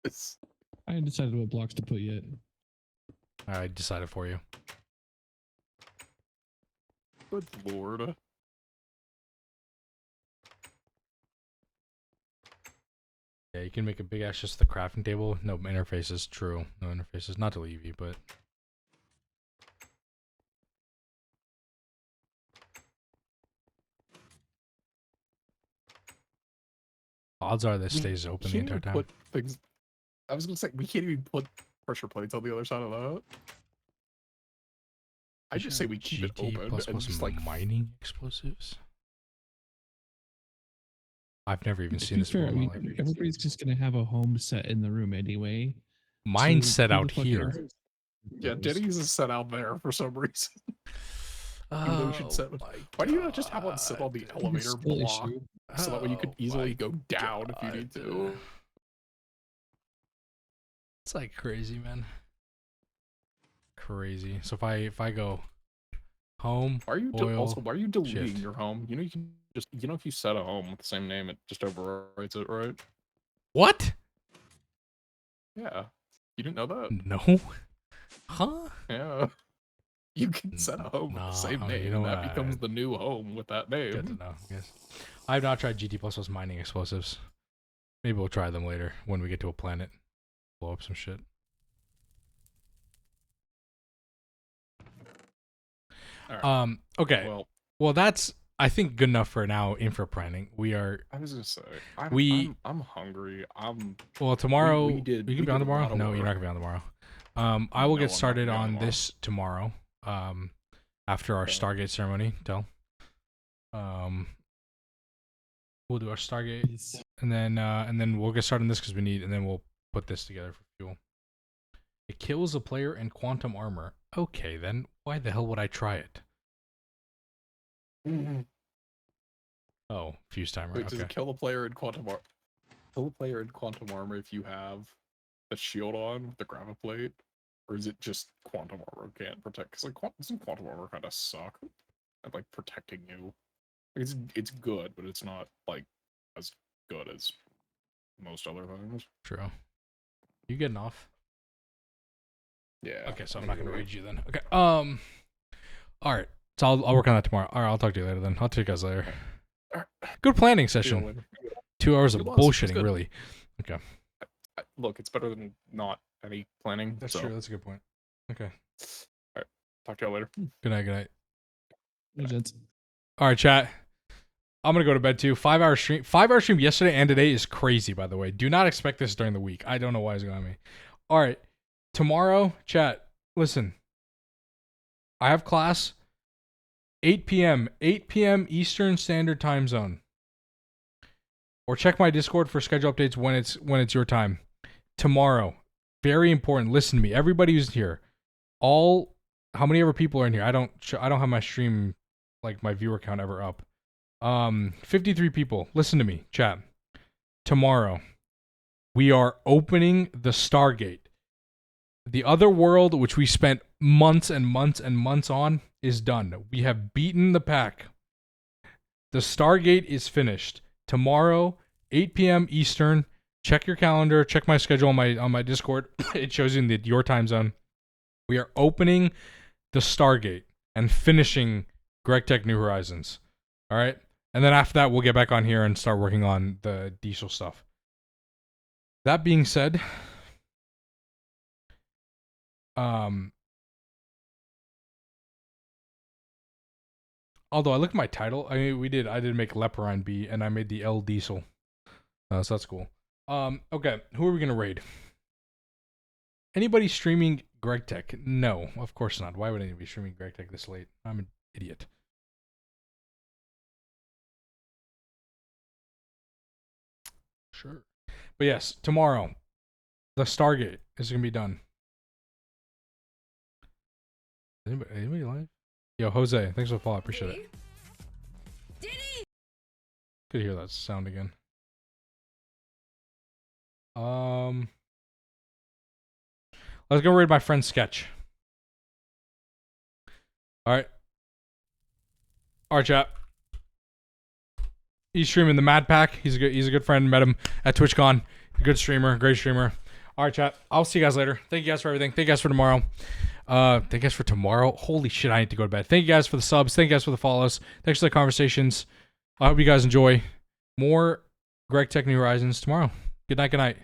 It's I hadn't decided what blocks to put yet. I decided for you. good lord. Yeah, you can make a big ass just the crafting table. No interfaces. True. No interfaces. Not to leave you, but odds are this stays open the Can't entire even time. put things. I was gonna say we can't even put pressure plates on the other side of that. I just say we keep it GT open plus and just like mining explosives. I've never even To seen be this fair, before I in my mean, life. everybody's just gonna have a home set in the room anyway. Mine's So set who the out fuck here. cares? Yeah, Denny's is set out there for some reason. Even though we should set. my Why do you not just have one sit on the God. elevator Skill block issue. so that way you could Oh easily my go down if you need God. to? It's like crazy, man. Crazy. So if I go home, Why are you oil, also why are you deleting shift. your home? You know you can just if you set a home with the same name, it just overwrites it, right? What? Yeah. You didn't know that? No. Huh? Yeah. You can set a home with Nah, the same I mean, name, you know and that what, becomes the new home with that name. Good to know. Yes. I have not tried GT plus mining explosives. Maybe we'll try them later when we get to a planet. Blow up some shit. All right. Okay. Well, that's I think good enough for now. Infra planning. We are. I was gonna say I'm hungry. Well, tomorrow. we did You can be on a tomorrow. lot of No, you're not work. gonna be on tomorrow. I will No, get I'm not started gonna be on on tomorrow. this tomorrow. After our Okay. Stargate ceremony. We'll do our Stargate, Yes. and then we'll get started on this because we need, and then we'll put this together for fuel. It kills a player in quantum armor. Okay, then why the hell would I try it? Oh, fuse timer. Wait, does Okay. it kill the player in quantum armor? Kill the player in quantum armor if you have the shield on with the graviton plate, or is it just quantum armor can't protect? Because like doesn't quantum armor kind of suck at like protecting you? It's good, but it's not like as good as most other things. True. You getting off? Yeah. Okay, so I'm not gonna rage you then. Okay. All right. So I'll work on that tomorrow. All right, I'll talk to you later then. I'll talk to you guys later. Good planning session. 2 hours of It was. It was bullshitting, good. really. Look, it's better than not any planning. That's so. true. That's a good point. Okay. Talk to y'all later. Good night. Good night. No gents. All right, chat. I'm gonna go to bed too. 5-hour stream. 5-hour stream yesterday and today is crazy. By the way, do not expect this during the week. I don't know why it's going on me. All right, tomorrow, chat. Listen, I have class 8 p.m. 8 p.m. Eastern Standard Time Zone. Or check my Discord for schedule updates when it's your time. Tomorrow, very important. Listen to me, everybody who's here. How many ever people are in here? I don't have my stream, like my viewer count ever up. 53 people. Listen to me, chat. Tomorrow, we are opening the Stargate. The other world, which we spent months and months and months on, is done. We have beaten the pack. The Stargate is finished. Tomorrow, 8 p.m. Eastern. Check your calendar. Check my schedule on my Discord. It shows you in your time zone. We are opening the Stargate and finishing Greg Tech New Horizons. All right? And then after that, we'll get back on here and start working on the diesel stuff. That being said, although I look at my title, I mean, I did make LEPORINE B, and I made the LDIESEL. So that's cool. Okay, who are we gonna raid? Anybody streaming Greg Tech? No, of course not. Why would anybody be streaming Greg Tech this late? I'm Idiot. Sure. But yes, tomorrow, the Stargate is going to be done. Anybody live? Yo, Jose, thanks for the follow. I appreciate it. Could hear that sound again. Let's go read my friend's sketch. All right. All right, chat. He's streaming the Mad Pack. He's a good friend. Met him at TwitchCon. Good streamer, great streamer. All right, chat. I'll see you guys later. Thank you guys for everything. Thank you guys for tomorrow. Thank you guys for tomorrow. Holy shit, I need to go to bed. Thank you guys for the subs. Thank you guys for the follows. Thanks for the conversations. I hope you guys enjoy more Greg Tech New Horizons tomorrow. Good night. Good night.